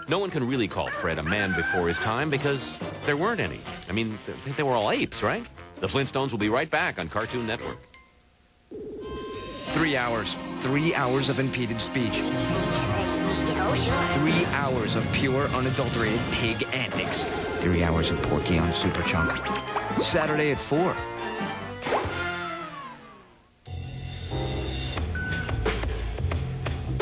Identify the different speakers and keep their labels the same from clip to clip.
Speaker 1: No one can really call Fred a man before his time because there weren't any. I mean, they were all apes, right? The Flintstones will be right back on Cartoon Network.
Speaker 2: 3 hours. 3 hours of impeded speech. 3 hours of pure, unadulterated pig antics. 3 hours of Porky on Super Chunk. Saturday at 4.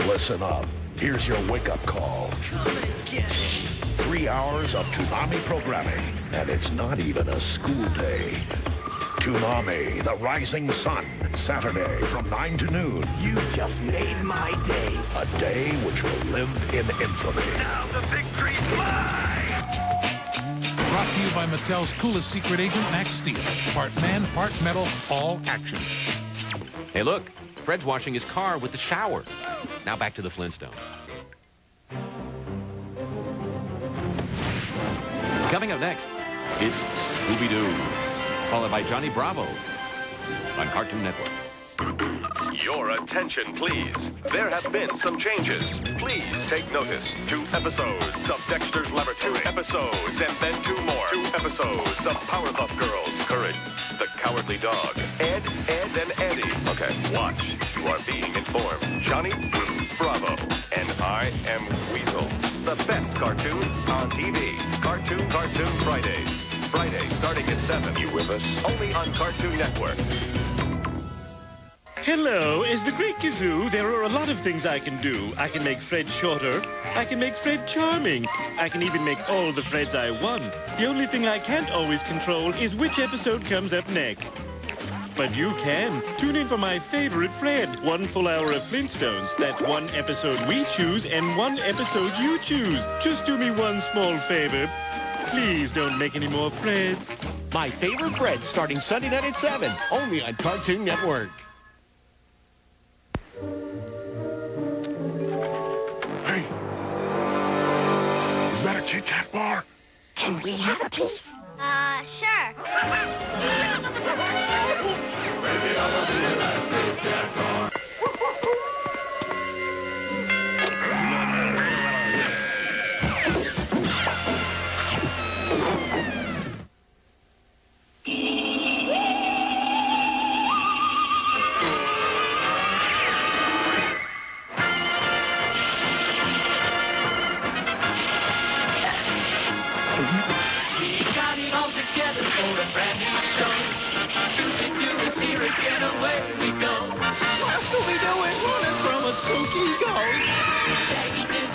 Speaker 3: Listen up. Here's your wake-up call.
Speaker 2: Come and get it.
Speaker 3: 3 hours of Toonami programming, and it's not even a school day. Toonami, The Rising Sun, Saturday from 9 to noon.
Speaker 2: You just made my day.
Speaker 3: A day which will live in infamy.
Speaker 2: Now the victory's mine!
Speaker 4: Brought to you by Mattel's coolest secret agent, Max Steel. Part man, part metal, all action.
Speaker 1: Hey, look. Fred's washing his car with the shower. Now back to the Flintstones. Coming up next, it's Scooby-Doo, followed by Johnny Bravo on Cartoon Network.
Speaker 5: Your attention, please. There have been some changes. Please take notice. 2 episodes of Dexter's Laboratory. 2 episodes, and then 2 more. 2 episodes of Powerpuff Girls. Courage, the Cowardly Dog. Ed, and Eddie. Okay, watch. You are being informed. Johnny Bravo. And I am Weasel. The best cartoon on TV. Cartoon Fridays. Friday starting at 7. You with us? Only on Cartoon Network.
Speaker 6: Hello, as the Great Kazoo, there are a lot of things I can do. I can make Fred shorter. I can make Fred charming. I can even make all the Freds I want. The only thing I can't always control is which episode comes up next. But you can. Tune in for my favorite Fred. 1 full hour of Flintstones. That's 1 episode we choose and 1 episode you choose. Just do me one small favor. Please don't make any more Freds.
Speaker 7: My Favorite Fred, starting Sunday night at 7, only on Cartoon Network.
Speaker 3: Hey, is that a Kit Kat bar?
Speaker 8: Can we have a piece?
Speaker 9: Sure.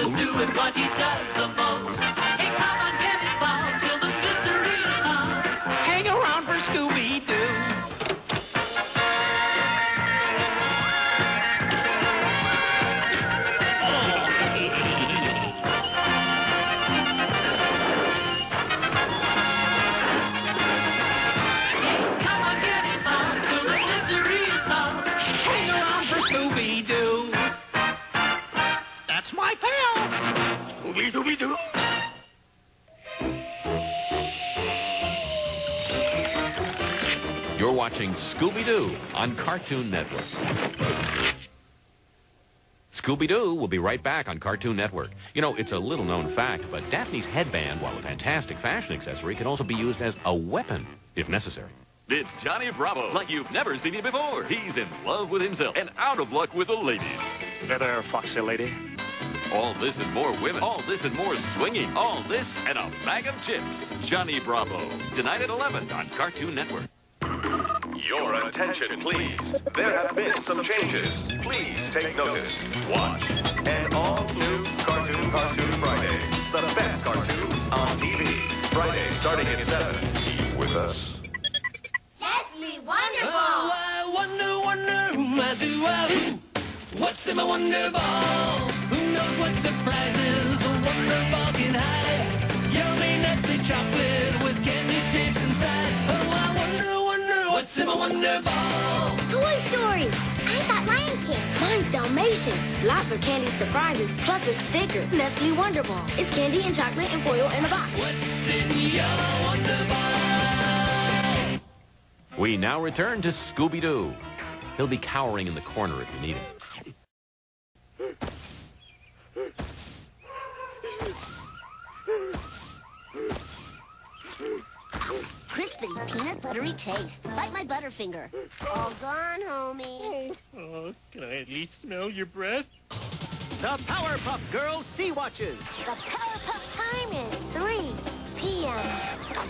Speaker 10: Doing what he does the most. Hey, come on, get involved till the mystery is solved. Hang around for Scooby-Doo. Hey, come on, get involved till the mystery is solved. Hang around for Scooby-Doo. That's my pal. Scooby-Dooby-Doo.
Speaker 1: You're watching Scooby-Doo on Cartoon Network. Scooby-Doo will be right back on Cartoon Network. You know, it's a little-known fact, but Daphne's headband, while a fantastic fashion accessory, can also be used as a weapon, if necessary.
Speaker 5: It's Johnny Bravo, like you've never seen him before. He's in love with himself and out of luck with the ladies.
Speaker 6: Hey there, foxy lady.
Speaker 5: All this and more women. All this and more swinging. All this and a bag of chips. Johnny Bravo. Tonight at 11 on Cartoon Network. Your attention, please. There have been some changes. Please take notice. Watch. And all new Cartoon Fridays. The best cartoon on TV. Friday starting at 7. Keep with us.
Speaker 9: Leslie Wonderful!
Speaker 10: Oh, I wonder, I do, what's in my wonder ball? Who knows what surprises a wonder ball can hide? Yummy, nasty chocolate with candy shapes inside. Oh, I wonder, what's in my wonder ball?
Speaker 9: Toy Story! I got Lion King. Mine's Dalmatian. Lots of candy surprises, plus a sticker. Nestle Wonder Ball. It's candy and chocolate and foil in a box.
Speaker 10: What's in your wonder ball?
Speaker 1: We now return to Scooby-Doo. He'll be cowering in the corner if you need him.
Speaker 9: buttery taste. Bite my Butterfinger. All gone, homie.
Speaker 6: Oh, can I at least smell your breath?
Speaker 7: The Powerpuff Girls Sea Watches.
Speaker 9: The Powerpuff time is 3 p.m.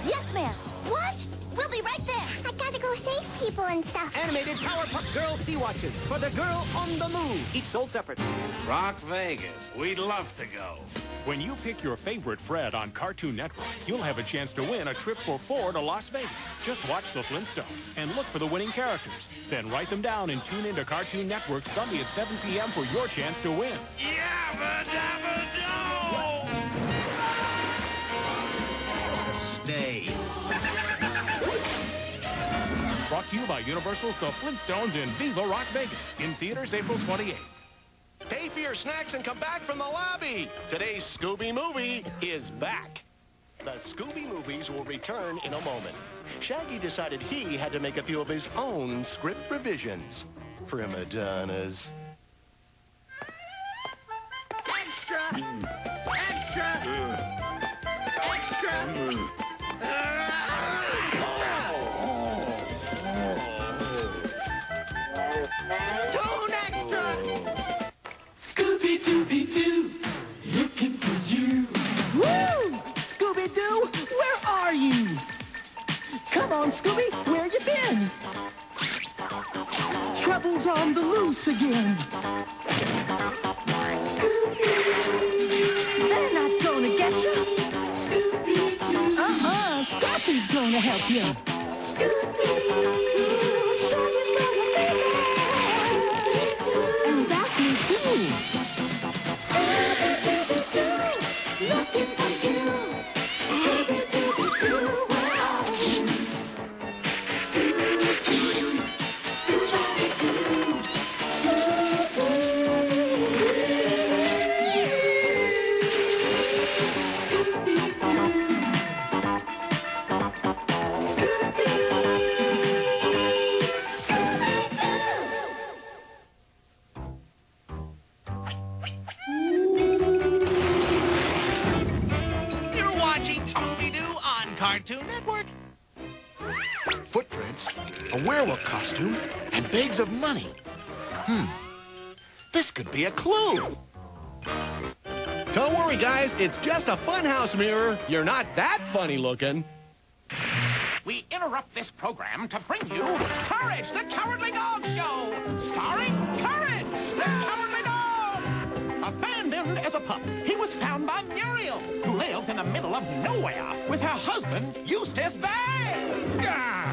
Speaker 9: Yes, ma'am. What? We'll be right there.
Speaker 8: I gotta go save people and stuff.
Speaker 7: Animated Powerpuff Girls Sea Watches for the girl on the move. Each sold separate.
Speaker 11: Rock Vegas. We'd love to go.
Speaker 4: When you pick your favorite Fred on Cartoon Network, you'll have a chance to win a trip for 4 to Las Vegas. Just watch the Flintstones and look for the winning characters. Then write them down and tune into Cartoon Network Sunday at 7 p.m. for your chance to win.
Speaker 11: Yabba dabba do!
Speaker 7: Stay.
Speaker 4: Brought to you by Universal's The Flintstones in Viva Rock Vegas. In theaters April 28th.
Speaker 7: Pay for your snacks and come back from the lobby. Today's Scooby Movie is back. The Scooby Movies will return in a moment. Shaggy decided he had to make a few of his own script revisions. Prima donnas.
Speaker 10: Extra! Extra! Extra! Tone extra! Scooby-Dooby-Doo, looking for you. Woo! Scooby-Doo, where are you? Come on, Scooby, where you been? Trouble's on the loose again. Scooby-Doo, they're not gonna get you. Scooby-Doo, Scrappy's gonna help you. Scooby-Doo, Shaggy's gonna be there. And Daphne too. Scooby-Dooby-Doo, looking for you. Scooby-Dooby-Doo, where are you? Scooby-Doo, Scooby-Doo,
Speaker 12: You're watching Scooby-Doo on Cartoon Network.
Speaker 13: Footprints, a werewolf costume, and bags of money. This could be a clue.
Speaker 7: Don't worry, guys. It's just a funhouse mirror. You're not that funny looking.
Speaker 12: We interrupt this program to bring you Courage, the Cowardly Dog Show, starring Courage, the Cowardly Dog. Abandoned as a pup, he was found by Muriel, who lives in the middle of nowhere with her husband, Eustace Bay.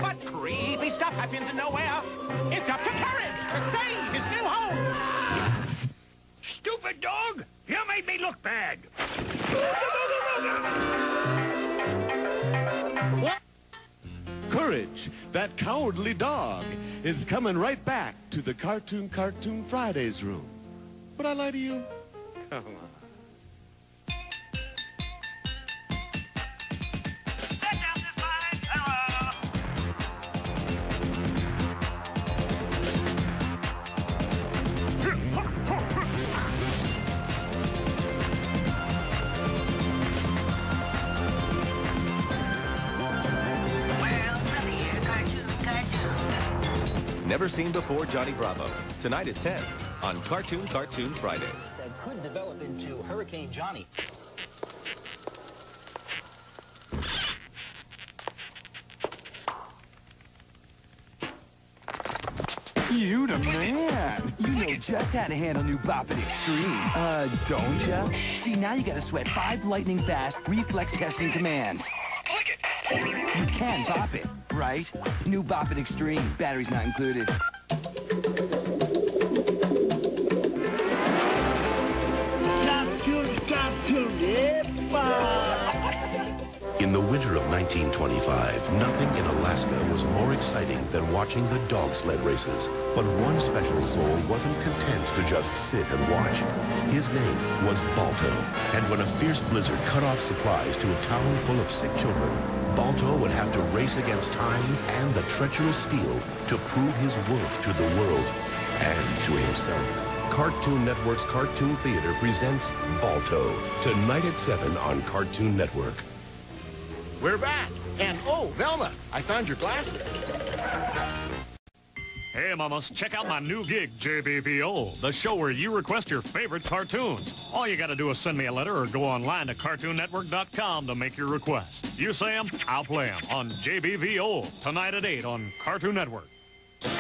Speaker 12: But creepy stuff happens in nowhere. It's up to Courage to save his new home.
Speaker 11: Stupid dog! You made me look bad.
Speaker 14: What? Courage, that cowardly dog, is coming right back to the Cartoon Fridays room. Would I lie to you? Come on.
Speaker 5: Never Seen Before Johnny Bravo. Tonight at 10 on Cartoon Fridays.
Speaker 15: That could develop into Hurricane Johnny.
Speaker 2: You the man. You know just how to handle new Bop It Extreme. Don't ya? See, now you gotta sweat 5 lightning-fast reflex testing commands. You can bop it, right? New Bop It Extreme. Batteries not included.
Speaker 3: In the winter of 1925, nothing in Alaska was more exciting than watching the dog sled races. But one special soul wasn't content to just sit and watch. His name was Balto. And when a fierce blizzard cut off supplies to a town full of sick children, Balto would have to race against time and the treacherous steel to prove his worth to the world and to himself. Cartoon Network's Cartoon Theater presents Balto, tonight at 7 on Cartoon Network.
Speaker 13: We're back, and oh Oh, Velma, I found your glasses.
Speaker 4: Hey, mamas, check out my new gig, JBVO, the show where you request your favorite cartoons. All you gotta do is send me a letter or go online to CartoonNetwork.com to make your request. You say them, I'll play them on JBVO, tonight at 8 on Cartoon Network.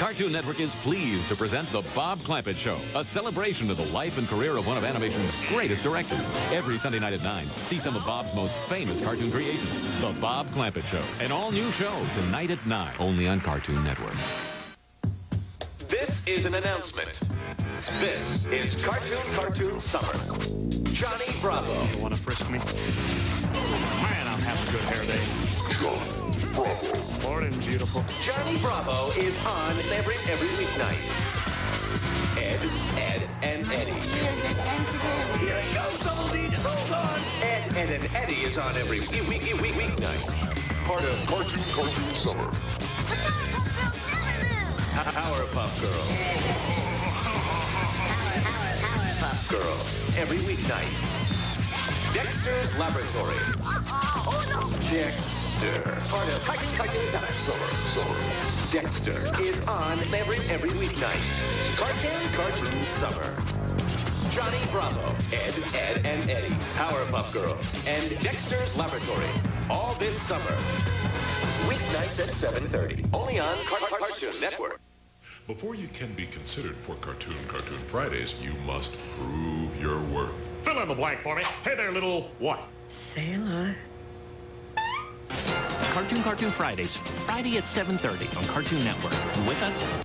Speaker 1: Cartoon Network is pleased to present The Bob Clampett Show, a celebration of the life and career of one of animation's greatest directors. Every Sunday night at 9, see some of Bob's most famous cartoon creations. The Bob Clampett Show, an all-new show tonight at 9, only on Cartoon Network.
Speaker 5: This is an announcement. This is Cartoon Summer. Johnny Bravo.
Speaker 4: You want to frisk me? Man, I'm having a good hair day.
Speaker 5: Johnny Bravo.
Speaker 4: Morning, beautiful.
Speaker 5: Johnny Bravo is on every weeknight. Ed, and Eddie.
Speaker 8: Ears are sensitive.
Speaker 11: Here it goes, double D. Just hold on.
Speaker 5: Ed, and Eddie is on every weeknight. Part of Cartoon Summer. Powerpuff Girls. Powerpuff Girls. Every weeknight. Dexter's Laboratory. Dexter. Part of Cartoon Summer. Dexter is on every weeknight. Cartoon Summer. Johnny Bravo, Ed, and Eddie. Powerpuff Girls. And Dexter's Laboratory. All this summer. Weeknights at 7:30. Only on Cartoon Network.
Speaker 16: Before you can be considered for Cartoon Fridays, you must prove your worth.
Speaker 4: Fill in the blank for me. Hey there, little what?
Speaker 17: Sailor.
Speaker 18: Cartoon Fridays. Friday at 7:30 on Cartoon Network. You with us?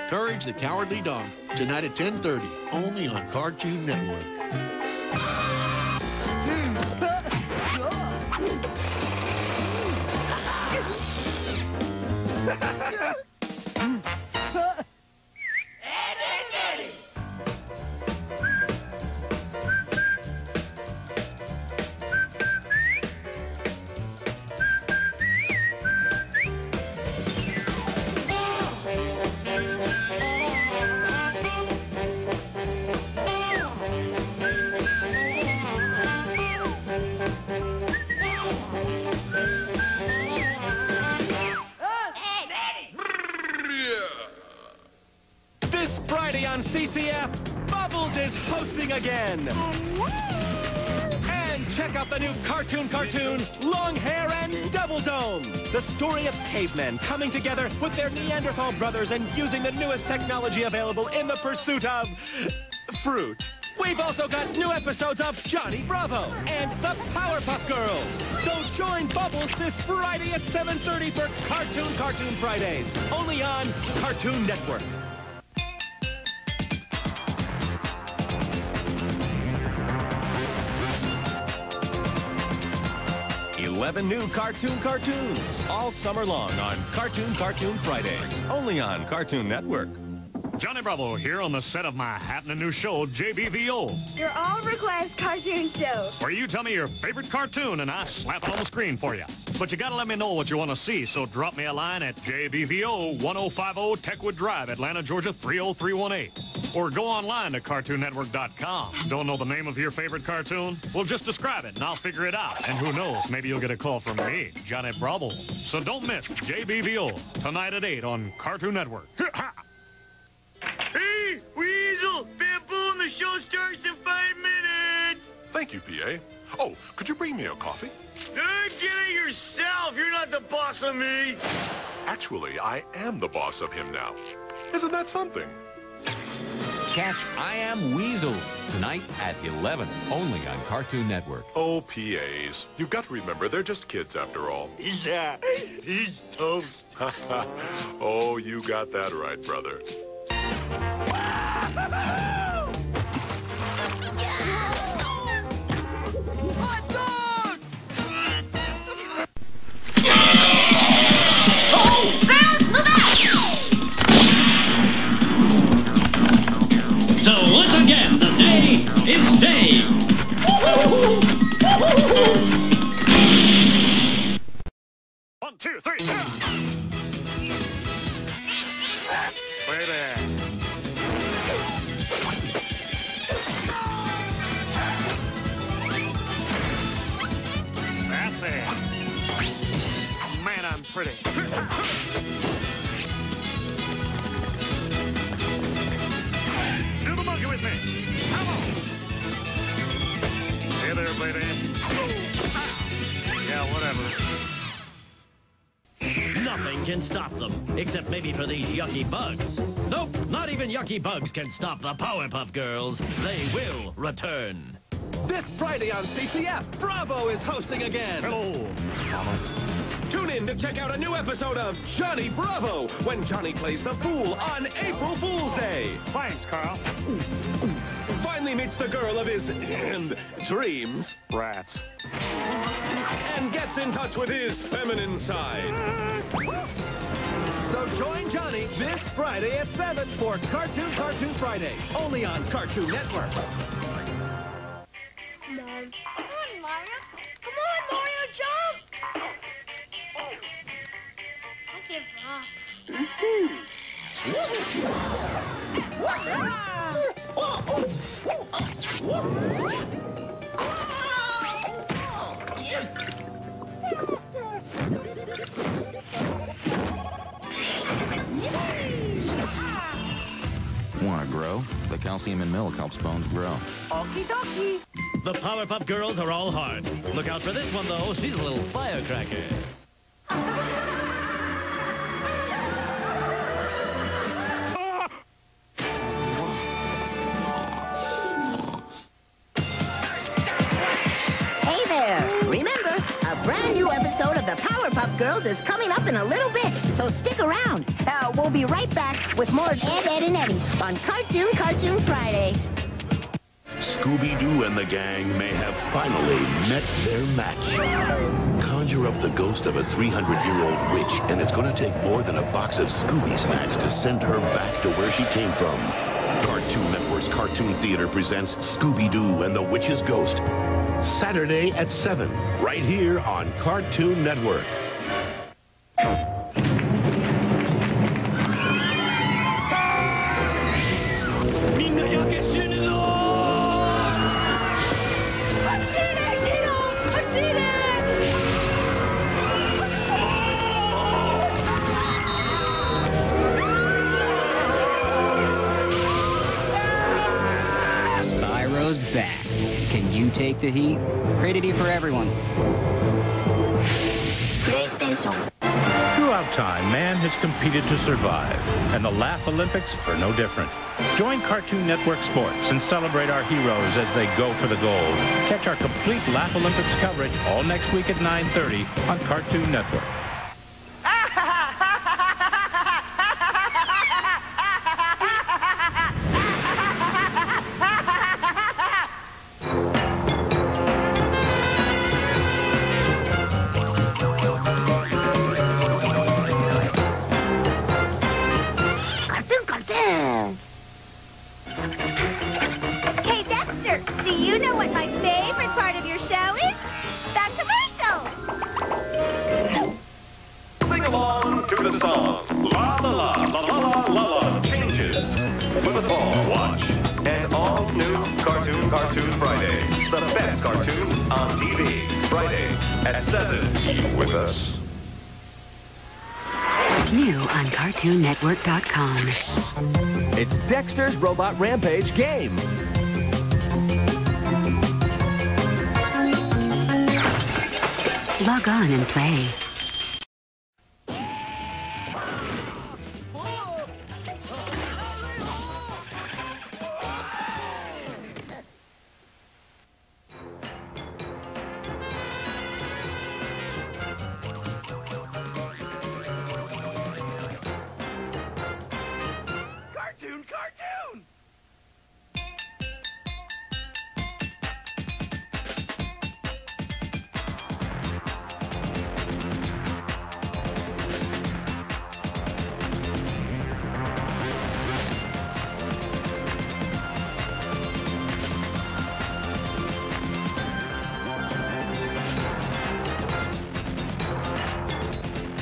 Speaker 13: Courage the Cowardly Dog, tonight at 10:30, only on Cartoon Network.
Speaker 19: This Friday on CCF, Bubbles is hosting again. And check out the new cartoon, Long Hair and Double Dome. The story of cavemen coming together with their Neanderthal brothers and using the newest technology available in the pursuit of fruit. We've also got new episodes of Johnny Bravo and the Powerpuff Girls. So join Bubbles this Friday at 7:30 for Cartoon Fridays, only on Cartoon Network. 11 new cartoons all summer long on Cartoon Fridays, only on Cartoon Network.
Speaker 4: Johnny Bravo here on the set of my happening new show, JBVO.
Speaker 8: Your all-request cartoon show.
Speaker 4: Where you tell me your favorite cartoon and I slap it on the screen for you. But you gotta let me know what you want to see, so drop me a line at JBVO 1050 Techwood Drive, Atlanta, Georgia 30318. Or go online to CartoonNetwork.com. Don't know the name of your favorite cartoon? Well, just describe it and I'll figure it out. And who knows, maybe you'll get a call from me, Johnny Bravo. So don't miss JBVO tonight at 8 on Cartoon Network.
Speaker 11: Hey, Weasel! Bamboo and the show starts in 5 minutes!
Speaker 16: Thank you, PA. Oh, could you bring me a coffee?
Speaker 11: Get it yourself! You're not the boss of me!
Speaker 16: Actually, I am the boss of him now. Isn't that something?
Speaker 1: Catch I Am Weasel tonight at 11, only on Cartoon Network.
Speaker 16: Oh, PAs. You've got to remember, they're just kids after all.
Speaker 11: Yeah, he's toast.
Speaker 16: Oh, you got that right, brother.
Speaker 10: So,
Speaker 17: pretty. Do the monkey with me. Come on. Hey there, baby. Yeah, whatever.
Speaker 20: Nothing can stop them, except maybe for these yucky bugs. Nope, not even yucky bugs can stop the Powerpuff Girls. They will return.
Speaker 19: This Friday on CCF, Bravo is hosting again.
Speaker 17: Hello.
Speaker 19: Tune in to check out a new episode of Johnny Bravo when Johnny plays the fool on April Fool's Day.
Speaker 17: Thanks, Carl.
Speaker 19: Finally meets the girl of his dreams.
Speaker 17: Rats.
Speaker 19: And gets in touch with his feminine side. So join Johnny this Friday at 7 for Cartoon Friday, only on Cartoon Network.
Speaker 8: Mom. Come on, Mario. Come on, Mario, jump! Don't give
Speaker 21: Want to grow? The calcium in milk helps bones grow.
Speaker 8: Okie dokie.
Speaker 20: The Powerpuff Girls are all hard. Look out for this one, though. She's a little firecracker.
Speaker 22: Hey there! Remember, a brand new episode of the Powerpuff Girls is coming up in a little bit, so stick around. We'll be right back with more Ed, and Eddie on Cartoon Fridays.
Speaker 3: Scooby-Doo and the gang may have finally met their match. Conjure up the ghost of a 300-year-old witch, and it's going to take more than a box of Scooby snacks to send her back to where she came from. Cartoon Network's Cartoon Theater presents Scooby-Doo and the Witch's Ghost. Saturday at 7, right here on Cartoon Network.
Speaker 23: Spyro's back. Can you take the heat? Rated E for everyone.
Speaker 8: PlayStation.
Speaker 24: Throughout time, man has competed to survive, and the Laugh Olympics are no different. Join Cartoon Network Sports and celebrate our heroes as they go for the gold. Catch our complete Laugh Olympics coverage all next week at 9:30 on Cartoon Network.
Speaker 8: Hey, Dexter, do you know what my favorite part of your show is? The commercials!
Speaker 5: Sing along to the song. La la la, la la la la la, changes. With a fall, watch. And all new Cartoon Fridays. The best cartoon on TV. Friday at 7. Keep with us.
Speaker 25: New on CartoonNetwork.com.
Speaker 19: It's Dexter's Robot Rampage game.
Speaker 25: Log on and play.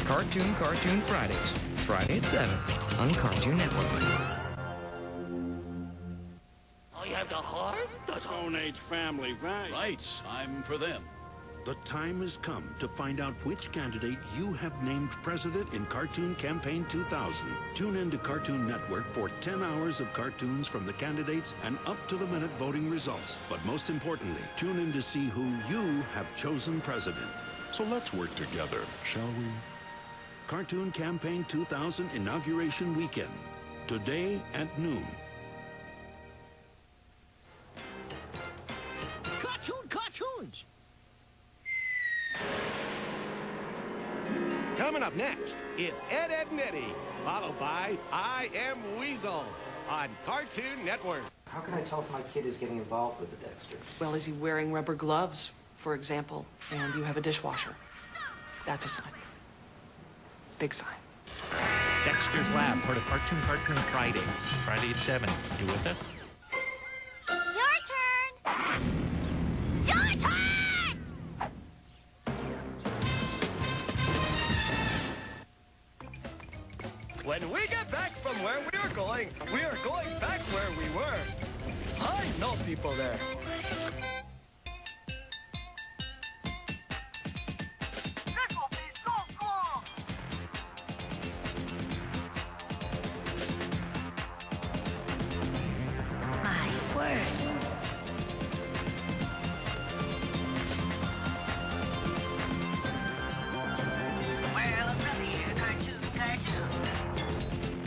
Speaker 8: Cartoon!
Speaker 26: Cartoon Fridays. Friday at 7 on Cartoon Network.
Speaker 27: Oh, you have the heart?
Speaker 28: The Stone Age family, right?
Speaker 27: Right, I'm for them.
Speaker 3: The time has come to find out which candidate you have named president in Cartoon Campaign 2000. Tune in to Cartoon Network for 10 hours of cartoons from the candidates and up-to-the-minute voting results. But most importantly, tune in to see who you have chosen president.
Speaker 16: So let's work together, shall we?
Speaker 3: Cartoon Campaign 2000 Inauguration Weekend. Today at noon.
Speaker 19: Cartoons! Coming up next, it's Ed, Edd n Eddy, followed by I Am Weasel on Cartoon Network.
Speaker 6: How can I tell if my kid is getting involved with the Dexters?
Speaker 7: Well, is he wearing rubber gloves, for example, and you have a dishwasher? That's a sign. Big sign.
Speaker 18: Dexter's Lab, part of Cartoon Fridays. Friday at 7. You with us?
Speaker 8: Your turn! Your turn!
Speaker 19: When we get back from where we are going back where we were. I know people there.
Speaker 8: My word.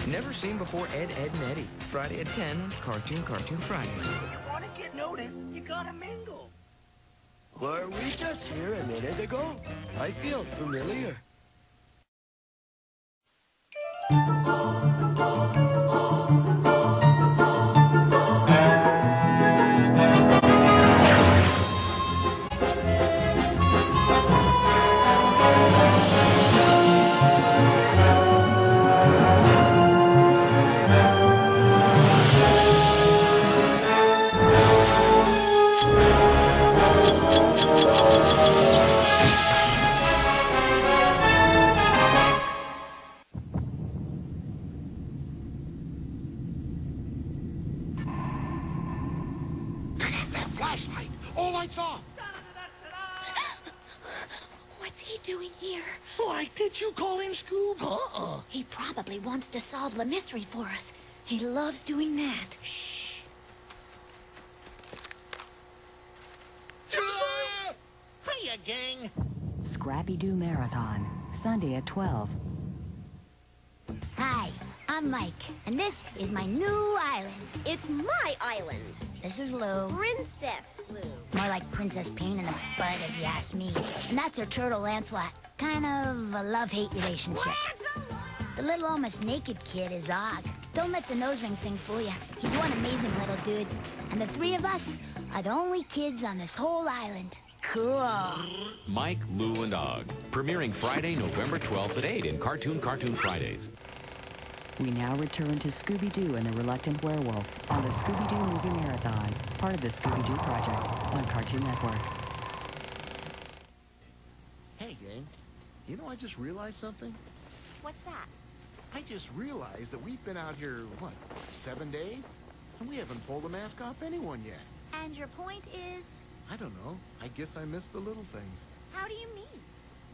Speaker 26: Never seen before Ed, Edd n Eddy. Friday at 10 on Cartoon Friday.
Speaker 10: You want to get noticed, you gotta mingle.
Speaker 19: Were we just here a minute ago? I feel familiar.
Speaker 10: Flashlight! All lights off!
Speaker 8: What's he doing here?
Speaker 10: Why, did you call him Scoob?
Speaker 8: He probably wants to solve the mystery for us. He loves doing that.
Speaker 10: Shh. Hiya, gang!
Speaker 25: Scrappy-Doo Marathon, Sunday at 12.
Speaker 22: Hi, I'm Mike, and this is my new island. It's my island. This is Lou.
Speaker 8: Princess Lou.
Speaker 22: More like Princess Pain in the butt, if you ask me. And that's her turtle, Lancelot. Kind of a love-hate relationship. The little almost naked kid is Og. Don't let the nose ring thing fool you. He's one amazing little dude. And the three of us are the only kids on this whole island. Cool.
Speaker 1: Mike, Lou, and Og. Premiering Friday, November 12th at 8 in Cartoon Fridays.
Speaker 25: We now return to Scooby-Doo and the Reluctant Werewolf on the Scooby-Doo Movie Marathon, part of the Scooby-Doo Project on Cartoon Network.
Speaker 13: Hey, gang. You know, I just realized something.
Speaker 8: What's that?
Speaker 13: I just realized that we've been out here, what, 7 days? And we haven't pulled a mask off anyone yet.
Speaker 8: And your point is?
Speaker 13: I don't know. I guess I missed the little things.
Speaker 8: How do you mean?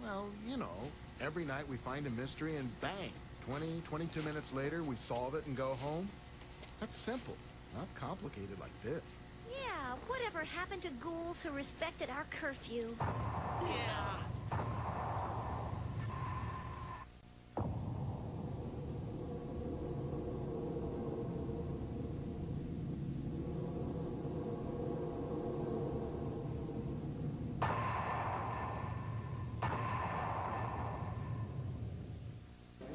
Speaker 13: Well, you know, every night we find a mystery and bang, 20, 22 minutes later, we solve it and go home. That's simple, not complicated like this.
Speaker 8: Yeah, whatever happened to ghouls who respected our curfew?
Speaker 10: Yeah.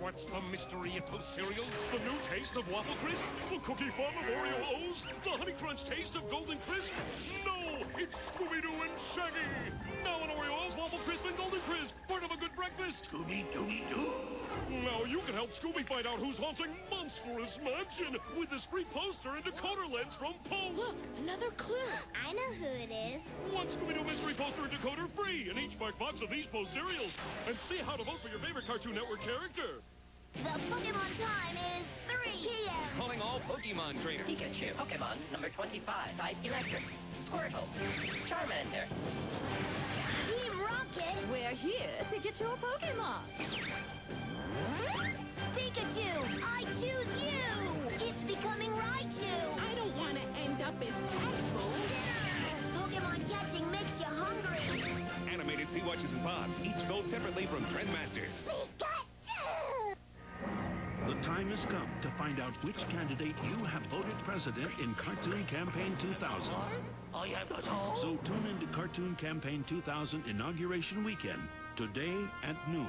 Speaker 17: What's the mystery at those cereals? The new taste of Waffle Crisp? The Cookie Farm of Oreo O's? The Honey Crunch taste of Golden Crisp? No! It's Scooby-Doo and Shaggy! Now on Oreo O's, Waffle Crisp, and Golden Crisp! Part of a good breakfast! Scooby-Doo-Doo! Now you can help Scooby find out who's haunting Monstrous Mansion with this free poster and decoder lens from Post!
Speaker 8: Look, another clue. I know who it is.
Speaker 17: One Scooby-Doo mystery poster and decoder free in each marked box of these Post cereals. And see how to vote for your favorite Cartoon Network character.
Speaker 22: The Pokemon time is 3 p.m.
Speaker 9: Calling all Pokemon trainers.
Speaker 12: Pikachu, Pokemon number 25, type Electric. Squirtle, Charmander.
Speaker 22: Team
Speaker 2: Okay. We're here to get your Pokemon.
Speaker 8: Pikachu, I choose you! It's becoming Raichu!
Speaker 2: I don't want to end up as cat food.
Speaker 8: Pokemon catching makes you hungry.
Speaker 9: Animated Sea-Watches and Fobs, each sold separately from Trendmasters.
Speaker 8: Pikachu!
Speaker 4: The time has come to find out which candidate you have voted president in Cartoon Campaign 2000. So tune into Cartoon Campaign 2000 Inauguration Weekend, today at noon.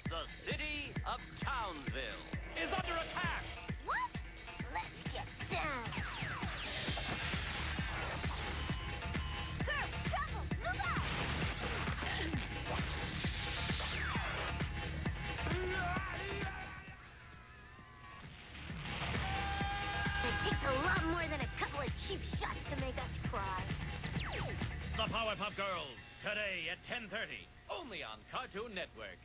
Speaker 20: The city of Townsville is under attack.
Speaker 8: What? Let's get down. Girl, trouble, move out! It takes a lot more than a couple of cheap shots to make us cry.
Speaker 20: The Powerpuff Girls, today at 10:30, only on Cartoon Network.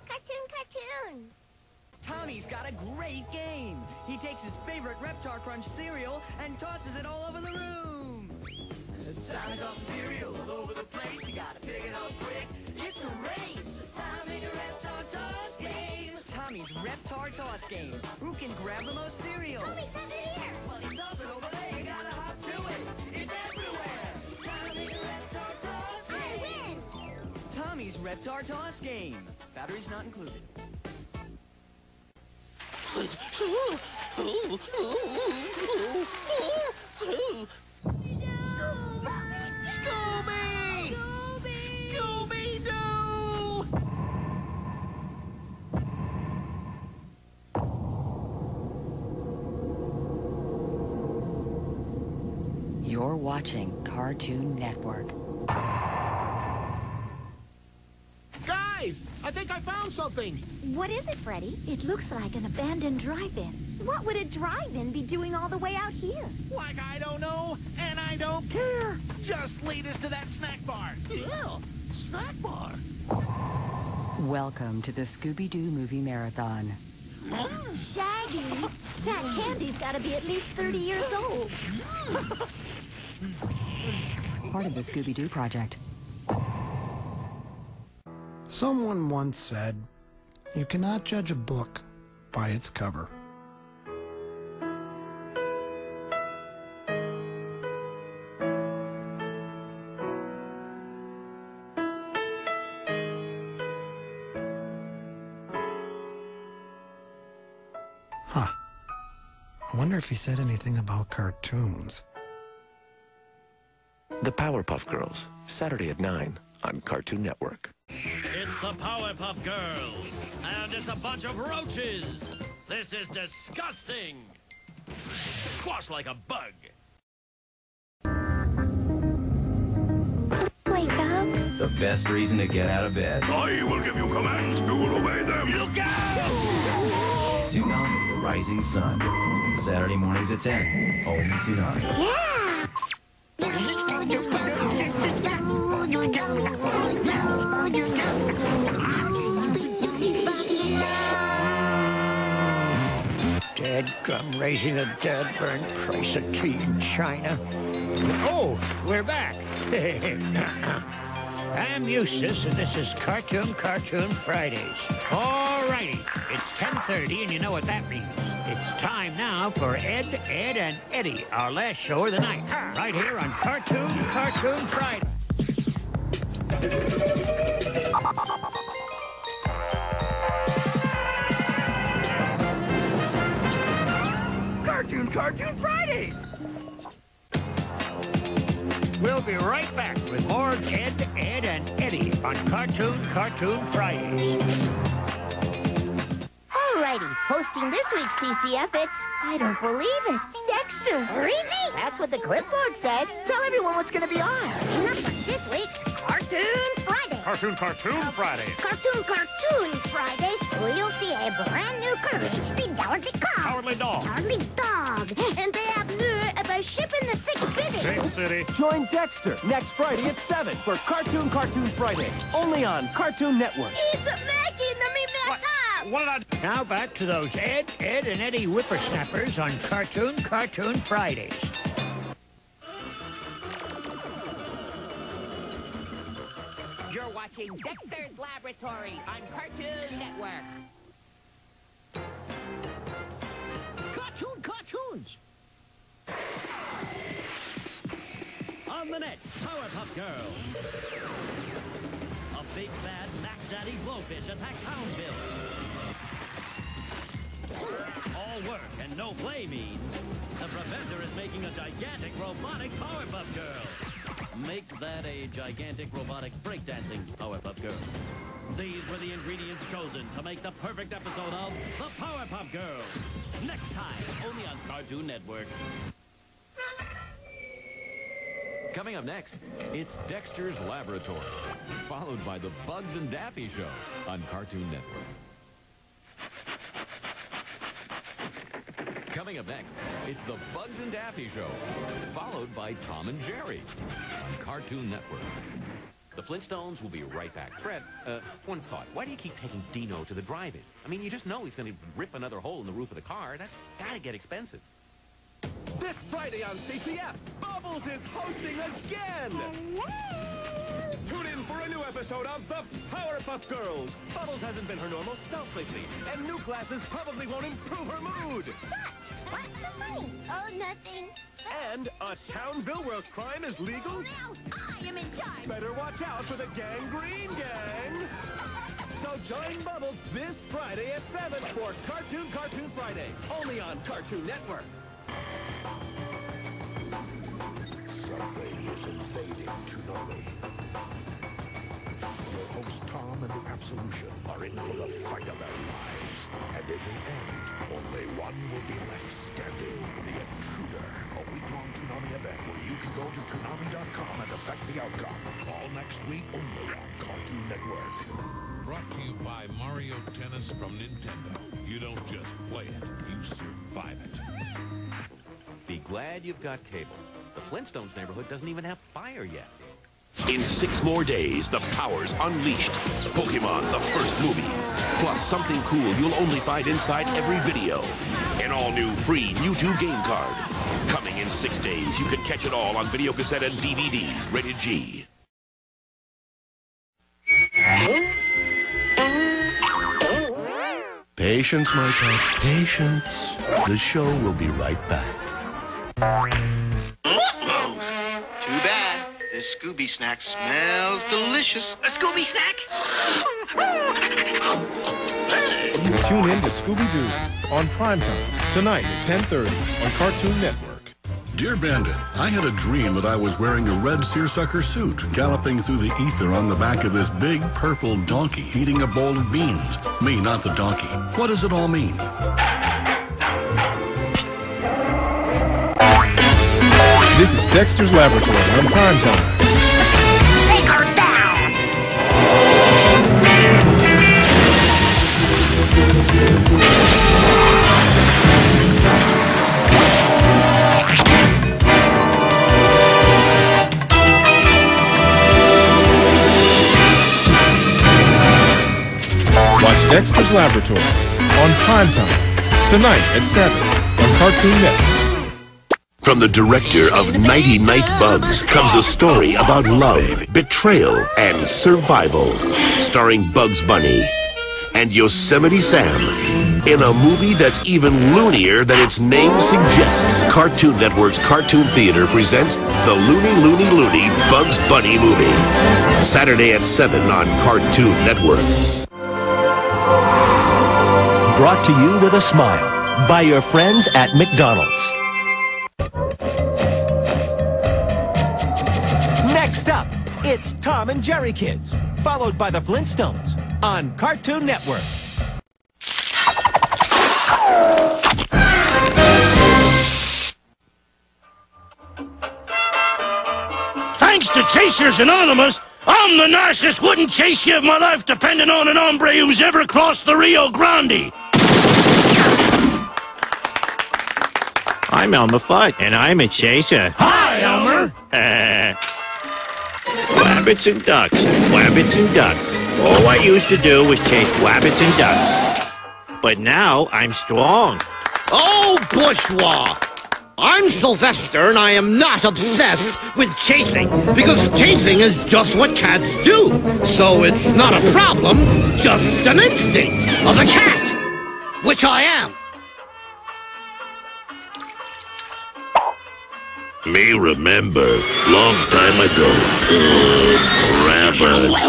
Speaker 8: Cartoons.
Speaker 11: Tommy's got a great game. He takes his favorite Reptar Crunch cereal and tosses it all over the room. Tommy's tossing cereal all over the place. You gotta pick it up quick. It's a race. Tommy's Reptar Toss Game. Tommy's Reptar Toss Game. Who can grab the most cereal?
Speaker 8: Tommy, toss it here.
Speaker 11: Well, he tosses it over there. You gotta hop to it. It's everywhere. Tommy's Reptar Toss Game.
Speaker 8: I win.
Speaker 11: Tommy's Reptar Toss Game. Batteries not included.
Speaker 8: Scooby!
Speaker 11: Scooby-Doo!
Speaker 25: You're watching Cartoon Network.
Speaker 13: Guys, I think I found something.
Speaker 8: What is it, Freddy? It looks like an abandoned drive-in. What would a drive-in be doing all the way out here?
Speaker 13: Like I don't know, and I don't care. Just lead us to that snack bar. Yeah, snack bar.
Speaker 25: Welcome to the Scooby-Doo Movie Marathon.
Speaker 8: Shaggy, that candy's got to be at least 30 years old.
Speaker 25: Part of the Scooby-Doo project.
Speaker 12: Someone once said, "You cannot judge a book by its cover." Huh. I wonder if he said anything about cartoons.
Speaker 5: The Powerpuff Girls, Saturday at 9 on Cartoon Network.
Speaker 20: It's the Powerpuff Girls, and it's a bunch of roaches. This is disgusting. Squash like a bug.
Speaker 8: Wake up.
Speaker 14: The best reason to get out of bed.
Speaker 17: I will give you commands. You will obey them.
Speaker 14: Look out! Tune on The Rising Sun. Saturday mornings at 10. Only tune on.
Speaker 8: Yeah!
Speaker 15: Dead gum raising the dead burnt price of tea in China. Oh, we're back. I'm Eustace, and this is Cartoon Fridays. All righty, it's 10:30, and you know what that means. It's time now for Ed, and Eddie, our last show of the night, right here on Cartoon Friday.
Speaker 11: Cartoon Fridays!
Speaker 15: We'll be right back with more Ed, and Eddie on Cartoon Fridays.
Speaker 8: Alrighty, hosting this week's CCF, it's... I don't believe it. Dexter. Really? That's what the clipboard said. Tell everyone what's going to be on. Coming up on this week's Cartoon Friday.
Speaker 18: Cartoon Friday.
Speaker 8: Cartoon Friday. We'll see a brand new courage, the Cowardly Dog.
Speaker 18: Cowardly Dog.
Speaker 8: Cowardly Dog. And they have new They're shipping the 6 bidding.
Speaker 19: Safe City. Join Dexter next Friday at 7 for Cartoon Fridays. Only on Cartoon Network.
Speaker 8: He's making me mess up.
Speaker 15: Now back to those Ed, and Eddie whippersnappers on Cartoon Fridays.
Speaker 3: You're watching Dexter's Laboratory on Cartoon Network.
Speaker 20: Cartoons! On the net, Powerpuff Girls. A big bad Mac Daddy Blowfish attacks Houndsville. All work and no play means the Professor is making a gigantic robotic Powerpuff Girl. Make that a gigantic robotic breakdancing Powerpuff Girl. These were the ingredients chosen to make the perfect episode of The Powerpuff Girls. Next time, only on Cartoon Network.
Speaker 1: Coming up next, it's Dexter's Laboratory, followed by the Bugs and Daffy Show on Cartoon Network. Coming up next, it's the Bugs and Daffy Show, followed by Tom and Jerry on Cartoon Network. The Flintstones will be right back.
Speaker 18: Fred, one thought. Why do you keep taking Dino to the drive-in? I mean, you just know he's going to rip another hole in the roof of the car. That's got to get expensive.
Speaker 19: This Friday on CCF, Bubbles is hosting again! Tune in for a new episode of The Powerpuff Girls. Bubbles hasn't been her normal self lately, and new classes probably won't improve her mood.
Speaker 8: What's the money? Oh, nothing.
Speaker 19: And a Townsville where crime is legal?
Speaker 8: Now I am in charge.
Speaker 19: Better watch out for the Gangrene Gang. So join Bubbles this Friday at 7 for Cartoon Fridays, only on Cartoon Network.
Speaker 6: Something is invading Toonami. Your hosts Tom and the Absolution are in for the fight of their lives. And in the end, only one will be left standing. The Intruder, a week-long Toonami event where you can go to Toonami.com and affect the outcome. All next week, only on Cartoon Network.
Speaker 17: Brought to you by Mario Tennis from Nintendo. You don't just play it, you survive it.
Speaker 18: Be glad you've got cable. The Flintstones neighborhood doesn't even have fire yet.
Speaker 5: In 6 more days, the powers unleashed. Pokemon, the first movie. Plus something cool you'll only find inside every video. An all-new free Mewtwo game card. Coming in 6 days, you can catch it all on videocassette and DVD. Rated G.
Speaker 6: Patience, my pet, patience. The show will be right back.
Speaker 11: Too bad. This Scooby snack smells delicious. A Scooby snack?
Speaker 13: Tune in to Scooby-Doo on primetime tonight at 10:30 on Cartoon Network.
Speaker 16: Dear Bandit, I had a dream that I was wearing a red seersucker suit, galloping through the ether on the back of this big purple donkey, eating a bowl of beans. Me, not the donkey. What does it all mean?
Speaker 13: This is Dexter's Laboratory on primetime.
Speaker 8: Take her down!
Speaker 13: Watch Dexter's Laboratory on primetime tonight at 7 on Cartoon Network.
Speaker 5: From the director of Nighty Night Bugs comes a story about love, betrayal, and survival. Starring Bugs Bunny and Yosemite Sam in a movie that's even loonier than its name suggests. Cartoon Network's Cartoon Theater presents the Looney Bugs Bunny movie. Saturday at 7 on Cartoon Network.
Speaker 21: Brought to you with a smile by your friends at McDonald's. Next up, it's Tom and Jerry Kids, followed by the Flintstones on Cartoon Network.
Speaker 23: Thanks to Chasers Anonymous, I'm the nicest wouldn't chase you if my life depended on an hombre who's ever crossed the Rio Grande.
Speaker 15: I'm Elmer Fudd. And I'm a chaser.
Speaker 23: Hi, Elmer!
Speaker 15: Wabbits and ducks, wabbits and ducks. All I used to do was chase wabbits and ducks. But now I'm strong.
Speaker 23: Oh, bourgeois! I'm Sylvester, and I am not obsessed with chasing, because chasing is just what cats do. So it's not a problem, just an instinct of a cat, which I am. Me remember, long time ago, rabbits.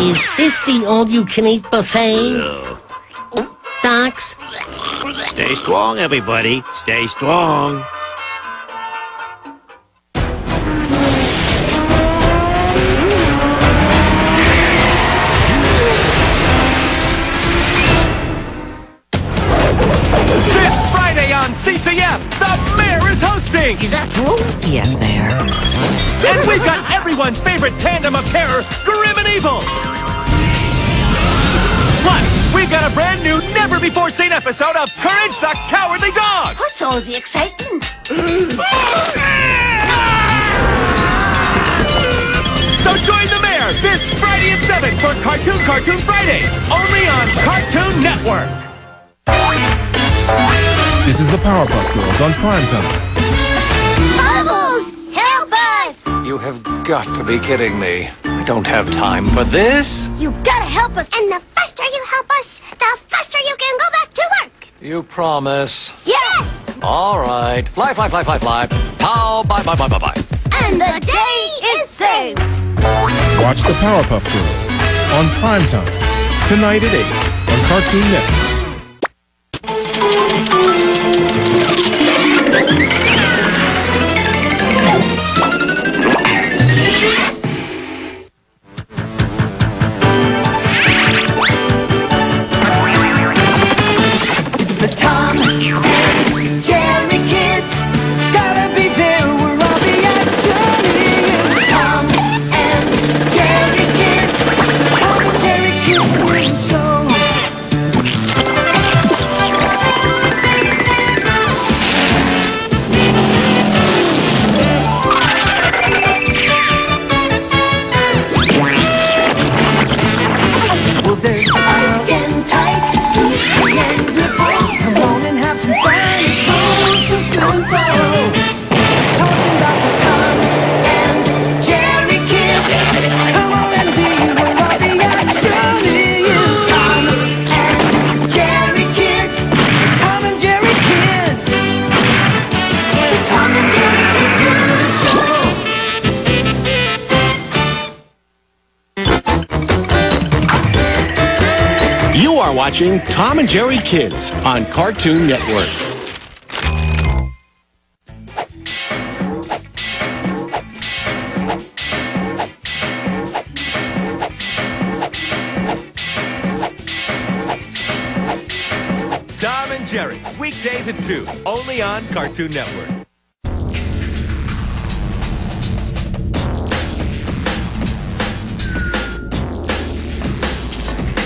Speaker 2: Is this the all-you-can-eat buffet? Docs?
Speaker 15: Stay strong, everybody. Stay strong.
Speaker 19: This Friday on CCF, the Mayor is hosting!
Speaker 2: Is that true?
Speaker 25: Yes, Mayor.
Speaker 19: And we've got everyone's favorite tandem of terror, Grim and Evil! Plus, we've got a brand new, never-before-seen episode of Courage the Cowardly Dog!
Speaker 2: What's all the excitement?
Speaker 19: So join the Mayor this Friday at 7 for Cartoon Fridays, only on Cartoon Network.
Speaker 7: This is the Powerpuff Girls on primetime.
Speaker 8: Bubbles, help us!
Speaker 10: You have got to be kidding me. I don't have time for this.
Speaker 8: You gotta help us. And the faster you help us, the faster you can go back to work.
Speaker 10: You promise?
Speaker 8: Yes!
Speaker 10: All right. Fly, fly, fly, fly, fly. Pow, bye, bye, bye, bye, bye.
Speaker 8: And the day is saved.
Speaker 7: Watch the Powerpuff Girls on primetime tonight at 8 on Cartoon Network.
Speaker 11: It's the Tom and Jerry kids. Gotta be there where all the action is. Tom and Jerry kids. Tom and Jerry kids will show. Well, there's Ike and Tyke, Dookie and Ripple. Come on and have some fun. It's all so simple. Talking about the Tom and Jerry kids. Come on and be where all the action is. Tom and Jerry kids. Tom and Jerry kids. The Tom and Jerry kids show.
Speaker 19: You are watching Tom and Jerry Kids on Cartoon Network. Tom and Jerry, weekdays at 2, only on Cartoon Network.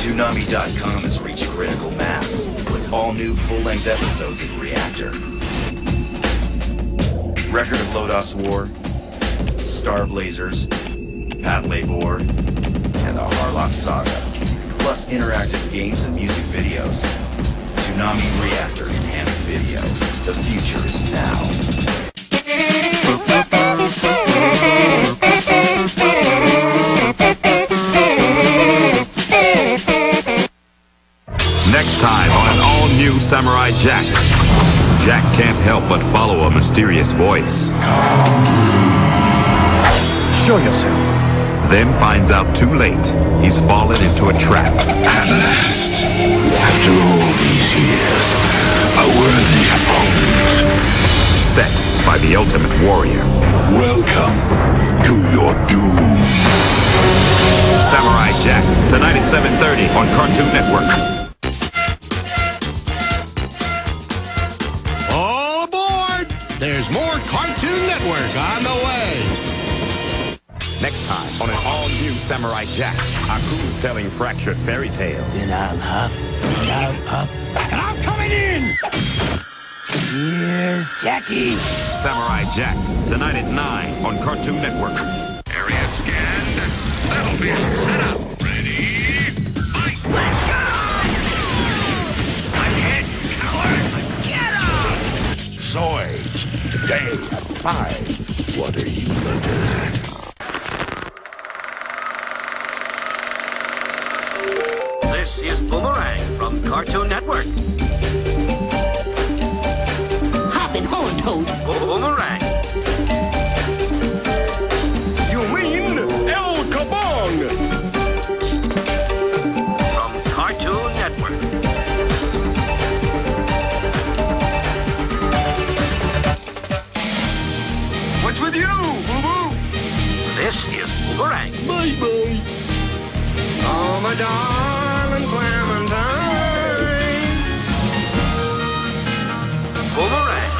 Speaker 14: Toonami.com has reached critical mass with all new full-length episodes of Reactor. Record of Lodos War, Star Blazers, Pat Labor, and the Harlock Saga, plus interactive games and music videos. Toonami Reactor Enhanced Video. The future is now.
Speaker 22: Next time on an all-new Samurai Jack. Jack can't help but follow a mysterious voice.
Speaker 10: Show yourself.
Speaker 22: Then finds out too late he's fallen into a trap.
Speaker 6: At last, after all these years, a worthy opponent.
Speaker 22: Set by the Ultimate Warrior.
Speaker 6: Welcome to your doom.
Speaker 22: Samurai Jack, tonight at 7:30 on Cartoon Network.
Speaker 19: All aboard! There's more Cartoon Network on the way.
Speaker 22: Next time on an all-new Samurai Jack, Aku's telling fractured fairy tales.
Speaker 23: Then I'll huff, and I'll puff, and I'm coming in!
Speaker 22: Here's Jackie. Samurai Jack, tonight at 9 on Cartoon Network.
Speaker 17: Area scanned. That'll be it. Set up. Ready? Fight. Let's go! I'm hit, coward. Get up!
Speaker 6: Zoids, today at 5. What are you looking at?
Speaker 21: This is Boomerang from Cartoon Network.
Speaker 2: Hoppin' horn toad.
Speaker 21: Boomerang.
Speaker 17: You mean El Kabong?
Speaker 21: From Cartoon Network.
Speaker 17: What's with you, Boo-Boo?
Speaker 21: This is Boomerang.
Speaker 17: Bye-bye. Oh, my darling Clementine.
Speaker 21: Boomerang.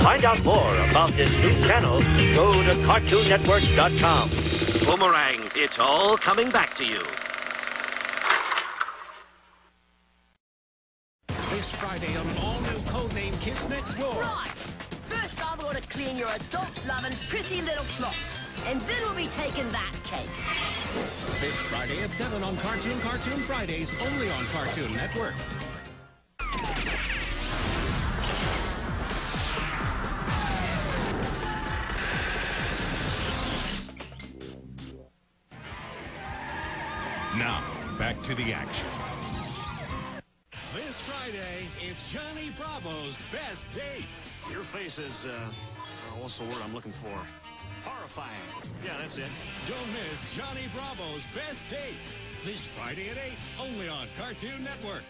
Speaker 21: Find out more about this new channel, go to CartoonNetwork.com. Boomerang, it's all coming back to you.
Speaker 19: This Friday on an all-new codename Kids Next Door.
Speaker 3: Right. First I'm going to clean your adult-loving, prissy little clocks. And then we'll be taking that cake.
Speaker 19: This Friday at 7 on Cartoon Fridays, only on Cartoon Network.
Speaker 4: Now, back to the action. This Friday, it's Johnny Bravo's Best Dates.
Speaker 9: Your face is, what's the word I'm looking for? Horrifying. Yeah, that's it.
Speaker 4: Don't miss Johnny Bravo's Best Dates. This Friday at 8, only on Cartoon Network.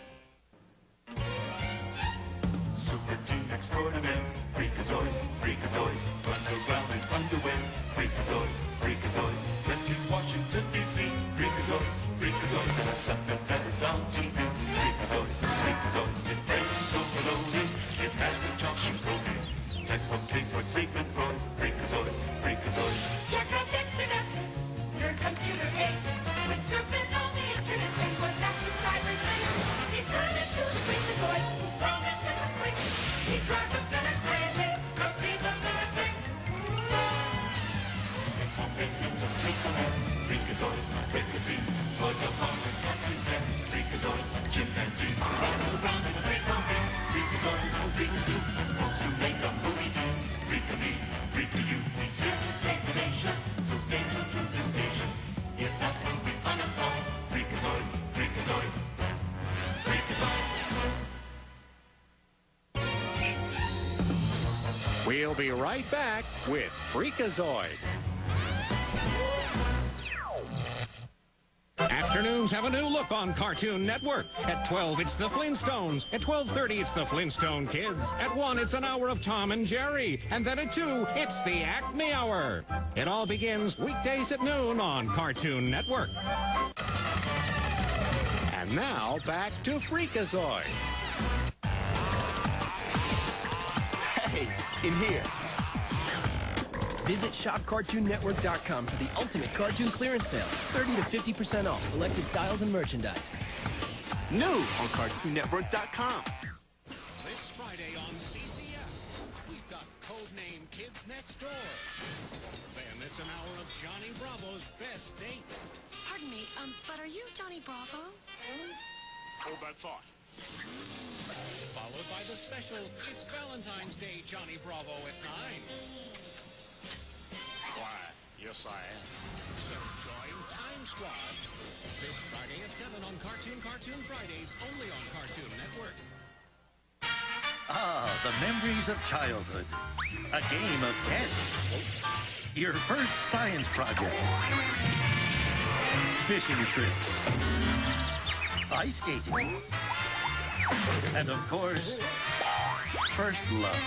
Speaker 12: Super Team Extraordinaire, Freakazoid, Freakazoid, runs around in underwear, Freakazoid, Freakazoid, rescues Washington, D.C., Freakazoid, Freakazoid, and something that is on TV, Freakazoid, Freakazoid, his brain's overloaded, it has a chunky protein, textbook case for Sigmund Freud, Freakazoid, Freakazoid.
Speaker 24: Check out Dexter Nuggets, your computer ace, when surfing on the internet, it was Dash's cyberspace, he turned into the Freakazoid, who's strong and super quick, he drives up the next crazy, cause he's a lunatic.
Speaker 12: His home base is the Freakaland, Freakazoid, Freakazoid, Floyd the Punk and cuts his head, Freakazoid, chimpanzee, runs around in the Freakoland, Freakazoid, Freakazoo, wants to make a movie do, Freaka-me, Freaka-you, he's here to save the nation, so stay true to the station, if not we'll be uninformed, Freakazoid, Freakazoid, Freakazoid.
Speaker 19: We'll be right back with Freakazoid. Afternoons have a new look on Cartoon Network. At 12, it's the Flintstones. At 12:30, it's the Flintstone Kids. At 1, it's an hour of Tom and Jerry. And then at 2, it's the Acme Hour. It all begins weekdays at noon on Cartoon Network. And now, back to Freakazoid.
Speaker 26: Hey, in here. Visit shopcartoonnetwork.com for the ultimate cartoon clearance sale. 30 to 50% off selected styles and merchandise.
Speaker 27: New on cartoonnetwork.com.
Speaker 4: This Friday on CCF, we've got codename Kids Next Door. Then it's an hour of Johnny Bravo's Best Dates.
Speaker 24: Pardon me, but are you Johnny Bravo?
Speaker 17: Hold that thought.
Speaker 4: Followed by the special It's Valentine's Day Johnny Bravo at 9.
Speaker 17: Why, yes I am.
Speaker 4: So join Time Squad this Friday at 7 on Cartoon Fridays, only on Cartoon Network.
Speaker 20: Ah, the memories of childhood. A game of catch. Your first science project. Fishing trips. Ice skating. And of course, first love.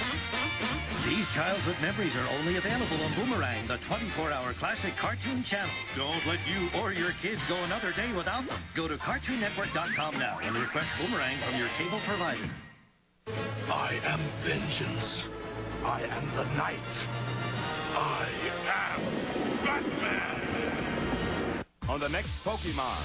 Speaker 20: These childhood memories are only available on Boomerang, the 24-hour classic cartoon channel. Don't let you or your kids go another day without them. Go to CartoonNetwork.com now and request Boomerang from your cable provider.
Speaker 6: I am vengeance. I am the night. I am Batman.
Speaker 22: on the next Pokemon.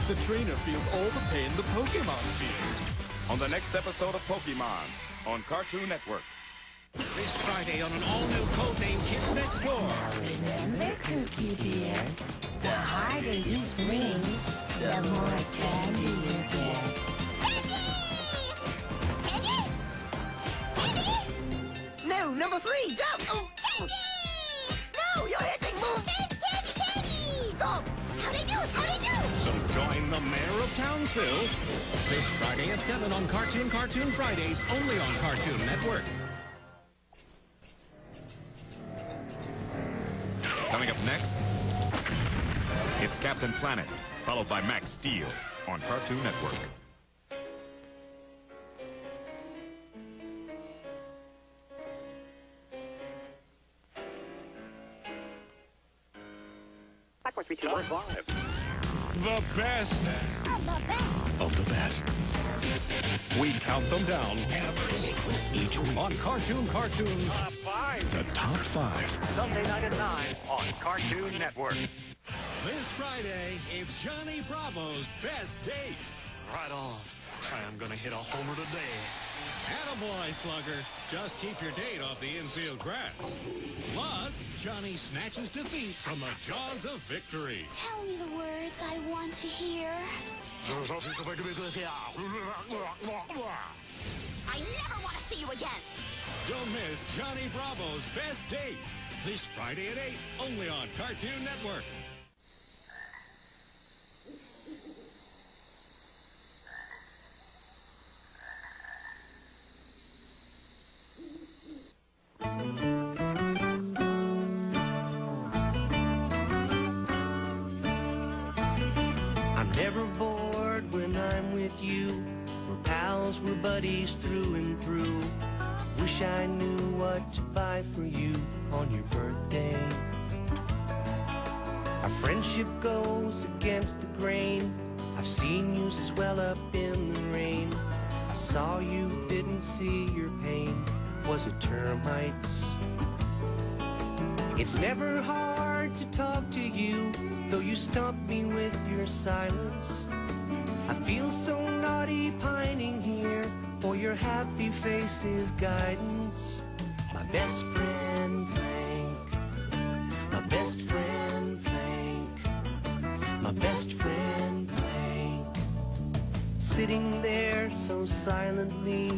Speaker 17: The trainer feels all the pain the Pokemon feels.
Speaker 22: On the next episode of Pokemon on Cartoon Network.
Speaker 4: This Friday on an all-new codename Kids Next Door.
Speaker 1: Remember, Cookie dear, the harder you swing, the more candy you get.
Speaker 11: No, number 3, don't! Oh, candy! No, you're hitting me!
Speaker 8: Candy!
Speaker 11: Stop!
Speaker 8: How'd I do? How'd I do?
Speaker 4: So join the mayor of Townsville this Friday at 7 on Cartoon Fridays, only on Cartoon Network.
Speaker 22: Coming up next, it's Captain Planet, followed by Max Steel on Cartoon Network.
Speaker 17: The best of the best. We count them down each week on Cartoons. The top 5.
Speaker 22: Sunday night at 9 on Cartoon Network.
Speaker 4: This Friday, it's Johnny Bravo's Best Dates.
Speaker 9: Right on. I'm gonna hit a homer today.
Speaker 4: Attaboy, Slugger. Just keep your date off the infield grass. Plus, Johnny snatches defeat from the jaws of victory.
Speaker 24: Tell me the words I want to hear.
Speaker 8: I never want to see you again.
Speaker 4: Don't miss Johnny Bravo's Best Dates. This Friday at 8, only on Cartoon Network.
Speaker 11: I'm never bored when I'm with you. We're pals, we're buddies through and through. Wish I knew what to buy for you on your birthday. Our friendship goes against the grain. I've seen you swell up in the rain. I saw you, didn't see your pain. Was it termites? It's never hard to talk to you, though you stump me with your silence. I feel so naughty pining here for your happy face's guidance. My best friend Plank, my best friend Plank, my best friend Plank. Sitting there so silently,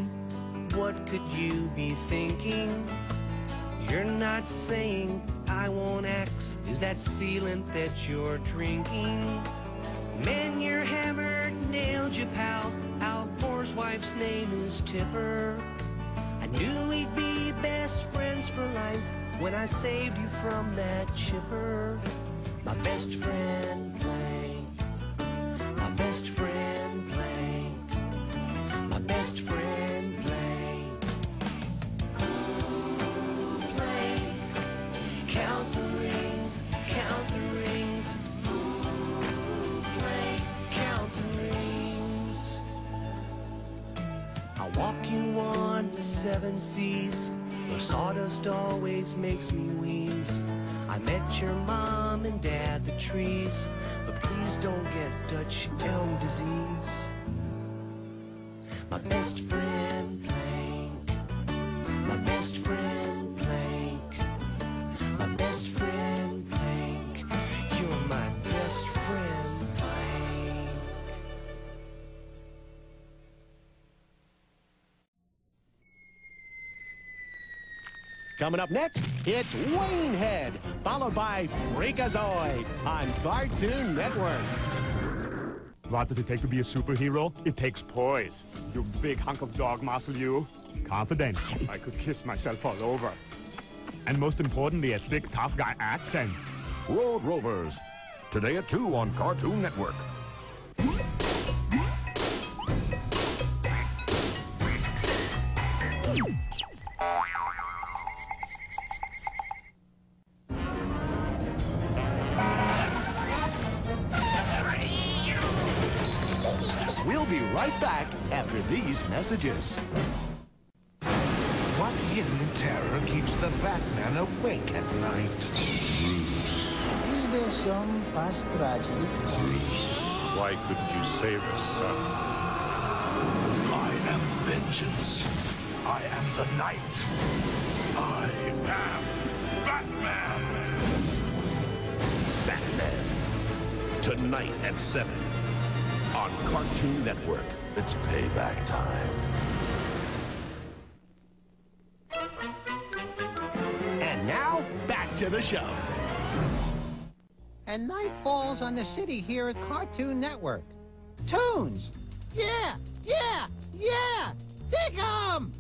Speaker 11: what could you be thinking? You're not saying I want X. Is that sealant that you're drinking? Man, you're hammered, nailed you, pal. Al Gore's wife's name is Tipper. I knew we'd be best friends for life when I saved you from that chipper. My best friend Plank, my best friend Plank, my best friend Plank. Plank, count the rings, count the rings. Plank, count the rings. I'll walk you on the 7 seas. The sawdust always makes me wheeze. I met your mom and dad, the trees, but please don't get Dutch elm disease. My best friend Plank, my best friend Plank, my best friend Plank, you're my best friend Plank.
Speaker 19: Coming up next, it's Waynehead, followed by Freakazoid on Cartoon Network.
Speaker 5: What does it take to be a superhero? It takes poise. You big hunk of dog muscle, you. Confidence. I could kiss myself all over. And most importantly, a thick, tough guy accent.
Speaker 6: Road Rovers, today at 2 on Cartoon Network.
Speaker 19: We'll be right back after these messages. What
Speaker 12: hidden terror keeps the Batman awake at night.
Speaker 7: Is there some past tragedy?
Speaker 13: Why couldn't you save us, son?
Speaker 12: I am vengeance. I am the night. I am Batman.
Speaker 6: Batman. Tonight at 7 on Cartoon Network.
Speaker 12: It's payback time.
Speaker 14: And now, back to the show.
Speaker 15: And night falls on the city here at Cartoon Network. Toons! Yeah! Yeah! Yeah! Dig 'em!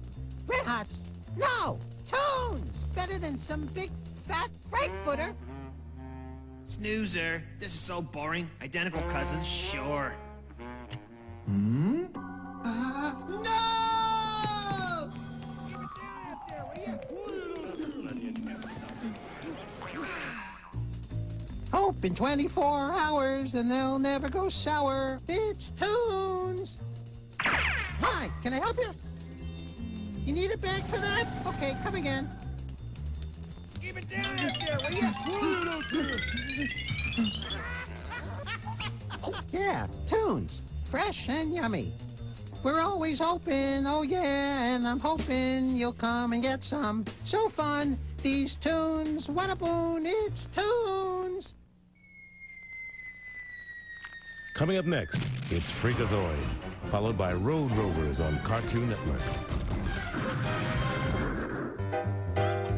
Speaker 15: Red Hots! No! Toons! Better than some big, fat Frankfurter.
Speaker 11: Snoozer. This is so boring. Identical cousins, sure.
Speaker 15: No! Hope in 24 hours and they'll never go sour. It's Toons. Hi, can I help you? You need a bag for that? Okay, come again. Keep it down out there, will you? Yeah, Toons. Fresh and yummy. We're always open, oh yeah, and I'm hoping you'll come and get some. So fun, these Toons. What a boon, it's Toons.
Speaker 16: Coming up next, it's Freakazoid, followed by Road Rovers on Cartoon Network.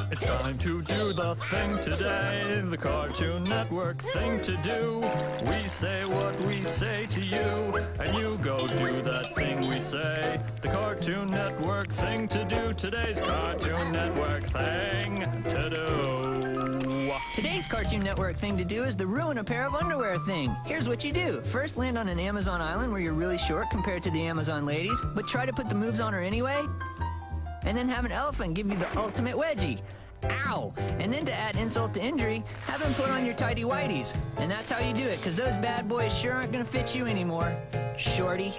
Speaker 18: It's time to do the thing today, the Cartoon Network thing to do. We say what we say to you, and you go do that thing we say. The Cartoon Network thing to do, today's Cartoon Network thing to do.
Speaker 25: Today's Cartoon Network thing to do is the ruin a pair of underwear thing. Here's what you do. First land on an Amazon island where you're really short compared to the Amazon ladies, but try to put the moves on her anyway. And then have an elephant give you the ultimate wedgie. Ow! And then to add insult to injury, have him put on your tighty whities. And that's how you do it, because those bad boys sure aren't gonna fit you anymore, shorty.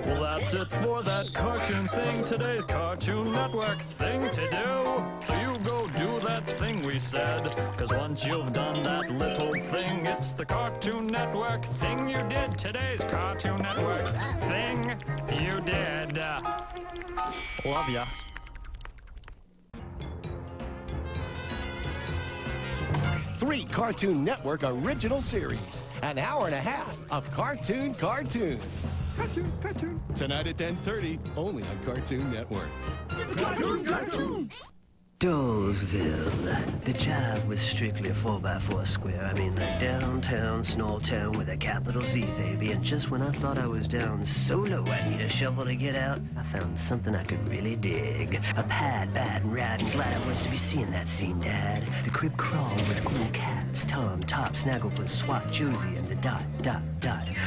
Speaker 18: Well, that's it for that cartoon thing, today's Cartoon Network thing to do. So you go do that thing we said, because once you've done that little thing, it's the Cartoon Network thing you did, today's Cartoon Network thing you did. Love ya.
Speaker 26: Three Cartoon Network original series. An hour and a half of Cartoon. Cartoon. Tonight at 10:30, only on Cartoon Network.
Speaker 28: Cartoon! Dolesville. The job was strictly a 4x4 square. I mean, like downtown, small town with a capital Z, baby. And just when I thought I was down so low I need a shovel to get out, I found something I could really dig. A pad, bad and rad, and glad I was to be seeing that scene, Dad. The crib crawl with cool cats, Tom, Top, Snagglepuss, Swat, Josie, and the dot.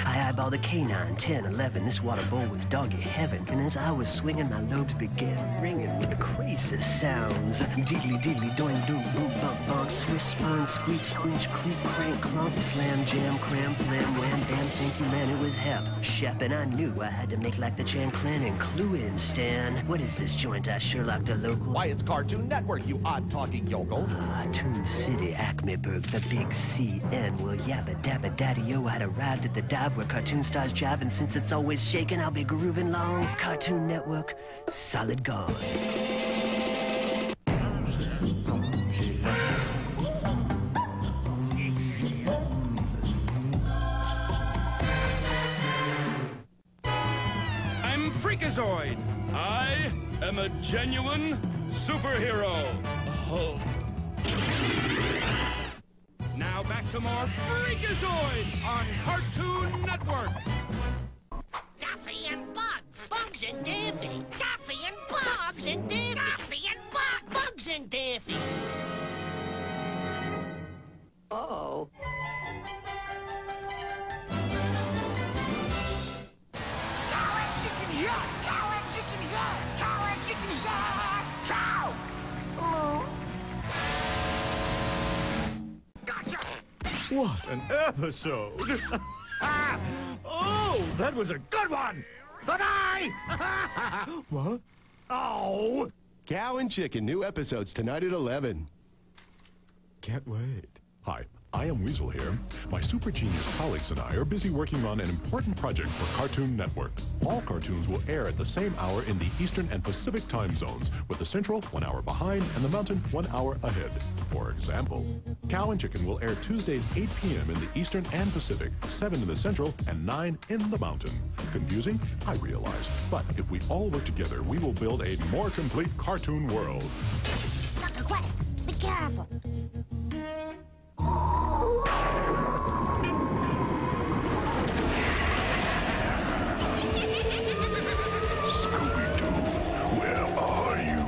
Speaker 28: I eyeballed a K9, 10, 11. This water bowl was doggy heaven. And as I was swinging, my lobes began ringing with the craziest sounds. Diddly diddly doing doom boom bump bonk swish spunk squeak squinch creak crank clunk slam jam cram flam wham bam thank you man it was Shep and I knew I had to make like the Chan Clan and clue in Stan. What is this joint I Sherlocked a local?
Speaker 29: Why it's Cartoon Network, you odd talking yokel.
Speaker 28: Toon City, Acmeburg, the big CN. Well yabba dabba daddy-o, I'd arrived at the dive where cartoon stars jive, and since it's always shaking I'll be grooving long. Cartoon Network, solid gone.
Speaker 17: Freakazoid! I am a genuine superhero. Oh. Now back to more Freakazoid on Cartoon Network.
Speaker 8: Daffy and Bugs. Bugs and Daffy. Daffy and Bugs and Daffy. Daffy and Bugs. Bugs and Daffy.
Speaker 25: Oh.
Speaker 5: What an episode! Oh, that was a good one! But I... What? Oh!
Speaker 26: Cow and Chicken, new episodes tonight at 11.
Speaker 6: Can't wait. Hi, I am Weasel here. My super genius colleagues and I are busy working on an important project for Cartoon Network. All cartoons will air at the same hour in the Eastern and Pacific time zones, with the Central 1 hour behind and the Mountain 1 hour ahead. For example, Cow and Chicken will air Tuesdays 8 p.m. in the Eastern and Pacific, 7 in the Central, and 9 in the Mountain. Confusing? I realize. But if we all work together, we will build a more complete cartoon world.
Speaker 8: Dr. Quest, be careful.
Speaker 6: Scooby-Doo, where are you?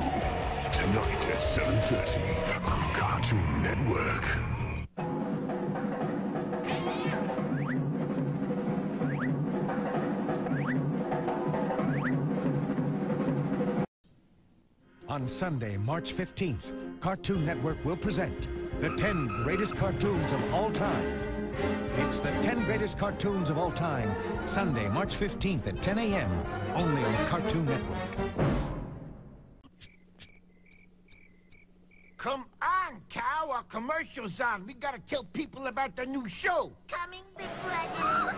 Speaker 6: Tonight at 7:30 on Cartoon Network.
Speaker 1: On Sunday, March 15th, Cartoon Network will present the 10 greatest cartoons of all time. It's the 10 greatest cartoons of all time, Sunday, March 15th at 10 a.m., only on Cartoon Network.
Speaker 2: Come on, Cow, our commercial's on. We gotta tell people about the new show.
Speaker 8: Coming, big brother.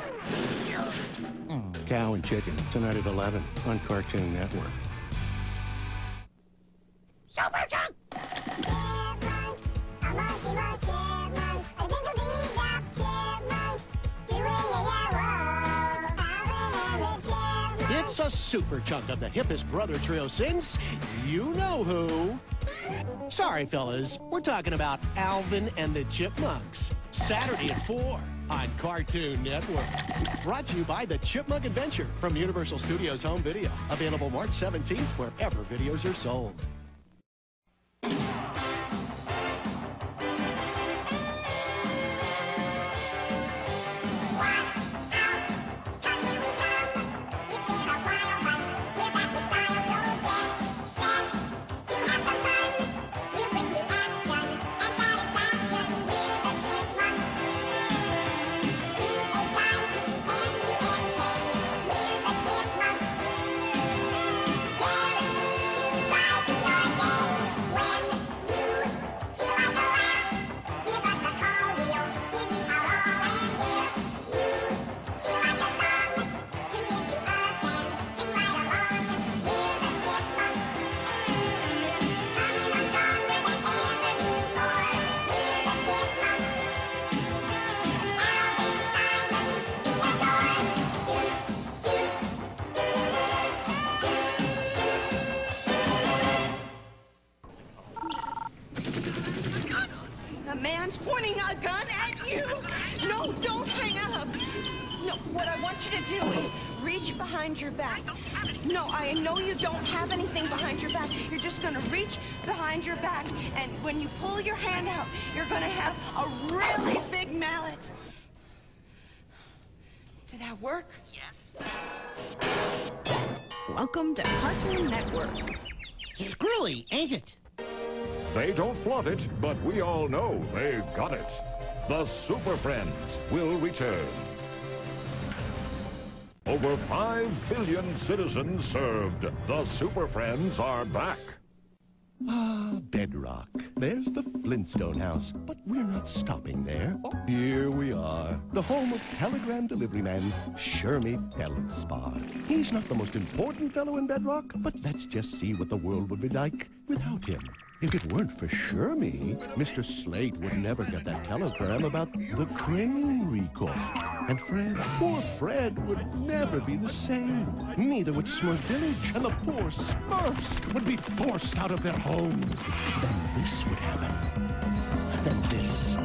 Speaker 26: Cow and Chicken, tonight at 11 on Cartoon Network.
Speaker 8: Super Chunk!
Speaker 14: It's a super chunk of the hippest brother trio since you know who. Sorry, fellas, we're talking about Alvin and the Chipmunks. Saturday at 4 on Cartoon Network. Brought to you by The Chipmunk Adventure from Universal Studios Home Video. Available March 17th wherever videos are sold.
Speaker 3: man's pointing a gun at you. No, don't hang up. No, what I want you to do is reach behind your back. No, I know you don't have anything behind your back. You're just gonna reach behind your back, and when you pull your hand out, you're gonna have a really big mallet. Did that work? Yeah. Welcome to Cartoon Network.
Speaker 2: Screwy, ain't it?
Speaker 6: They don't flaunt it, but we all know they've got it. The Super Friends will return. Over 5 billion citizens served. The Super Friends are back.
Speaker 26: Ah, Bedrock. There's the Flintstone house, but we're not stopping there. Here we are, the home of telegram delivery man, Shermie Feldspar. He's not the most important fellow in Bedrock, but let's just see what the world would be like without him. If it weren't for Shermie, Mr. Slate would never get that telegram about the crane recall. And Fred, poor Fred, would never be the same. Neither would Smurf Village, and the poor Smurfs would be forced out of their homes. Then this would happen. Then this.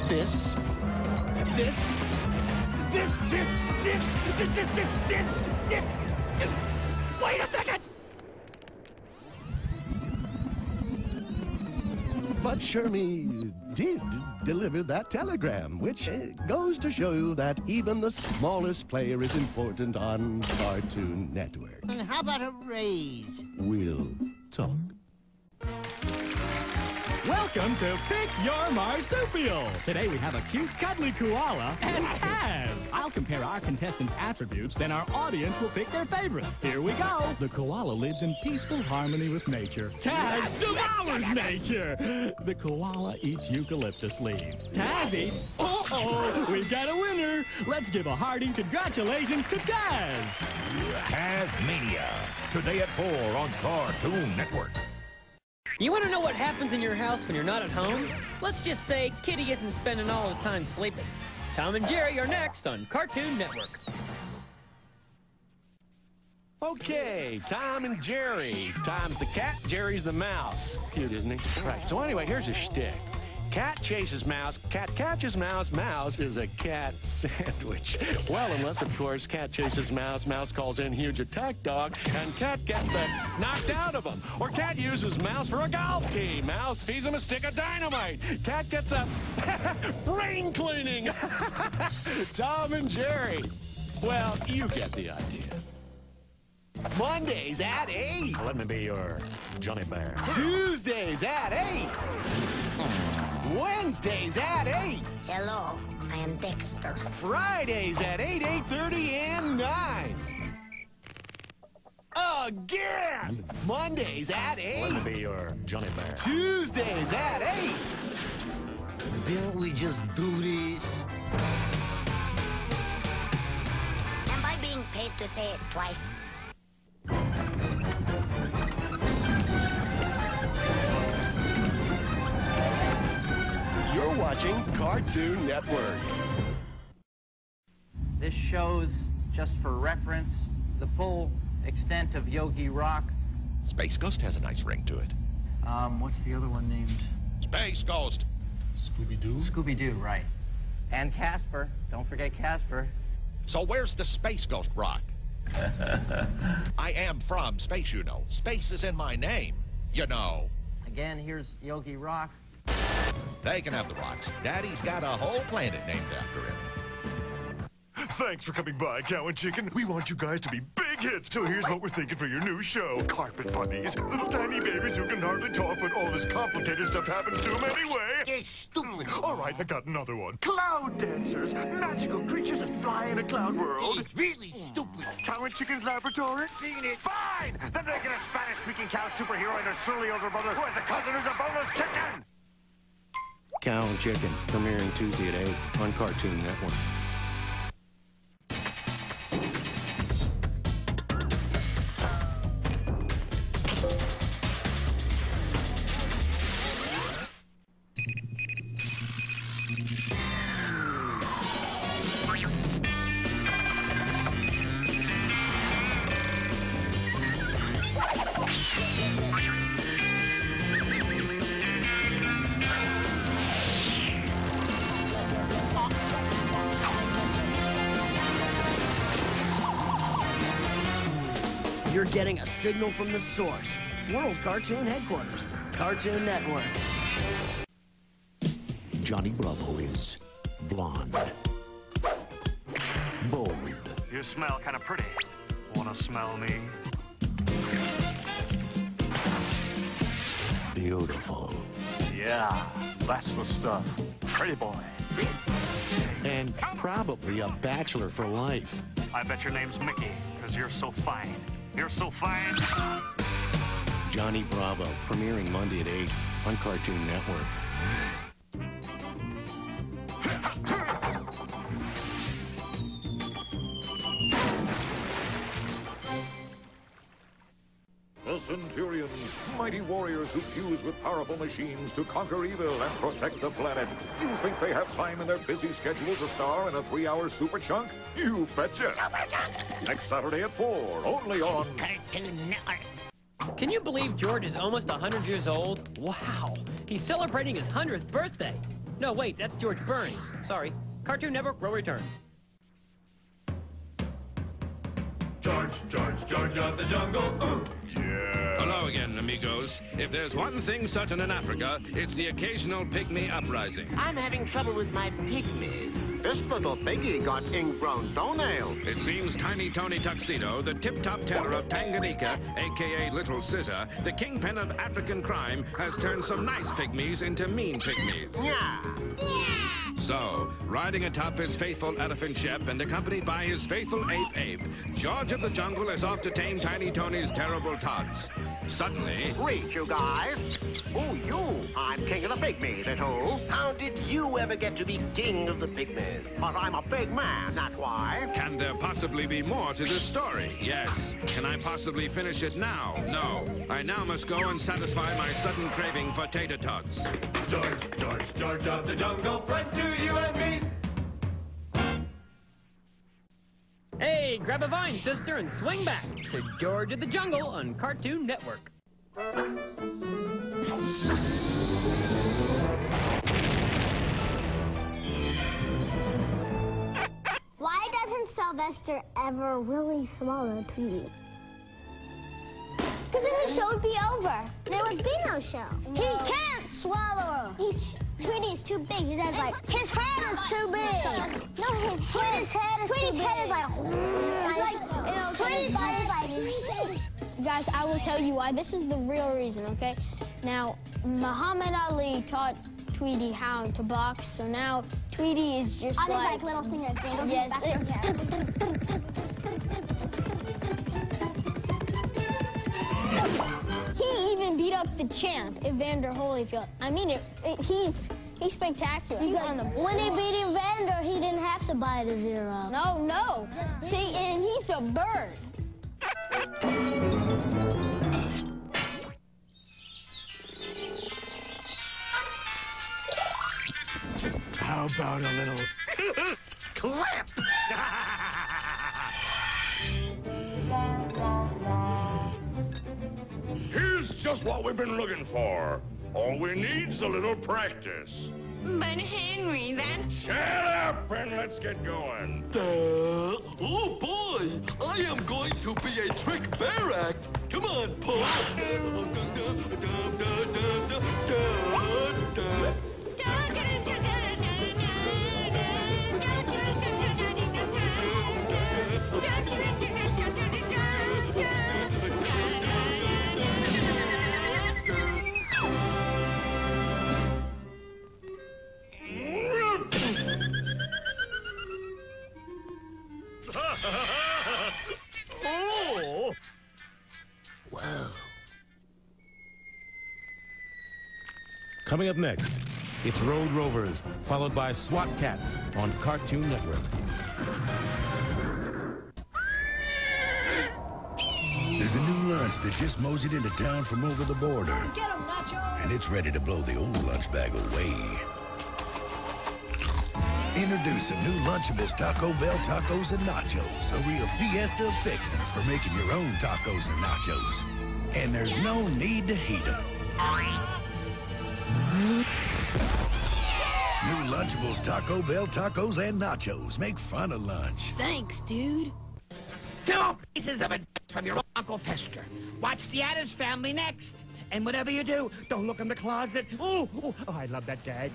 Speaker 26: This. This. Wait a second! But Shermie did deliver that telegram, which goes to show you that even the smallest player is important on Cartoon Network.
Speaker 2: And how about a raise?
Speaker 26: We'll talk.
Speaker 4: Welcome to Pick Your Marsupial. Today we have a cute, cuddly koala and Taz. I'll compare our contestants' attributes, then our audience will pick their favorite. Here we go. The koala lives in peaceful harmony with nature. Taz devours nature. The koala eats eucalyptus leaves. Taz eats... Uh-oh, we've got a winner. Let's give a hearty congratulations to Taz.
Speaker 6: Tazmania, today at 4 on Cartoon Network.
Speaker 9: You want to know what happens in your house when you're not at home? Let's just say Kitty isn't spending all his time sleeping. Tom and Jerry are next on Cartoon Network.
Speaker 14: Okay, Tom and Jerry. Tom's the cat, Jerry's the mouse. Cute, isn't he? Right, so anyway, here's a shtick. Cat chases mouse, cat catches mouse, mouse is a cat sandwich. Well, unless, of course, cat chases mouse, mouse calls in huge attack dog, and cat gets the knocked out of him. Or cat uses mouse for a golf tee. Mouse feeds him a stick of dynamite. Cat gets a brain cleaning. Tom and Jerry. Well, you get the idea. Mondays at 8.
Speaker 6: Let me be your Johnny Bear.
Speaker 14: Tuesdays at 8. Wednesdays at 8.
Speaker 10: Hello, I am Dexter.
Speaker 14: Fridays at 8, 8:30, and 9. Again! Mondays at 8.
Speaker 6: Let me be your Johnny Bear.
Speaker 14: Tuesdays at 8.
Speaker 10: Didn't we just do this? Am I being paid to say it twice?
Speaker 14: You're watching Cartoon Network.
Speaker 20: This shows, just for reference, the full extent of Yogi Rock.
Speaker 6: Space Ghost has a nice ring to it.
Speaker 20: What's the other one named?
Speaker 6: Space Ghost.
Speaker 20: Scooby-Doo? Scooby-Doo, right. And Casper. Don't forget Casper.
Speaker 6: So where's the Space Ghost rock? I am from space, you know. Space is in my name, you know.
Speaker 20: Again, here's Yogi Rock.
Speaker 6: They can have the rocks. Daddy's got a whole planet named after him.
Speaker 17: Thanks for coming by, Cow and Chicken. We want you guys to be big hits, so here's what we're thinking for your new show. Carpet bunnies, little tiny babies who can hardly talk, but all this complicated stuff happens to them anyway.
Speaker 2: You're stupid.
Speaker 17: All right, I got another one. Cloud dancers, magical creatures that fly in a cloud world.
Speaker 2: It's really stupid.
Speaker 17: Cow and Chicken's laboratory?
Speaker 2: Seen it.
Speaker 17: Fine! Then make it a Spanish-speaking cow superhero and a surly older brother who has a cousin who's a boneless chicken!
Speaker 14: Cow and Chicken, premiering Tuesday at 8 on Cartoon Network.
Speaker 28: You're getting a signal from the source. World Cartoon Headquarters, Cartoon Network.
Speaker 6: Johnny Bravo is blonde, bold.
Speaker 21: You smell kind of pretty. Wanna smell me?
Speaker 6: Beautiful.
Speaker 21: Yeah, that's the stuff. Pretty boy.
Speaker 14: And probably a bachelor for life.
Speaker 21: I bet your name's Mickey, because you're so fine. You're so fine.
Speaker 14: Johnny Bravo, premiering Monday at 8 on Cartoon Network.
Speaker 6: The Centurions, mighty warriors who fuse with powerful machines to conquer evil and protect the planet. You think they have time in their busy schedule to star in a 3-hour Super Chunk? You betcha! Super Chunk! Next Saturday at 4, only on
Speaker 10: Cartoon Network.
Speaker 9: Can you believe George is almost 100 years old? Wow. He's celebrating his 100th birthday. No, wait, that's George Burns. Sorry. Cartoon Network will return.
Speaker 12: George of the jungle.
Speaker 17: Yeah.
Speaker 22: Hello again, amigos. If there's one thing certain in Africa, it's the occasional pygmy uprising.
Speaker 23: I'm having trouble with my pygmies.
Speaker 7: This little piggy got ingrown toenails.
Speaker 22: It seems Tiny Tony Tuxedo, the tip-top terror of Tanganyika, a.k.a. Little Scissor, the kingpin of African crime, has turned some nice pygmies into mean pygmies.
Speaker 7: Yeah.
Speaker 22: So, riding atop his faithful elephant Shep and accompanied by his faithful ape, George of the Jungle is off to tame Tiny Tony's terrible tots. Suddenly...
Speaker 7: Reach, you guys. Oh, you. I'm king of the pygmies, at all. How did you ever get to be king of the pygmies? But I'm a big man, that's why.
Speaker 22: Can there possibly be more to this story? Yes. Can I possibly finish it now? No. I now must go and satisfy my sudden craving for tater tots.
Speaker 12: George of the Jungle, friend to you and me.
Speaker 9: Hey, grab a vine, sister, and swing back to George of the Jungle on Cartoon Network.
Speaker 11: Why doesn't Sylvester ever really swallow Tweety? Because then the show would be over. There would be no show. No. He can't swallow her. Tweety's too big. His head's like, his head is too big. No, Tweety's head is too big. Tweety's head is like, it's like, Tweety's head is like,
Speaker 13: guys, I will tell you why. This is the real reason, okay? Now, Muhammad Ali taught Tweety how to box, so now Tweety is just
Speaker 11: on his like little thing that dangles in the back of his head.
Speaker 13: He even beat up the champ, Evander Holyfield. I mean, he's spectacular.
Speaker 11: He's on the when he beat Evander, he didn't have to bite a zero.
Speaker 13: No. See, and he's a bird.
Speaker 2: How about a little clap?
Speaker 6: Here's just what we've been looking for. All we need's a little practice.
Speaker 11: But Henry, that...
Speaker 6: Shut up and let's get going.
Speaker 12: Oh boy, I am going to be a trick bear act. Come on, Paul.
Speaker 2: Oh!
Speaker 15: Whoa. Coming up next, it's Road Rovers, followed by SWAT Cats on Cartoon Network.
Speaker 16: There's a new lunch that just moseyed into town from over the border.
Speaker 13: Get him, Nacho!
Speaker 16: And it's ready to blow the old lunch bag away. Introducing new Lunchables Taco Bell Tacos and Nachos. A real fiesta of fixins for making your own tacos and nachos. And there's no need to heat them. New Lunchables Taco Bell Tacos and Nachos. Make fun of lunch.
Speaker 2: Thanks, dude. 2 pieces of it from your Uncle Fester. Watch the Addams Family next. And whatever you do, don't look in the closet. Oh, I love that gag.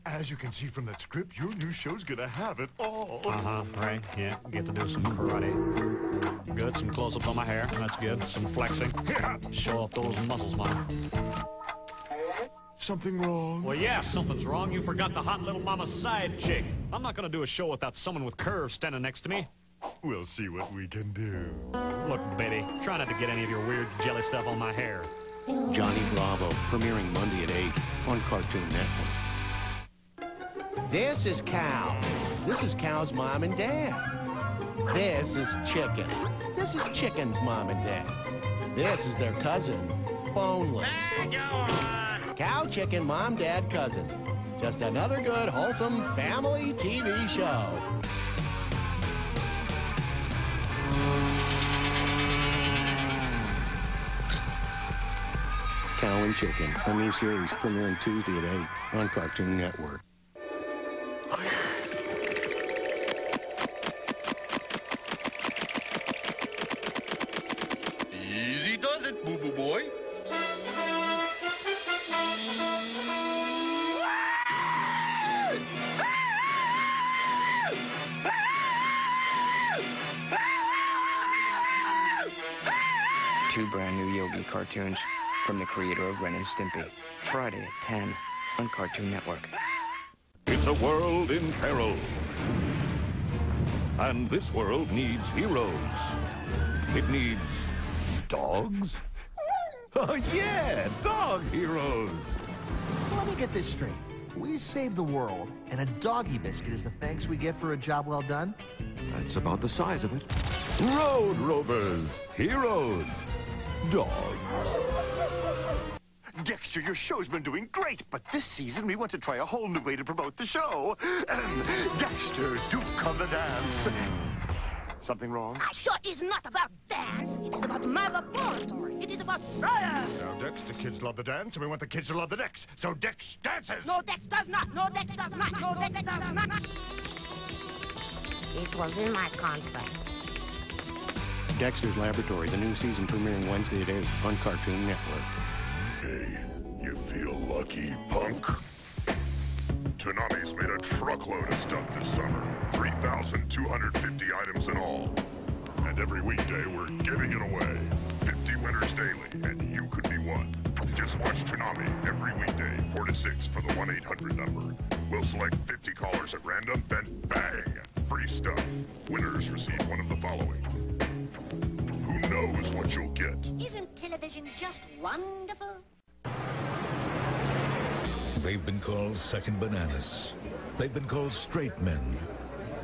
Speaker 19: As you can see from that script, your new show's gonna have it all.
Speaker 5: Right, yeah. Get to do some karate. Good, some close-ups on my hair. That's good. Some flexing. Show off those muscles, man.
Speaker 19: Something wrong?
Speaker 5: Well, yeah, something's wrong. You forgot the hot little mama side chick. I'm not gonna do a show without someone with curves standing next to me.
Speaker 19: We'll see what we can do.
Speaker 5: Look, Betty, try not to get any of your weird jelly stuff on my hair.
Speaker 26: Johnny Bravo, premiering Monday at 8 on Cartoon Network.
Speaker 14: This is Cow. This is Cow's mom and dad. This is Chicken. This is Chicken's mom and dad. This is their cousin, Boneless. Cow, Chicken, mom, dad, cousin. Just another good, wholesome family TV show.
Speaker 26: Cow and Chicken, a new series premiering Tuesday at 8 on Cartoon Network.
Speaker 12: Easy does it, boo-boo boy.
Speaker 1: 2 brand new Yogi cartoons from the creator of Ren and Stimpy. Friday at 10 on Cartoon Network.
Speaker 6: It's a world in peril. And this world needs heroes. It needs dogs. Oh, yeah, dog heroes.
Speaker 3: Let me get this straight. We saved the world, and a doggy biscuit is the thanks we get for a job well done?
Speaker 6: That's about the size of it. Road Rovers, heroes, dogs.
Speaker 19: Dexter, your show's been doing great, but this season we want to try a whole new way to promote the show. Dexter, Duke of the Dance. Something wrong?
Speaker 10: Our show is not about dance. It is about my laboratory. It is about science.
Speaker 19: Now, Dex, the kids love the dance, and we want the kids to love the Dex. So Dex dances.
Speaker 10: No, Dex does not. No, Dex does not. No, Dex does not. It was in my contract.
Speaker 8: Dexter's Laboratory, the new season premiering Wednesday at 8 on Cartoon Network.
Speaker 6: Hey, you feel lucky, punk? Toonami's made a truckload of stuff this summer. 3,250 items in all. And every weekday, we're giving it away. 50 winners daily, and you could be one. Just watch Toonami every weekday, 4 to 6 for the 1-800 number. We'll select 50 callers at random, then bang! Free stuff. Winners receive one of the following. Who knows what you'll get?
Speaker 10: Isn't television just wonderful?
Speaker 12: They've been called second bananas. They've been called straight men.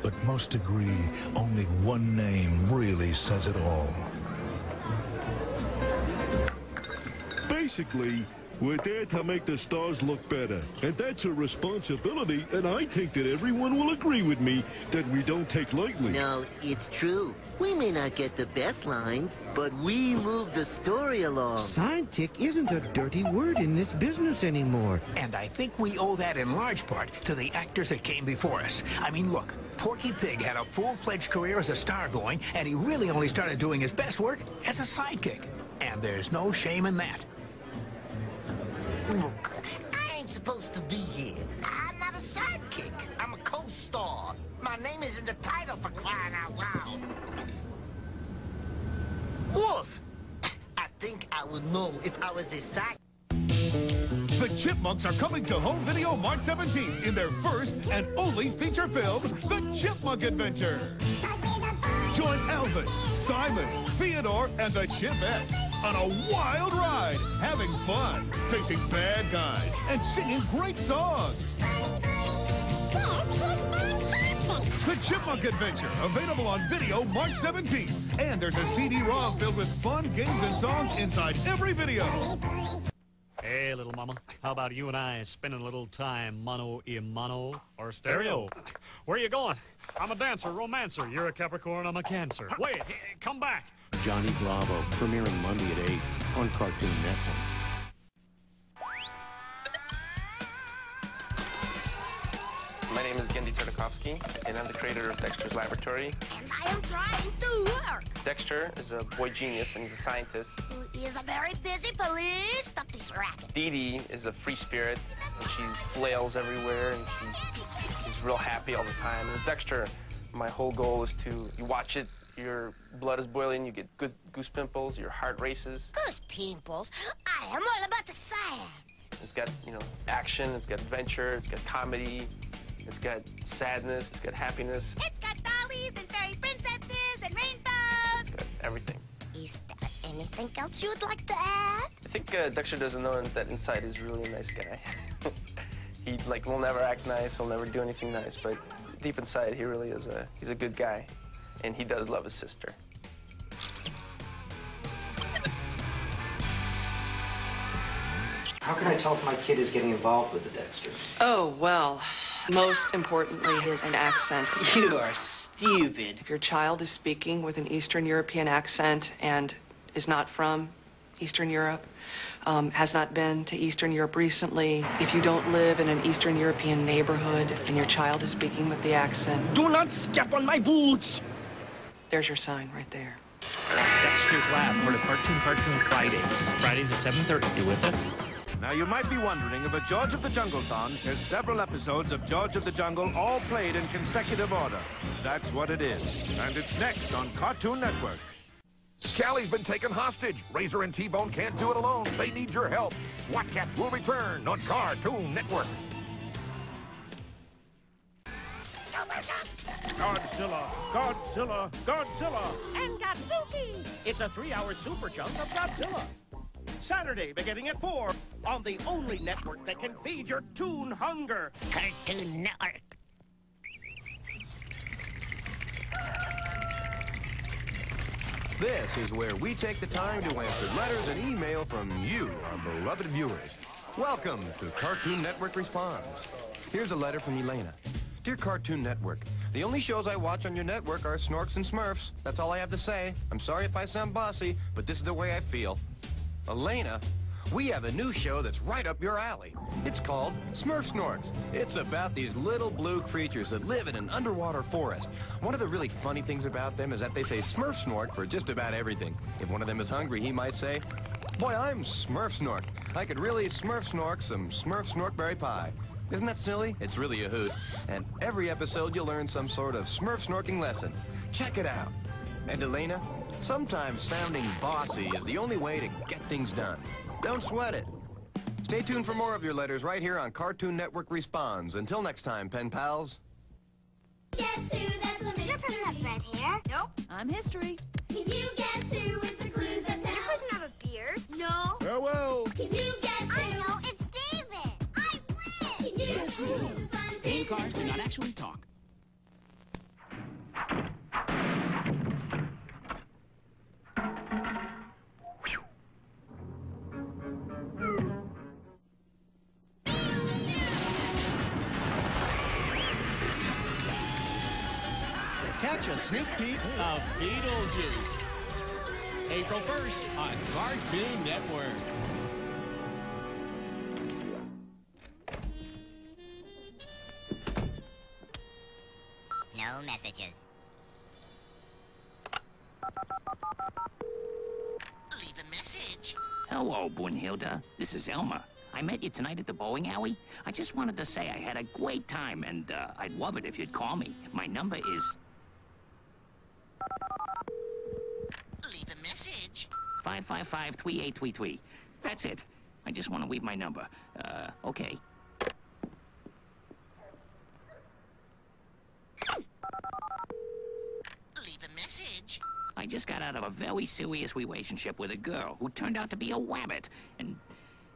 Speaker 12: But most agree only one name really says it all.
Speaker 17: Basically, we're there to make the stars look better. And that's a responsibility, and I think that everyone will agree with me that we don't take lightly.
Speaker 18: No, it's true. We may not get the best lines, but we move the story along.
Speaker 23: Sidekick isn't a dirty word in this business anymore.
Speaker 24: And I think we owe that in large part to the actors that came before us. I mean, look, Porky Pig had a full-fledged career as a star going, and he really only started doing his best work as a sidekick. And there's no shame in that.
Speaker 18: Look, I ain't supposed to be here. I'm not a sidekick. I'm a co-star. My name is in the title, for crying out loud. What? I think I would know if I was a sidekick.
Speaker 25: The Chipmunks are coming to home video March 17th in their first and only feature film, The Chipmunk Adventure. Join Alvin, Simon, Theodore, and the Chipettes on a wild ride, having fun, facing bad guys, and singing great songs. The Chipmunk Adventure, available on video March 17th. And there's a CD-ROM filled with fun games and songs inside every video.
Speaker 21: Hey, little mama, how about you and I spending a little time mano a mano or stereo? Where are you going? I'm a dancer, romancer. You're a Capricorn, I'm a Cancer. Wait, come back.
Speaker 8: Johnny Bravo, premiering Monday at 8 on Cartoon Network.
Speaker 27: My name is Gendy Tartakovsky, and I'm the creator of Dexter's Laboratory.
Speaker 10: And I am trying to work.
Speaker 27: Dexter is a boy genius, and he's a scientist.
Speaker 10: He is a very busy police. Stop this racket.
Speaker 27: Dee Dee is a free spirit, and she flails everywhere, and she's real happy all the time. And with Dexter, my whole goal is to, you watch it, your blood is boiling, you get good goose pimples, your heart races.
Speaker 10: Goose pimples? I am all about the science.
Speaker 27: It's got, you know, action, it's got adventure, it's got comedy, it's got sadness, it's got happiness.
Speaker 10: It's got dollies and fairy princesses and rainbows.
Speaker 27: It's got everything.
Speaker 10: Is there anything else you would like to add?
Speaker 27: I think Dexter doesn't know that inside he's really a nice guy. He, like, will never act nice, he'll never do anything nice, but deep inside, he really is he's a good guy. And he does love his sister.
Speaker 20: How can I tell if my kid is getting involved with the Dexters?
Speaker 29: Oh, well, most importantly is an accent.
Speaker 20: You are stupid.
Speaker 29: If your child is speaking with an Eastern European accent and is not from Eastern Europe, has not been to Eastern Europe recently, if you don't live in an Eastern European neighborhood and your child is speaking with the accent...
Speaker 20: Do not step on my boots!
Speaker 29: There's your sign right there.
Speaker 30: Dexter's Lab, part of Cartoon Fridays. Fridays at 7:30. You with us?
Speaker 22: Now, you might be wondering if a George of the Jungle-thon has several episodes of George of the Jungle all played in consecutive order. That's what it is. And it's next on Cartoon Network.
Speaker 6: Callie's been taken hostage. Razor and T-Bone can't do it alone. They need your help. SWAT Cats will return on Cartoon Network.
Speaker 2: Godzilla, Godzilla, Godzilla.
Speaker 10: And Godzuki.
Speaker 2: It's a 3-hour super chunk of Godzilla. Saturday beginning at 4 on the only network that can feed your toon hunger.
Speaker 10: Cartoon Network.
Speaker 4: This is where we take the time to answer letters and email from you, our beloved viewers. Welcome to Cartoon Network Responds. Here's a letter from Elena. Dear Cartoon Network, the only shows I watch on your network are Snorks and Smurfs. That's all I have to say. I'm sorry if I sound bossy, but this is the way I feel. Elena, we have a new show that's right up your alley. It's called Smurf Snorks. It's about these little blue creatures that live in an underwater forest. One of the really funny things about them is that they say Smurf Snork for just about everything. If one of them is hungry, he might say, "Boy, I'm Smurf Snork. I could really Smurf Snork some Smurf Snorkberry pie." Isn't that silly? It's really a hoot. And every episode you'll learn some sort of Smurf snorking lesson. Check it out. And Elena, sometimes sounding bossy is the only way to get things done. Don't sweat it. Stay tuned for more of your letters right here on Cartoon Network Responds. Until next time, pen pals.
Speaker 5: Guess who? That's the mystery. Does your person have red hair? Nope. I'm history. Can you guess who with the clues that's Does your person have a beard? No.
Speaker 25: Farewell.
Speaker 5: Can you guess who? I know. It's David. I win. Can you guess who?
Speaker 7: Game cars do not actually talk.
Speaker 14: Catch a sneak peek of Beetlejuice. April 1st on Cartoon Network.
Speaker 5: No messages.
Speaker 18: Leave a message.
Speaker 7: Hello, Brunhilde. This is Elmer. I met you tonight at the bowling alley. I just wanted to say I had a great time, and I'd love it if you'd call me. My number is...
Speaker 18: Leave a message.
Speaker 7: 555-3833. That's it. I just want to leave my number. Okay.
Speaker 18: Leave a message.
Speaker 7: I just got out of a very serious relationship with a girl who turned out to be a wabbit, and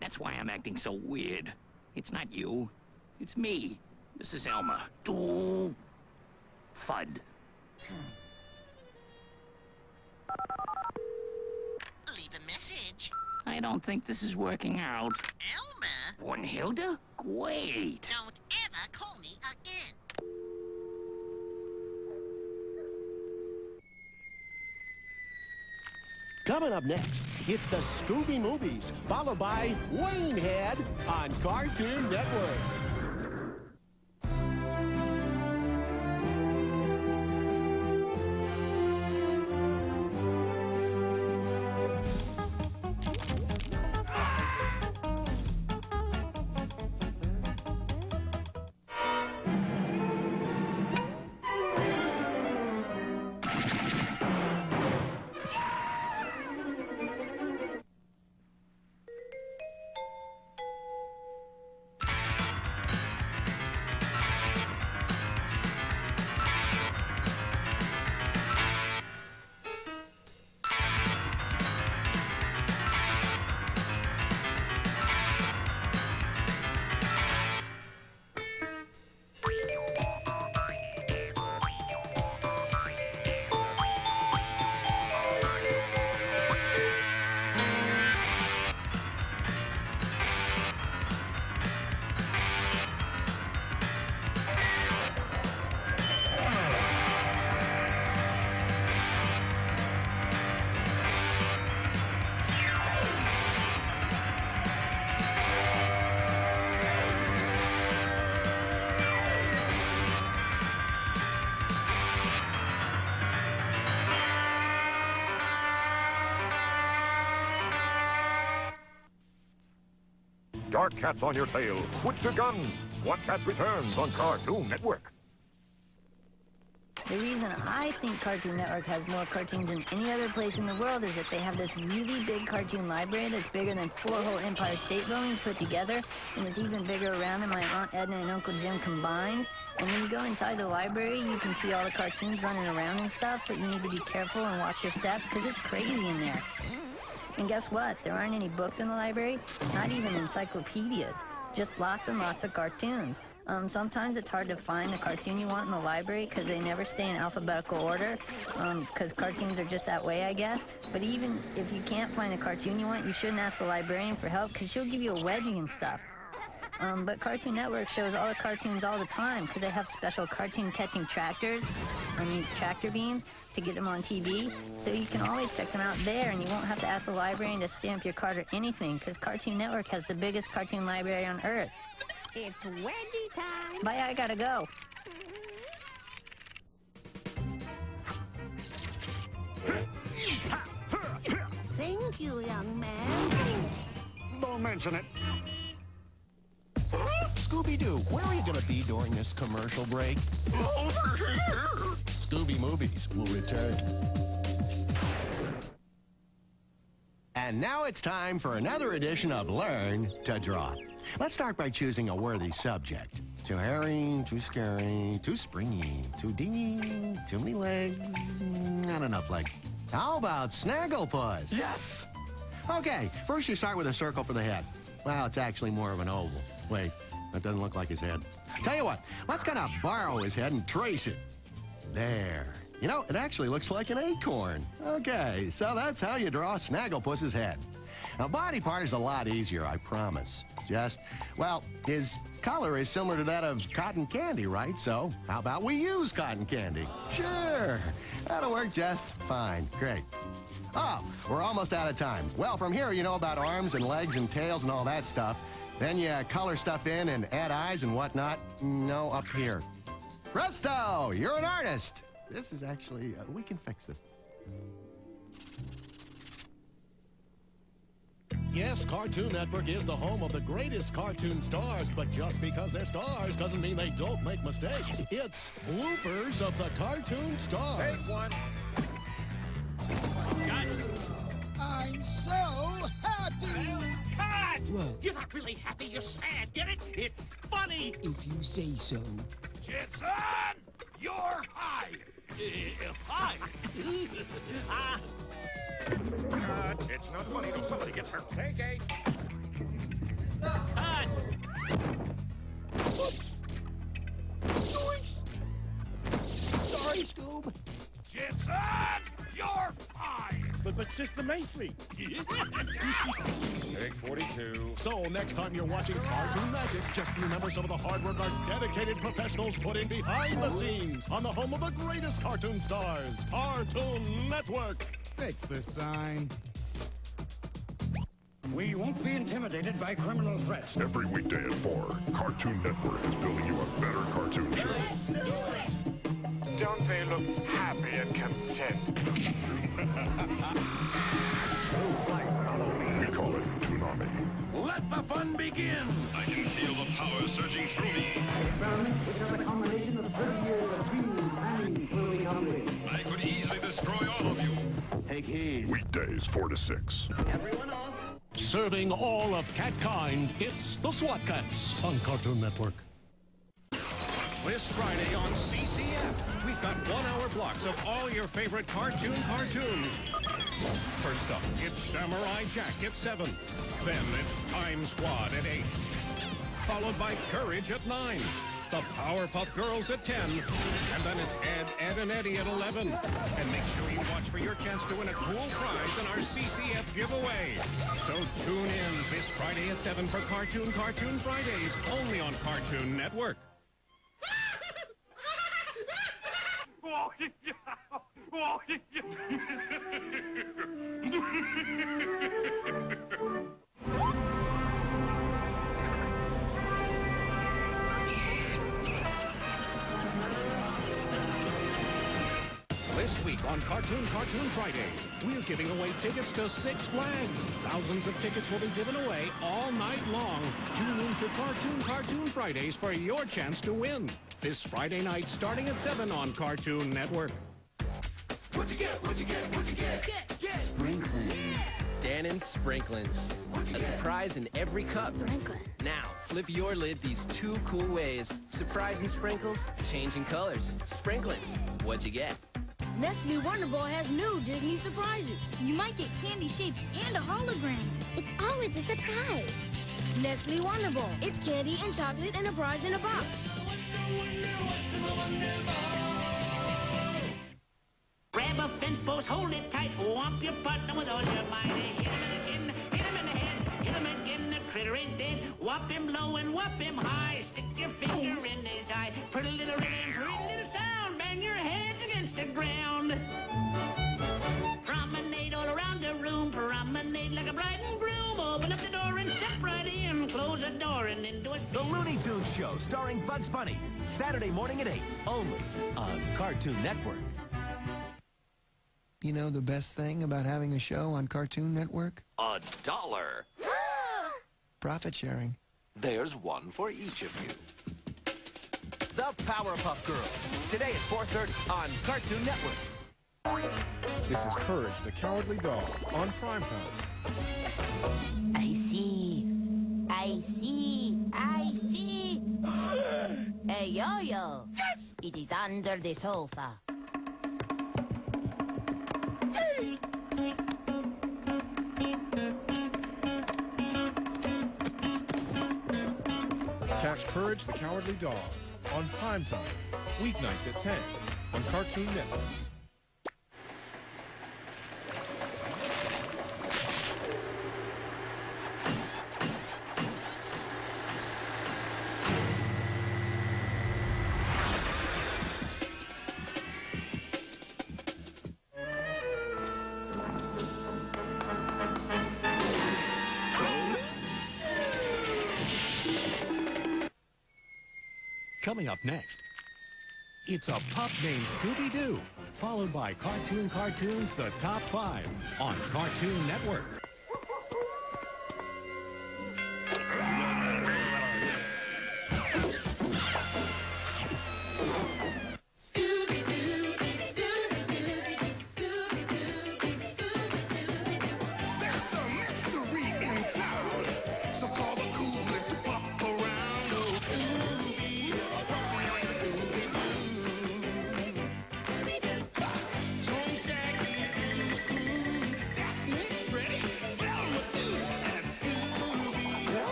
Speaker 7: that's why I'm acting so weird. It's not you. It's me. This is Elmer. Ooh. Fudd.
Speaker 18: Leave a message.
Speaker 7: I don't think this is working out.
Speaker 18: Elmer?
Speaker 7: Brunhilde? Great.
Speaker 18: Don't ever call me again.
Speaker 14: Coming up next, it's the Scooby Movies, followed by Waynehead on Cartoon Network.
Speaker 6: Dark Cats on your tail. Switch to guns. SWAT Cats returns on Cartoon Network.
Speaker 1: The reason I think Cartoon Network has more cartoons than any other place in the world is that they have this really big cartoon library that's bigger than 4 whole Empire State Buildings put together, and it's even bigger around than my Aunt Edna and Uncle Jim combined. And when you go inside the library, you can see all the cartoons running around and stuff, but you need to be careful and watch your step, because it's crazy in there. And guess what? There aren't any books in the library, not even encyclopedias, just lots and lots of cartoons. Sometimes it's hard to find the cartoon you want in the library because they never stay in alphabetical order, because cartoons are just that way, I guess. But even if you can't find a cartoon you want, you shouldn't ask the librarian for help because she'll give you a wedgie and stuff. But Cartoon Network shows all the cartoons all the time because they have special cartoon-catching tractors, tractor beams, to get them on TV. So you can always check them out there, and you won't have to ask the librarian to stamp your card or anything because Cartoon Network has the biggest cartoon library on Earth.
Speaker 10: It's wedgie time.
Speaker 1: Bye, I gotta go.
Speaker 10: Thank you, young man.
Speaker 21: Don't mention it.
Speaker 14: Scooby-Doo, where are you going to be during this commercial break?
Speaker 12: Over here.
Speaker 14: Scooby Movies will return. And now it's time for another edition of Learn to Draw. Let's start by choosing a worthy subject. Too hairy, too scary, too springy, too dingy, too many legs, not enough legs. How about Snagglepuss?
Speaker 21: Yes!
Speaker 14: Okay, first you start with a circle for the head. Well, it's actually more of an oval. Wait, that doesn't look like his head. Tell you what, let's kind of borrow his head and trace it. There. You know, it actually looks like an acorn. Okay, so that's how you draw Snagglepuss's head. Now, body part is a lot easier, I promise. Well, his color is similar to that of cotton candy, right? So how about we use cotton candy? Sure, that'll work just fine. Great. Oh, we're almost out of time. Well, from here, you know about arms and legs and tails and all that stuff. Then you color stuff in and add eyes and whatnot. No, up here. Presto! You're an artist! This is actually, we can fix this. Yes, Cartoon Network is the home of the greatest cartoon stars, but just because they're stars doesn't mean they don't make mistakes. It's bloopers of the cartoon stars.
Speaker 2: Take one.
Speaker 10: I'm so happy.
Speaker 2: Cut!
Speaker 23: What?
Speaker 2: You're not really happy, you're sad, get it? It's funny!
Speaker 23: If you say so.
Speaker 2: Jetson! You're hired! Hired? It's not funny till somebody gets hurt. Take eight. Cut!
Speaker 23: Oops. Zoinks! Sorry, Scoob.
Speaker 2: Jetson! You're fired!
Speaker 17: But Sister Macy.
Speaker 2: Take 42.
Speaker 14: So next time you're watching Cartoon Magic, just remember some of the hard work our dedicated professionals put in behind the scenes on the home of the greatest cartoon stars, Cartoon Network.
Speaker 23: Fix the sign.
Speaker 17: We won't be intimidated by criminal threats.
Speaker 6: Every weekday at 4, Cartoon Network is building you a better cartoon show.
Speaker 10: Let's do it.
Speaker 17: Don't they look happy and content?
Speaker 6: We call it Toonami.
Speaker 2: Let the fun begin!
Speaker 12: I can feel the power surging through me.
Speaker 3: Experiment, which is a combination of 30 years of dreaming, planning, including hungry.
Speaker 12: I could easily destroy all of you.
Speaker 23: Take heed.
Speaker 6: Weekdays 4 to 6.
Speaker 3: Everyone off.
Speaker 14: Serving all of cat kind, it's the SWAT Cats on Cartoon Network.
Speaker 9: This Friday on CCF, we've got 1-hour blocks of all your favorite cartoons. First up, it's Samurai Jack at 7. Then it's Time Squad at 8. Followed by Courage at 9. The Powerpuff Girls at 10. And then it's Ed, and Eddie at 11. And make sure you watch for your chance to win a cool prize in our CCF giveaway. So tune in this Friday at 7 for Cartoon Fridays, only on Cartoon Network. This week on Cartoon Fridays, we're giving away tickets to Six Flags. Thousands of tickets will be given away all night long. Tune in to Cartoon Fridays for your chance to win. this Friday night starting at 7 on Cartoon Network.
Speaker 12: What'd you get? What'd you get? What'd you get? Get.
Speaker 8: Sprinklins. Dannon's Sprinklins. A surprise in every cup. Now, flip your lid these 2 cool ways. Surprising sprinkles, changing colors. Sprinklins. What'd you get?
Speaker 11: Nestle Wonder Ball has new Disney surprises. You might get candy shapes and a hologram.
Speaker 5: It's always a surprise.
Speaker 11: Nestle Wonder Ball. It's candy and chocolate and a prize in a box.
Speaker 13: Grab a fence post, hold it tight, whomp your partner with all your might. Hit him in the shin, hit him in the head, hit him again, the critter ain't dead. Whop him low and whop him high, stick your finger in his eye. Pretty little rhythm, pretty little sound, bang your heads against the ground. Promenade all around the room, promenade like a bride and groom. Open up the door and step right in, close the door and into a...
Speaker 15: The Looney Tunes Show, starring Bugs Bunny, Saturday morning at 8, only on Cartoon Network.
Speaker 16: You know the best thing about having a show on Cartoon Network?
Speaker 19: $1.
Speaker 16: Profit sharing.
Speaker 19: There's one for each of you.
Speaker 15: The Powerpuff Girls, today at 4:30 on Cartoon Network.
Speaker 24: This is Courage the Cowardly Dog on primetime.
Speaker 10: I see. I see. I see. A yo-yo. Yes! It is under the sofa.
Speaker 24: Catch Courage the Cowardly Dog on primetime, weeknights at 10 on Cartoon Network.
Speaker 9: Coming up next, it's a pup named Scooby-Doo, followed by Cartoons, The Top 5 on Cartoon Network.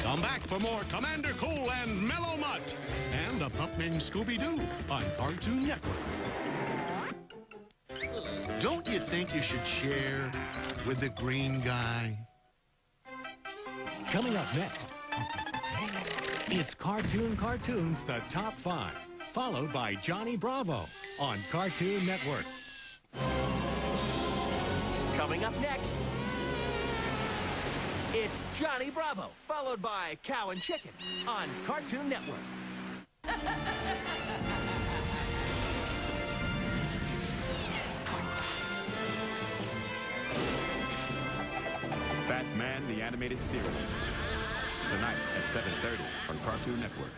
Speaker 9: Come back for more Commander Cool and Mellow Mutt and a pup named Scooby-Doo on Cartoon Network.
Speaker 26: Don't you think you should share with the green guy?
Speaker 9: Coming up next, it's Cartoons, The Top 5, followed by Johnny Bravo on Cartoon Network.
Speaker 2: Coming up next, it's Johnny Bravo, followed by Cow and Chicken on Cartoon Network.
Speaker 27: Batman the Animated Series. Tonight at 7:30 on Cartoon Network.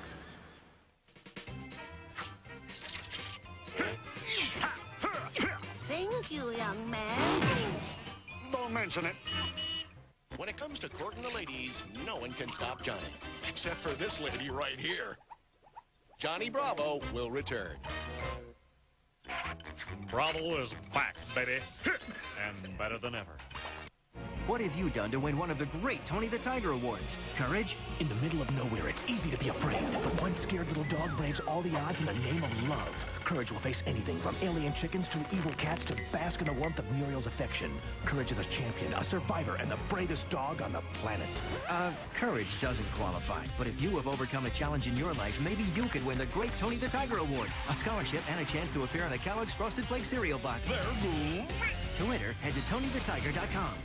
Speaker 18: Thank you, young man.
Speaker 21: Don't mention it.
Speaker 2: When it comes to courting the ladies, no one can stop Johnny. Except for this lady right here. Johnny Bravo will return.
Speaker 21: Bravo is back, baby. And better than ever.
Speaker 1: What have you done to win one of the great Tony the Tiger Awards? Courage?
Speaker 15: In the middle of nowhere, it's easy to be afraid. But one scared little dog braves all the odds in the name of love. Courage will face anything from alien chickens to evil cats to bask in the warmth of Muriel's affection. Courage is a champion, a survivor, and the bravest dog on the planet.
Speaker 1: Courage doesn't qualify. But if you have overcome a challenge in your life, maybe you could win the great Tony the Tiger Award. A scholarship and a chance to appear on a Kellogg's Frosted Flakes cereal box. To enter, head to TonyTheTiger.com.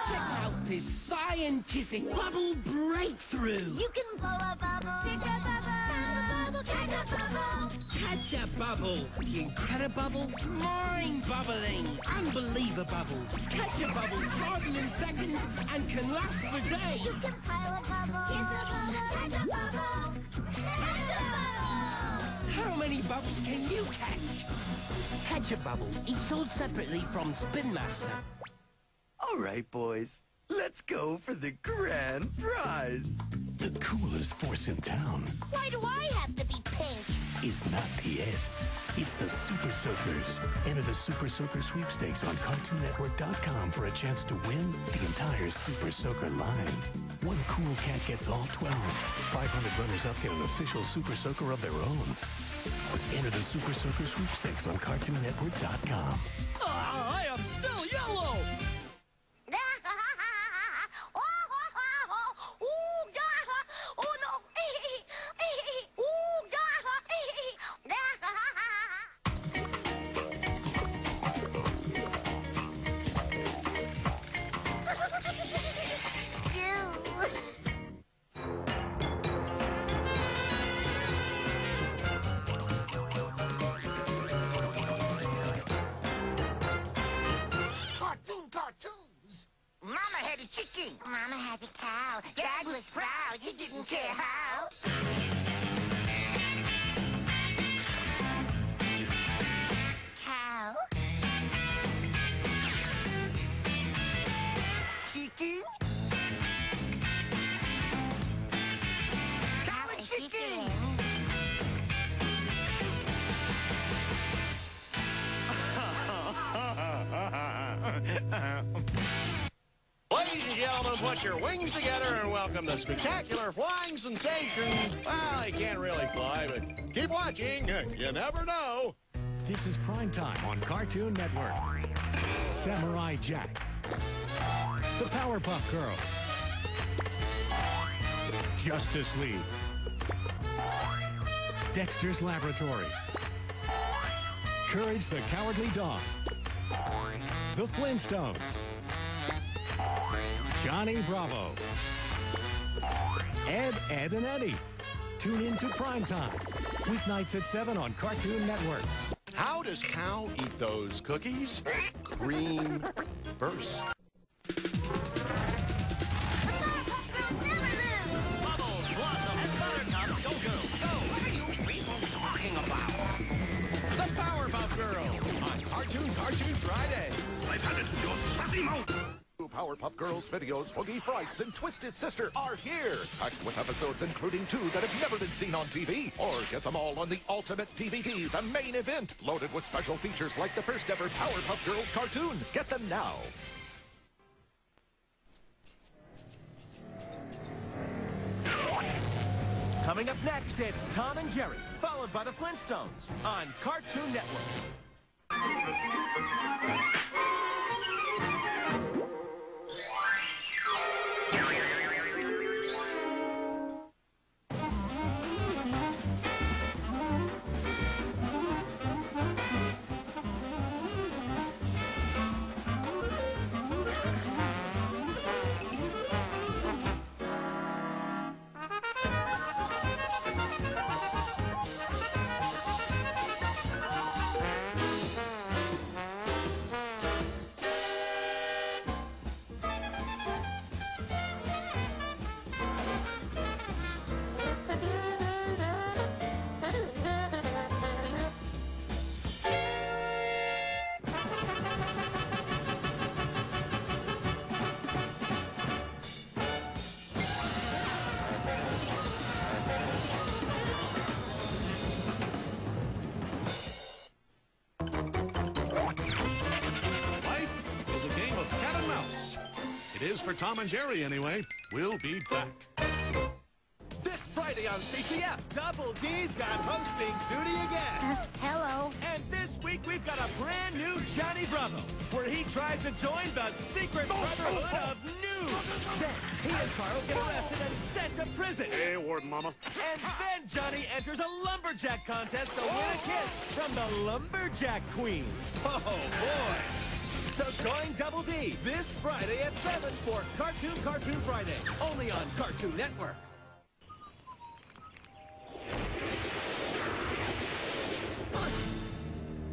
Speaker 4: Check out this scientific bubble breakthrough.
Speaker 5: You can blow a bubble, stick a bubble, catch a bubble.
Speaker 4: Catch a bubble. Incredible, mind-bubbling, unbelievable. Catch a bubble, harden in seconds, and can last for days.
Speaker 5: You can pile a bubble, kiss a bubble, catch a bubble, catch a bubble.
Speaker 4: How many bubbles can you catch? Catch a bubble, each sold separately from Spin Master.
Speaker 7: All right, boys. Let's go for the grand prize.
Speaker 23: The coolest force in town
Speaker 5: Why do I have to be pink?
Speaker 23: is not the Eds. It's the Super Soakers. Enter the Super Soaker sweepstakes on CartoonNetwork.com for a chance to win the entire Super Soaker line. One cool cat gets all 12. 500 runners-up get an official Super Soaker of their own. Enter the Super Soaker sweepstakes on CartoonNetwork.com.
Speaker 7: I am still yellow!
Speaker 5: Oh no!
Speaker 18: Cartoons! Mama had a chicken. Mama had a cow. Dad was proud. He didn't care how. Cow. Chicken. Cow and chicken.
Speaker 2: Ladies and gentlemen, put your wings together and welcome the spectacular flying sensation. Well, he can't really fly, but keep watching. You never know.
Speaker 15: This is Prime Time on Cartoon Network. Samurai Jack. The Powerpuff Girls. Justice League. Dexter's Laboratory. Courage the Cowardly Dog. The Flintstones. Johnny Bravo. Ed, Ed, and Eddie. Tune in to Prime Time. Weeknights at 7 on Cartoon Network.
Speaker 2: How does Cow eat those cookies? Cream first.
Speaker 10: Bubbles, Blossom, and Buttercup, go girls, go! What are you people talking about?
Speaker 2: The Powerpuff Girls on Cartoon Friday.
Speaker 6: I've had it, your sassy mouth! Powerpuff Girls videos, Boogie Frights, and Twisted Sister are here, packed with episodes including 2 that have never been seen on TV. Or get them all on the Ultimate DVD, the main event, loaded with special features like the first ever Powerpuff Girls cartoon. Get them now.
Speaker 15: Coming up next, it's Tom and Jerry, followed by the Flintstones on Cartoon Network.
Speaker 26: is for Tom and Jerry anyway. We'll be back.
Speaker 3: This Friday on CCF, Double D's got hosting duty again.
Speaker 11: Hello.
Speaker 3: And this week we've got a brand new Johnny Bravo, where he tries to join the secret brotherhood of news. Then he and Carl get arrested and sent to prison.
Speaker 21: Hey, Warden Mama.
Speaker 3: And then Johnny enters a lumberjack contest to win a kiss from the Lumberjack Queen. Oh, boy. So join Double D this Friday at 7 for Cartoon Friday, only on Cartoon Network.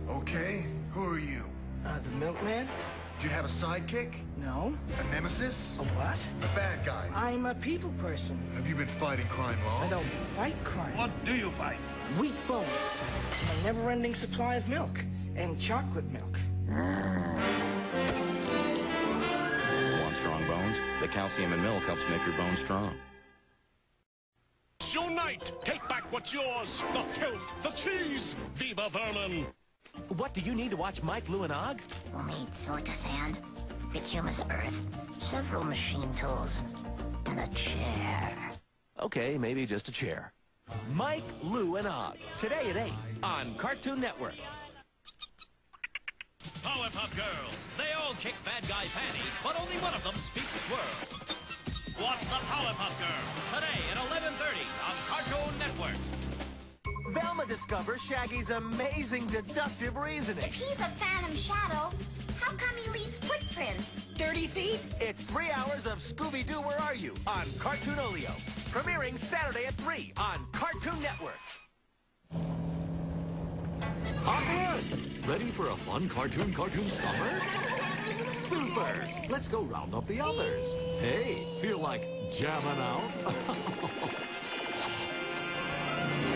Speaker 12: Okay, who are you?
Speaker 14: The milkman?
Speaker 12: Do you have a sidekick?
Speaker 14: No.
Speaker 12: A nemesis?
Speaker 14: A what?
Speaker 12: A bad guy?
Speaker 14: I'm a people person.
Speaker 12: Have you been fighting crime long?
Speaker 14: I don't fight crime.
Speaker 12: What do you fight?
Speaker 14: Weak bones. A never-ending supply of milk. And chocolate milk.
Speaker 27: Want strong bones? The calcium in milk helps make your bones strong.
Speaker 9: It's your night. Take back what's yours. The filth, the cheese. Viva Vermin.
Speaker 15: What do you need to watch Mike, Lou, and Og?
Speaker 18: We'll need silica sand, bituminous earth, several machine tools, and a chair.
Speaker 15: Okay, maybe just a chair. Mike, Lou, and Og. Today at 8 on Cartoon Network.
Speaker 10: Powerpuff Girls. They all kick bad guy Fanny, but only one of them speaks swirls. Watch the Powerpuff Girls today at 11:30 on Cartoon Network.
Speaker 3: Velma discovers Shaggy's amazing deductive reasoning.
Speaker 5: If he's a phantom shadow, how come he leaves footprints?
Speaker 3: 30 feet? It's 3 hours of Scooby-Doo, Where Are You? On Cartoonolio. Premiering Saturday at 3 on Cartoon Network.
Speaker 19: Hop in! Ready for a fun cartoon summer? Super! Let's go round up the others. Hey, feel like jamming out?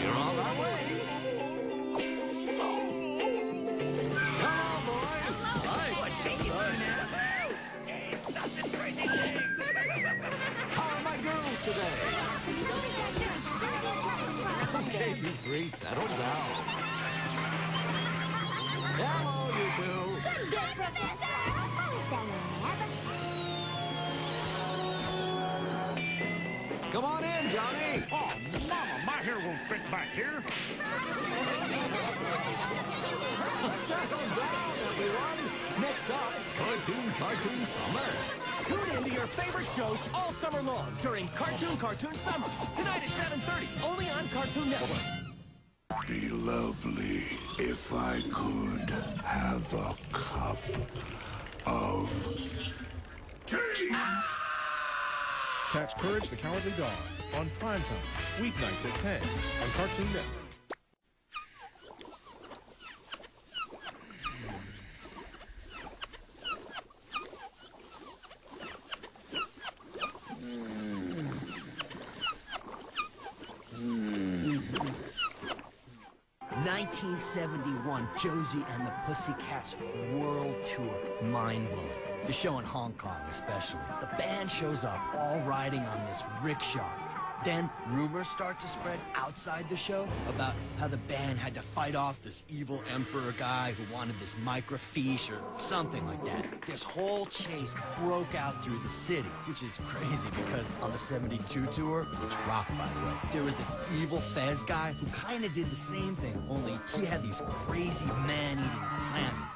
Speaker 19: We're on our way. Come on, boys. How are my girls today? Okay, you three, settle down. Hello, you two.
Speaker 5: Good day, Professor. Who's that,
Speaker 19: Come on in, Johnny.
Speaker 21: Oh, Mama, my hair won't fit back here.
Speaker 19: Settle down, everyone. Next up, Cartoon Summer.
Speaker 15: Tune in to your favorite shows all summer long during Cartoon Summer. Tonight at 7:30, only on Cartoon Network.
Speaker 6: Be lovely if I could have a cup of tea.
Speaker 24: Catch Courage the Cowardly Dog on primetime, weeknights at 10 on Cartoon Network.
Speaker 17: '71, Josie and the Pussycats World Tour. Mind-blowing. The show in Hong Kong, especially. The band shows up, all riding on this rickshaw. Then rumors start to spread outside the show about how the band had to fight off this evil emperor guy who wanted this microfiche or something like that. This whole chase broke out through the city, which is crazy because on the 72 tour, which rocked by the way, there was this evil Fez guy who kind of did the same thing, only he had these crazy man-eating plants.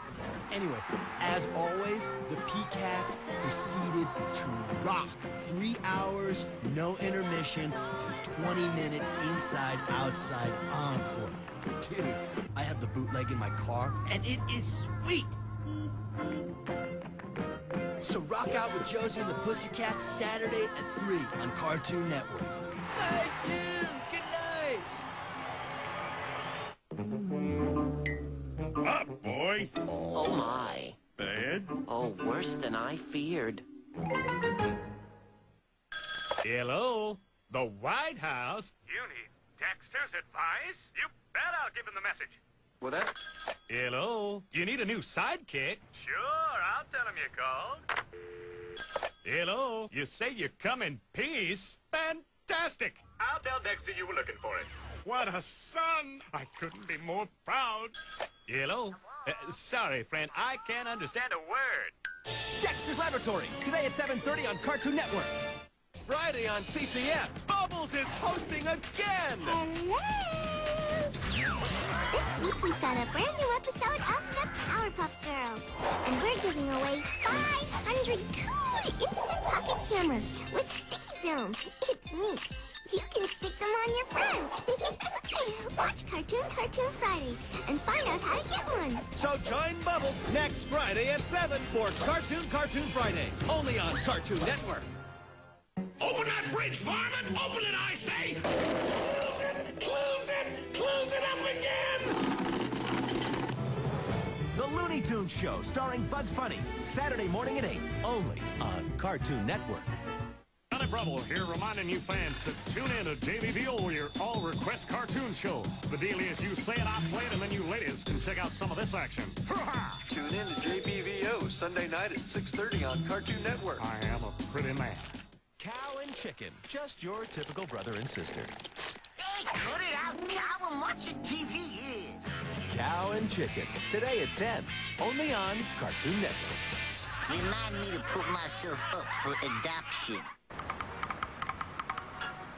Speaker 17: Anyway, as always, the P-Cats proceeded to rock. 3 hours, no intermission, and 20-minute inside-outside encore. Dude, I have the bootleg in my car, and it is sweet! So rock out with Josie and the Pussycats Saturday at 3 on Cartoon Network. Thank you! Good night!
Speaker 9: Up, boy.
Speaker 20: Oh, my.
Speaker 9: Bad?
Speaker 20: Oh, worse than I feared.
Speaker 21: Hello? The White House?
Speaker 22: You need Dexter's advice? You bet I'll give him the message.
Speaker 21: Well, that... Hello? You need a new sidekick?
Speaker 22: Sure, I'll tell him you called.
Speaker 21: Hello? You say you come in peace? Fantastic!
Speaker 22: I'll tell Dexter you were looking for him.
Speaker 21: What a son! I couldn't be more proud. Hello?
Speaker 3: Sorry, friend, I can't understand a word.
Speaker 1: Dexter's Laboratory, today at 7:30 on Cartoon Network.
Speaker 3: It's Friday on CCF. Bubbles is hosting again.
Speaker 5: Hello! This week we've got a brand new episode of the Powerpuff Girls. And we're giving away 500 cool instant pocket cameras with sticky film. It's neat. You can stick them on your friends. Watch Cartoon Fridays and find out how to get one.
Speaker 3: So join Bubbles next Friday at 7 for Cartoon Fridays, only on Cartoon Network.
Speaker 6: Open that bridge, varmint! Open it, I say! Close it! Close it! Close it up again!
Speaker 1: The Looney Tunes Show, starring Bugs Bunny, Saturday morning at 8, only on Cartoon Network.
Speaker 21: Johnny Bravo here, reminding you fans to tune in to JBVO for your all-request cartoon show. The deal is you say it, I play it, and then you ladies can check out some of this action.
Speaker 4: Tune in to JBVO Sunday night at 6:30 on Cartoon Network.
Speaker 21: I am a pretty man.
Speaker 1: Cow and Chicken, just your typical brother and sister.
Speaker 18: Hey, cut it out, Cow. I'm watching TV here.
Speaker 1: Cow and Chicken, today at 10, only on Cartoon Network.
Speaker 18: Remind me to put myself up for adoption.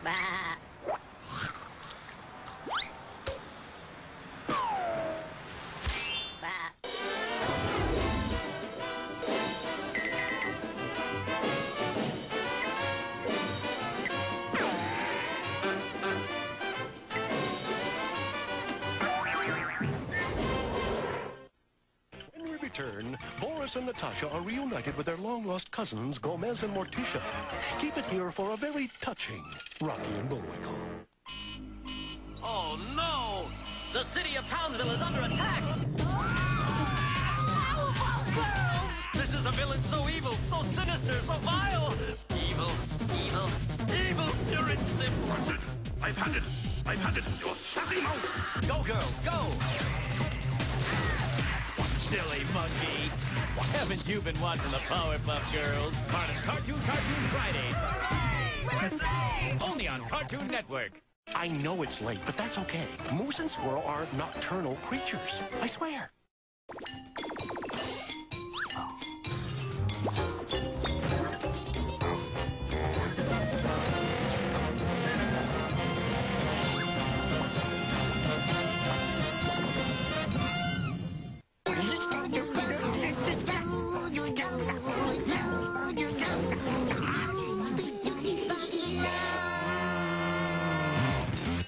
Speaker 5: Bah.
Speaker 6: When we return, Boris and Natasha are reunited with their long-lost cousins, Gomez and Morticia. Keep it here for a very touching Rocky and Bullwinkle.
Speaker 10: Oh, no! The city of Townsville is under attack! This is a villain so evil, so sinister, so vile! Evil, evil, evil, pure and simple.
Speaker 6: What's it? I've had it! I've had it! Your sassy mouth!
Speaker 3: Go, girls, go!
Speaker 10: Silly monkey. Haven't you been watching the Powerpuff Girls? Part of Cartoon Fridays. We're safe! Only on Cartoon Network.
Speaker 6: I know it's late, but that's okay. Moose and squirrel aren't nocturnal creatures. I swear.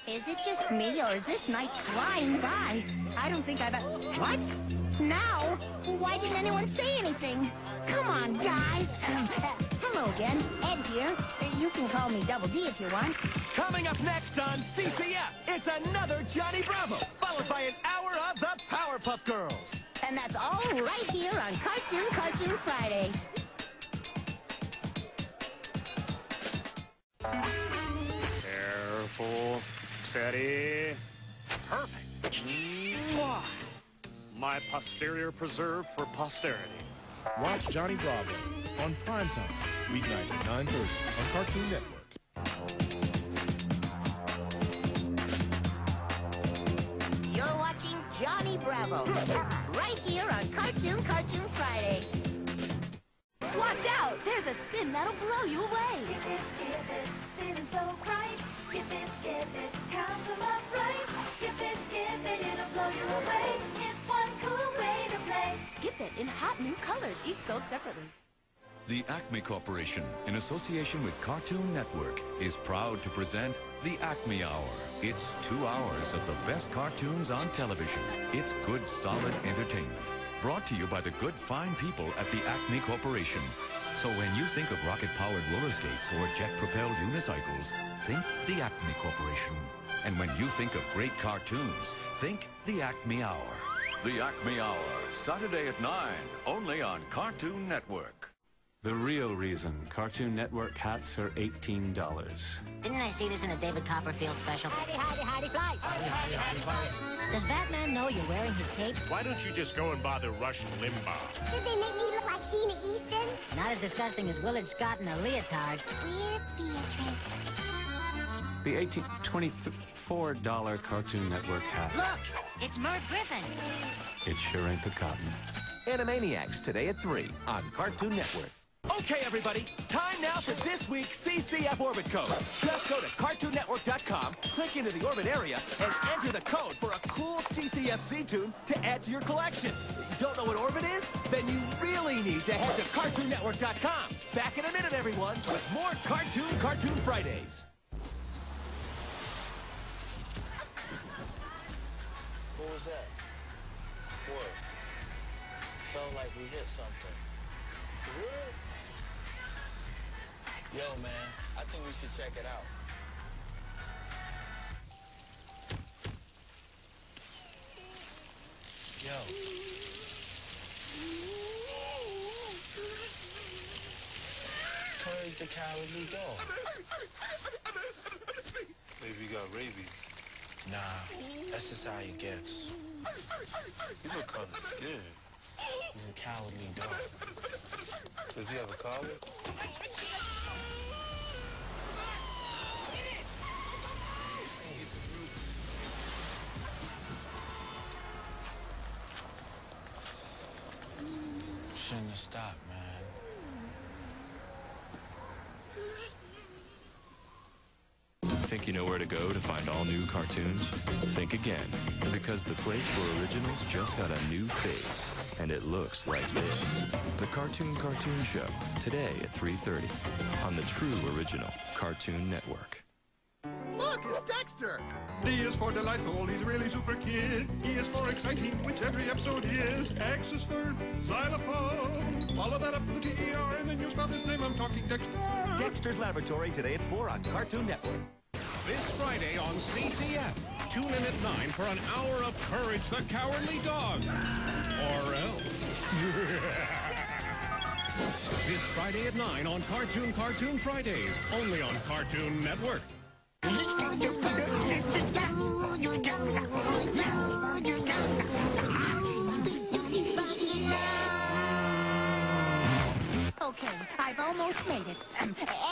Speaker 8: Is it just me, or is this night flying by? I don't think I've... What? Now? Why didn't anyone say anything? Come on, guys. Hello again. Ed here. You can call me Double D if you want.
Speaker 1: Coming up next on CCF, it's another Johnny Bravo, followed by an hour of the Powerpuff Girls.
Speaker 8: And that's all right here on Cartoon Fridays.
Speaker 21: Careful. Steady. Perfect. Mwah. My posterior preserved for posterity.
Speaker 24: Watch Johnny Bravo on primetime, weeknights at 9:30 on Cartoon Network.
Speaker 8: You're watching Johnny Bravo, right here on Cartoon Fridays.
Speaker 11: Watch out! There's a spin that'll blow you away.
Speaker 5: Skip it, spinning so bright. Skip it, count them up right. Skip it, it'll blow you away. It's one cool way to play.
Speaker 11: Skip it in hot new colors, each sold separately.
Speaker 13: The Acme Corporation, in association with Cartoon Network, is proud to present the Acme Hour. It's 2 hours of the best cartoons on television. It's good, solid entertainment. Brought to you by the good, fine people at the Acme Corporation. So when you think of rocket-powered roller skates or jet-propelled unicycles, think the Acme Corporation. And when you think of great cartoons, think the Acme Hour. The Acme Hour, Saturday at 9, only on Cartoon Network.
Speaker 27: The real reason Cartoon Network hats are $18.
Speaker 16: Didn't I see this in a David Copperfield special? Howdy, flies. Does Batman know you're wearing his cape?
Speaker 2: Why don't you just go and bother Rush Limbaugh?
Speaker 5: Did they make me look like Sheena Easton?
Speaker 16: Not as disgusting as Willard Scott in a leotard.
Speaker 5: We're Beatrice.
Speaker 27: The $24 Cartoon Network hat.
Speaker 16: Look, it's Merv Griffin.
Speaker 27: It sure ain't the cotton.
Speaker 3: Animaniacs, today at 3 on Cartoon Network. Okay, everybody, time now for this week's CCF Orbit Code. Just go to CartoonNetwork.com, click into the Orbit area, and enter the code for a cool CCFC tune to add to your collection. Don't know what Orbit is? Then you really need to head to CartoonNetwork.com. Back in a minute, everyone, with more Cartoon Fridays.
Speaker 7: What was that? What? Felt like we hit something. What? Yo, man, I think we should check it out. Yo. Courage the Cowardly Dog.
Speaker 12: Maybe you got rabies.
Speaker 7: Nah, that's just how he gets.
Speaker 12: You look kind of scared.
Speaker 7: He's a cowardly dog.
Speaker 12: Does he have a collar?
Speaker 7: Shouldn't have stopped, man.
Speaker 27: Think you know where to go to find all new cartoons? Think again, because the place for originals just got a new face, and it looks like this. The Cartoon Show, today at 3:30 on the true original Cartoon Network.
Speaker 14: Look, it's Dexter!
Speaker 9: D is for delightful, he's really super kid. E is for exciting, which every episode is. X is for xylophone. Follow that up with the T-E-R, and then you'll spell his name. I'm talking Dexter.
Speaker 3: Dexter's Laboratory, today at 4 on Cartoon Network.
Speaker 9: This Friday on CCF. Tune in at 9 for an hour of Courage the Cowardly Dog. Or else. This Friday at 9 on Cartoon Fridays. Only on Cartoon Network.
Speaker 8: Okay, I've almost made it.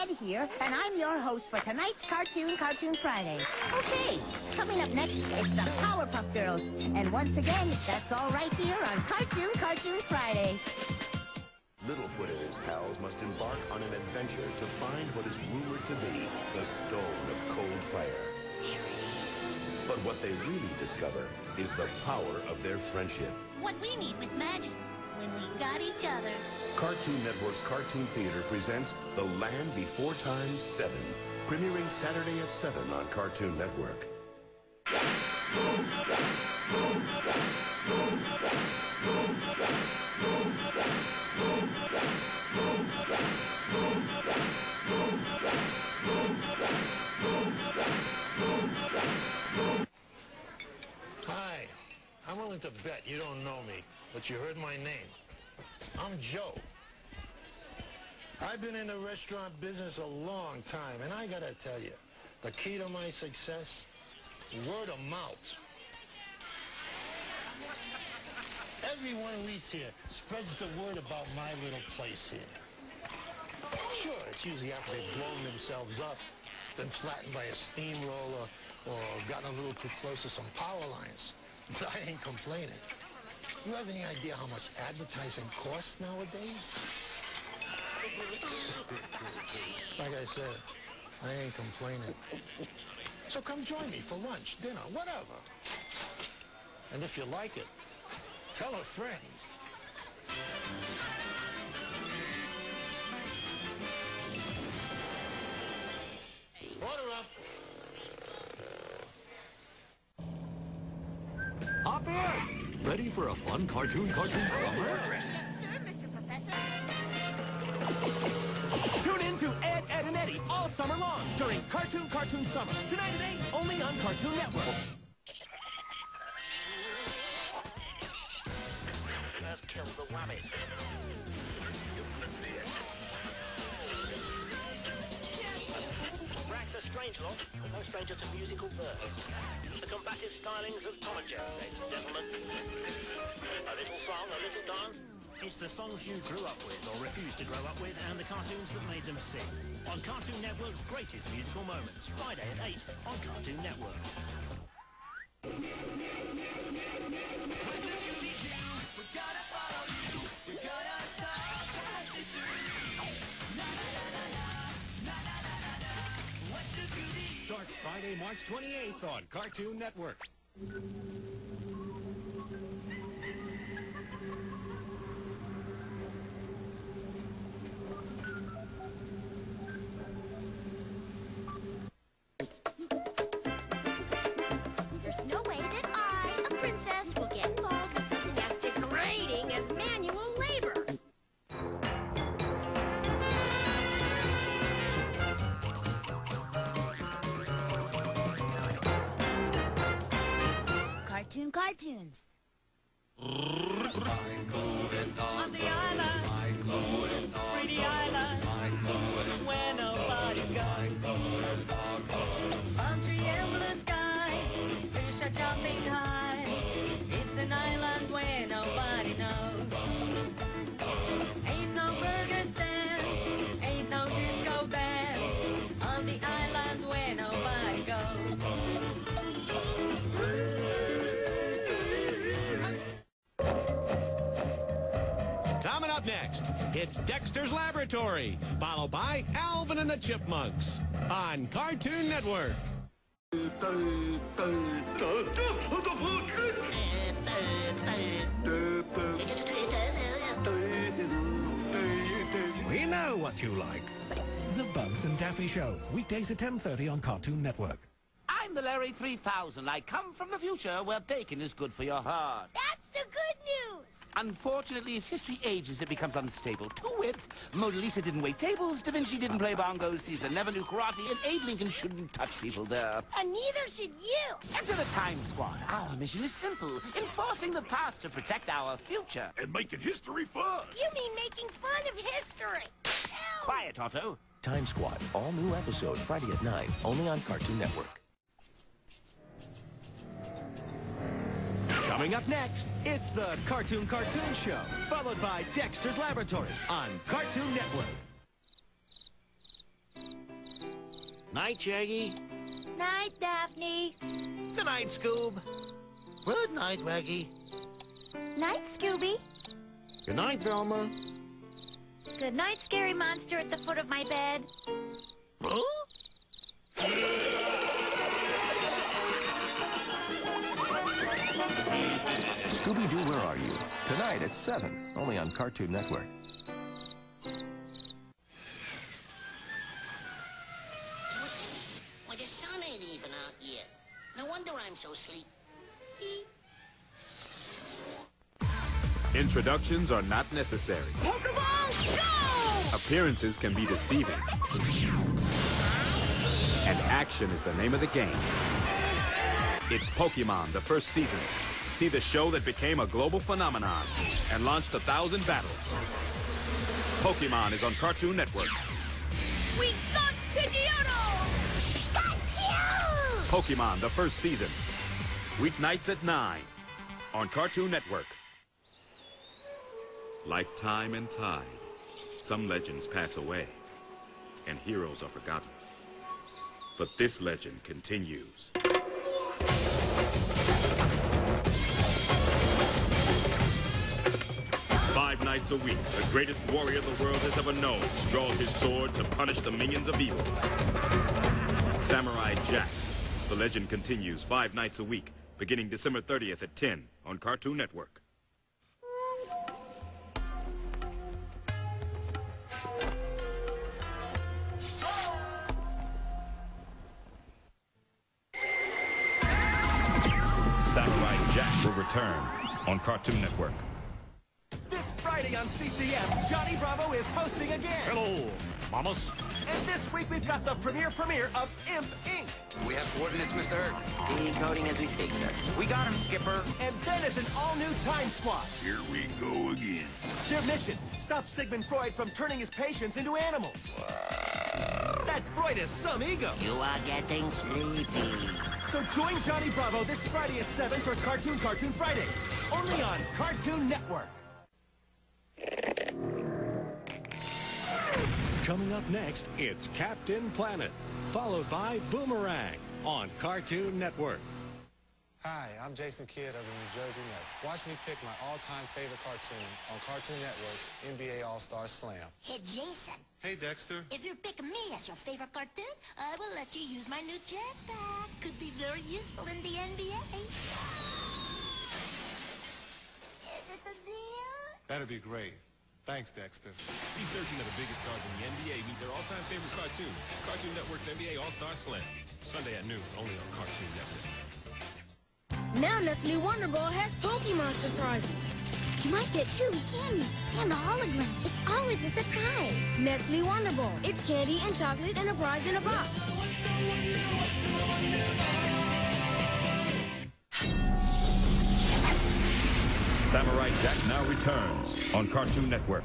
Speaker 8: Ed here, and I'm your host for tonight's Cartoon Fridays. Okay, coming up next, it's the Powerpuff Girls. And once again, that's all right here on Cartoon Fridays.
Speaker 19: Littlefoot and his pals must embark on an adventure to find what is rumored to be the Stone of Cold Fire. But what they really discover is the power of their friendship.
Speaker 16: What we need with magic, when we got each other.
Speaker 19: Cartoon Network's Cartoon Theater presents The Land Before Time 7, premiering Saturday at 7 on Cartoon Network.
Speaker 7: Hi, I'm willing to bet you don't know me, but you heard my name. I'm Joe. I've been in the restaurant business a long time, and I gotta tell you, the key to my success, word of mouth. Everyone who eats here spreads the word about my little place here. Sure, it's usually after they've blown themselves up, been flattened by a steamroller, or gotten a little too close to some power lines. But I ain't complaining. You have any idea how much advertising costs nowadays? Like I said, I ain't complaining. So come join me for lunch, dinner, whatever. And if you like it, tell a friend. Order up.
Speaker 13: Hop in! Ready for a fun cartoon summer?
Speaker 8: Yes, sir, Mr. Professor.
Speaker 3: Tune in to Ed, Ed, and Eddie all summer long during Cartoon Summer. Tonight at 8, only on Cartoon Network.
Speaker 18: Let's kill the wabbit. Brack's a strange lot, but no stranger to musical birds. The combative stylings of Tom and Jerry, ladies and gentlemen. A little song, a little dance,
Speaker 15: It's the songs you grew up with or refused to grow up with and the cartoons that made them sing. On Cartoon Network's greatest musical moments, Friday at 8 on Cartoon Network.
Speaker 3: Starts Friday, March 28th on Cartoon Network.
Speaker 5: There's no way that I, a princess, will get involved with something as degrading as manual labor. Cartoons.
Speaker 10: On the island, pretty island, where nobody goes. Palm tree and blue sky, fish are jumping high. It's an island where nobody knows. Ain't no burger stand, ain't no disco band. On the island where nobody goes.
Speaker 2: Coming up next, it's Dexter's Laboratory, followed by Alvin and the Chipmunks on Cartoon Network.
Speaker 17: We know what you like. The Bugs and Daffy Show, weekdays at 10:30 on Cartoon Network.
Speaker 20: I'm the Larry 3000. I come from the future where bacon is good for your heart.
Speaker 5: That's the good news.
Speaker 20: Unfortunately, as history ages, it becomes unstable. To wit, Mona Lisa didn't wait tables, Da Vinci didn't play bongos, Caesar never knew karate, and Abe Lincoln shouldn't touch people there.
Speaker 5: And neither should you.
Speaker 20: Enter the Time Squad. Our mission is simple, enforcing the past to protect our future.
Speaker 6: And making history fun.
Speaker 5: You mean making fun of history. Ew.
Speaker 20: Quiet, Otto.
Speaker 22: Time Squad, all new episode Friday at 9, only on Cartoon Network.
Speaker 3: Coming up next, it's the Cartoon Show, followed by Dexter's Laboratory on Cartoon Network.
Speaker 20: Night, Shaggy.
Speaker 5: Night, Daphne.
Speaker 20: Good night, Scoob. Good night, Raggy.
Speaker 5: Night, Scooby.
Speaker 2: Good night, Velma.
Speaker 5: Good night, scary monster at the foot of my bed.
Speaker 20: Huh?
Speaker 22: Scooby-Doo, Where Are You? Tonight at 7, only on Cartoon Network.
Speaker 18: Well, the sun ain't even out yet. No wonder I'm so sleepy.
Speaker 23: Introductions are not necessary.
Speaker 5: Pokeball, go!
Speaker 23: Appearances can be deceiving. And action is the name of the game. It's Pokemon, the first season. See the show that became a global phenomenon and launched 1,000 battles. Pokemon is on Cartoon Network.
Speaker 5: We got Pidgeotto! Pikachu!
Speaker 23: Pokemon, the first season. Weeknights at 9 on Cartoon Network. Like time and tide, some legends pass away, and heroes are forgotten. But this legend continues. 5 nights a week, the greatest warrior the world has ever known draws his sword to punish the minions of evil. Samurai Jack. The legend continues 5 nights a week, beginning December 30th at 10 on Cartoon Network. Samurai Jack will return on Cartoon Network.
Speaker 3: This Friday on CCF, Johnny Bravo is hosting again.
Speaker 21: Hello, mamas.
Speaker 3: And this week we've got the premiere of Imp Inc.
Speaker 25: We have coordinates, Mr. Hurd.
Speaker 20: Decoding as we speak, sir.
Speaker 25: We got him, Skipper.
Speaker 3: And then it's an all-new Time Squad.
Speaker 6: Here we go again.
Speaker 3: Their mission, stop Sigmund Freud from turning his patients into animals. That Freud has some ego.
Speaker 16: You are getting sleepy.
Speaker 3: So join Johnny Bravo this Friday at 7 for Cartoon Fridays, only on Cartoon Network.
Speaker 17: Coming up next, it's Captain Planet, followed by Boomerang on Cartoon Network.
Speaker 1: Hi, I'm Jason Kidd of the New Jersey Nets. Watch me pick my all-time favorite cartoon on Cartoon Network's NBA All-Star Slam.
Speaker 5: Hey, Jason.
Speaker 1: Hey, Dexter.
Speaker 5: If you're picking me as your favorite cartoon, I will let you use my new jetpack. Could be very useful in the NBA. Is it the deal?
Speaker 1: That'd be great. Thanks, Dexter.
Speaker 4: See 13 of the biggest stars in the NBA meet their all-time favorite cartoon, Cartoon Network's NBA All-Star Slam. Sunday at noon, only on Cartoon Network.
Speaker 11: Now Nestle Wonder Ball has Pokemon surprises.
Speaker 5: You might get chewy candies and a hologram. It's always a surprise.
Speaker 11: Nestle Wonder Ball. It's candy and chocolate and a prize in a box.
Speaker 23: Samurai Jack now returns on Cartoon Network.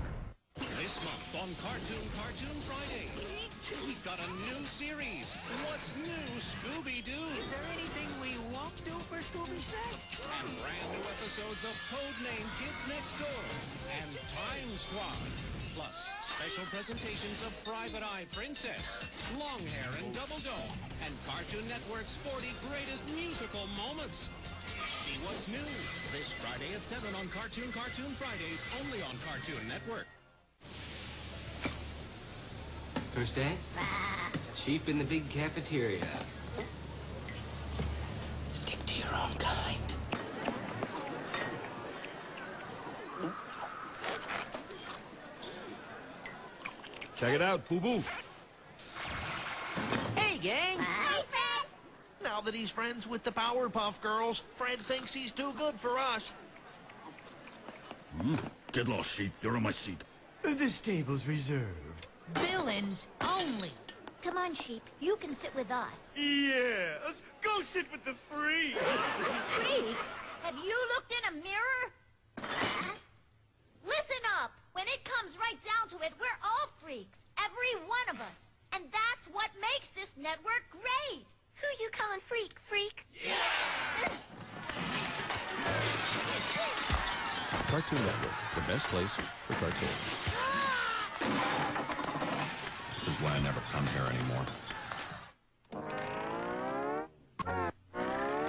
Speaker 9: This month on Cartoon Fridays, we've got a new series. What's new, Scooby-Doo?
Speaker 8: Is there anything we won't do for Scooby's sake?
Speaker 9: And brand new episodes of Codename Kids Next Door and Time Squad. Plus, special presentations of Private Eye Princess, Long Hair and Double Dome, and Cartoon Network's 40 greatest musical moments. See what's new this Friday at 7 on Cartoon Fridays, only on Cartoon Network.
Speaker 12: First day? Sheep in the big cafeteria. Stick to your own kind.
Speaker 23: Check it out, Boo-Boo.
Speaker 24: Hey, gang!
Speaker 5: Hi, Fred!
Speaker 24: Now that he's friends with the Powerpuff Girls, Fred thinks he's too good for us.
Speaker 6: Get lost, sheep. You're on my seat.
Speaker 26: This table's reserved.
Speaker 5: Villains only. Come on, Sheep. You can sit with us.
Speaker 26: Yes, go sit with the freaks.
Speaker 5: Freaks? Have you looked in a mirror? Listen up. When it comes right down to it, we're all freaks. Every one of us. And that's what makes this network great. Who you calling freak? Yeah!
Speaker 22: Cartoon Network, the best place for cartoons.
Speaker 6: This is why I never come here anymore.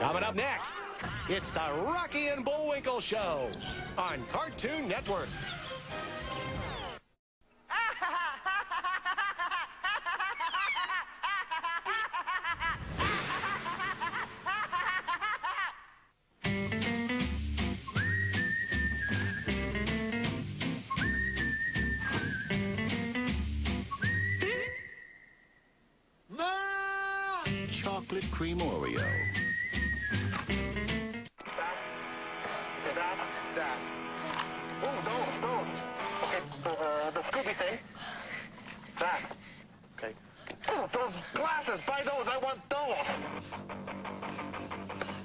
Speaker 3: Coming up next, it's the Rocky and Bullwinkle Show on Cartoon Network.
Speaker 6: Chocolate cream Oreo.
Speaker 7: That. Oh, those. Okay, the Scooby thing. That. Okay. Oh, those glasses. Buy those. I want those.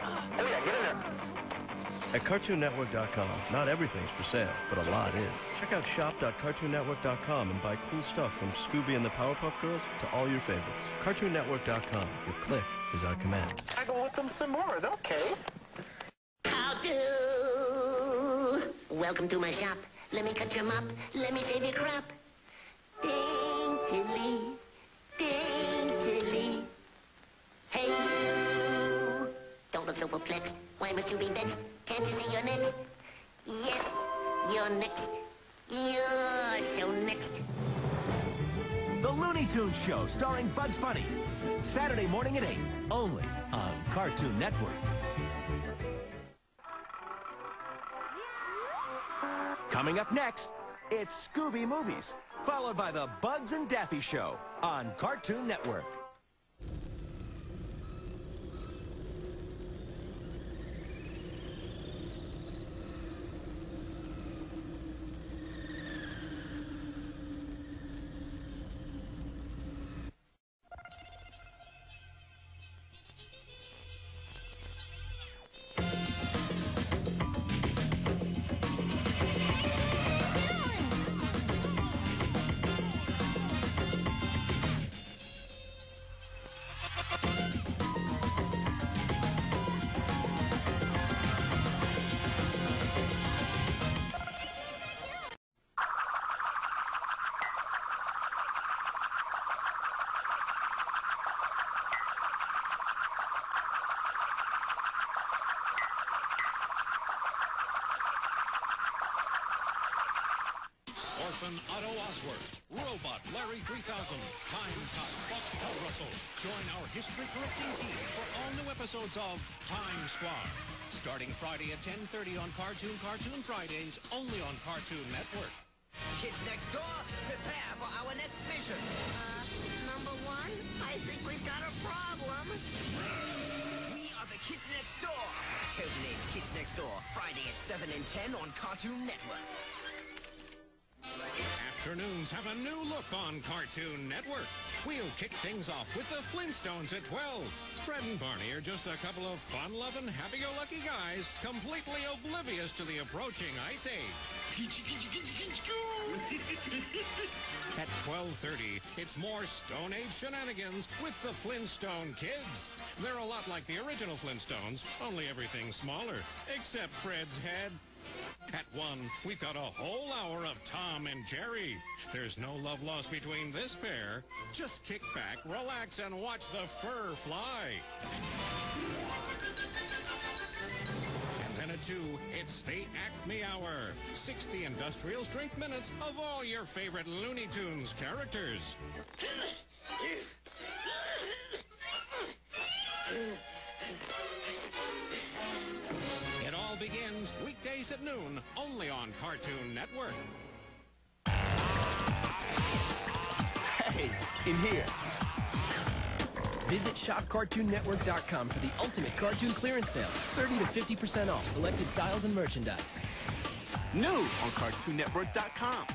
Speaker 7: Oh, yeah, get in there.
Speaker 27: At CartoonNetwork.com, not everything's for sale, but a lot is. Check out shop.CartoonNetwork.com and buy cool stuff from Scooby and the Powerpuff Girls to all your favorites. CartoonNetwork.com. Your click is our command.
Speaker 7: I go with them some more. They'll cave.
Speaker 16: How do? Welcome to my shop. Let me cut your mop. Let me shave your crop. Daintily, daintily. Hey, you. Don't look so perplexed. Why must you be vexed? Can't you see you're next? Yes, you're next. You're so next.
Speaker 3: The Looney Tunes Show starring Bugs Bunny. Saturday morning at 8, only on Cartoon Network. Coming up next, it's Scooby Movies, followed by the Bugs and Daffy Show on Cartoon Network.
Speaker 9: Orphan Otto Osworth, Robot Larry 3000, Time Cop Buck Del Russell. Join our history-correcting team for all new episodes of Time Squad. Starting Friday at 10:30 on Cartoon Fridays, only on Cartoon Network.
Speaker 2: Kids next door, prepare for our next mission.
Speaker 8: Number one, I think we've got a problem.
Speaker 2: We are the Kids Next Door. Codename Kids Next Door, Friday at 7 and 10 on Cartoon Network.
Speaker 9: Afternoons have a new look on Cartoon Network. We'll kick things off with the Flintstones at 12. Fred and Barney are just a couple of fun-loving, happy-go-lucky guys, completely oblivious to the approaching Ice Age. At 12:30, it's more Stone Age shenanigans with the Flintstone Kids. They're a lot like the original Flintstones, only everything's smaller, except Fred's head. At 1, we've got a whole hour of Tom and Jerry. There's no love lost between this pair. Just kick back, relax, and watch the fur fly. And then at 2, it's the Acme Hour. 60 industrial strength minutes of all your favorite Looney Tunes characters. It all begins weekdays at noon, only on Cartoon Network.
Speaker 10: Hey, in here. Visit shopcartoonnetwork.com for the ultimate cartoon clearance sale. 30 to 50% off selected styles and merchandise.
Speaker 13: New on cartoonnetwork.com.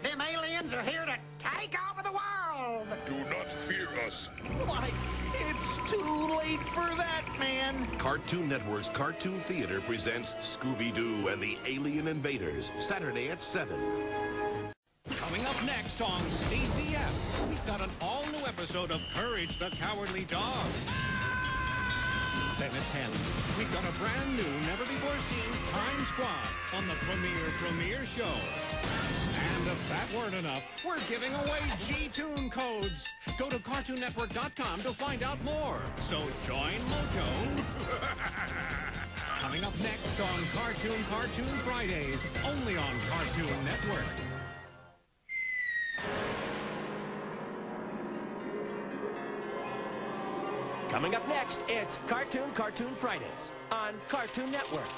Speaker 24: Them aliens are here to take over the world!
Speaker 6: Do not fear us.
Speaker 24: Like, it's too late for that, man!
Speaker 6: Cartoon Network's Cartoon Theater presents Scooby-Doo and the Alien Invaders, Saturday at 7.
Speaker 9: Coming up next on CCF, we've got an all-new episode of Courage the Cowardly Dog. Then at 10, we've got a brand new, never-before-seen Time Squad on the premiere show. And if that weren't enough, we're giving away G-Tune codes. Go to CartoonNetwork.com to find out more. So join Mojo. Coming up next on Cartoon Fridays, only on Cartoon Network.
Speaker 3: Coming up next, it's Cartoon Fridays on Cartoon Network.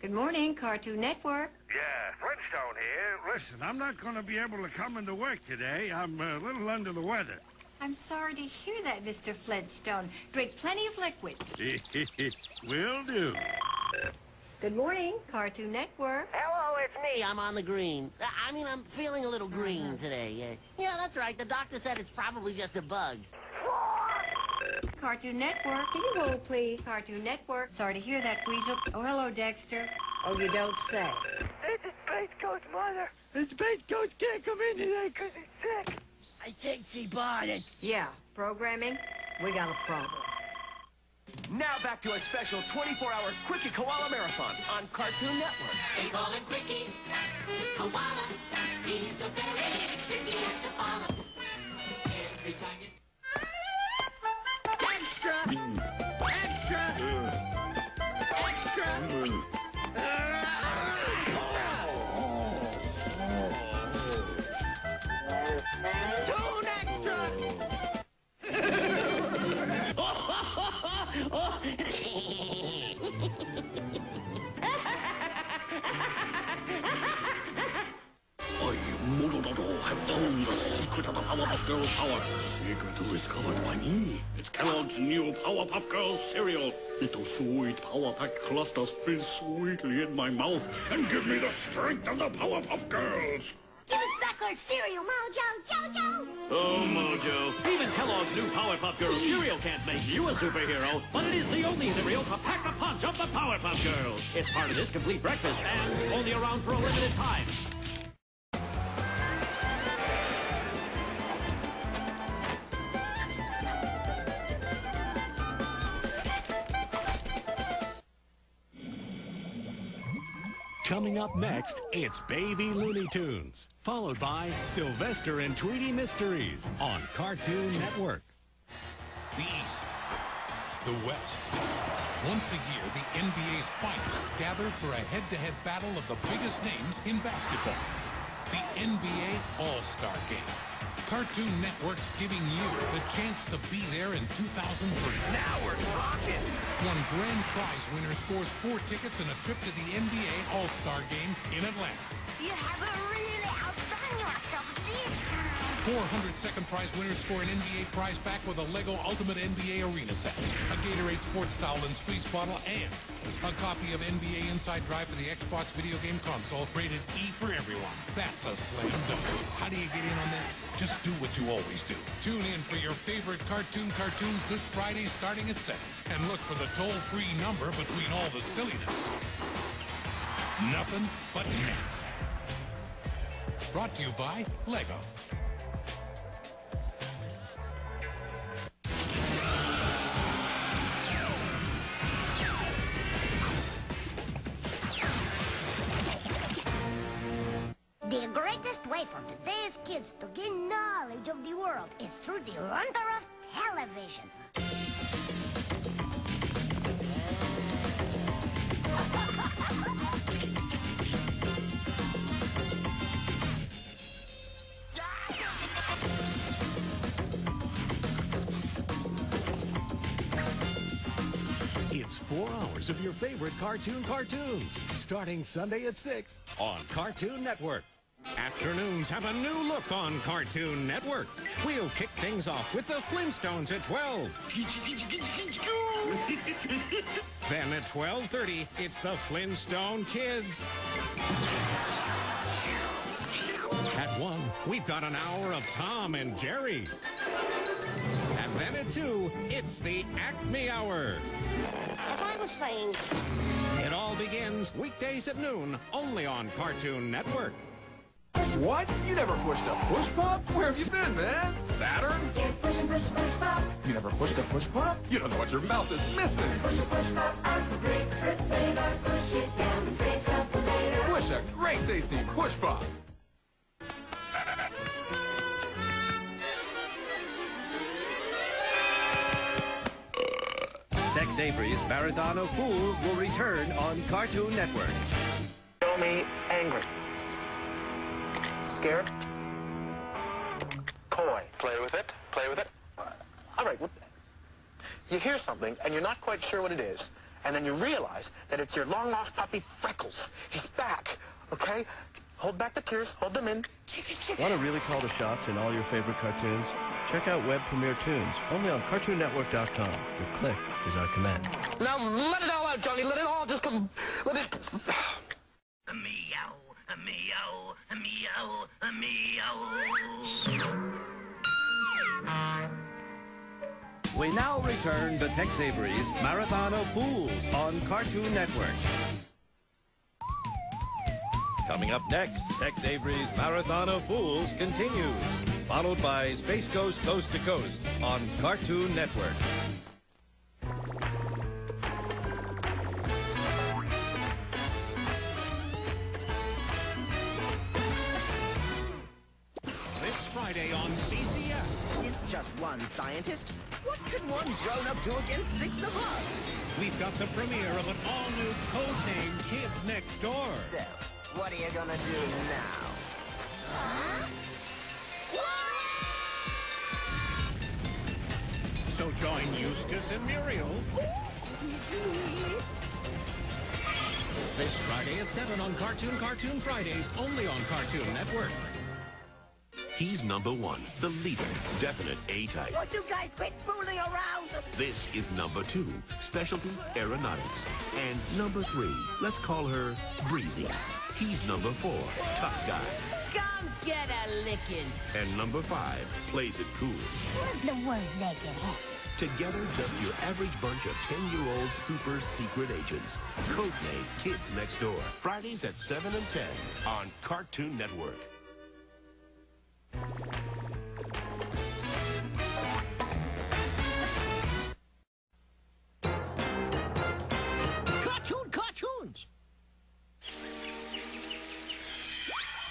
Speaker 14: Good morning, Cartoon Network.
Speaker 15: Yeah, Flintstone here. Listen, I'm not going to be able to come into work today. I'm a little under the weather.
Speaker 14: I'm sorry to hear that, Mr. Flintstone. Drink plenty of liquids.
Speaker 15: Will do.
Speaker 14: Good morning, Cartoon Network.
Speaker 16: Hello, it's me. I'm on the green. I'm feeling a little green today. Yeah, that's right. The doctor said it's probably just a bug.
Speaker 14: Cartoon Network. Can you hold, please? Cartoon Network. Sorry to hear that, Weasel. Oh, hello, Dexter. Oh, you don't say.
Speaker 15: This is Space Coach Mother. And Space Coach can't come in today because he's sick. I think she bought it.
Speaker 14: Yeah, programming. We got a problem.
Speaker 3: Now back to a special 24-hour Quickie Koala Marathon on Cartoon Network.
Speaker 18: They call him Quickie Koala. He's a very tricky cat to follow. Every time you...
Speaker 8: Extra! Extra! Extra! Toon extra!
Speaker 6: I, Mojo have found the secret of the Powerpuff Girls' power. Secret discovered by me. It's Kellogg's new Powerpuff Girls cereal. Little sweet Power Pack clusters fizz sweetly in my mouth and give me the strength of the Powerpuff Girls.
Speaker 5: Give us back our cereal, Mojo, Jojo!
Speaker 21: Oh, Mojo. Even Kellogg's new Powerpuff Girls cereal can't make you a superhero, but it is the only cereal to pack the punch of the Powerpuff Girls. It's part of this complete breakfast and only around for a limited time.
Speaker 9: Coming up next, it's Baby Looney Tunes, followed by Sylvester and Tweety Mysteries on Cartoon Network.
Speaker 1: The East, the West. Once a year, the NBA's finest gather for a head-to-head battle of the biggest names in basketball. The NBA All-Star Game. Cartoon Network's giving you the chance to be there in 2003.
Speaker 3: Now we're talking!
Speaker 1: One grand prize winner scores 4 tickets and a trip to the NBA All-Star Game in Atlanta.
Speaker 5: You haven't really outdone yourself this time.
Speaker 1: 400 second prize winners score an NBA prize pack with a Lego Ultimate NBA Arena set, a Gatorade Sports Towel and Squeeze bottle, and a copy of NBA Inside Drive for the Xbox video game console, rated E for everyone. That's a slam dunk. How do you get in on this? Just do what you always do. Tune in for your favorite cartoons this Friday starting at 7. And look for the toll-free number between all the silliness. Nothing but net. Brought to you by Lego.
Speaker 5: The greatest way for today's kids to gain knowledge of the world is through the wonder of television.
Speaker 9: It's 4 hours of your favorite cartoons, starting Sunday at 6 on Cartoon Network. Afternoons have a new look on Cartoon Network. We'll kick things off with the Flintstones at 12. Then at 12:30, it's the Flintstone Kids. At 1, we've got an hour of Tom and Jerry. And then at 2, it's the Acme Hour.
Speaker 16: As I was saying...
Speaker 9: It all begins weekdays at noon, only on Cartoon Network.
Speaker 4: What? You never pushed a push pop? Where have you been, man? Saturn?
Speaker 18: Keep pushing, push, push, pop.
Speaker 4: You never pushed a push pop? You don't know what your mouth is missing.
Speaker 18: Push a push pop, I'm great. Birthday, I push it down and say something later.
Speaker 4: Push a great tasty push pop.
Speaker 11: Tex Avery's Marathon of Fools will return on Cartoon Network.
Speaker 7: Show me angry. Scared? Coy. Play with it. Play with it. All right. You hear something, and you're not quite sure what it is. And then you realize that it's your long-lost puppy, Freckles. He's back, okay? Hold back the tears. Hold them in.
Speaker 27: Want to really call the shots in all your favorite cartoons? Check out Web Premiere Tunes, only on CartoonNetwork.com. Your click is our command.
Speaker 7: Now let it all out, Johnny. Let it all just come... Let it...
Speaker 18: Meow, meow, meow, meow.
Speaker 11: We now return to Tex Avery's Marathon of Fools on Cartoon Network. Coming up next, Tex Avery's Marathon of Fools continues, followed by Space Ghost Coast to Coast on Cartoon Network.
Speaker 9: This Friday on CCF.
Speaker 2: It's just one scientist. What can one grown-up do against 6 of us?
Speaker 9: We've got the premiere of an all-new codename Kids Next Door.
Speaker 2: So, what are you gonna do now?
Speaker 9: So join Eustace and Muriel this Friday at 7 on Cartoon Fridays, only on Cartoon Network.
Speaker 6: He's number 1, the leader, definite A-type.
Speaker 8: Won't you guys quit fooling around?
Speaker 6: This is number 2, specialty aeronautics. And number 3, let's call her Breezy. He's number 4, tough guy.
Speaker 8: Come get a licking.
Speaker 6: And number 5, plays it cool.
Speaker 5: What's the worst they can have?
Speaker 6: Together, just your average bunch of 10-year-old super secret agents. Codename Kids Next Door. Fridays at 7 and 10 on Cartoon Network.
Speaker 8: Cartoons!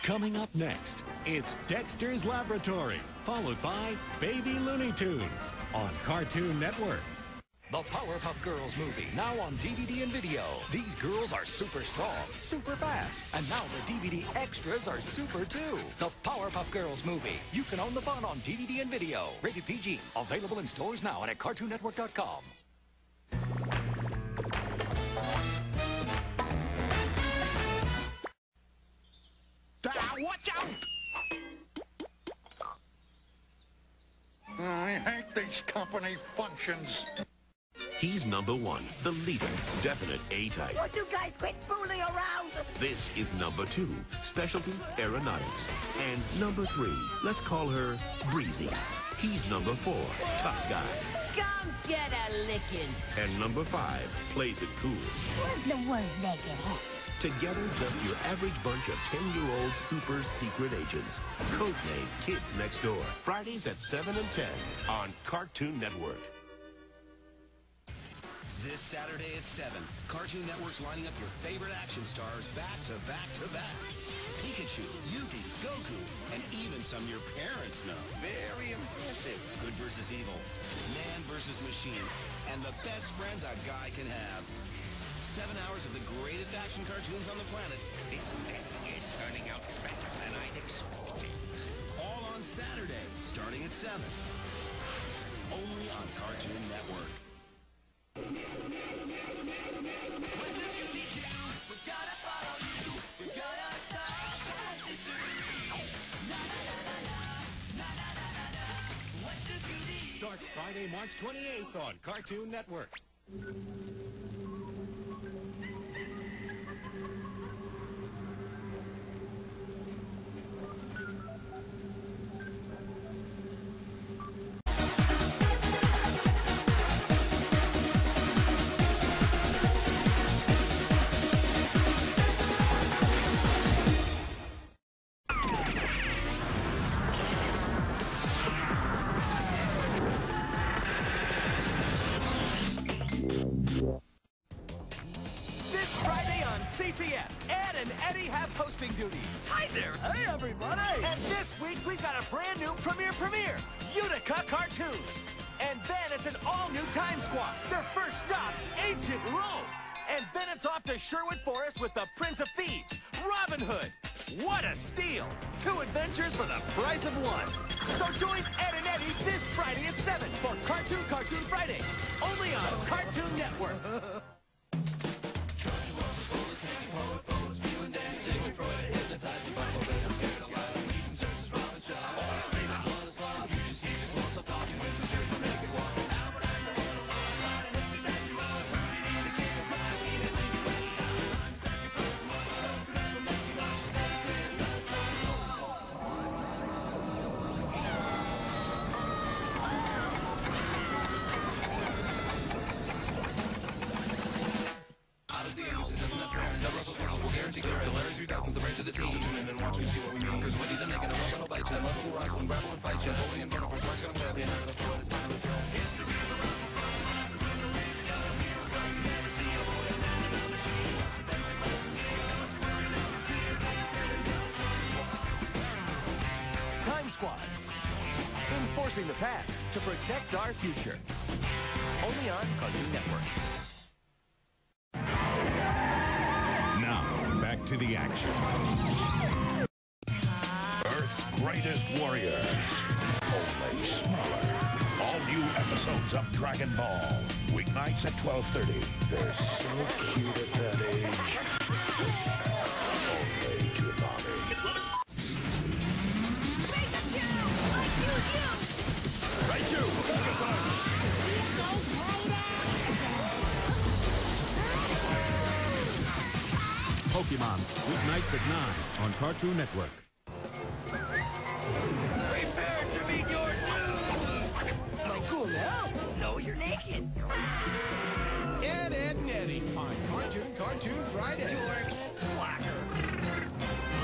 Speaker 12: Coming up next, it's Dexter's Laboratory, followed by Baby Looney Tunes on Cartoon Network.
Speaker 17: The Powerpuff Girls movie, now on DVD and video. These girls are super strong, super fast, and now the DVD extras are super too. The Powerpuff Girls movie. You can own the fun on DVD and video. Rated PG. Available in stores now and at CartoonNetwork.com.
Speaker 7: Watch out! I hate these company functions.
Speaker 6: He's number 1, the leader, definite A-type.
Speaker 8: Would you guys quit fooling around?
Speaker 6: This is number 2, specialty aeronautics. And number 3, let's call her Breezy. He's number 4, tough guy.
Speaker 8: Come get a licking.
Speaker 6: And number 5, plays it cool.
Speaker 8: What's the worst they can have?
Speaker 6: Together, just your average bunch of 10-year-old super secret agents. Codename Kids Next Door. Fridays at 7 and 10 on Cartoon Network.
Speaker 19: This Saturday at 7, Cartoon Network's lining up your favorite action stars back to back to back. Pikachu, Yugi, Goku, and even some your parents know. Very impressive. Good versus evil, man versus machine, and the best friends a guy can have. 7 hours of the greatest action cartoons on the planet. This day is turning out better than I'd expected. All on Saturday, starting at 7. Only on Cartoon Network.
Speaker 3: Starts Friday, March 28th on Cartoon Network. CCF, Ed and Eddie have hosting duties. Hi there. Hey, everybody. And this week, we've got a brand new premiere, Utica Cartoon. And then it's an all-new Time Squad. Their first stop, Ancient Rome. And then it's off to Sherwood Forest with the Prince of Thieves, Robin Hood. What a steal. 2 adventures for the price of 1. So join Ed and Eddie this Friday at 7 for Cartoon Friday. Only on Cartoon Network. Time Squad. Enforcing the past to protect our future. Only on Cartoon Network.
Speaker 6: Now, back to the action. Earth's Greatest Warriors. Only smaller. All new episodes of Dragon Ball. Weeknights at 12:30. They're so cute at that age. Only Toonami. Raichu!
Speaker 20: Pokemon, weeknights at 9 on Cartoon Network.
Speaker 3: Prepare to meet your doom!
Speaker 8: Like cool now? No, you're naked.
Speaker 3: Ed, Ed, and Eddie on Cartoon Friday.
Speaker 8: Dorks. Slacker.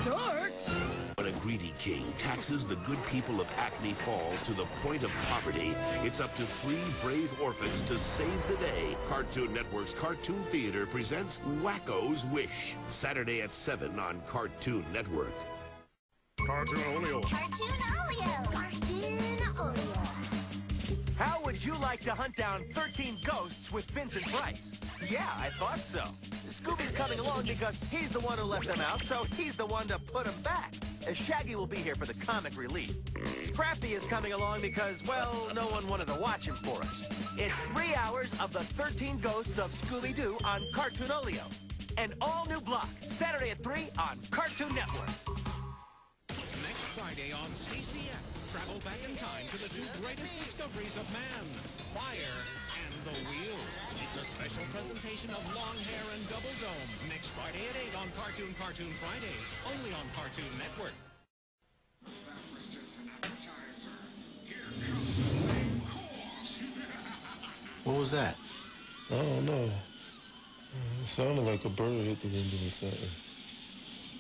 Speaker 8: Dorks?
Speaker 6: When a greedy king taxes the good people of Acme Falls to the point of poverty, it's up to 3 brave orphans to save the day. Cartoon Network's Cartoon Theater presents Wacko's Wish. Saturday at 7 on Cartoon Network.
Speaker 21: Cartoonolio.
Speaker 5: Cartoonolio. Cartoonolio.
Speaker 3: How would you like to hunt down 13 ghosts with Vincent Price? Yeah, I thought so. Scooby's coming along because he's the one who let them out, so he's the one to put them back. Shaggy will be here for the comic relief. Scrappy is coming along because, well, no one wanted to watch him for us. It's 3 hours of the 13 Ghosts of Scooby-Doo on Cartoonolio. An all-new block, Saturday at 3 on Cartoon Network.
Speaker 9: Next Friday on CCF, travel back in time to the 2 greatest discoveries of man, fire and the wheel. It's a special presentation of Long Hair and Double Dome. Next Friday at 8 on Cartoon Fridays, only on Cartoon Network.
Speaker 10: What was that?
Speaker 7: I don't know. It sounded like a bird hit the window or something.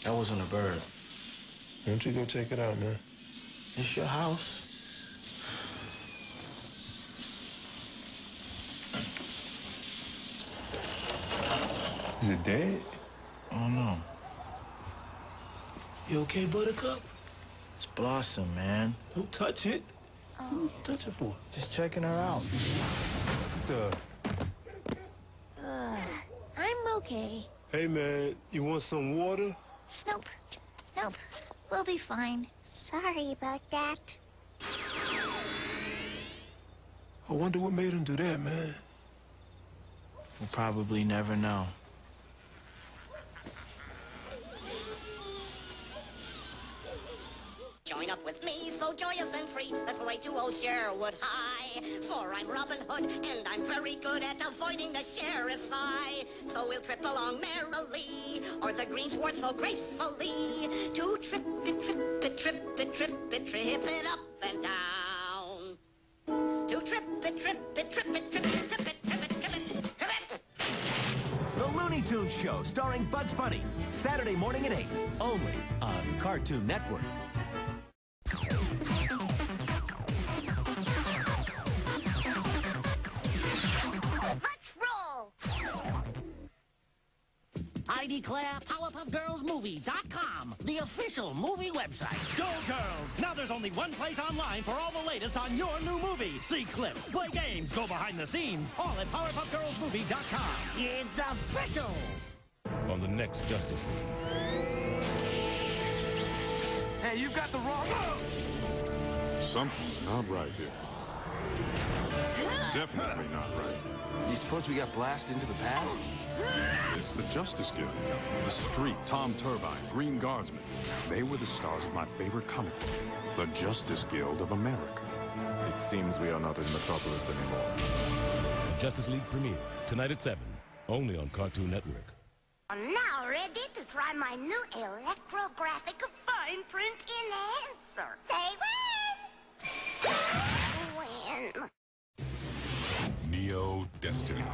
Speaker 10: That wasn't a bird.
Speaker 7: Why don't you go check it out, man?
Speaker 10: It's your house.
Speaker 7: Is it dead?
Speaker 10: I don't know.
Speaker 7: You okay, Buttercup?
Speaker 10: It's Blossom, man.
Speaker 7: Don't touch it. Touch it for?
Speaker 10: Just checking her out.
Speaker 5: I'm okay.
Speaker 7: Hey, man, you want some water?
Speaker 5: Nope. Nope. We'll be fine. Sorry about that.
Speaker 7: I wonder what made him do that, man.
Speaker 10: We'll probably never know.
Speaker 16: Join up with me, so joyous and free. Let's away to old Sherwood High. For I'm Robin Hood, and I'm very good at avoiding the sheriff's eye. So we'll trip along merrily, or the greensward so gracefully. To trip it, trip it, trip it, trip it, trip it up and down. To trip it, trip it, trip it, trip it, trip it, trip it, trip it, trip it.
Speaker 3: The Looney Tunes Show, starring Bugs Bunny. Saturday morning at 8, only on Cartoon Network.
Speaker 5: Let's roll!
Speaker 8: I declare PowerpuffGirlsMovie.com, the official movie website.
Speaker 3: Go Girls! Now there's only one place online for all the latest on your new movie. See clips, play games, go behind the scenes, all at PowerpuffGirlsMovie.com.
Speaker 8: It's official!
Speaker 20: On the next Justice League.
Speaker 3: Hey, you've got the wrong...
Speaker 20: Something's not right here. Definitely not right.
Speaker 10: You suppose we got blasted into the past?
Speaker 20: It's the Justice Guild. The Street, Tom Turbine, Green Guardsmen. They were the stars of my favorite comic book, the Justice Guild of America. It seems we are not in Metropolis anymore.
Speaker 12: The Justice League premiere, tonight at 7, only on Cartoon Network.
Speaker 5: I'm now ready to try my new electrographic fine print enhancer. Say when? When?
Speaker 20: Neo Destiny.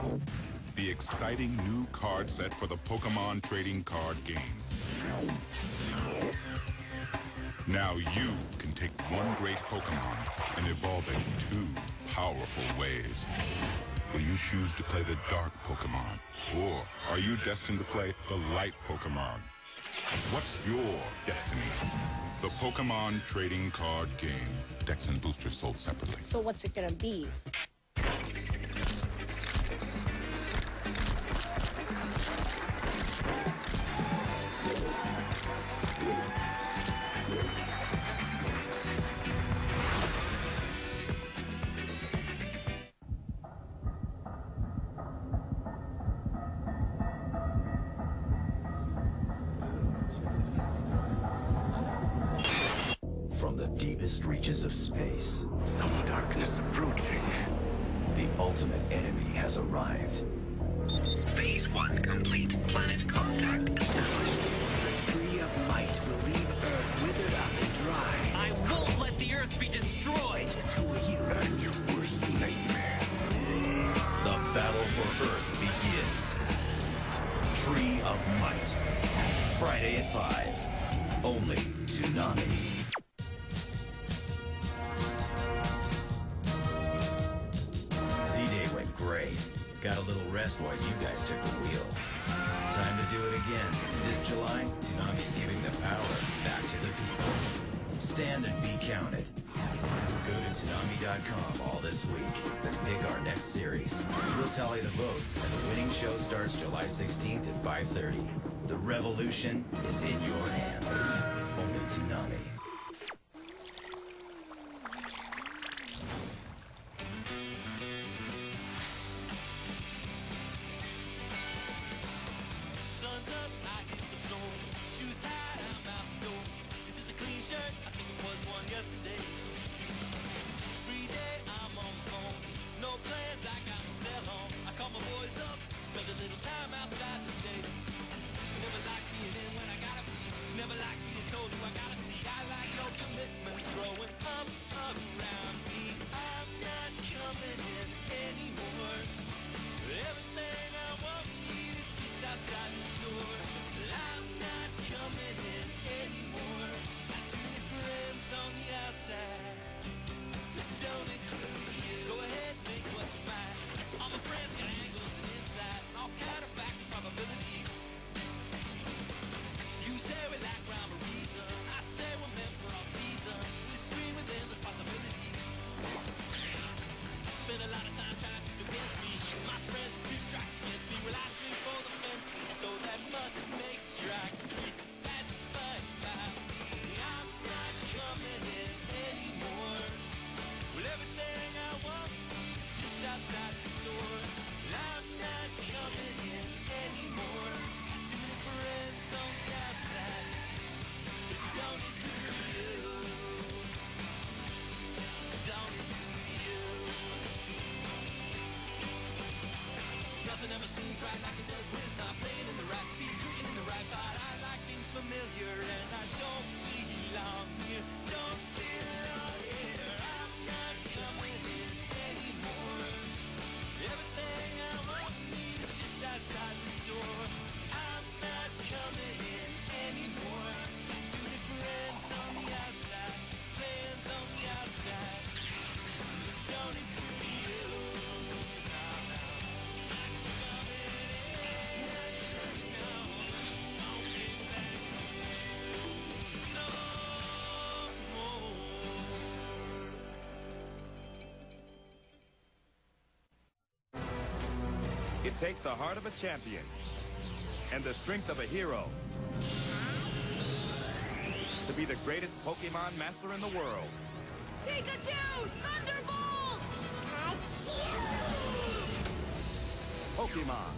Speaker 20: The exciting new card set for the Pokemon trading card game. Now you can take one great Pokemon and evolve it in 2 powerful ways. Will you choose to play the dark Pokemon? Or are you destined to play the light Pokemon? What's your destiny? The Pokemon trading card game. Decks and boosters sold separately.
Speaker 13: So what's it gonna be?
Speaker 22: From the deepest reaches of space, some darkness approaching. The ultimate enemy has arrived.
Speaker 2: Phase 1 complete. Planet contact established.
Speaker 22: The Tree of Might will leave Earth withered up and dry.
Speaker 2: I won't let the Earth be destroyed.
Speaker 22: Just who are you?
Speaker 6: And your worst nightmare.
Speaker 22: The battle for Earth begins. Tree of Might. Friday at 5. Only Toonami. Z-Day went gray. got a little rest while you guys took the wheel. Time to do it again. This July, Toonami's giving the power back to the people. Stand and be counted. Go to Toonami.com all this week and pick our next series. We'll tally the votes, and the winning show starts July 16th at 5:30. The revolution is in your hands. Only Toonami.
Speaker 13: Sun's up, I hit the floor. Shoes tied, I'm out the door. Is this a clean shirt? I think it was one yesterday. Free day, I'm on the phone. No plans, I got myself on. I call my boys up, spend a little time outside today. Never like being in when I gotta be. Never like being told who I gotta see. I like no commitments growing up around me. I'm not coming in anymore. Everything I want need is just outside this door. I'm not coming in anymore. Got too many friends on the outside that don't include you. Go ahead, make what you might. All my friends got angles and insight, all kind of facts and probabilities. You say we lack rhyme or reason. I say we're meant for all seasons. We scream with endless possibilities. Spend a lot of time trying to convince me. My friends are two strikes against me. Well, I swing for the fences, so that must make strike three. That's fine by me. I'm not coming in anymore. Well, everything I want is just outside this door. I'm not coming in anymore. Got too many friends on the outside that don't include you. Don't include you. Nothing ever seems right like it does when it's not playing in the right speed, creating in the right vibe. I like things familiar and I don't belong here. Don't belong here. I'm not coming in anymore. Everything I want need is just outside this door. I'm not coming in anymore. Got too many friends on the outside, fans on the outside. Don't include you.
Speaker 14: It takes the heart of a champion and the strength of a hero to be the greatest Pokemon master in the world.
Speaker 18: Pikachu! Thunderbolt!
Speaker 14: Pokemon.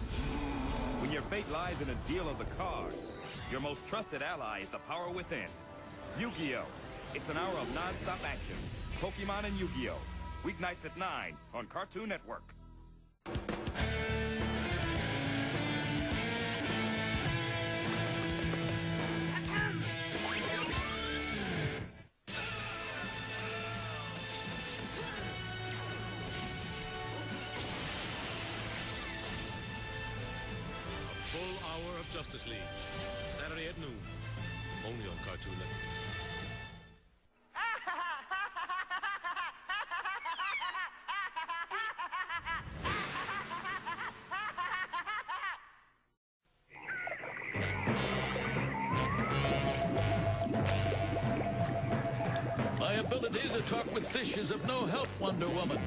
Speaker 14: When your fate lies in a deal of the cards, your most trusted ally is the power within. Yu-Gi-Oh! It's an hour of non-stop action. Pokemon and Yu-Gi-Oh! Weeknights at 9 on Cartoon Network.
Speaker 1: Justice League, Saturday at noon, only on Cartoon Network.
Speaker 15: My ability to talk with fish is of no help, Wonder Woman.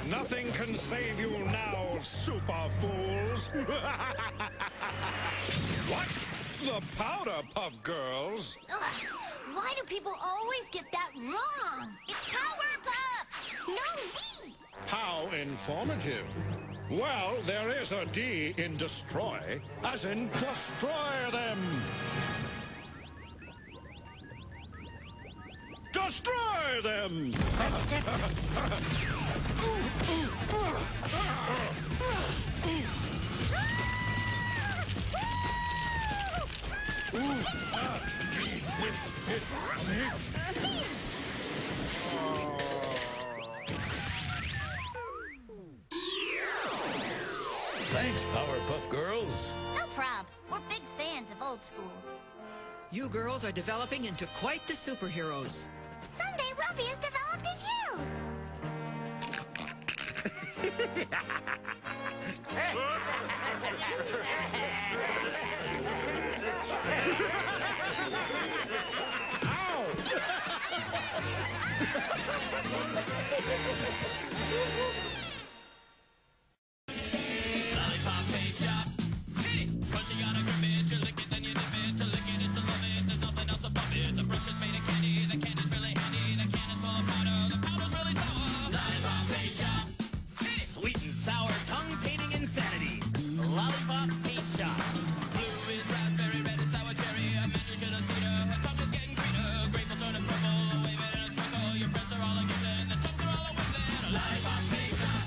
Speaker 9: Nothing can save you now, super fools. What? The Powder Puff Girls?
Speaker 5: Ugh, why do people always get that wrong? It's Powerpuff! No D!
Speaker 9: How informative. Well, there is a D in destroy, as in destroy them. Destroy them!
Speaker 15: Thanks, Powerpuff Girls.
Speaker 5: No prob. We're big fans of old school.
Speaker 23: You girls are developing into quite the superheroes.
Speaker 5: Someday we'll be as developed as you!
Speaker 18: Lollipop paint shop. First you gotta grip it, you lick it, then you dip it. To lick it is to love it, there's nothing else above it. The brush is made of candy, the candy's really handy. The can is full of powder, the powder's really sour. Lollipop paint shop. Sweet and sour tongue painting insanity. Lollipop paint shop. Blue is raspberry, red is sour cherry. A man you should have seen her, her tongue is getting greener. Grape will turn to purple, wave it in a circle. Your friends are all against it, and the tongues are all with it. Lollipop paint shop.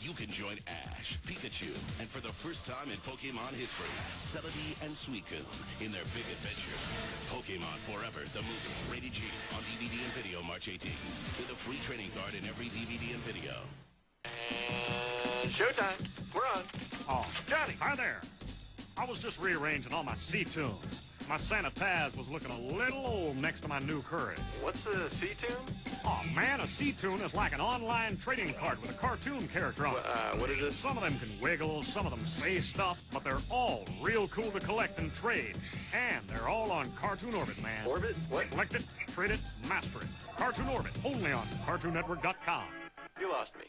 Speaker 19: You can join Ash, Pikachu, and for the first time in Pokemon history, Celebi and Suicune in their big adventure. Pokemon Forever, the movie, rated G, on DVD and video March 18th, with a free trading card in every DVD and video.
Speaker 21: Showtime. We're on. Oh, Johnny. Hi there. I was just rearranging all my C-tunes. My Santa Taz was looking a little old next to my new Courage.
Speaker 4: What's a C-tune?
Speaker 21: Oh, man, a C-tune is like an online trading card with a cartoon character on it.
Speaker 4: What is it?
Speaker 21: Some of them can wiggle, some of them say stuff, but they're all real cool to collect and trade. And they're all on Cartoon Orbit, man.
Speaker 4: Orbit? What?
Speaker 21: Collect it, trade it, master it. Cartoon Orbit, only on CartoonNetwork.com.
Speaker 4: You lost me.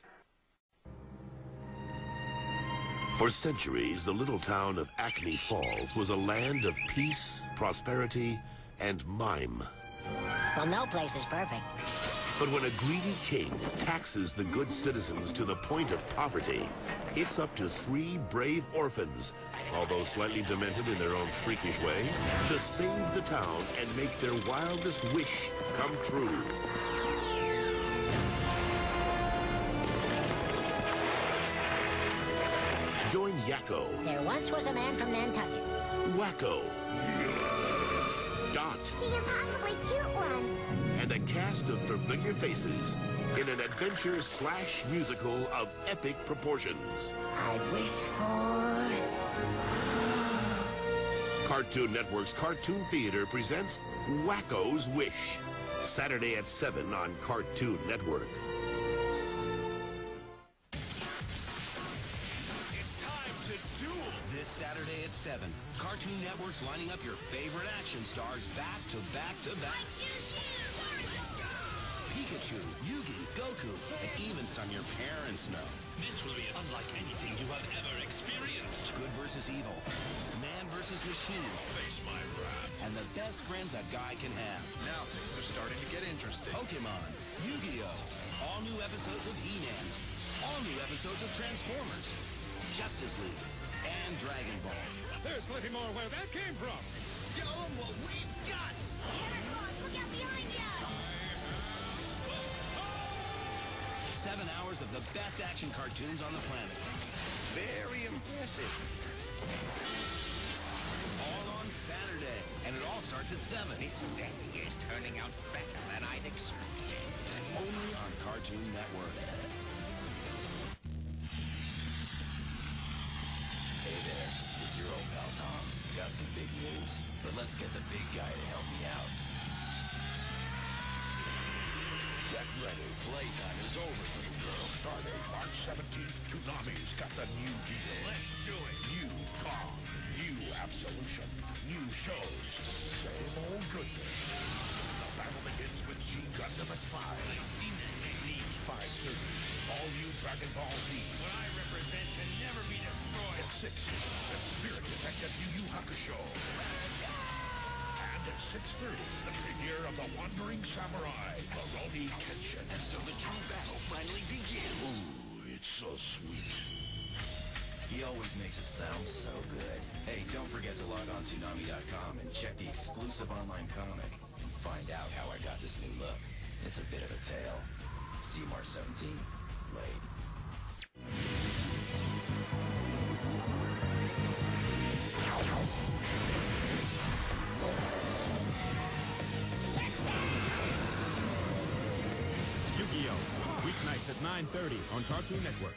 Speaker 6: For centuries, the little town of Acme Falls was a land of peace, prosperity, and mime.
Speaker 16: Well, no place is perfect.
Speaker 6: But when a greedy king taxes the good citizens to the point of poverty, it's up to 3 brave orphans, although slightly demented in their own freakish way, to save the town and make their wildest wish come true. Join Yakko.
Speaker 16: There once was a man from Nantucket.
Speaker 6: Wacko. Dot.
Speaker 5: The impossibly cute one.
Speaker 6: And a cast of familiar faces in an adventure/musical of epic proportions.
Speaker 16: I wish for...
Speaker 6: Cartoon Network's Cartoon Theater presents Wacko's Wish. Saturday at 7 on Cartoon Network.
Speaker 19: Saturday at 7. Cartoon Network's lining up your favorite action stars back to back to back. Pikachu, Yugi, Goku, and even some your parents know.
Speaker 18: This will be unlike anything you have ever experienced.
Speaker 19: Good versus evil. Man versus machine.
Speaker 18: Face my wrath.
Speaker 19: And the best friends a guy can have.
Speaker 18: Now things are starting to get interesting.
Speaker 19: Pokemon, Yu-Gi-Oh! All new episodes of He-Man. All new episodes of Transformers. Justice League. And Dragon Ball.
Speaker 18: There's plenty more where that came from. Show them what we've got.
Speaker 5: Santa Claus, look out behind you.
Speaker 19: 7 hours of the best action cartoons on the planet. Very impressive. All on Saturday. And it all starts at 7.
Speaker 2: This day is turning out better than I'd expected.
Speaker 19: Only on Cartoon Network.
Speaker 22: Hey there, it's your old pal Tom. Got some big news, but let's get the big guy to help me out.
Speaker 6: Get ready. Playtime is over, you girls. Starting March 17th, Toonami's got the new deal.
Speaker 18: Let's do it.
Speaker 6: New Tom, new Absolution, new shows, same old goodness. The battle begins with G Gundam at 5.
Speaker 18: I've seen that technique.
Speaker 6: 5:30, all new Dragon Ball Z.
Speaker 18: What I represent can never be destroyed.
Speaker 6: At 6, the Spirit Detective Yu Yu Hakusho. And at 6:30, the premiere of The Wandering Samurai, Rurouni Kenshin.
Speaker 18: And so the true battle finally begins.
Speaker 6: Ooh, it's so sweet.
Speaker 22: He always makes it sound so good. Hey, don't forget to log on to Toonami.com and check the exclusive online comic. Find out how I got this new look. It's a bit of a tale. See you March 17th. Late.
Speaker 9: Yu-Gi-Oh! Weeknights at 9:30 on Cartoon Network.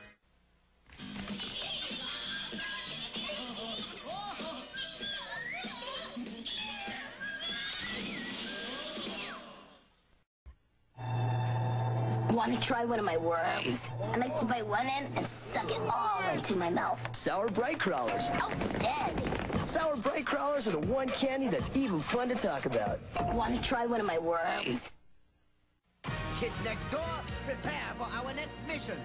Speaker 16: Want to try one of my worms? I like to bite one end and suck it all into my mouth.
Speaker 7: Sour Bright Crawlers.
Speaker 16: Outstanding.
Speaker 7: Sour Bright Crawlers are the one candy that's even fun to talk about.
Speaker 16: Want to try one of my worms?
Speaker 2: Kids next door, prepare for our next mission.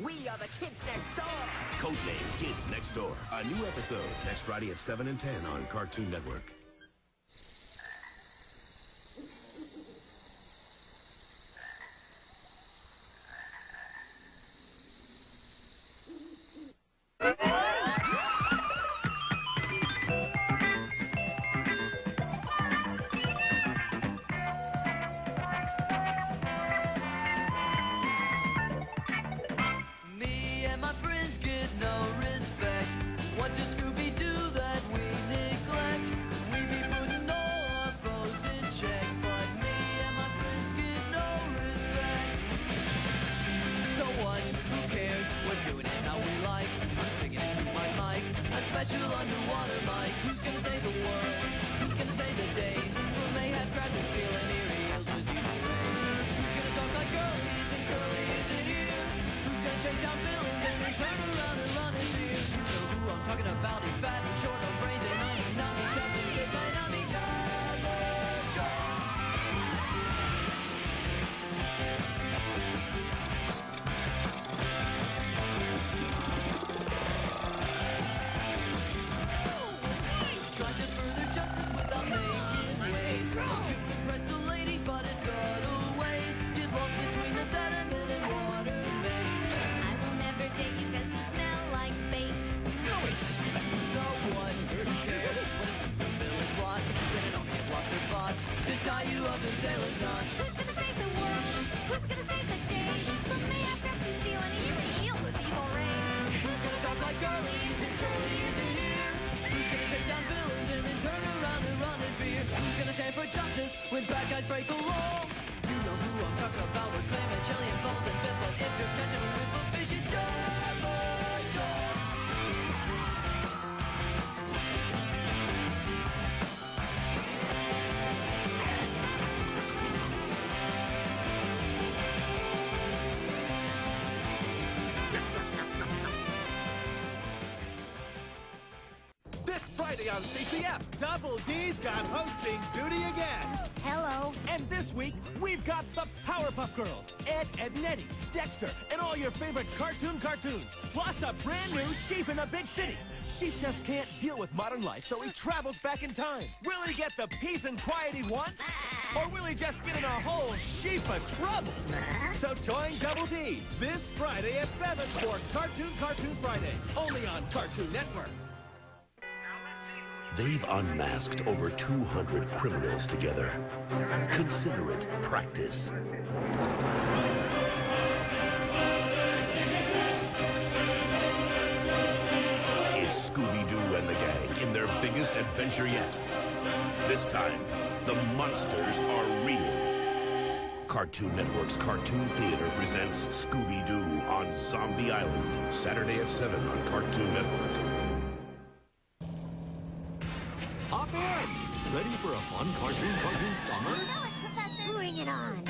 Speaker 2: We are the Kids Next Door.
Speaker 19: Codename Kids Next Door. A new episode next Friday at 7 and 10 on Cartoon Network.
Speaker 13: Me and my friends get no respect. What does Scooby do that we neglect? We be putting all our foes in check, but me and my friends get no respect. So what? Who cares? We're doing it how we like. I'm singing into my mic, a special underwater mic. Who's gonna save the world? Who's gonna save the days? Who may have crashed and stealing aerials with you? Who's gonna talk like girlies and Curly isn't here? Who's gonna chase down villains and then turn around and run in fear? You know who I'm talking about. He's fat and short on brains and I'm not me jumping, get my nummy Trying to further justice without making waves. To impress the ladies, but in subtle ways. Get lost between the sediment and water main.
Speaker 5: I will never date you because you smell like bait.
Speaker 13: No respect. So what? Who cares? What is the villain plot? Then it only plots or bots to tie you up in sailor's knots.
Speaker 5: Who's gonna save the world? Who's gonna save the day? But may I perhaps you steal an ear and heal with evil rain?
Speaker 13: Who's gonna talk like girlies and Curly isn't here? Who's gonna chase down villains and then turn around and run in fear? Who's gonna stand for justice when bad guys break the law? You know who I'm talking about. We're claiming chili and bubbles and fist, but if you're catching me with a fish, you just
Speaker 3: This Friday on CCF, Double D's got hosting duty again.
Speaker 8: Hello.
Speaker 3: And this week, we've got the Powerpuff Girls, Ed, Edd n Eddy, Dexter, and all your favorite cartoons, plus a brand new Sheep in a Big City. Sheep just can't deal with modern life, so he travels back in time. Will he get the peace and quiet he wants? Or will he just get in a whole sheep of trouble? So join Double D this Friday at 7 for Cartoon Friday, only on Cartoon Network.
Speaker 6: They've unmasked over 200 criminals together. Consider it practice. It's Scooby-Doo and the gang in their biggest adventure yet. This time, the monsters are real. Cartoon Network's Cartoon Theater presents Scooby-Doo on Zombie Island, Saturday at 7 on Cartoon Network.
Speaker 3: Hop in! Ready for a fun cartoon summer?
Speaker 5: Bring it on.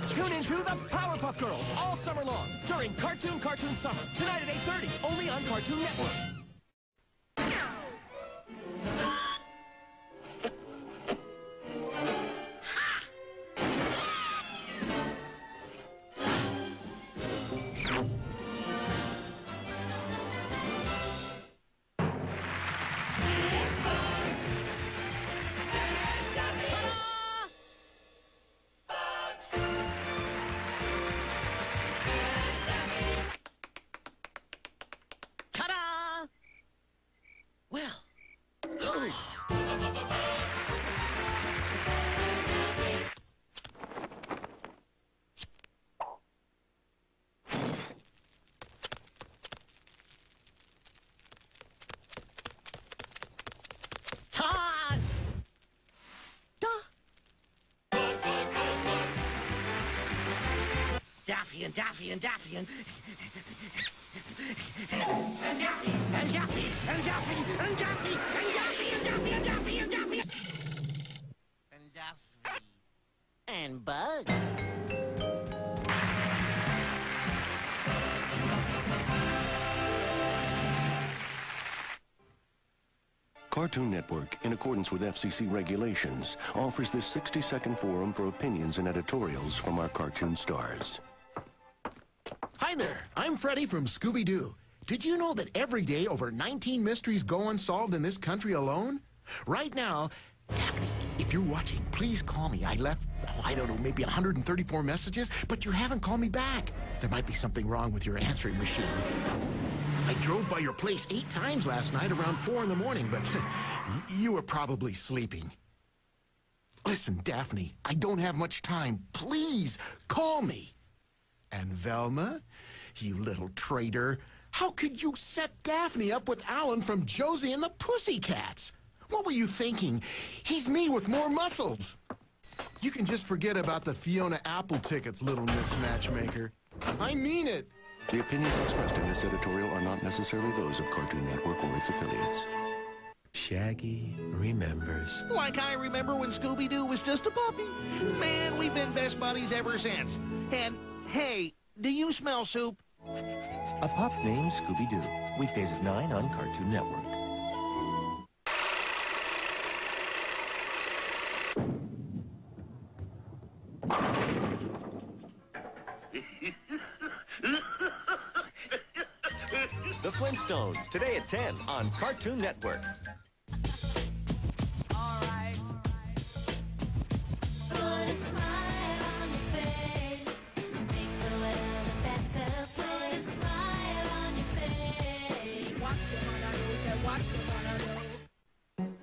Speaker 3: Tune into the Powerpuff Girls all summer long during Cartoon Summer, tonight at 8:30, only on Cartoon Network.
Speaker 8: Ta-da!
Speaker 10: Daffy and Daffy and Daffy and... and Daffy and Daffy and Daffy and Daffy and Daffy and Daffy and Daffy and Daffy and Daffy and Bugs.
Speaker 11: Cartoon Network, in accordance with FCC regulations, offers this 60-second forum for opinions and editorials from our cartoon stars.
Speaker 17: Hi there, I'm Freddy from Scooby-Doo. Did you know that every day over 19 mysteries go unsolved in this country alone? Right now, Daphne, if you're watching, please call me. I left, I don't know, maybe 134 messages, but you haven't called me back. There might be something wrong with your answering machine. I drove by your place 8 times last night around 4 in the morning, but you were probably sleeping. Listen, Daphne, I don't have much time. Please, call me. And Velma, you little traitor, how could you set Daphne up with Alan from Josie and the Pussycats? What were you thinking? He's me with more muscles. You can just forget about the Fiona Apple tickets, little Miss Matchmaker. I mean it.
Speaker 11: The opinions expressed in this editorial are not necessarily those of Cartoon Network or its affiliates.
Speaker 3: Shaggy remembers.
Speaker 10: Like I remember when Scooby-Doo was just a puppy. Man, we've been best buddies ever since. And, hey, do you smell soup?
Speaker 3: A pup named Scooby-Doo. Weekdays at 9 on Cartoon Network. The Flintstones, today at 10 on Cartoon Network.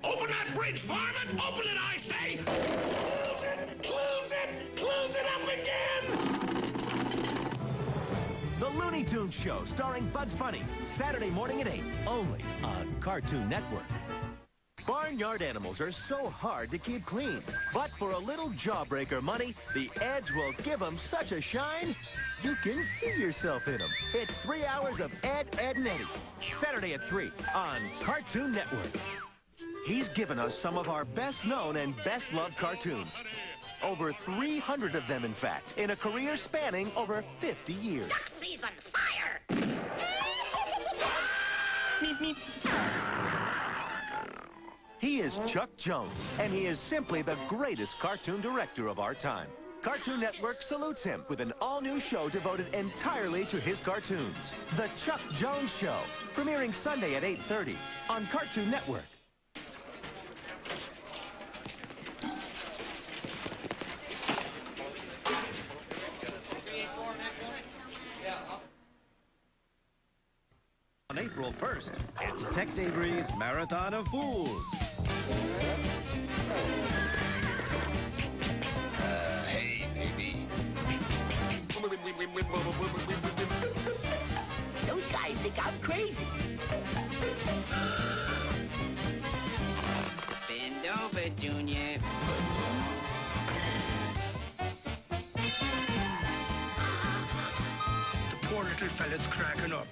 Speaker 6: Open that bridge, Varmint! Open it, I say! Close it! Close it! Close it up again!
Speaker 3: The Looney Tunes Show, starring Bugs Bunny, Saturday morning at 8, only on Cartoon Network. Barnyard animals are so hard to keep clean, but for a little jawbreaker money, the Eds will give them such a shine, you can see yourself in them. It's 3 hours of Ed, Edd, and Eddy, Saturday at 3 on Cartoon Network. He's given us some of our best-known and best-loved cartoons. Over 300 of them, in fact, in a career spanning over 50 years.
Speaker 16: Please on fire!
Speaker 3: He is Chuck Jones, and he is simply the greatest cartoon director of our time. Cartoon Network salutes him with an all-new show devoted entirely to his cartoons. The Chuck Jones Show, premiering Sunday at 8:30 on Cartoon Network.
Speaker 24: On April 1st, it's Tex Avery's Marathon of Fools.
Speaker 6: Hey, baby.
Speaker 16: Those guys think I'm crazy. Bend over, Junior.
Speaker 6: The poor little fella's cracking up.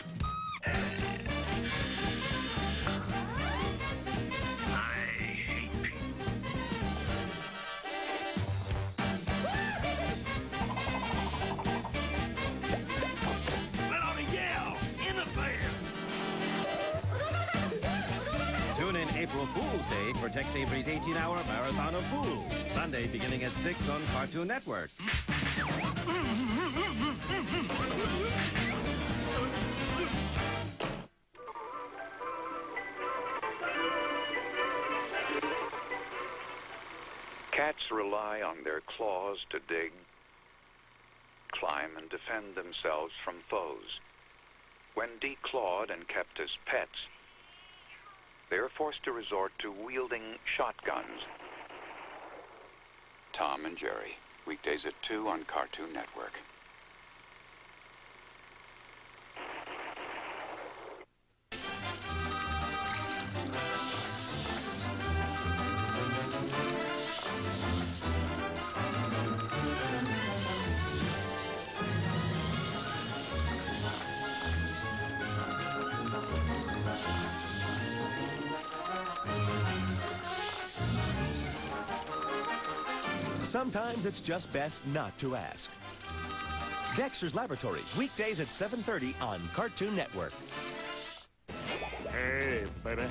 Speaker 24: Tune in April Fool's Day for Tex Avery's 18-hour Marathon of Fools. Sunday beginning at 6 on Cartoon Network.
Speaker 25: Cats rely on their claws to dig, climb, and defend themselves from foes. When declawed and kept as pets, they are forced to resort to wielding shotguns. Tom and Jerry, weekdays at 2 on Cartoon Network.
Speaker 3: sometimes it's just best not to ask. Dexter's Laboratory, weekdays at 7:30 on Cartoon Network. Hey, baby.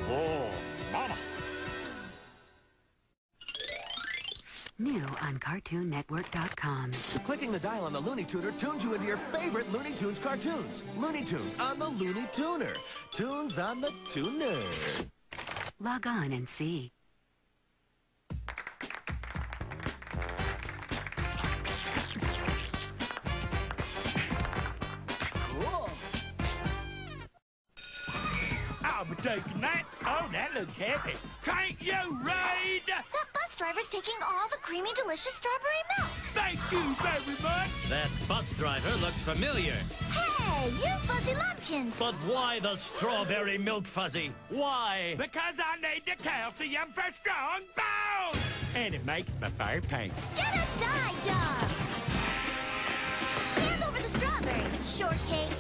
Speaker 3: Oh, Mama.
Speaker 1: New on CartoonNetwork.com.
Speaker 3: Clicking the dial on the Looney Tuner tunes you into your favorite Looney Tunes cartoons. Looney Tunes on the Looney Tuner. Tunes on the Tuner.
Speaker 1: Log on and see.
Speaker 10: Cool. I'll be taking that. Oh, that looks heavy. Can't you read?
Speaker 5: That bus driver's taking all the creamy, delicious strawberry milk.
Speaker 10: Thank you very much.
Speaker 12: That bus driver looks familiar.
Speaker 5: Hey, you fuzzy lumpkins.
Speaker 12: But why the strawberry milk fuzzy? Why?
Speaker 10: Because I need the calcium for strong bones. And it makes my fur pink.
Speaker 5: Get a dye job. Hand over the strawberry, shortcake.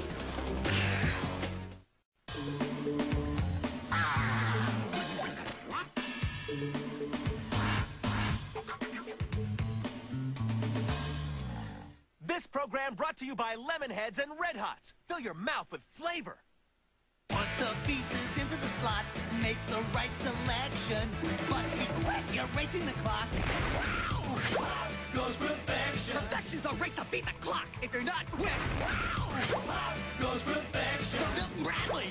Speaker 3: This program brought to you by Lemonheads and Red Hots. Fill your mouth with flavor.
Speaker 14: Put the pieces into the slot, make the right selection. But be quick, you're racing the clock. Goes perfection. Perfection's the race to beat the clock. If you're not quick, goes perfection. Milton Bradley.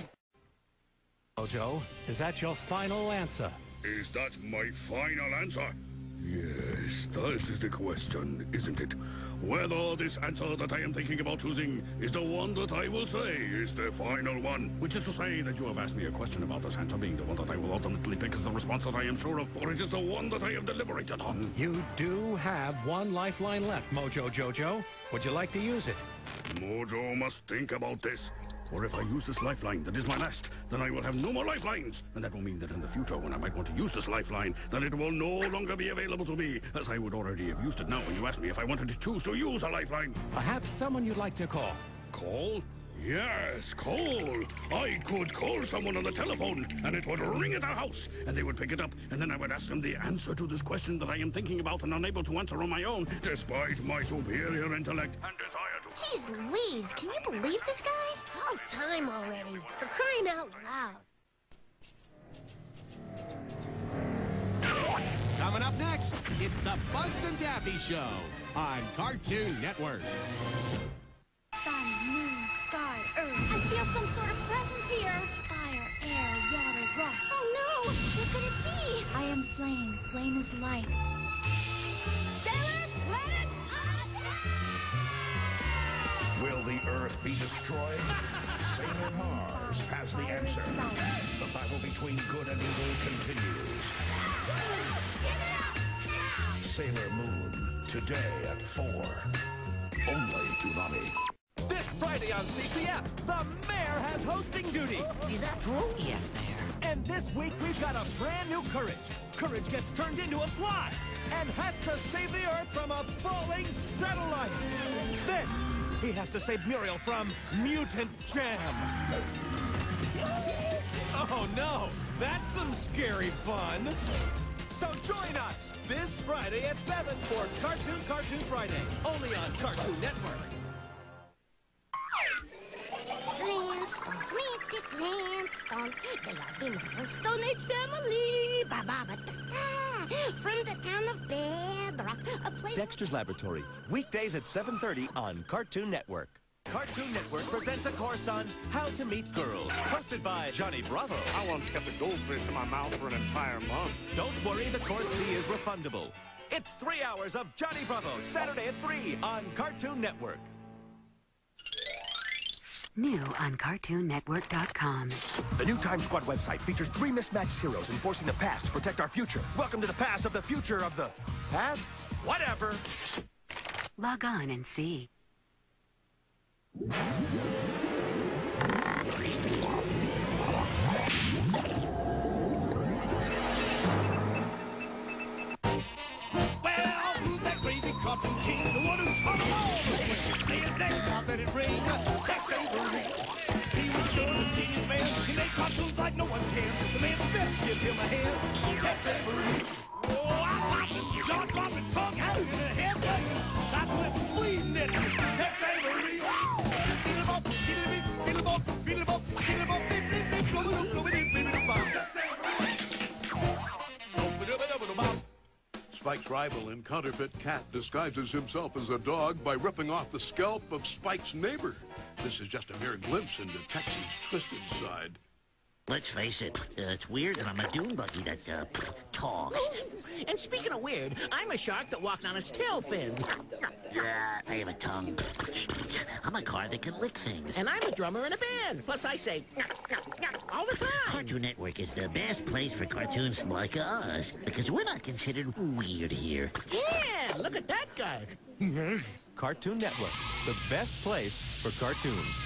Speaker 9: Mojo, is that your final answer?
Speaker 6: Is that my final answer? Yes, that is the question, isn't it? Whether this answer that I am thinking about choosing is the one that I will say is the final one. Which is to say that you have asked me a question about this answer being the one that I will ultimately pick as the response that I am sure of, or it is the one that I have deliberated on.
Speaker 9: You do have one lifeline left, Mojo Jojo. Would you like to use it?
Speaker 6: Mojo must think about this. Or if I use this lifeline that is my last, then I will have no more lifelines. And that will mean that in the future, when I might want to use this lifeline, then it will no longer be available to me, as I would already have used it now when you asked me if I wanted to choose to use a lifeline.
Speaker 9: Perhaps someone you'd like to call.
Speaker 6: Call? Yes, call. I could call someone on the telephone, and it would ring at our house, and they would pick it up, and then I would ask them the answer to this question that I am thinking about and unable to answer on my own, despite my superior intellect and desire to...
Speaker 5: Jeez Louise, can you believe this guy?
Speaker 15: Call time already, for crying out loud.
Speaker 20: Coming up next, it's the Bugs and Daffy Show on Cartoon Network.
Speaker 5: Sun, moon, sky, earth. I feel some sort of presence here. Fire, air, water, rock. Oh no! What could it be? I am flame. Flame is light. Sailor, planet,
Speaker 6: Will the Earth be destroyed? Sailor Mars has the answer. The battle between good and evil continues. Sailor Moon, today at 4. Only Toonami.
Speaker 3: This Friday on CCF, the mayor has hosting duties.
Speaker 8: Is that true?
Speaker 1: Yes, Mayor.
Speaker 3: And this week we've got a brand new Courage. Courage gets turned into a fly and has to save the Earth from a falling satellite. Then he has to save Muriel from Mutant Jam. Oh no, that's some scary fun. So join us this Friday at 7 for Cartoon Friday, only on Cartoon Network.
Speaker 5: Flintstones, mighty Flintstones. They are the Stone Age family. Ba-ba-ba-da-da. From the town of Bedrock, a place...
Speaker 3: Dexter's Laboratory, weekdays at 7:30 on Cartoon Network. Cartoon Network presents a course on how to meet girls, hosted by Johnny Bravo.
Speaker 21: I once kept a goldfish in my mouth for an entire month.
Speaker 3: Don't worry, the course fee is refundable. It's 3 hours of Johnny Bravo, Saturday at 3 on Cartoon Network.
Speaker 1: New on CartoonNetwork.com.
Speaker 7: The new Time Squad website features 3 mismatched heroes enforcing the past to protect our future. Welcome to the past of the future of the past? Whatever.
Speaker 1: Log on and see.
Speaker 10: Well, who's that crazy cartoon king? The one who's on the wall. Say his name, now let it ring. Tex Avery. He was sure the genius man. He made cartoons like no one can. The man's best give him a hand.
Speaker 6: Spike's rival and counterfeit cat disguises himself as a dog by ripping off the scalp of Spike's neighbor. This is just a mere glimpse into Texas' twisted side.
Speaker 10: Let's face it, it's weird that I'm a dune buggy that, talks.
Speaker 14: And speaking of weird, I'm a shark that walks on a tail fin.
Speaker 10: Yeah, I have a tongue. I'm a car that can lick things.
Speaker 14: And I'm a drummer in a band. Plus I say all the time.
Speaker 10: Cartoon Network is the best place for cartoons like us, because we're not considered weird here.
Speaker 14: Yeah, look at that guy.
Speaker 3: Cartoon Network, the best place for cartoons.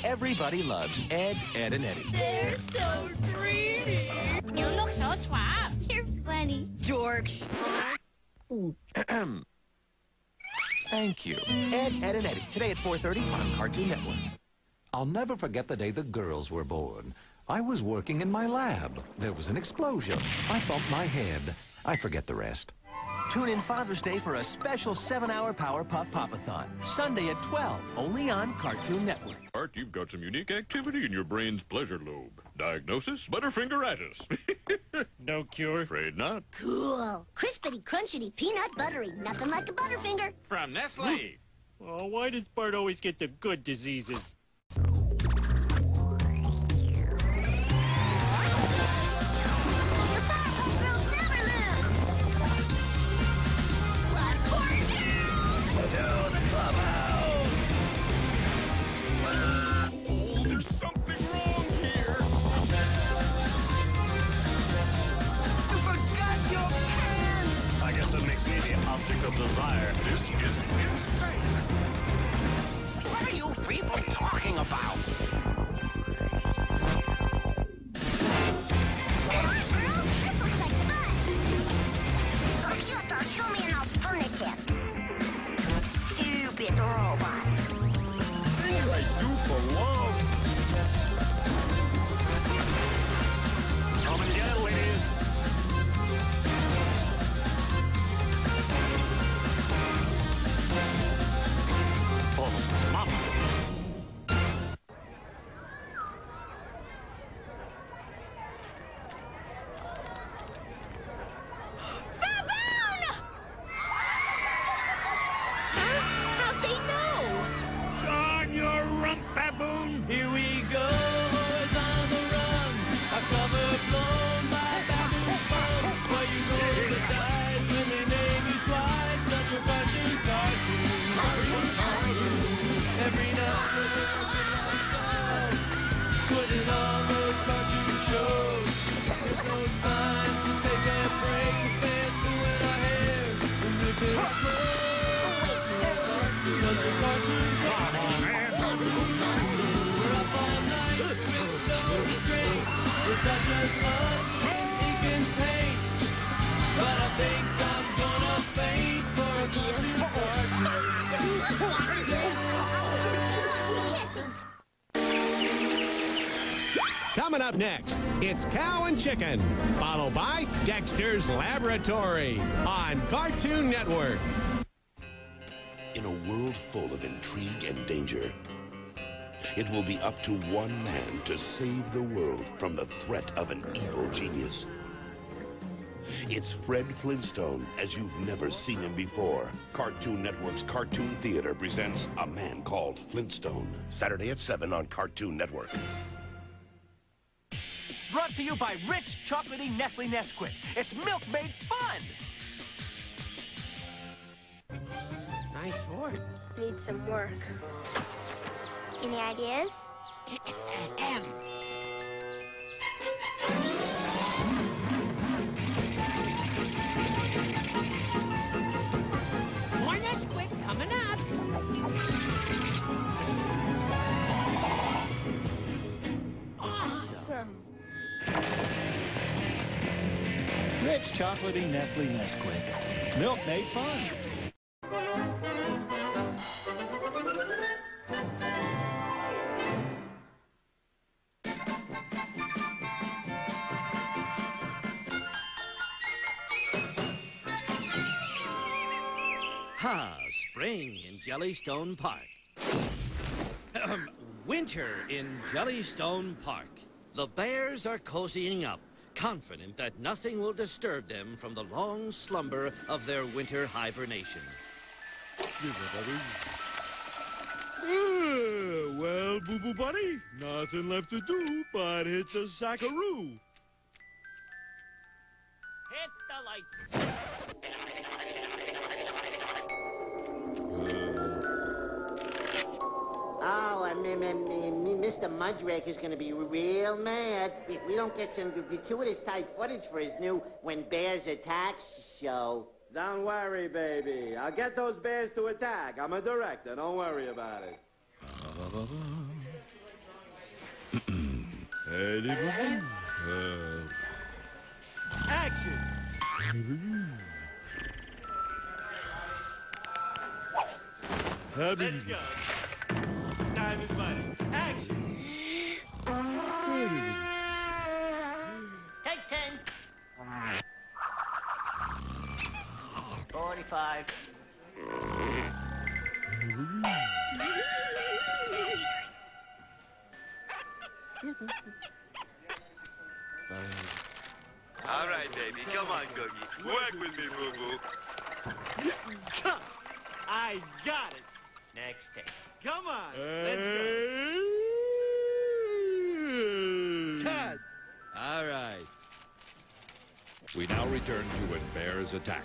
Speaker 3: Everybody loves Ed, Ed, and Eddie.
Speaker 15: They're so dreamy. You look so suave. You're funny. Dorks.
Speaker 3: Thank you. Ed, Ed, and Eddie, today at 4:30 on Cartoon Network.
Speaker 2: I'll never forget the day the girls were born. I was working in my lab. There was an explosion. I bumped my head. I forget the rest.
Speaker 3: Tune in Father's Day for a special 7-hour Powerpuff Pop-a-thon. Sunday at 12, only on Cartoon Network.
Speaker 6: Art, you've got some unique activity in your brain's pleasure lobe. Diagnosis? Butterfingeritis.
Speaker 12: No cure?
Speaker 6: Afraid not.
Speaker 15: Cool. Crispity, crunchity, peanut buttery. Nothing like a Butterfinger.
Speaker 12: From Nestle. Oh, why does Bart always get the good diseases?
Speaker 6: There's something wrong here.
Speaker 14: You forgot your pants.
Speaker 21: I guess it makes me the object of desire.
Speaker 6: This is insane.
Speaker 14: What are you people talking about?
Speaker 5: This looks like fun. Computer, show me an alternative. Stupid robot.
Speaker 6: Things I do for love.
Speaker 21: Come and get it, ladies. Oh, Mama.
Speaker 15: How'd they know?
Speaker 12: Turn your rump, baboon. Here we go, boys on the run. A cover blown by baboon fun. Why you roll the dice when they name you twice? 'Cause we're punching cartoons. Every night we're working lights out, putting on those cartoon shows. There's no time to take a break. The fans doing our hair and ripping our clothes. 'Cause we're cartoon we're up all night with no restraint. We touch us up, ink and paint. But I think I'm gonna faint for a good cartoon.
Speaker 20: Coming up next, it's Cow and Chicken, followed by Dexter's Laboratory on Cartoon Network.
Speaker 4: In a world full of intrigue and danger, it will be up to one man to save the world from the threat of an evil genius. It's Fred Flintstone as you've never seen him before. Cartoon Network's Cartoon Theater presents A Man Called Flintstone, Saturday at 7 on Cartoon Network.
Speaker 3: Brought to you by rich, chocolatey Nestle Nesquik. It's milk made fun.
Speaker 15: Nice fort. Needs some work.
Speaker 5: Any ideas?
Speaker 14: More Nesquik coming up.
Speaker 15: Awesome.
Speaker 12: Rich, chocolatey Nestle Nesquik. Milk made fun.
Speaker 24: Ha! Spring in Jellystone Park. Winter in Jellystone Park. The bears are cozying up. confident that nothing will disturb them from the long slumber of their winter hibernation.
Speaker 12: Well, Boo Boo Buddy, nothing left to do but hit the sackaroo.
Speaker 10: Hit the lights. Oh, Mr. Mudrake is going to be real mad if we don't get some gratuitous type footage for his new When Bears Attack show.
Speaker 13: Don't worry, baby. I'll get those bears to attack. I'm a director. Don't worry about it.
Speaker 12: Action!
Speaker 13: Let's go. Time is money. Action!
Speaker 10: Take 10. 45.
Speaker 18: All right, baby. Come on, Googie. Work with me, boo-boo.
Speaker 13: I got it.
Speaker 10: Next take.
Speaker 13: Come on. Let's go.
Speaker 12: Cut!
Speaker 6: All right. We now return to When Bears Attack.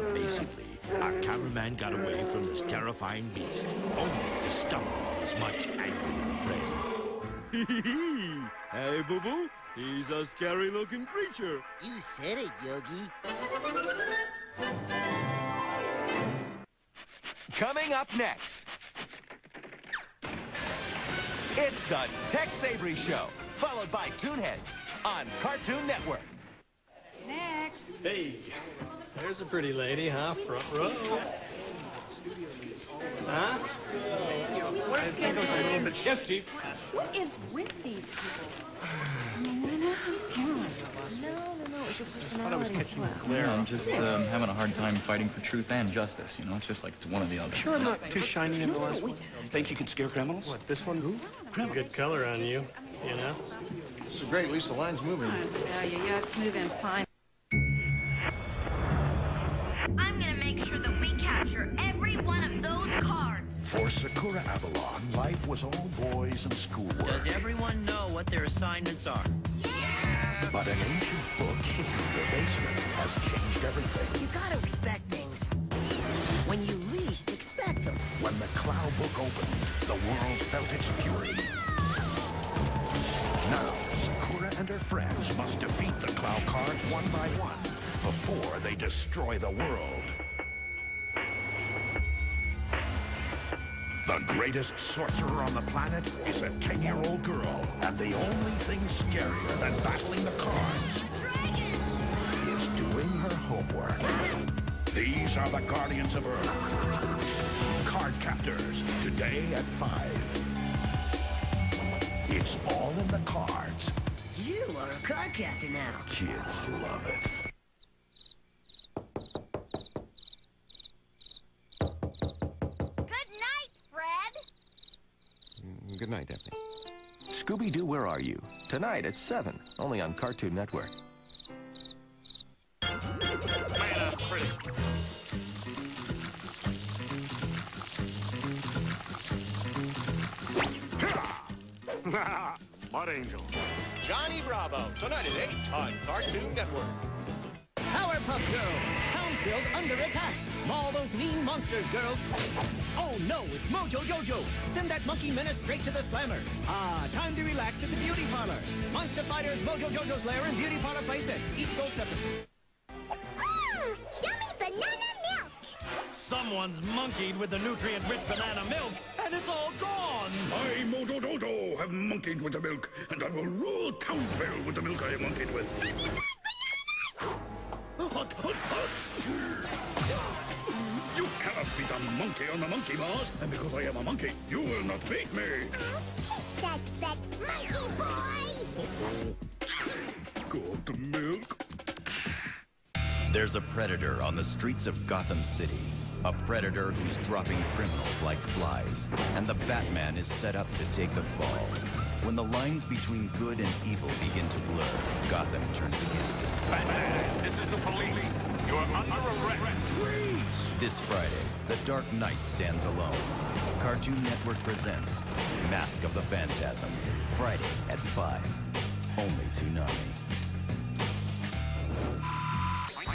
Speaker 6: Amazingly, our cameraman got away from this terrifying beast, only to stumble on his much angrier friend.
Speaker 12: Hey, Boo-Boo, he's a scary-looking creature.
Speaker 10: You said it, Yogi.
Speaker 3: Coming up next, it's the Tex Avery Show, followed by Toonheads on Cartoon Network.
Speaker 15: Next.
Speaker 21: Hey, there's a pretty lady, huh? Front row. Huh? I think those are a little bit... Yes, Chief.
Speaker 15: What is with these people? Come on. No, it's your personality.
Speaker 19: Yeah, I'm just having a hard time fighting for truth and justice, you know? It's just like it's one or the other.
Speaker 7: Sure I'm not too shiny in the last one. Think you could scare criminals?
Speaker 21: What, this one? It's a good color on you, you know?
Speaker 17: This is great. At least the line's moving.
Speaker 15: I tell you, yeah, it's moving fine. I'm gonna make sure that we capture every one of those cards.
Speaker 6: For Sakura Avalon, life was all boys and schoolwork.
Speaker 8: Does everyone know what their assignments are?
Speaker 6: But an ancient book hidden in the basement has changed everything.
Speaker 8: You gotta expect things when you least expect them.
Speaker 6: When the Clow book opened, the world felt its fury. Now, Sakura and her friends must defeat the Clow cards one by one before they destroy the world. The greatest sorcerer on the planet is a 10-year-old girl, and the only thing scarier than battling the cards is doing her homework. These are the Guardians of Earth. Card Captors, today at 5. It's all in the cards.
Speaker 8: You are a card captor now.
Speaker 6: Kids love it.
Speaker 22: Good night, Daphne.
Speaker 7: Scooby-Doo, Where Are You? Tonight at 7, only on Cartoon Network.
Speaker 21: Man, I'm pretty.
Speaker 7: Mud Angel.
Speaker 3: Johnny Bravo, tonight at 8 on Cartoon Network.
Speaker 23: Powerpuff Girls! Townsville's under attack! All those mean monsters, girls! Oh no, it's Mojo Jojo! Send that monkey menace straight to the slammer! Ah, time to relax at the beauty parlor! Monster Fighters, Mojo Jojo's lair, and beauty parlor playsets, each sold separately.
Speaker 5: Yummy banana milk!
Speaker 21: Someone's monkeyed with the nutrient-rich banana milk, and it's all gone!
Speaker 6: I, Mojo Jojo, have monkeyed with the milk, and I will rule Townsville with the milk I have monkeyed with. Hot, hot, hot! You cannot beat a monkey on the monkey bars, and because I am a monkey, you will not beat me!
Speaker 5: That's that monkey boy!
Speaker 6: Got the milk?
Speaker 26: There's a predator on the streets of Gotham City. A predator who's dropping criminals like flies. And the Batman is set up to take the fall. When the lines between good and evil begin to blur, Gotham turns against it.
Speaker 6: Batman, this is the police. You're under arrest. Freeze!
Speaker 26: This Friday, The Dark Knight stands alone. Cartoon Network presents Mask of the Phantasm. Friday at 5. Only Toonami.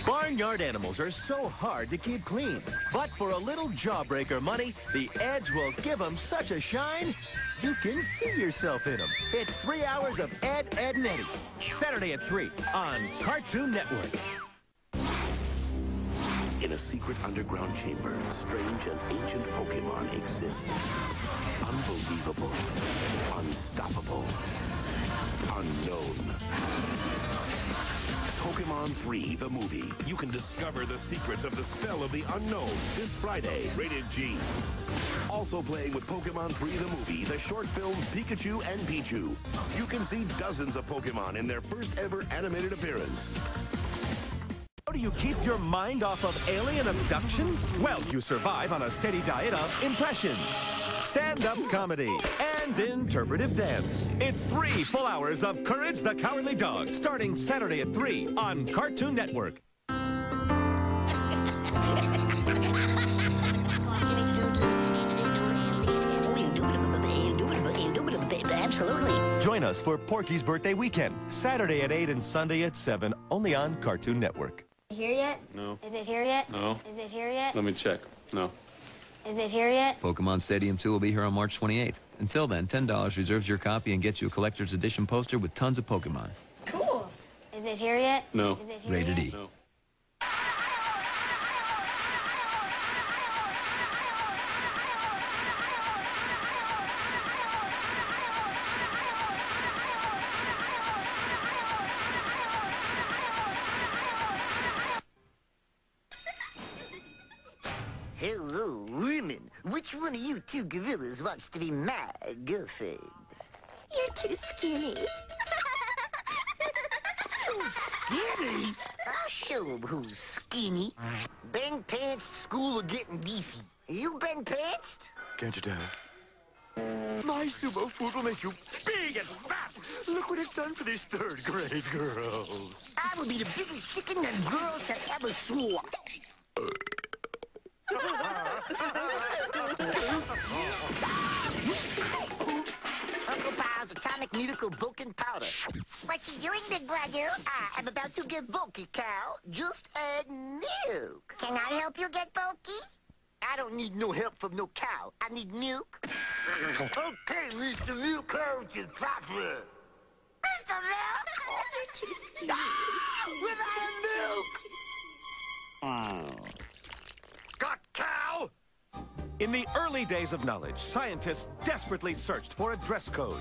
Speaker 3: Barnyard animals are so hard to keep clean. But for a little jawbreaker money, the Eds will give them such a shine, you can see yourself in them. It's 3 hours of Ed, Edd and Eddy. Saturday at 3 on Cartoon Network.
Speaker 4: In a secret underground chamber, strange and ancient Pokemon exist. Unbelievable. Unstoppable. Unknown. Pokemon 3, the movie. You can discover the secrets of the spell of the unknown this Friday, rated G. Also playing with Pokemon 3, the movie, the short film Pikachu and Pichu. You can see dozens of Pokemon in their first ever animated appearance.
Speaker 3: How do you keep your mind off of alien abductions? Well, you survive on a steady diet of impressions, stand-up comedy, and interpretive dance. It's 3 full hours of Courage the Cowardly Dog, starting Saturday at 3 on Cartoon Network.
Speaker 1: Absolutely.
Speaker 3: Join us for Porky's Birthday Weekend, Saturday at 8 and Sunday at 7, only on Cartoon Network.
Speaker 1: Here yet?
Speaker 9: No.
Speaker 1: Is it here yet?
Speaker 9: No.
Speaker 1: Is it here yet?
Speaker 9: Let me check. No.
Speaker 1: Is it here yet?
Speaker 11: Pokemon Stadium 2 will be here on March 28th. Until then, $10 reserves your copy and gets you a collector's edition poster with tons of Pokemon.
Speaker 1: Cool. Is it here yet?
Speaker 9: No.
Speaker 1: Is it here
Speaker 11: Rated
Speaker 1: yet?
Speaker 11: E.
Speaker 9: No.
Speaker 10: Hello, women. Which one of you two gorillas wants to be my girlfriend?
Speaker 5: You're too skinny.
Speaker 10: Too skinny? I'll show 'em who's skinny. Ben pantsed, school are getting beefy. You Ben pantsed?
Speaker 7: Can't you tell? My sumo food will make you big and fat. Look what it's done for these third grade girls.
Speaker 10: I will be the biggest chicken that girls have ever swore. Uncle Pa's Atomic Miracle Vulcan Powder.
Speaker 5: What you doing, big brother?
Speaker 10: I'm about to get bulky, Cow. Just add milk.
Speaker 5: Can I help you get bulky?
Speaker 10: I don't need no help from no cow. I need milk. Okay, Mr. Milk Coach is popular.
Speaker 5: Mr. Milk? You're too skinny.
Speaker 10: Without milk!
Speaker 7: Got cow!
Speaker 3: In the early days of knowledge, scientists desperately searched for a dress code.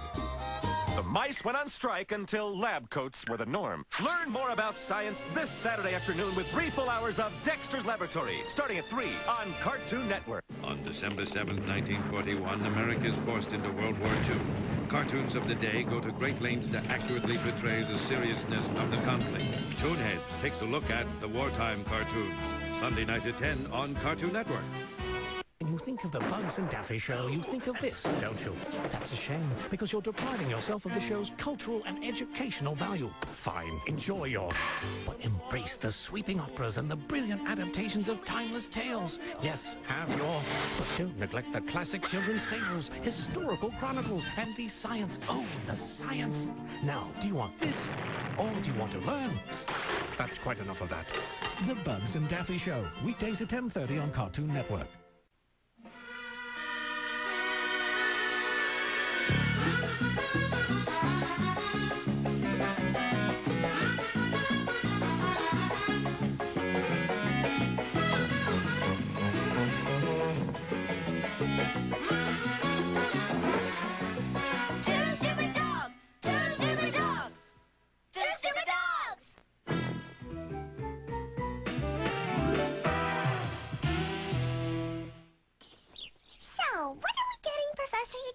Speaker 3: The mice went on strike until lab coats were the norm. Learn more about science this Saturday afternoon with 3 full hours of Dexter's Laboratory, starting at 3 on Cartoon Network.
Speaker 16: On December 7, 1941, America is forced into World War II. Cartoons of the day go to great lengths to accurately portray the seriousness of the conflict. Toonheads takes a look at the wartime cartoons. Sunday night at 10 on Cartoon Network.
Speaker 22: When you think of the Bugs and Daffy show, you think of this, don't you? That's a shame, because you're depriving yourself of the show's cultural and educational value. Fine, enjoy your... but embrace the sweeping operas and the brilliant adaptations of timeless tales. Yes, have your... but don't neglect the classic children's fables, historical chronicles, and the science. Oh, the science! Now, do you want this, or do you want to learn? That's quite enough of that. The Bugs and Daffy Show, weekdays at 10:30 on Cartoon Network.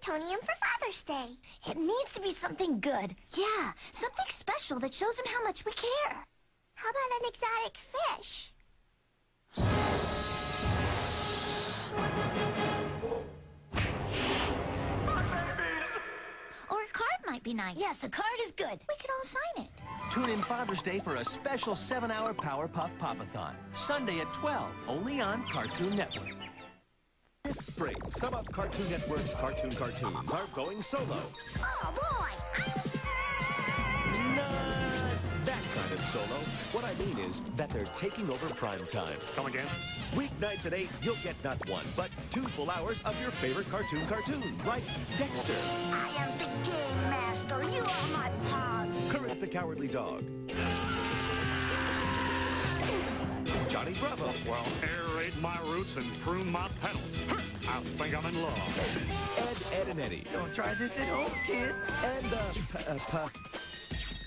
Speaker 5: Utonium for Father's Day. It needs to be something good. Yeah, something special that shows him how much we care. How about an exotic fish? Or a card might be nice.
Speaker 1: Yes, a card is good.
Speaker 5: We could all sign it.
Speaker 3: Tune in Father's Day for a special 7-hour Powerpuff Pop-a-thon. Sunday at 12, only on Cartoon Network. This spring, some of Cartoon Network's cartoons are going solo.
Speaker 5: Oh, boy!
Speaker 3: Not that kind of solo. What I mean is that they're taking over prime time.
Speaker 21: Come again?
Speaker 3: Weeknights at 8, you'll get not 1, but 2 full hours of your favorite cartoons, like Dexter.
Speaker 5: I am the game master. You are my paws.
Speaker 3: Courage the Cowardly Dog. Johnny Bravo.
Speaker 21: Well, aerate my roots and prune my petals. I think I'm in love.
Speaker 3: Ed, and Eddie.
Speaker 10: Don't try this at home, kids.
Speaker 3: And,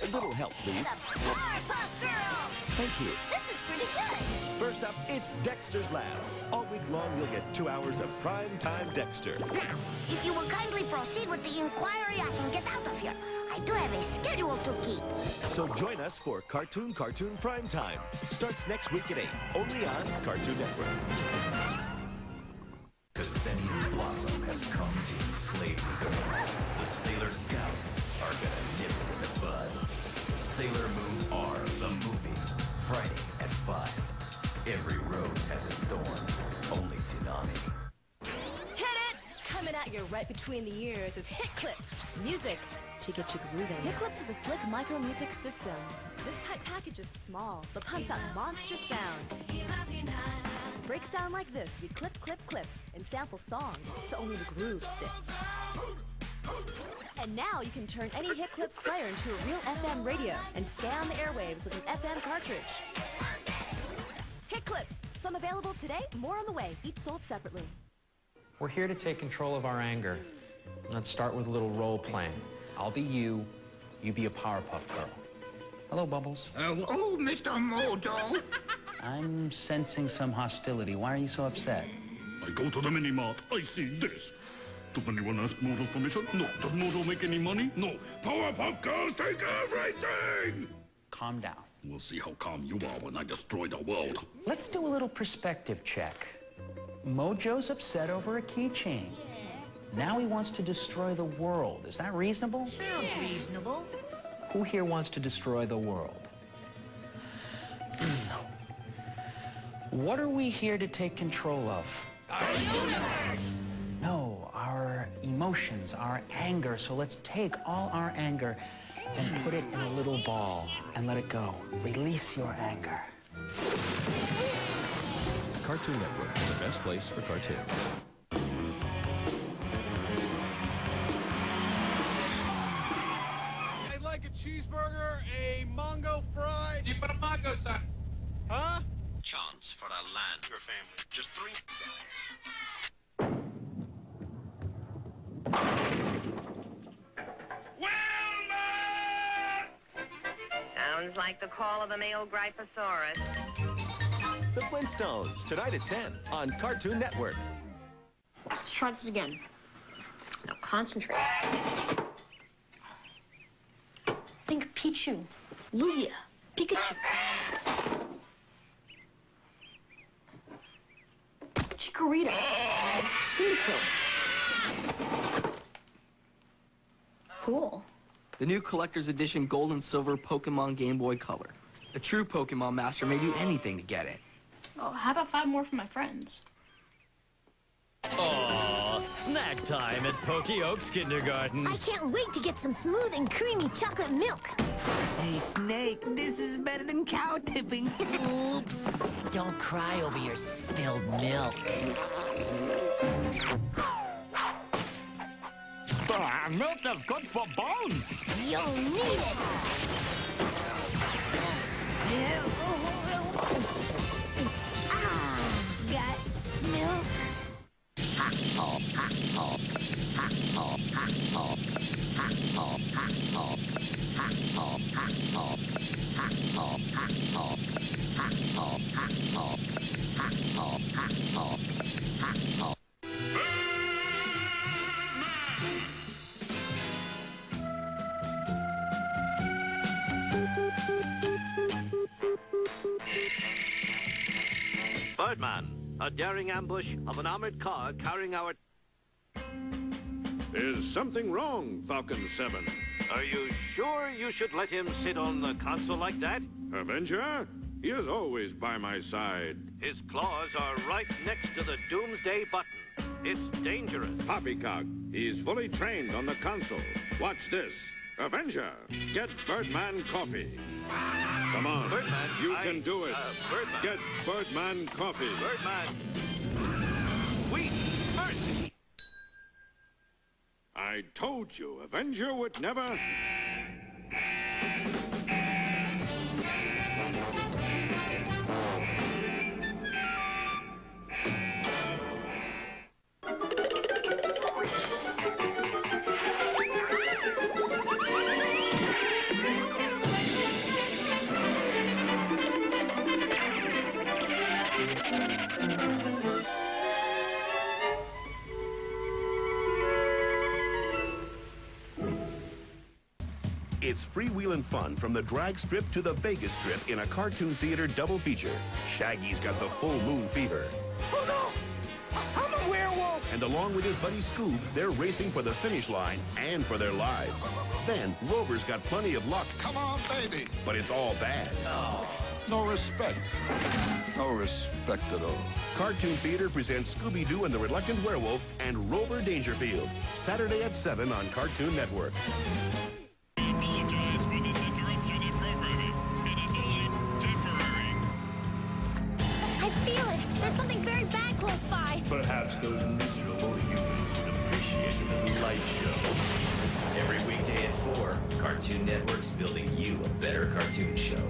Speaker 3: a little help, please.
Speaker 5: Powerpuff Girls!
Speaker 3: Thank you.
Speaker 5: This is pretty good.
Speaker 3: First up, it's Dexter's Lab. All week long, you'll get 2 hours of prime time Dexter.
Speaker 5: Now, if you will kindly proceed with the inquiry, I can get out of here. I do have a schedule to keep.
Speaker 3: So join us for Cartoon Prime Time. Starts next week at 8, only on Cartoon Network.
Speaker 26: Descending Blossom has come to enslave the girls. The Sailor Scouts are gonna nip it in the bud. Sailor Moon R, the movie. Friday at 5. Every rose has its thorn. Only Toonami.
Speaker 15: Hit it! Coming at you right between the ears is Hit Clips. Music to get you grooving. Hit Clips is a slick micro music system. This type package is small, but pumps out monster sound. Breaks down like this. We clip, clip, clip, and sample songs, so only the groove sticks. And now you can turn any Hit Clips player into a real FM radio and scan the airwaves with an FM cartridge. Hit Clips, some available today, more on the way, each sold separately.
Speaker 2: We're here to take control of our anger. Let's start with a little role playing. I'll be you, you be a Powerpuff Girl. Hello, Bubbles.
Speaker 10: Oh, Mr. Mojo.
Speaker 2: I'm sensing some hostility. Why are you so upset?
Speaker 9: I go to the mini-mart. I see this. Does anyone ask Mojo's permission? No. Does Mojo make any money? No. Powerpuff Girls take everything!
Speaker 2: Calm down.
Speaker 9: We'll see how calm you are when I destroy the world.
Speaker 2: Let's do a little perspective check. Mojo's upset over a keychain. Now he wants to destroy the world. Is that reasonable?
Speaker 8: Sounds reasonable.
Speaker 2: Who here wants to destroy the world? What are we here to take control of?
Speaker 10: Our universe!
Speaker 2: No, our emotions, our anger. So let's take all our anger and put it in a little ball and let it go. Release your anger.
Speaker 3: Cartoon Network, the best place for cartoons.
Speaker 14: I'd like a cheeseburger, a mango fried.
Speaker 18: You put a mango, son.
Speaker 14: Huh?
Speaker 18: Chance for a land. Your family. Just 3.
Speaker 20: Sounds like the call of the male Gryposaurus.
Speaker 3: The Flintstones, tonight at 10 on Cartoon Network.
Speaker 1: Let's try this again. Now concentrate. Think Pichu, Lugia, Pikachu. Chikorita, Cyndaquil. Cool.
Speaker 24: The new collector's edition Gold and Silver Pokemon Game Boy Color. A true Pokemon master may do anything to get it.
Speaker 1: Oh, how about 5 more for my friends?
Speaker 25: Aw, snack time at Pokey Oaks Kindergarten.
Speaker 5: I can't wait to get some smooth and creamy chocolate milk.
Speaker 8: Hey, Snake, this is better than cow tipping.
Speaker 10: Oops. Don't cry over your spilled milk.
Speaker 25: Milk is good for bones.
Speaker 5: You'll need it.
Speaker 8: Got milk.
Speaker 18: Birdman, a daring ambush of an armored car carrying our...
Speaker 16: There's something wrong, Falcon 7.
Speaker 6: Are you sure you should let him sit on the console like that?
Speaker 16: Avenger? He is always by my side.
Speaker 6: His claws are right next to the Doomsday button. It's dangerous.
Speaker 16: Poppycock, he's fully trained on the console. Watch this. Avenger, get Birdman coffee. Come on.
Speaker 6: Birdman,
Speaker 16: you can do it.
Speaker 6: Birdman.
Speaker 16: Get Birdman coffee.
Speaker 6: Birdman. Wait, mercy.
Speaker 16: I told you, Avenger would never...
Speaker 4: It's freewheeling fun from the drag strip to the Vegas strip in a cartoon theater double feature. Shaggy's got the full moon fever.
Speaker 10: Oh no! I'm a werewolf!
Speaker 4: And along with his buddy Scoob, they're racing for the finish line and for their lives. Then Rover's got plenty of luck.
Speaker 12: Come on, baby!
Speaker 4: But it's all bad.
Speaker 12: Oh, no respect. No respect at all.
Speaker 4: Cartoon Theater presents Scooby-Doo and the Reluctant Werewolf and Rover Dangerfield. Saturday at 7 on Cartoon Network.
Speaker 9: Apologize for this interruption in programming. It is only temporary.
Speaker 5: I feel it. There's something very bad close by.
Speaker 26: Perhaps those miserable humans would appreciate a little light show. Every weekday at 4, Cartoon Network's building you a better cartoon show.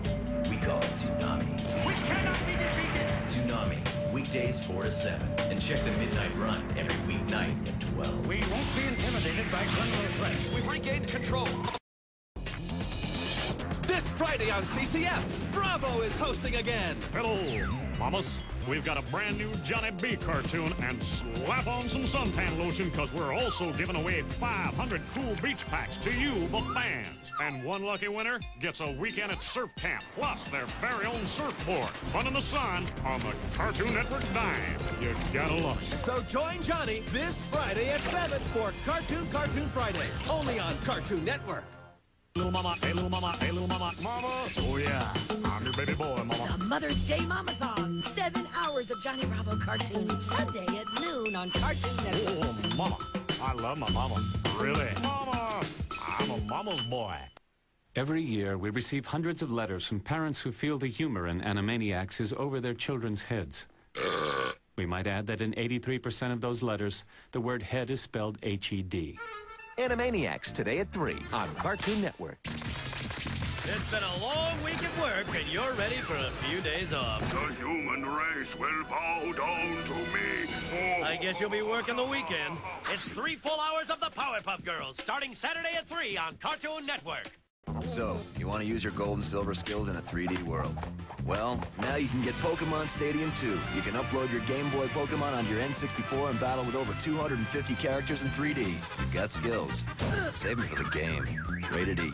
Speaker 26: We call it Toonami.
Speaker 10: We cannot be defeated!
Speaker 26: Toonami, weekdays 4 to 7. And check the Midnight Run every weeknight at 12.
Speaker 10: We won't be intimidated by criminal threat. We've regained control.
Speaker 3: This Friday on CCF, Bravo is hosting again.
Speaker 21: Hello, mamas. We've got a brand new Johnny B cartoon, and slap on some suntan lotion, because we're also giving away 500 cool beach packs to you, the fans. And one lucky winner gets a weekend at surf camp, plus their very own surfboard. Fun in the sun on the Cartoon Network dime. You gotta love it.
Speaker 3: So join Johnny this Friday at 7 for Cartoon Fridays, only on Cartoon Network.
Speaker 21: Little mama, hey little mama, hey little mama, mama. Oh yeah, I'm your baby boy, mama.
Speaker 13: The Mother's Day Mama-thon. 7 hours of Johnny Bravo cartoons, Sunday at noon on Cartoon Network.
Speaker 21: Oh, mama. I love my mama. Really. Mama. I'm a mama's boy.
Speaker 17: Every year, we receive hundreds of letters from parents who feel the humor in Animaniacs is over their children's heads. We might add that in 83% of those letters, the word head is spelled H-E-D.
Speaker 3: Animaniacs today at 3 on Cartoon Network.
Speaker 25: It's been a long week at work, and you're ready for a few days off.
Speaker 9: The human race will bow down to me. Oh.
Speaker 25: I guess you'll be working the weekend. It's 3 full hours of the Powerpuff Girls, starting Saturday at 3 on Cartoon Network.
Speaker 11: So, you want to use your gold and silver skills in a 3D world? Well, now you can get Pokemon Stadium 2. You can upload your Game Boy Pokemon onto your N64 and battle with over 250 characters in 3D. You've got skills. Save them for the game. Rated E.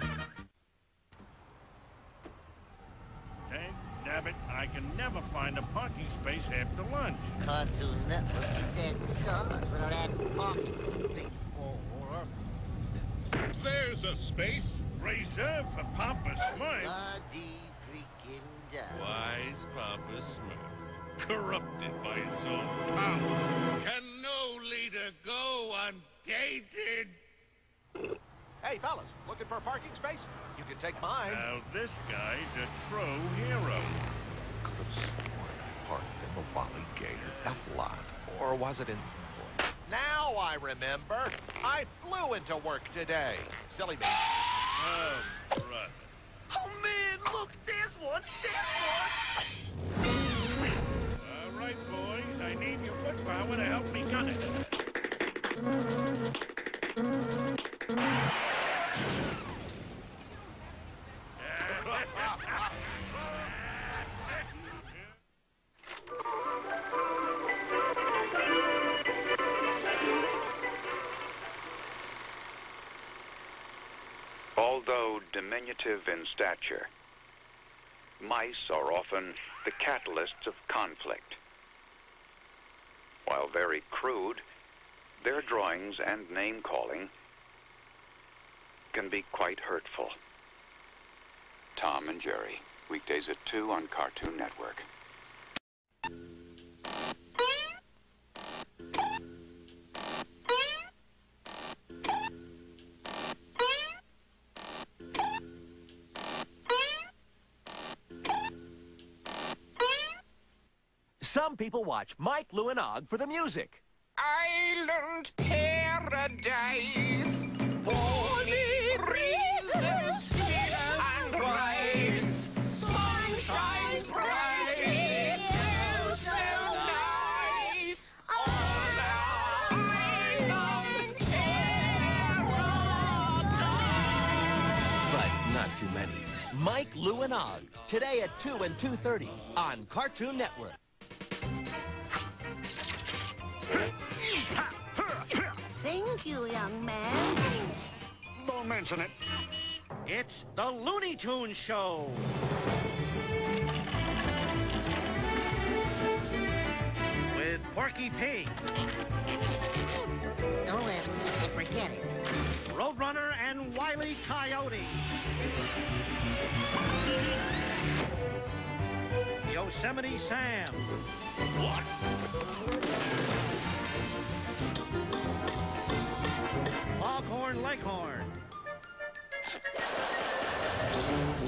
Speaker 9: Dammit, I can never find a parking space after lunch.
Speaker 10: Cartoon Network is adding stars without adding parking space.
Speaker 9: There's a space reserved for Papa Smurf.
Speaker 10: Bloody freaking die.
Speaker 9: Wise Papa Smurf, corrupted by his own power. Can no leader go undated?
Speaker 7: Hey, fellas, looking for a parking space? You can take mine.
Speaker 9: Now, this guy's a true hero.
Speaker 7: Could have sworn I parked in the Wally Gator F-lot. Or was it in... Now I remember. I flew into work today. Silly me.
Speaker 9: Oh, brother.
Speaker 10: Oh, man, look, there's one.
Speaker 9: All right, boys, I need your foot power to help me gun it.
Speaker 19: Although diminutive in stature, mice are often the catalysts of conflict. While very crude, their drawings and name-calling can be quite hurtful. Tom and Jerry, weekdays at 2 on Cartoon Network.
Speaker 3: Some people watch Mike, Lou, and Og for the music.
Speaker 10: Island paradise, holy breezes, fish and rice, sun shines bright, it feels so nice. On Island paradise.
Speaker 3: But not too many. Mike, Lou, and Og, today at 2 and 2:30 on Cartoon Network.
Speaker 8: Thank you, young man.
Speaker 21: Don't mention it.
Speaker 25: It's the Looney Tunes Show. With Porky Pig.
Speaker 8: Oh, well, forget it.
Speaker 25: Roadrunner and Wile E. Coyote. Yosemite Sam. What? Foghorn Leghorn.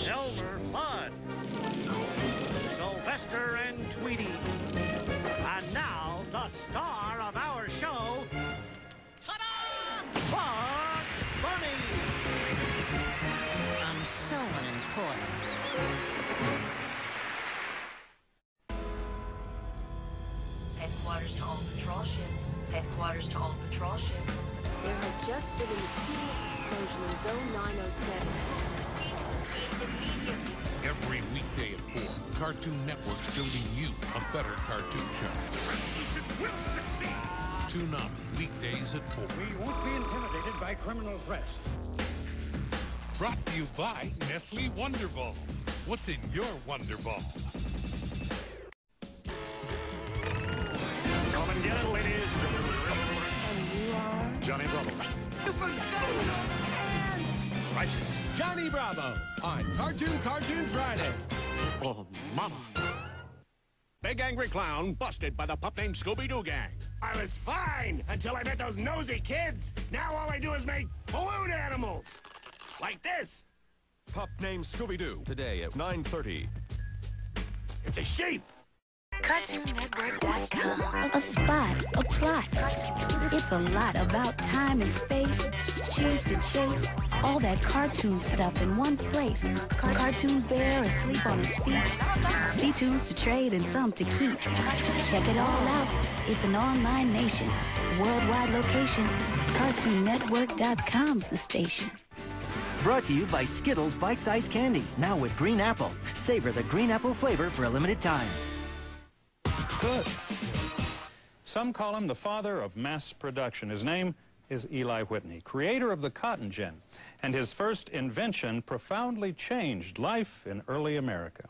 Speaker 25: Elmer Fudd. Sylvester and Tweety. And now, the star of our show, Bugs Bunny.
Speaker 8: I'm so unimportant.
Speaker 2: Headquarters to all patrol ships. Headquarters to all patrol ships.
Speaker 1: There has just been a mysterious explosion in Zone 907.
Speaker 2: Proceed to the scene immediately.
Speaker 14: Every weekday at 4, Cartoon Network's building you a better cartoon show.
Speaker 9: Revolution will succeed.
Speaker 14: Tune up weekdays at 4.
Speaker 21: We won't be intimidated by criminal threats.
Speaker 14: Brought to you by Nestle Wonder Ball. What's in your Wonder Ball?
Speaker 21: Come and get it, ladies.
Speaker 1: And you are?
Speaker 21: Johnny Bravo.
Speaker 10: You forgot your hands!
Speaker 3: Righteous Johnny Bravo on Cartoon Friday.
Speaker 21: Oh, mama.
Speaker 15: Big angry clown busted by the pup named Scooby-Doo gang.
Speaker 20: I was fine until I met those nosy kids. Now all I do is make balloon animals. Like this.
Speaker 15: Pup named Scooby-Doo, today at 9:30.
Speaker 20: It's a sheep.
Speaker 2: CartoonNetwork.com.
Speaker 22: A spot, a plot. It's a lot about time and space, chase to chase, all that cartoon stuff in one place. Cartoon Bear asleep on his feet, C-Tunes to trade and some to keep. Check it all out. It's an online nation, worldwide location. CartoonNetwork.com's the station.
Speaker 23: Brought to you by Skittles Bite-Sized Candies, now with green apple. Savor the green apple flavor for a limited time.
Speaker 27: Good. Some call him the father of mass production. His name is Eli Whitney, creator of the cotton gin. And his first invention profoundly changed life in early America.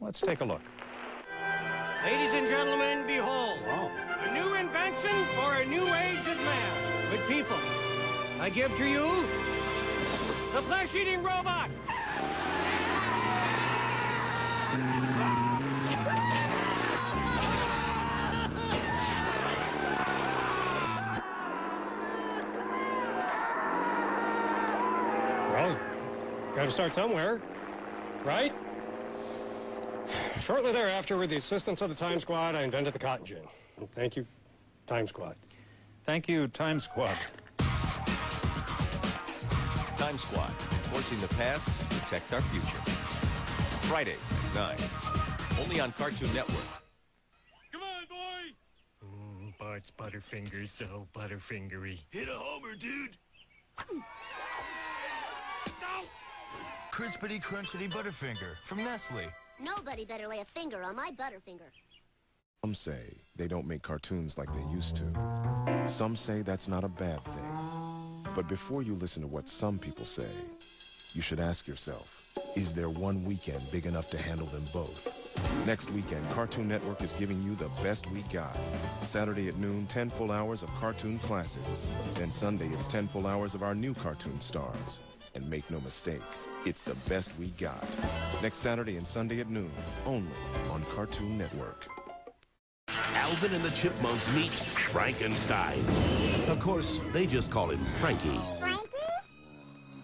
Speaker 27: Let's take a look.
Speaker 21: Ladies and gentlemen, behold, a new invention for a new age of man. Good people, I give to you the flesh-eating robot.
Speaker 28: Well, gotta start somewhere, right? Shortly thereafter, with the assistance of the Time Squad, I invented the cotton gin. Thank you, Time Squad.
Speaker 27: Thank you, Time Squad.
Speaker 15: Time Squad, forcing the past to protect our future. Fridays at 9. Only on Cartoon Network.
Speaker 21: Come on, boy! Bart's Butterfingers, so butterfingery.
Speaker 10: Hit a homer, dude.
Speaker 29: Crispity Crunchity Butterfinger from Nestle.
Speaker 5: Nobody better lay a finger on my Butterfinger.
Speaker 30: Some say they don't make cartoons like they used to. Some say that's not a bad thing. But before you listen to what some people say, you should ask yourself, Is there one weekend big enough to handle them both? Next weekend, Cartoon Network is giving you the best we got. Saturday at noon, 10 full hours of cartoon classics. Then Sunday, it's 10 full hours of our new cartoon stars. And make no mistake, it's the best we got. Next Saturday and Sunday at noon, only on Cartoon Network.
Speaker 4: Alvin and the Chipmunks meet Frankenstein. Of course, they just call him Frankie.
Speaker 5: Frankie?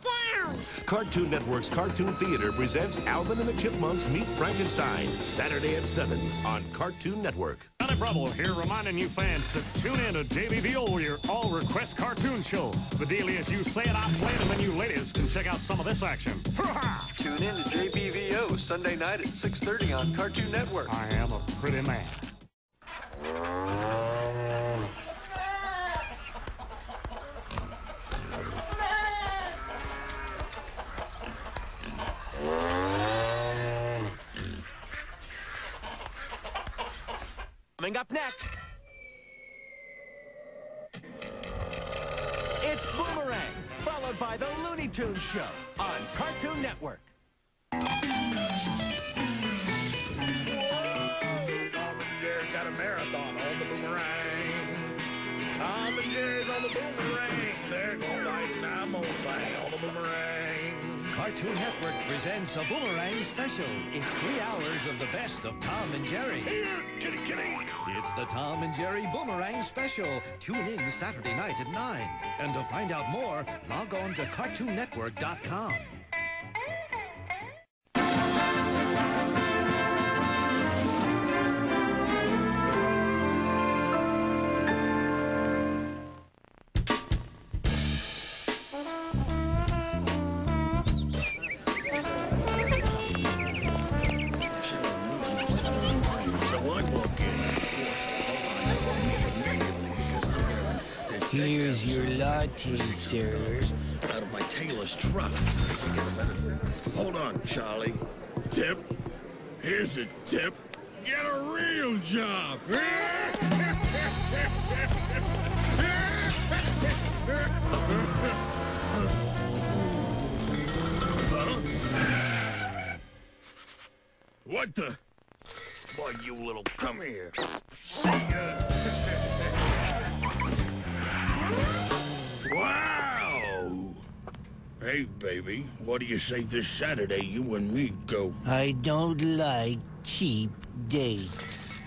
Speaker 5: Down!
Speaker 4: Cartoon Network's Cartoon Theater presents Alvin and the Chipmunks Meet Frankenstein, Saturday at 7 on Cartoon Network.
Speaker 21: Johnny Bravo here, reminding you fans to tune in to JBVO, your all-request cartoon show. The deal is you say it, I play it, and then you ladies can check out some of this action.
Speaker 6: Tune in to JBVO, Sunday night at 6:30 on Cartoon Network.
Speaker 21: I am a pretty man.
Speaker 3: Coming up next, it's Boomerang, followed by the Looney Tunes Show on Cartoon Network.
Speaker 20: Tom and Jerry got a marathon on the Boomerang. Tom and Jerry's on the Boomerang. They're gonna fight and I'm gonna sing on the Boomerang.
Speaker 11: Cartoon Network presents a Boomerang special. It's 3 hours of the best of Tom and Jerry.
Speaker 20: Here, kitty, kitty.
Speaker 11: It's the Tom and Jerry Boomerang special. Tune in Saturday night at 9. And to find out more, log on to CartoonNetwork.com.
Speaker 10: Here's your latte, sir.
Speaker 20: Out of my tailless truck. Hold on, Charlie. Tip. Here's a tip. Get a real job. What the? Boy, you little... Come here. See ya. Wow! Hey, baby, what do you say this Saturday you and me go?
Speaker 10: I don't like cheap dates.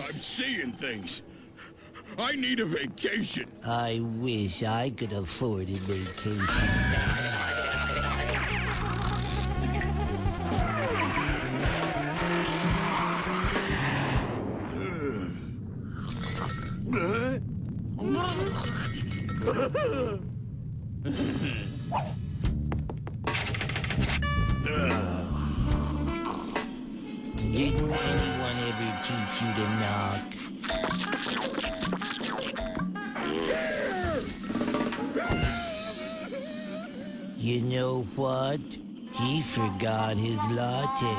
Speaker 20: I'm seeing things. I need a vacation.
Speaker 10: I wish I could afford a vacation. Didn't anyone ever teach you to knock? You know what? He forgot his latte.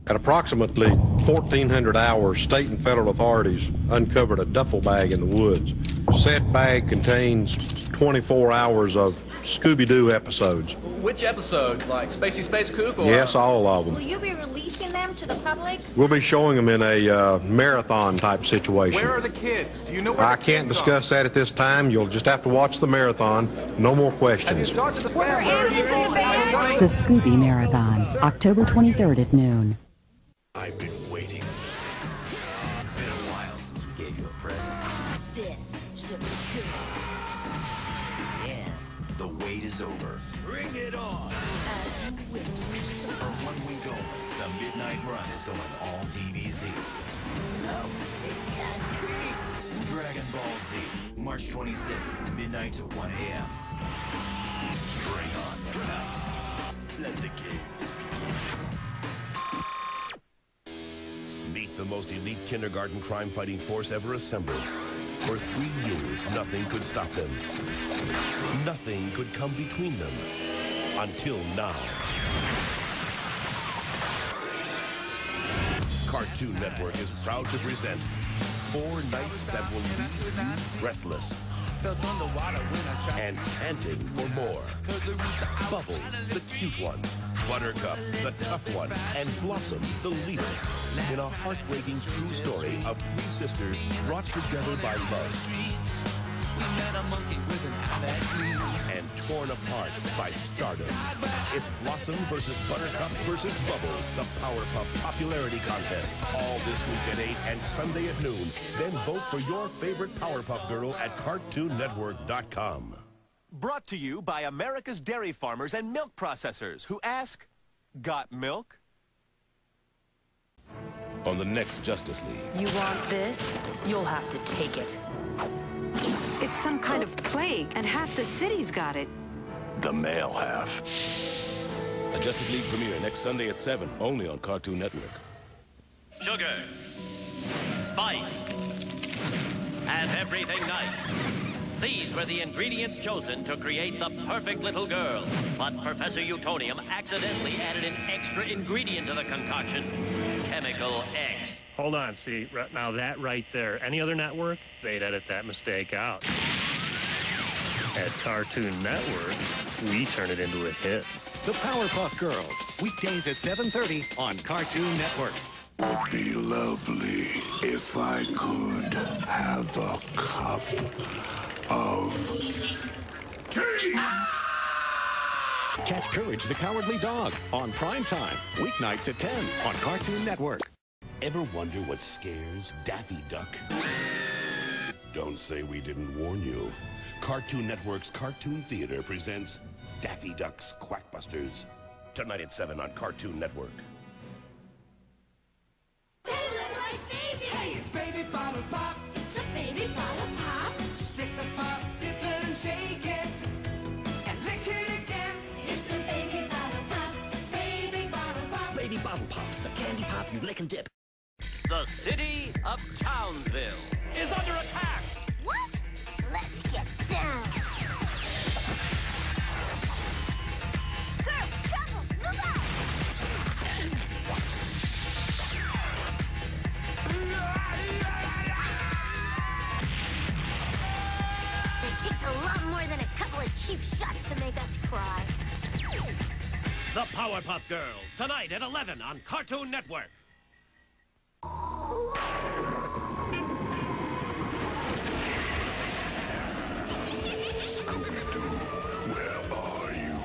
Speaker 12: At approximately 1,400 hours, state and federal authorities uncovered a duffel bag in the woods. Said bag contains 24 hours of Scooby-Doo episodes.
Speaker 13: Which episodes? Like Spacey Space Coop? Or...
Speaker 12: Yes, all of them.
Speaker 1: Will you be releasing them to the public?
Speaker 12: We'll be showing them in a marathon type situation.
Speaker 13: Where are the kids? Do you know where
Speaker 12: I
Speaker 13: the
Speaker 12: can't
Speaker 13: kids
Speaker 12: discuss that at this time. You'll just have to watch the marathon. No more questions.
Speaker 13: Have you talked to the family?
Speaker 16: The Scooby Marathon, October 23rd at noon.
Speaker 4: I've been waiting. It's been a while since we gave you a present.
Speaker 2: This should be good.
Speaker 4: Yeah, the wait is over. Bring it on!
Speaker 2: As you wish.
Speaker 4: For 1 week only, the Midnight Run is going all DBZ.
Speaker 2: No, it can't be.
Speaker 4: Dragon Ball Z, March 26th, midnight to 1 a.m. Bring on the night. Let the games begin.
Speaker 17: Meet the most elite kindergarten crime-fighting force ever assembled.
Speaker 7: For 3 years, nothing could stop them. Nothing could come between them. Until now. Cartoon Network is proud to present 4 nights that will leave you breathless and panting for more. Bubbles, the cute one. Buttercup, the tough one. And Blossom, the leader. In a heartbreaking true story of 3 sisters brought together by love. And torn apart by stardom. It's Blossom versus Buttercup versus Bubbles, the Powerpuff Popularity Contest. All this week at 8 and Sunday at noon. Then vote for your favorite Powerpuff Girl at CartoonNetwork.com.
Speaker 3: Brought to you by America's dairy farmers and milk processors who ask, got milk?
Speaker 7: On the next Justice League.
Speaker 22: You want this? You'll have to take it. It's some kind of plague, and half the city's got it.
Speaker 7: The male half.
Speaker 8: The Justice League premiere next Sunday at 7, only on Cartoon Network.
Speaker 9: Sugar, spice, and everything nice. These were the ingredients chosen to create the perfect little girl. But Professor Utonium accidentally added an extra ingredient to the concoction, Chemical X.
Speaker 14: Hold on, see, now that right there, any other network, they'd edit that mistake out. At Cartoon Network, we turn it into a hit.
Speaker 11: The Powerpuff Girls, weekdays at 7:30 on Cartoon Network.
Speaker 20: Would be lovely if I could have a cup of tea.
Speaker 11: Catch Courage the Cowardly Dog on primetime, weeknights at 10 on Cartoon Network.
Speaker 7: Ever wonder what scares Daffy Duck? Don't say we didn't warn you. Cartoon Network's Cartoon Theater presents Daffy Duck's Quackbusters. Tonight at 7 on Cartoon Network.
Speaker 10: They look like babies. Hey, it's Baby Bottle Pop. It's a Baby Bottle Pop. Just lick the pop, dip it and shake it. And lick it again. It's a Baby Bottle Pop. Baby Bottle Pop.
Speaker 17: Baby Bottle Pops, the candy pop you lick and dip.
Speaker 9: The city of Townsville is under attack.
Speaker 5: What? Let's get down. Girls, trouble, move out. It takes a lot more than a couple of cheap shots to make us cry.
Speaker 9: The Powerpuff Girls, tonight at 11 on Cartoon Network.
Speaker 20: Scooby-Doo, where are you?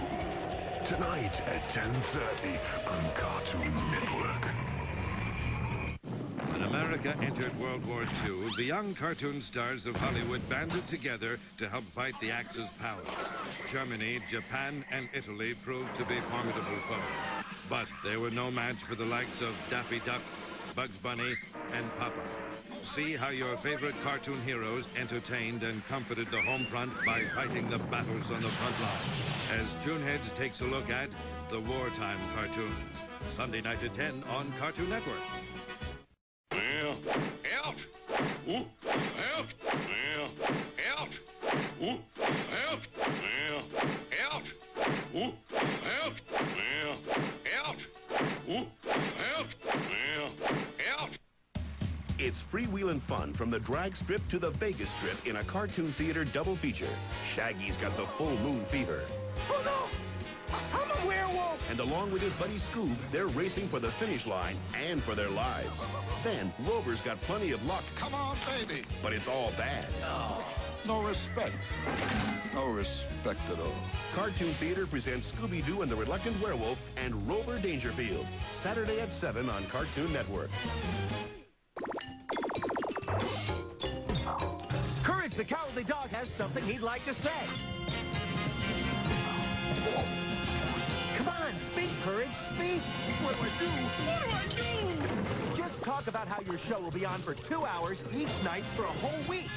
Speaker 20: Tonight at 10:30 on Cartoon Network.
Speaker 18: When America entered World War II, the young cartoon stars of Hollywood banded together to help fight the Axis powers. Germany, Japan, and Italy proved to be formidable foes. But they were no match for the likes of Daffy Duck, Bugs Bunny, and Papa. See how your favorite cartoon heroes entertained and comforted the home front by fighting the battles on the front line. As Tuneheads takes a look at the wartime cartoons. Sunday night at 10 on Cartoon Network.
Speaker 20: Well, out! Ooh, out! Well, out! Ooh, out! Well, out! Ooh, out! Well, out! Ooh, out! Well, out!
Speaker 7: It's freewheelin' fun from the drag strip to the Vegas strip in a Cartoon Theater double feature. Shaggy's got the full moon fever.
Speaker 10: Oh no! I'm a werewolf!
Speaker 7: And along with his buddy Scoob, they're racing for the finish line and for their lives. Then Rover's got plenty of luck.
Speaker 20: Come on, baby!
Speaker 7: But it's all bad.
Speaker 20: No respect. No respect at all.
Speaker 7: Cartoon Theater presents Scooby-Doo and the Reluctant Werewolf and Rover Dangerfield. Saturday at 7 on Cartoon Network.
Speaker 3: Courage the Cowardly Dog has something he'd like to say. Come on, speak, Courage, speak.
Speaker 20: What do I do? What do I do?
Speaker 3: Just talk about how your show will be on for 2 hours each night for a whole week.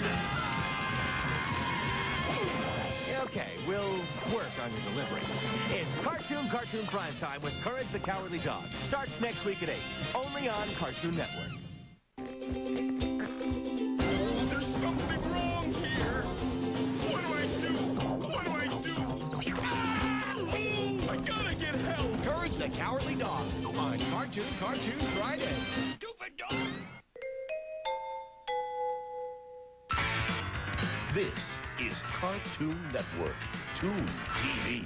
Speaker 3: Okay, we'll work on your delivery. It's Cartoon Primetime with Courage the Cowardly Dog. Starts next week at 8, only on Cartoon Network.
Speaker 20: Oh, there's something wrong.
Speaker 3: Courage the Cowardly Dog on Cartoon Friday.
Speaker 20: Stupid dog!
Speaker 7: This is Cartoon Network, Toon TV.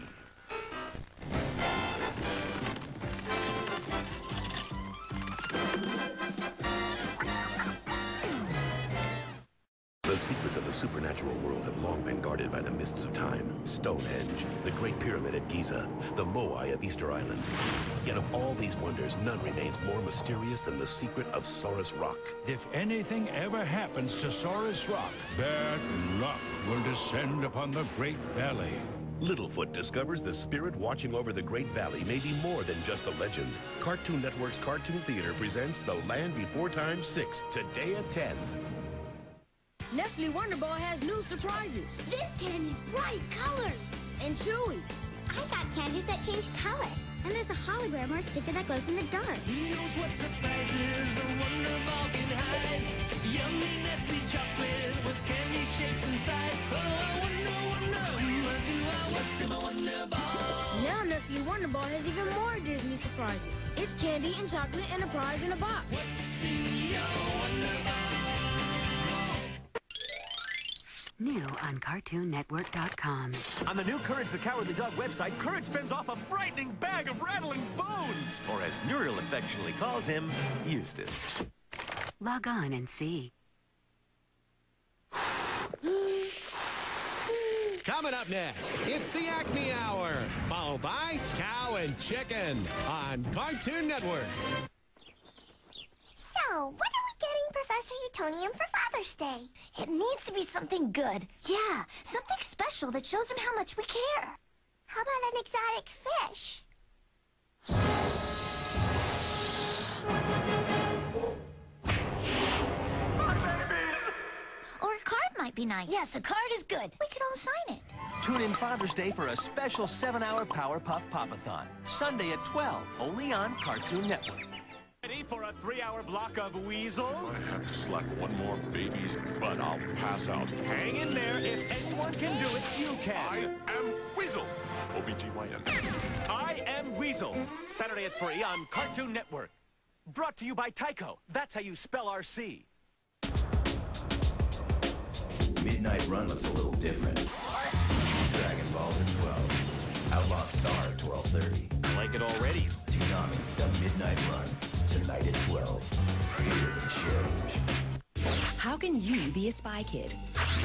Speaker 7: The secrets of the supernatural world have long been guarded by the mists of time. Stonehenge, the Great Pyramid at Giza, the Moai of Easter Island. Yet of all these wonders, none remains more mysterious than the secret of Saurus Rock.
Speaker 15: If anything ever happens to Saurus Rock, bad luck will descend upon the Great Valley.
Speaker 7: Littlefoot discovers the spirit watching over the Great Valley may be more than just a legend. Cartoon Network's Cartoon Theater presents The Land Before Time 6, today at 10.
Speaker 19: Nestle Wonder Bar has new surprises.
Speaker 5: This candy's bright colors.
Speaker 19: And chewy.
Speaker 5: I got candies that change color. And there's a hologram or a sticker that glows in the dark.
Speaker 10: He knows what surprises a Wonder Ball can hide. Yummy Nestle chocolate with candy shapes inside. Oh, I wonder, what's in my Wonder Ball?
Speaker 19: Now Nestle Wonder Bar has even more Disney surprises. It's candy and chocolate and a prize in a box.
Speaker 10: What's in your Wonder Ball?
Speaker 23: New on CartoonNetwork.com.
Speaker 3: On the new Courage the Cowardly Dog website, Courage spins off a frightening bag of rattling bones! Or as Muriel affectionately calls him, Eustace.
Speaker 23: Log on and see.
Speaker 3: Coming up next, it's the Acme Hour, followed by Cow and Chicken on Cartoon Network.
Speaker 5: So, what are we getting Professor Utonium for Father's Day? It needs to be something good. Yeah, something special that shows him how much we care. How about an exotic fish? Or a card might be nice. Yes, a card is good. We could all sign it.
Speaker 3: Tune in Father's Day for a special 7-hour Powerpuff Popathon. Sunday at 12, only on Cartoon Network. Ready for a 3-hour block of Weasel?
Speaker 24: If I have to slap one more baby's butt, I'll pass out.
Speaker 3: Hang in there. If anyone can do it, you can.
Speaker 24: I am Weasel. OBGYN.
Speaker 3: I am Weasel. Saturday at 3 on Cartoon Network. Brought to you by Tyco. That's how you spell RC.
Speaker 4: Midnight Run looks a little different. Dragon Balls at 12. Outlaw Star at 12:30.
Speaker 3: Like it already.
Speaker 4: Toonami, The Midnight Run. Tonight at 12. Fear the change.
Speaker 25: How can you be a spy kid?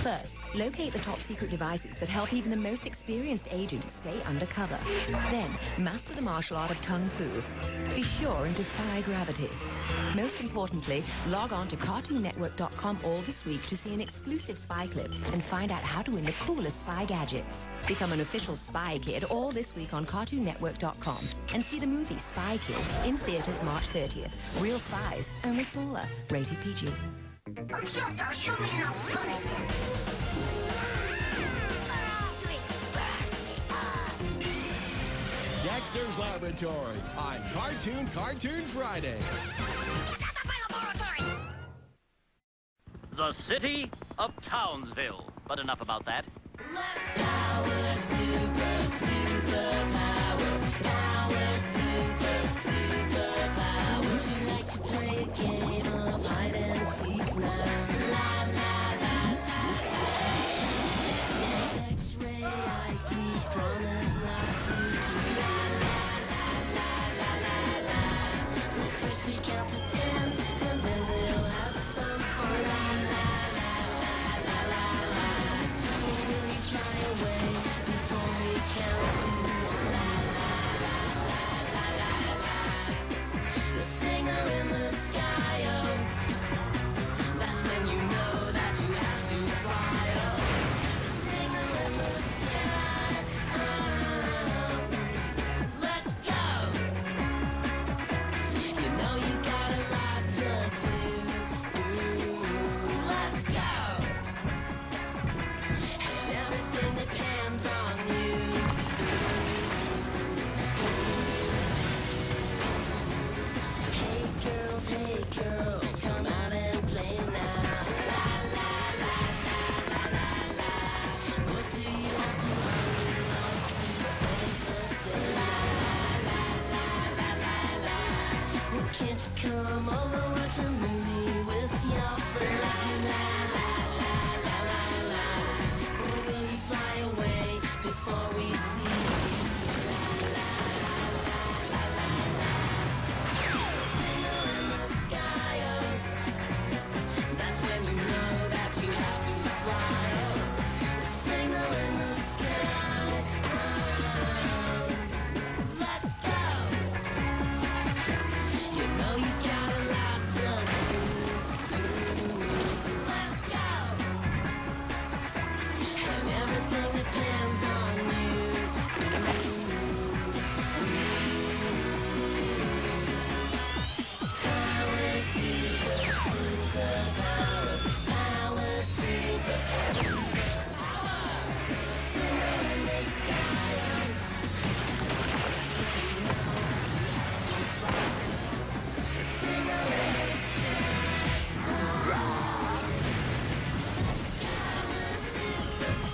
Speaker 25: First, locate the top secret devices that help even the most experienced agent stay undercover. Then, master the martial art of Kung Fu. Be sure and defy gravity. Most importantly, log on to CartoonNetwork.com all this week to see an exclusive spy clip and find out how to win the coolest spy gadgets. Become an official spy kid all this week on CartoonNetwork.com and see the movie Spy Kids in theaters March 30th. Real spies, only smaller. Rated PG.
Speaker 3: Dexter's Laboratory on Cartoon Friday.
Speaker 9: The city of Townsville. But enough about that.
Speaker 10: Power, super, super power. Power, super, super power. Would you like to play a game of hide and seek now? La la la la la. X-ray eyes, please promise not to. La la la la la la la. Well, first we count to 10, and then we'll have some fun. La la la la la la. Will we fly away before we count to 1? La la la la la la la. The singer in the sky, oh, that's when you know that you have to fly, oh. The singer in the sky, oh, let's go. You know you got a lot to do. Let's go. And everything depends on you. Hey girls, come out and play now. La la la la la la la. What do you have to hurry up to save the day? La la la la Come over, watch a movie with your friends. La la la la la la. Will you fly away before we see? La la la la la la. Single in the sky, oh. That's when you know that you have to fly, oh. Single in the sky, oh. Let's go. You know you got a lot to do. Let's go. And everything depends on you. Power super, super power. Power super, super power. Single in the sky. Single in the sky. Power super,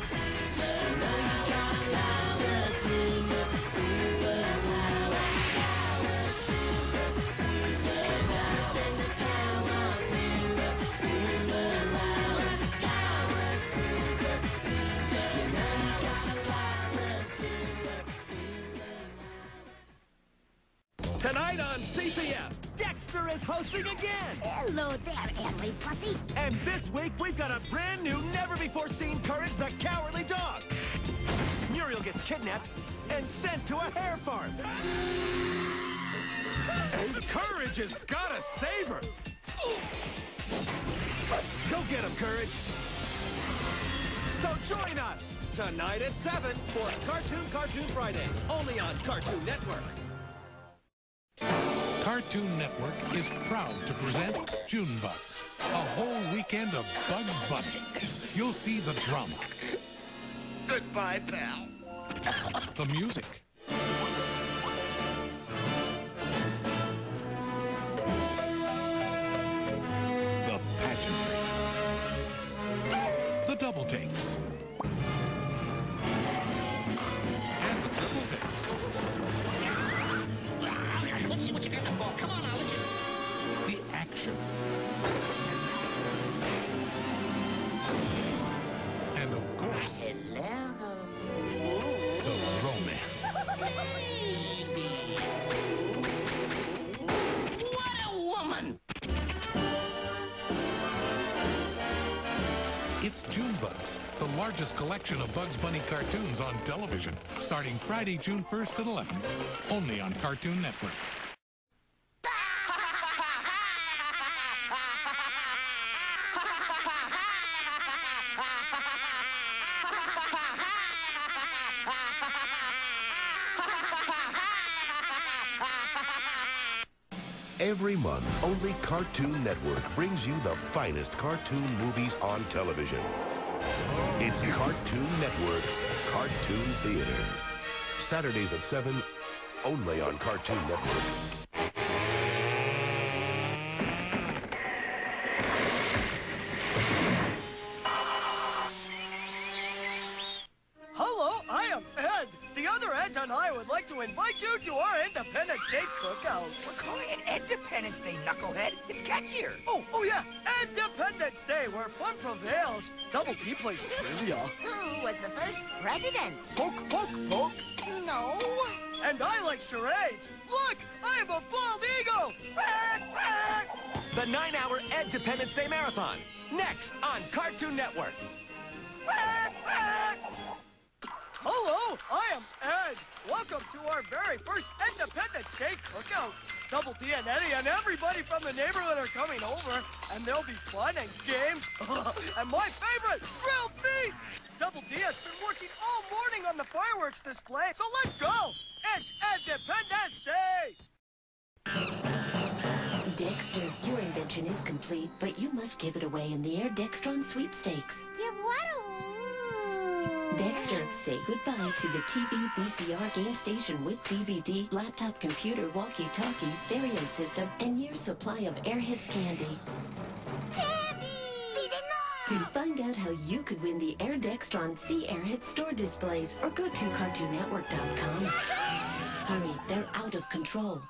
Speaker 10: super. You know you got a lot to super, super power. Power super, super. And everything depends on super, super power. Power super, super. You know you got a lot to super, super.
Speaker 3: Tonight on CCF, Dexter is hosting again.
Speaker 5: Hello there, everybody.
Speaker 3: And this week, we've got a brand new, never-before-seen Courage the Cowardly Dog. Muriel gets kidnapped and sent to a hare farm. And Courage has gotta save her. Go get him, Courage. So join us tonight at 7 for Cartoon Friday, only on Cartoon Network.
Speaker 15: Cartoon Network is proud to present June Bugs, a whole weekend of Bugs Bunny. You'll see the drama,
Speaker 20: Goodbye, pal.
Speaker 15: the music, the pageantry, the double takes, and the triple takes.
Speaker 20: Come on, now.
Speaker 15: The action. And of course, the romance.
Speaker 20: What a woman!
Speaker 15: It's June Bugs, the largest collection of Bugs Bunny cartoons on television, starting Friday, June 1st at 11, only on Cartoon Network.
Speaker 7: Every month, only Cartoon Network brings you the finest cartoon movies on television. It's Cartoon Network's Cartoon Theater. Saturdays at 7, only on Cartoon Network.
Speaker 1: Hello, I am Ed. The other Eds and I would like to invite you to our Independence Day cookout.
Speaker 6: We're calling it Independence Day, knucklehead. It's catchier.
Speaker 1: Oh yeah, Independence Day, where fun prevails. Double D plays trivia.
Speaker 6: Who was the first president?
Speaker 1: Poke, poke, poke.
Speaker 6: No.
Speaker 1: And I like charades. Look, I am a bald eagle.
Speaker 3: The 9-hour Independence Day Marathon, next on Cartoon Network.
Speaker 1: Hello, I am Ed. Welcome to our very first Independence Day cookout. Double D and Eddie and everybody from the neighborhood are coming over, and there'll be fun and games. And my favorite, grilled meat. Double D has been working all morning on the fireworks display, so let's go. It's Independence Day.
Speaker 23: Dexter, your invention is complete, but you must give it away in the Air Dextron sweepstakes.
Speaker 5: Give what?
Speaker 23: Dexter, say goodbye to the TV, VCR, game station with DVD, laptop, computer, walkie-talkie, stereo system, and year's supply of Airheads candy.
Speaker 5: Candy!
Speaker 23: To find out how you could win the Air Dextron See Airhead store displays, or go to CartoonNetwork.com. Hurry, they're out of control.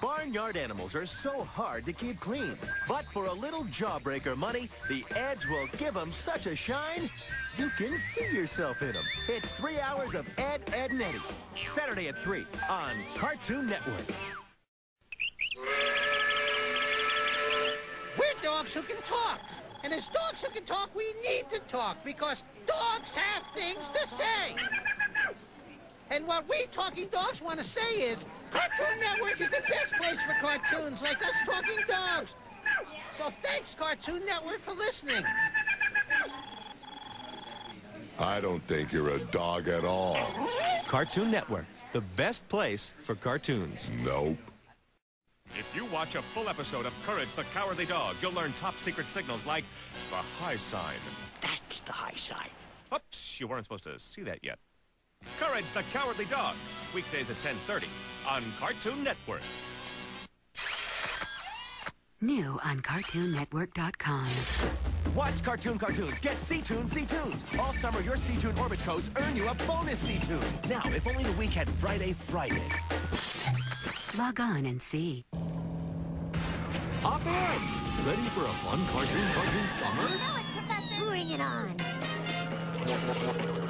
Speaker 3: Barnyard animals are so hard to keep clean. But for a little jawbreaker money, the Edge will give them such a shine, you can see yourself in them. It's 3 hours of Ed, Edd and Eddy. Saturday at 3 on Cartoon Network.
Speaker 2: We're dogs who can talk. And as dogs who can talk, we need to talk because dogs have things to say. And what we talking dogs want to say is, Cartoon Network is the best place for cartoons like us talking dogs. So thanks, Cartoon Network, for listening.
Speaker 20: I don't think you're a dog at all.
Speaker 3: Cartoon Network, the best place for cartoons.
Speaker 20: Nope.
Speaker 12: If you watch a full episode of Courage the Cowardly Dog, you'll learn top secret signals like the high sign.
Speaker 17: That's the high sign.
Speaker 12: Oops, you weren't supposed to see that yet. Courage the Cowardly Dog, weekdays at 10:30 on Cartoon Network.
Speaker 13: New on CartoonNetwork.com.
Speaker 3: Watch Cartoons. Get C-Tunes. All summer, your C-Tune Orbit codes earn you a bonus C-Tune. Now, if only the week had Friday.
Speaker 13: Log on and see.
Speaker 11: Hop in! Ready for a fun cartoon summer?
Speaker 5: Bring it on.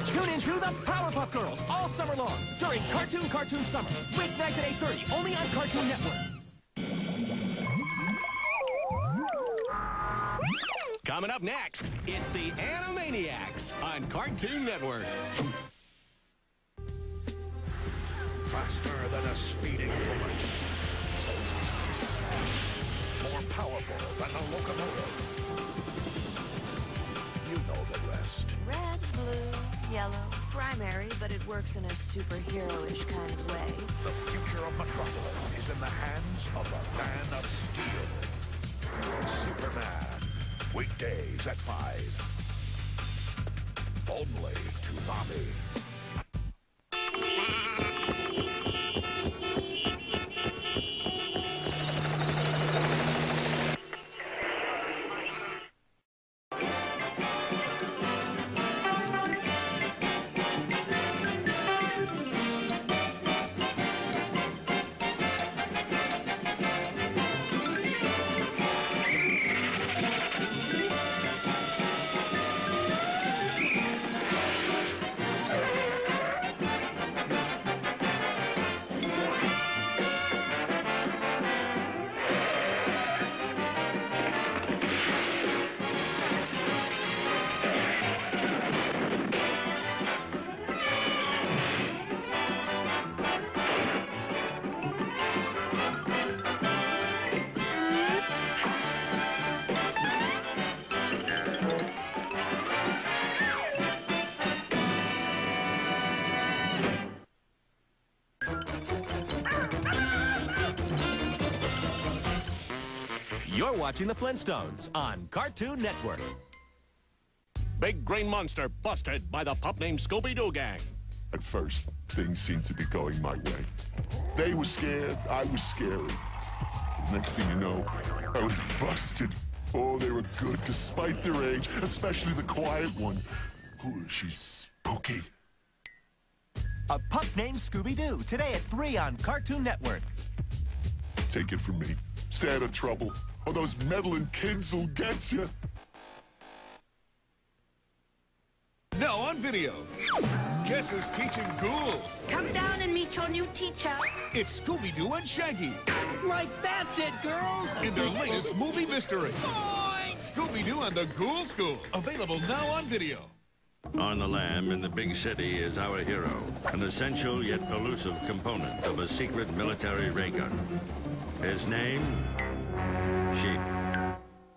Speaker 3: Tune into the Powerpuff Girls all summer long during Cartoon Summer. Weeknights at 8:30, only on Cartoon Network.
Speaker 16: Coming up next, it's the Animaniacs on Cartoon Network.
Speaker 20: Faster than a speeding bullet. More powerful than a locomotive. You know the rest.
Speaker 21: Red, blue, yellow, primary, but it works in a superhero-ish kind of way.
Speaker 20: The future of Metropolis is in the hands of the Man of Steel. Superman. Weekdays at 5. Only to Bobby.
Speaker 3: You're watching the Flintstones on Cartoon Network.
Speaker 24: Big green monster busted by the pup named Scooby-Doo gang.
Speaker 20: At first, things seemed to be going my way. They were scared, I was scary. Next thing you know, I was busted. Oh, they were good despite their age, especially the quiet one. Ooh, she's spooky.
Speaker 3: A Pup Named Scooby-Doo, today at 3 on Cartoon Network.
Speaker 20: Take it from me. Stay out of trouble, or those meddling kids will get you.
Speaker 26: Now on video. Guess who's teaching ghouls?
Speaker 27: Come down and meet your new teacher.
Speaker 26: It's Scooby-Doo and Shaggy.
Speaker 2: Like that's it, girls.
Speaker 26: In their latest movie mystery. Scooby-Doo and the Ghoul School. Available now on video.
Speaker 18: On the lam in the big city is our hero, an essential yet elusive component of a secret military ray gun. His name? Sheep.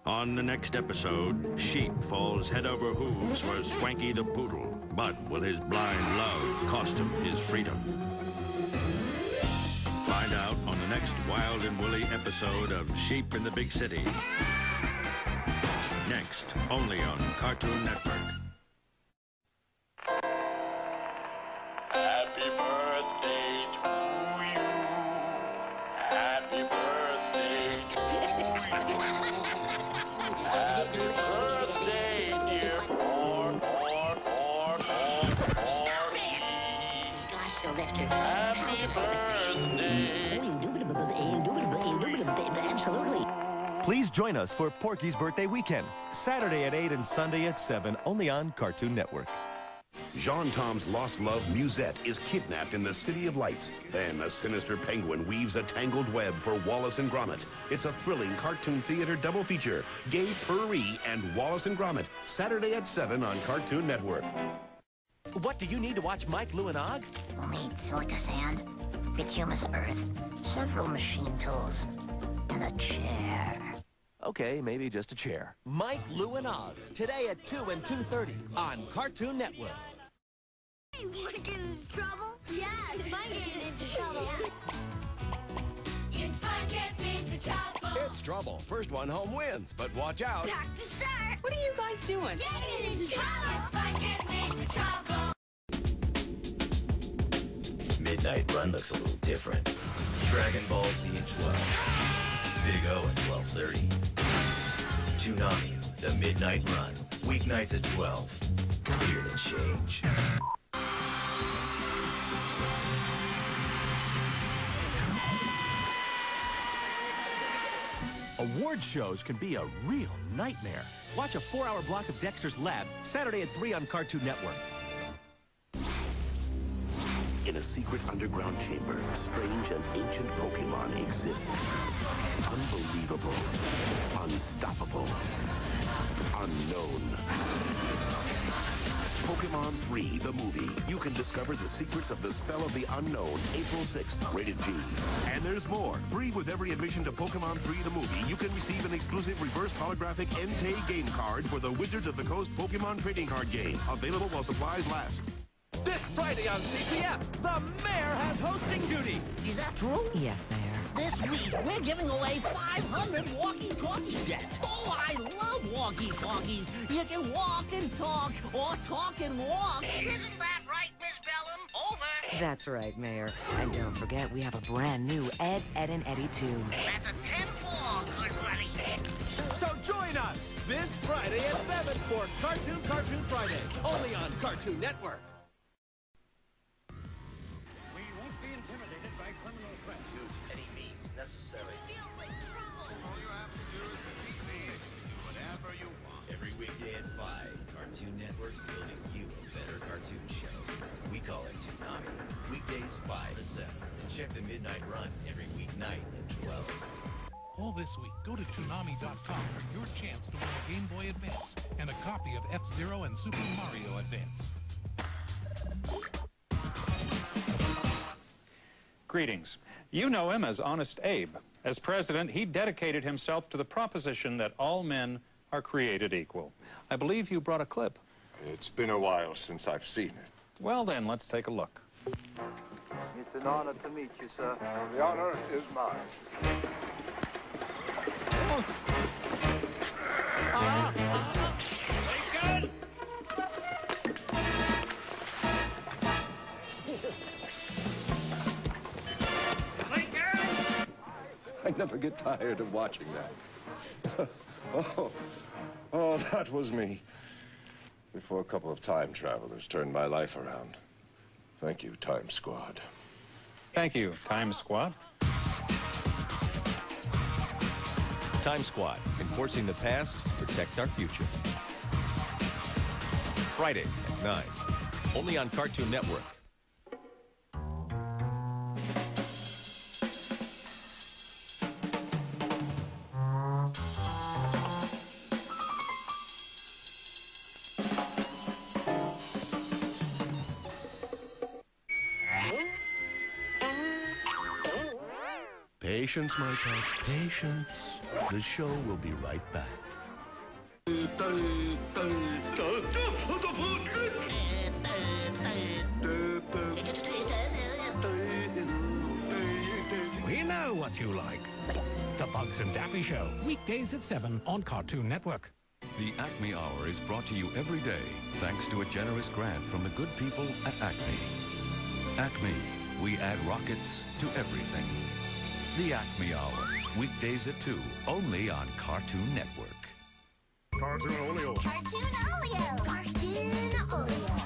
Speaker 18: On the next episode, Sheep falls head over hooves for Swanky the Poodle. But will his blind love cost him his freedom? Find out on the next Wild and Woolly episode of Sheep in the Big City. Next, only on Cartoon Network.
Speaker 10: Happy birthday to you. Happy birthday to you. Happy birthday, dear Porgy.
Speaker 4: Sylvester.
Speaker 10: Happy birthday.
Speaker 4: Absolutely.
Speaker 3: Please join us for Porky's Birthday Weekend, Saturday at 8 and Sunday at 7, only on Cartoon Network.
Speaker 7: Jean Tom's lost love, Musette, is kidnapped in the City of Lights. Then a sinister penguin weaves a tangled web for Wallace and Gromit. It's a thrilling cartoon theater double feature. Gay Purree and Wallace and Gromit, Saturday at 7 on Cartoon Network.
Speaker 3: What do you need to watch Mike, Lou, and Og?
Speaker 4: We'll need silica sand, bituminous earth, several machine tools, and a chair.
Speaker 3: Okay, maybe just a chair.
Speaker 8: Mike, Lou, and Og, today at 2 and 2:30 on Cartoon Network.
Speaker 5: Hey, Mike get into trouble? Yes, Mike get into trouble.
Speaker 10: It's fun getting into trouble.
Speaker 24: It's trouble. First one home wins, but watch out.
Speaker 5: Back to start.
Speaker 27: What are you guys doing?
Speaker 5: Getting into trouble.
Speaker 10: It's fun getting into trouble.
Speaker 9: Midnight Run looks a little different. Dragon Ball Z at 12. Big O at 12:30. Toonami, The Midnight Run. Weeknights at 12. Hear the change.
Speaker 3: Award shows can be a real nightmare. Watch a 4-hour block of Dexter's Lab, Saturday at 3 on Cartoon Network.
Speaker 7: In a secret underground chamber, strange and ancient Pokemon exist. Unbelievable. Unstoppable. Unknown. Pokemon 3, the movie. You can discover the secrets of the spell of the unknown, April 6th, rated G. And there's more. Free with every admission to Pokemon 3, the movie, you can receive an exclusive reverse holographic Entei game card for the Wizards of the Coast Pokemon trading card game. Available while supplies last.
Speaker 3: This Friday on CCF, the mayor has hosting duties.
Speaker 2: Is that true?
Speaker 14: Yes, Mayor.
Speaker 2: This week, we're giving away 500 walkie-talkie sets. Oh, I love walkie-talkies. You can walk and talk, or talk and walk.
Speaker 10: Isn't that right, Miss Bellum? Over.
Speaker 14: That's right, Mayor. And don't forget, we have a brand new Ed, Ed, and Eddie tune.
Speaker 10: That's a 10-4, good buddy.
Speaker 3: So join us this Friday at 7 for Cartoon Friday, only on Cartoon Network.
Speaker 9: Every weekday at 5, Cartoon Network's building you a better cartoon show. We call it Toonami. Weekdays 5 to 7. And check the Midnight Run every weeknight at 12.
Speaker 15: All this week, go to Toonami.com for your chance to win a Game Boy Advance and a copy of F-Zero and Super Mario Advance.
Speaker 19: Greetings. You know him as Honest Abe. As president, he dedicated himself to the proposition that all men are created equal. I believe you brought a clip.
Speaker 22: It's been a while since I've seen it.
Speaker 19: Well then, let's take a look.
Speaker 25: It's an honor to meet you, sir. The honor is mine.
Speaker 10: Lincoln!
Speaker 22: I never get tired of watching that. Oh, that was me. Before a couple of time travelers turned my life around. Thank you, Time Squad.
Speaker 19: Thank you, Time Squad.
Speaker 3: Time Squad, enforcing the past, protect our future. Fridays at 9, only on Cartoon Network.
Speaker 7: Patience, my pet, patience. The show will be right back.
Speaker 11: We know what you like. The Bugs and Daffy Show, weekdays at 7 on Cartoon Network.
Speaker 28: The Acme Hour is brought to you every day thanks to a generous grant from the good people at Acme. Acme, we add rockets to everything. The Acme Hour, weekdays at 2, only on Cartoon Network.
Speaker 10: Cartoon Oleo.
Speaker 5: Cartoon Oleo. Cartoon Oleo.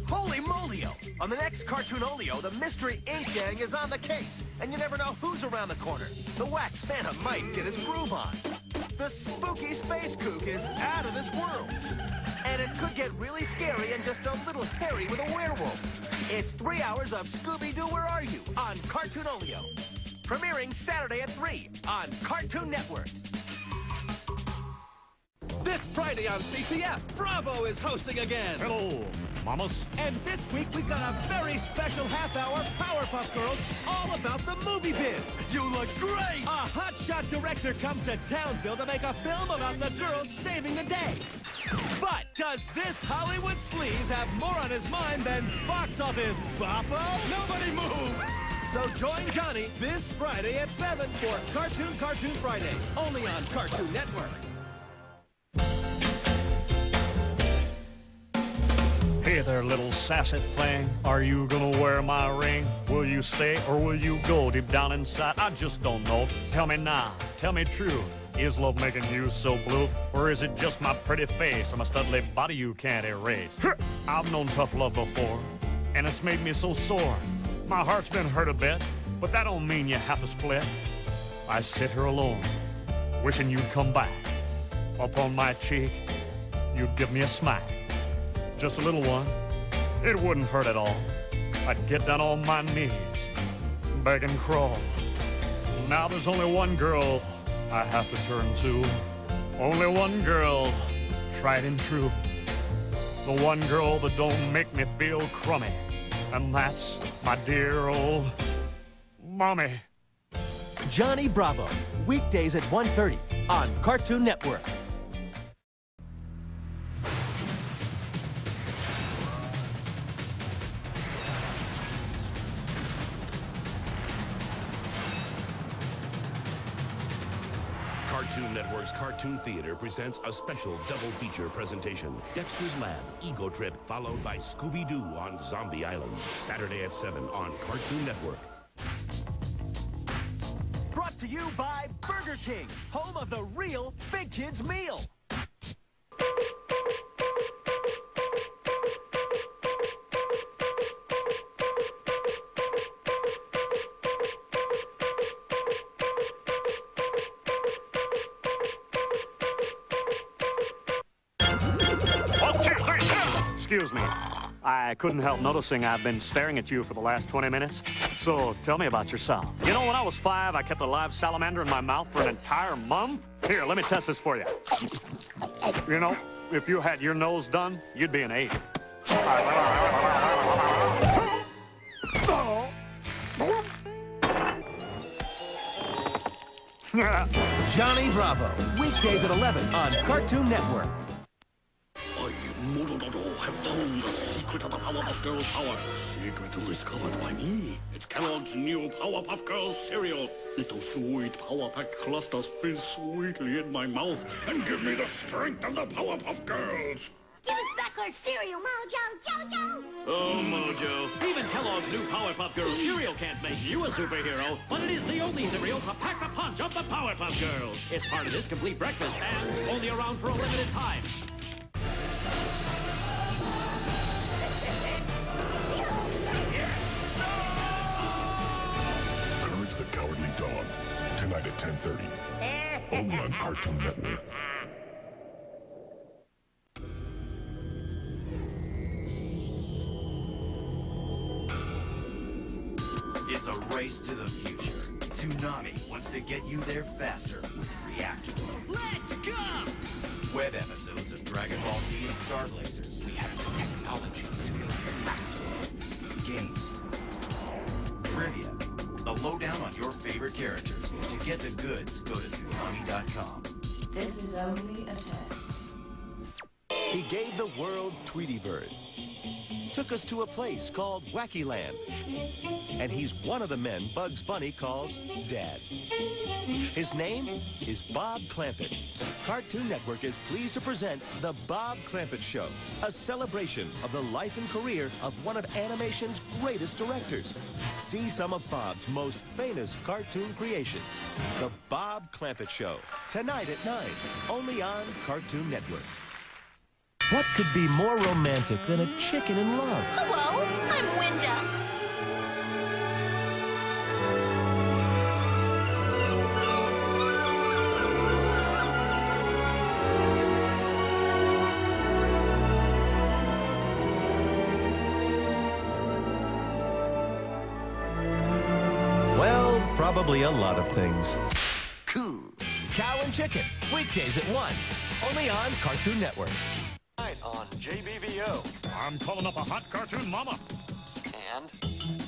Speaker 3: Holy molio! On the next Cartoonolio, the Mystery Ink Gang is on the case, and you never know who's around the corner. The Wax Phantom might get his groove on. The spooky Space Kook is out of this world. And it could get really scary and just a little hairy with a werewolf. It's 3 hours of Scooby-Doo, Where Are You? On Cartoonolio. Premiering Saturday at 3 on Cartoon Network. This Friday on CCF, Bravo is hosting again.
Speaker 24: Hello, mamas.
Speaker 3: And this week we've got a very special half-hour Powerpuff Girls all about the movie biz. You look great! A hotshot director comes to Townsville to make a film about the girls saving the day. But does this Hollywood sleaze have more on his mind than box office boffo? Nobody move! So join Johnny this Friday at 7 for Cartoon Friday, only on Cartoon Network.
Speaker 24: Hey there, little sassy thing. Are you gonna wear my ring? Will you stay or will you go deep down inside? I just don't know. Tell me now, tell me true. Is love making you so blue? Or is it just my pretty face or my studly body you can't erase? I've known tough love before, and it's made me so sore. My heart's been hurt a bit, but that don't mean you have to split. I sit here alone, wishing you'd come back. Up on my cheek, you'd give me a smack. Just a little one, it wouldn't hurt at all. I'd get down on my knees, beg and crawl. Now there's only one girl I have to turn to. Only one girl, tried and true. The one girl that don't make me feel crummy. And that's my dear old mommy.
Speaker 3: Johnny Bravo, weekdays at 1:30 on Cartoon Network.
Speaker 7: Cartoon Network's Cartoon Theater presents a special double feature presentation. Dexter's Lab, Ego Trip, followed by Scooby-Doo on Zombie Island. Saturday at 7 on Cartoon Network.
Speaker 3: Brought to you by Burger King, home of the real Big Kids meal.
Speaker 24: Excuse me. I couldn't help noticing I've been staring at you for the last 20 minutes. So tell me about yourself. You know, when I was 5, I kept a live salamander in my mouth for an entire month. Here, let me test this for you. You know, if you had your nose done, you'd be an 8.
Speaker 3: Johnny Bravo, weekdays at 11 on Cartoon Network.
Speaker 1: Modododo have found the secret of the Powerpuff Girls' power. Secret discovered by me. It's Kellogg's new Powerpuff Girls cereal. Little sweet Power Pack clusters fizz sweetly in my mouth and give me the strength of the Powerpuff Girls.
Speaker 5: Give us back our cereal, Mojo, Jojo!
Speaker 1: Oh, Mojo.
Speaker 6: Even Kellogg's new Powerpuff Girls cereal can't make you a superhero, but it is the only cereal to pack the punch of the Powerpuff Girls. It's part of this complete breakfast and only around for a limited time.
Speaker 20: Courage the Cowardly Dog. Tonight at 10:30. Only on Cartoon Network.
Speaker 9: It's a race to the future. Toonami wants to get you there faster with Reactor.
Speaker 10: Let's go!
Speaker 9: Web episodes of Dragon Ball Z and Star Blazers. We have the technology to go faster. Games. Trivia. The lowdown on your favorite characters. To get the goods, go to Toonami.com.
Speaker 12: This is only a test.
Speaker 3: He gave the world Tweety Bird. Took us to a place called Wacky Land. And he's one of the men Bugs Bunny calls Dad. His name is Bob Clampett. Cartoon Network is pleased to present The Bob Clampett Show, a celebration of the life and career of one of animation's greatest directors. See some of Bob's most famous cartoon creations. The Bob Clampett Show, tonight at 9, only on Cartoon Network. What could be more romantic than a chicken in love?
Speaker 5: Hello, I'm Winda.
Speaker 3: Well, probably a lot of things. Cool. Cow and Chicken, weekdays at 1. Only on Cartoon Network.
Speaker 4: Tonight on JBVO.
Speaker 24: I'm calling up a hot cartoon mama.
Speaker 4: And?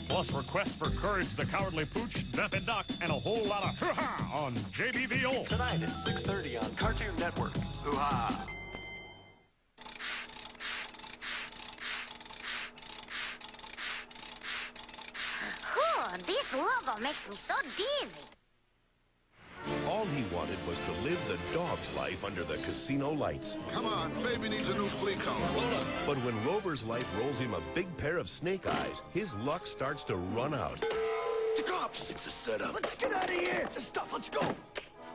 Speaker 24: Plus requests for Courage the Cowardly Pooch, Death and Doc, and a whole lot of hoo-ha on JBVO.
Speaker 4: Tonight at 6:30 on Cartoon Network. Hoo-ha!
Speaker 5: This logo makes me so dizzy.
Speaker 7: All he wanted was to live the dog's life under the casino lights.
Speaker 20: Come on, baby needs a new flea collar.
Speaker 7: But when Rover's life rolls him a big pair of snake eyes, his luck starts to run out.
Speaker 1: The cops! It's a setup. Let's get out of here! The stuff, let's go!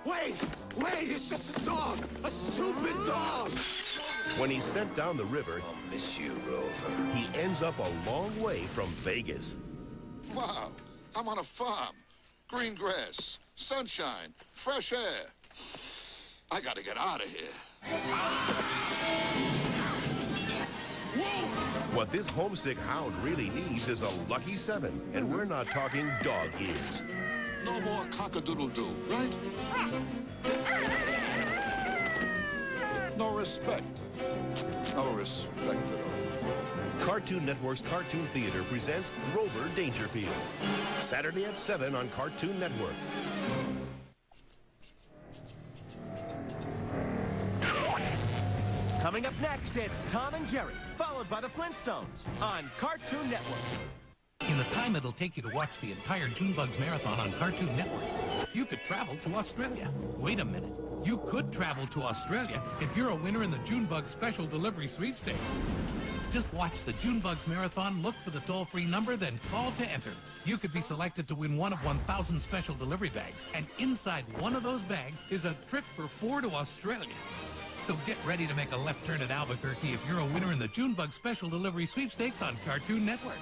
Speaker 1: Wait! It's just a dog! A stupid dog!
Speaker 7: When he's sent down the river,
Speaker 1: I'll miss you, Rover.
Speaker 7: he ends up a long way from Vegas.
Speaker 20: Wow, I'm on a farm. Green grass, sunshine, fresh air. I gotta get out of here.
Speaker 7: What this homesick hound really needs is a lucky 7, and we're not talking dog ears.
Speaker 20: No more cock-a-doodle-doo, right? No respect. No respect at all.
Speaker 7: Cartoon Network's Cartoon Theater presents Rover Dangerfield. Saturday at 7 on Cartoon Network.
Speaker 3: Coming up next, it's Tom and Jerry, followed by the Flintstones on Cartoon Network.
Speaker 15: In the time it'll take you to watch the entire Junebugs Marathon on Cartoon Network, you could travel to Australia. Wait a minute. You could travel to Australia if you're a winner in the Junebugs Special Delivery Sweepstakes. Just watch the Junebugs Marathon, look for the toll-free number, then call to enter. You could be selected to win one of 1,000 special delivery bags, and inside one of those bags is a trip for 4 to Australia. So get ready to make a left turn at Albuquerque if you're a winner in the Junebugs Special Delivery Sweepstakes on Cartoon Network.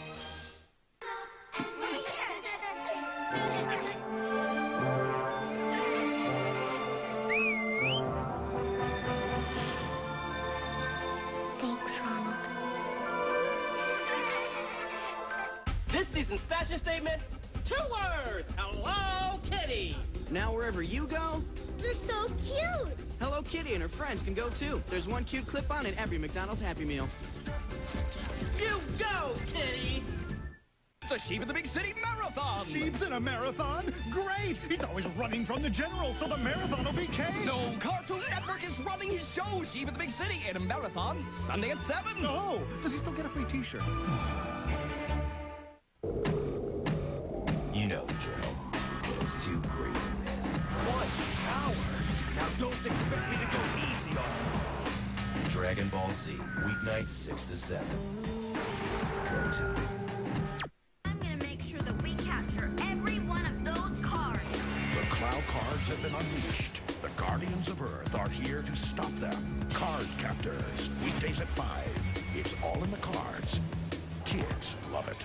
Speaker 5: Thanks, Ronald.
Speaker 13: This season's fashion statement, 2 words. Hello, Kitty.
Speaker 16: Now wherever you go,
Speaker 5: They're so cute.
Speaker 16: Hello Kitty and her friends can go too. There's one cute clip-on in every McDonald's Happy Meal.
Speaker 13: You go, Kitty.
Speaker 24: It's a Sheep in the Big City Marathon! Sheep's in a marathon? Great! He's always running from the general, so the marathon will be cake!
Speaker 16: No, Cartoon Network is running his show, Sheep in the Big City, in a marathon, Sunday at 7.
Speaker 24: Oh, does he still get a free t-shirt?
Speaker 9: You know the drill. It's too great to miss.
Speaker 3: 1 hour. Now don't expect me to go easy on you.
Speaker 9: Dragon Ball Z, weeknights 6 to 7. It's go time.
Speaker 5: I'm gonna make sure that we capture every one of those cards.
Speaker 1: The Clow cards have been unleashed. The Guardians of Earth are here to stop them. Card Captors, weekdays at 5. It's all in the cards. Kids love it.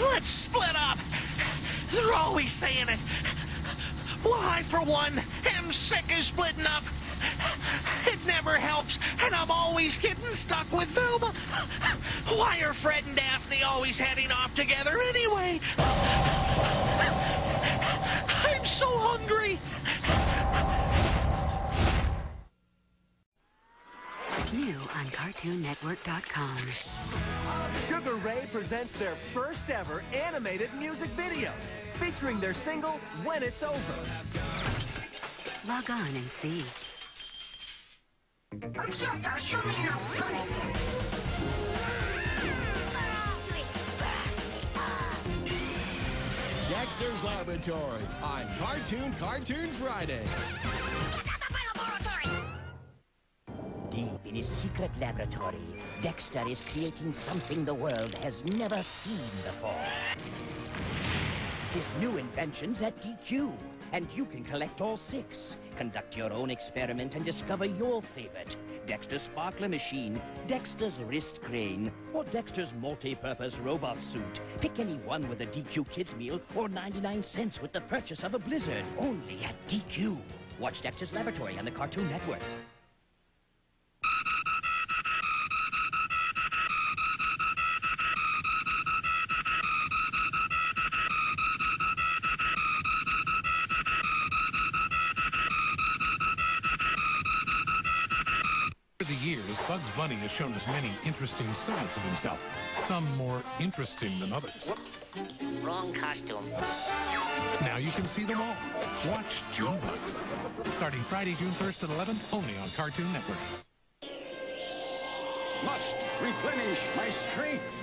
Speaker 2: Let's split up. They're always saying it. Well, I, for one, am sick of splitting up. It never helps, and I'm always getting stuck with Velma. Why are Fred and Daphne always heading off together anyway? I'm so hungry.
Speaker 14: New on CartoonNetwork.com.
Speaker 3: Sugar Ray presents their first ever animated music video, featuring their single, When It's Over.
Speaker 14: Log on and see.
Speaker 16: Dexter's Laboratory on Cartoon Friday.
Speaker 8: Deep in his secret laboratory, Dexter is creating something the world has never seen before. His new invention's at DQ, and you can collect all 6. Conduct your own experiment and discover your favorite. Dexter's Sparkler Machine, Dexter's Wrist Crane, or Dexter's Multi-Purpose Robot Suit. Pick any one with a DQ Kids Meal or 99 cents with the purchase of a Blizzard. Only at DQ. Watch Dexter's Laboratory on the Cartoon Network.
Speaker 15: Over the years, Bugs Bunny has shown us many interesting sides of himself. Some more interesting than others.
Speaker 8: Wrong costume.
Speaker 15: Now you can see them all. Watch June Bugs. Starting Friday, June 1st at 11, only on Cartoon Network.
Speaker 1: Must replenish my strength.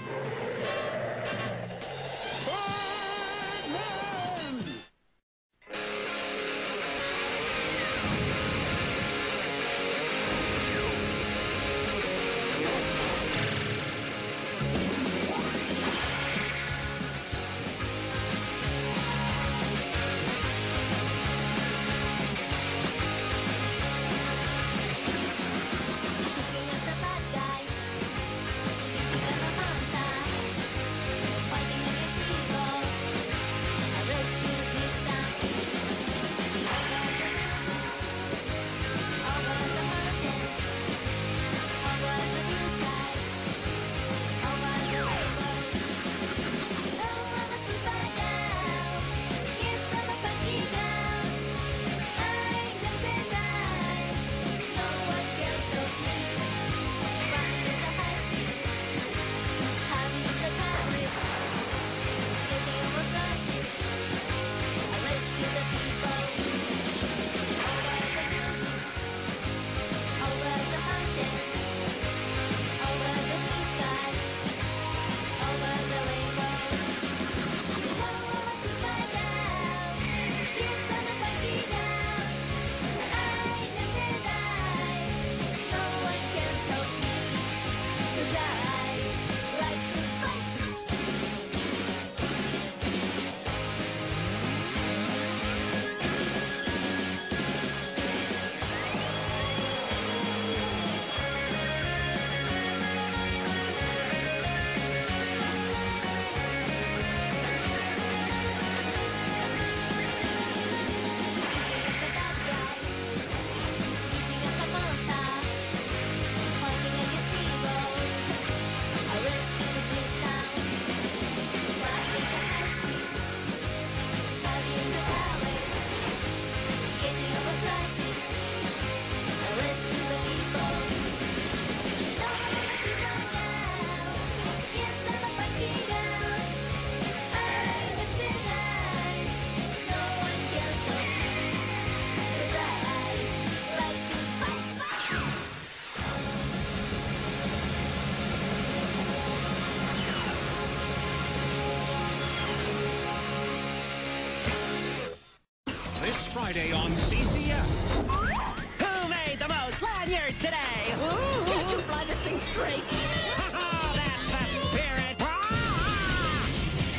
Speaker 16: Friday on CCF.
Speaker 8: Who made the most lanyards today?
Speaker 13: Can't you fly this thing straight?
Speaker 8: That's the spirit.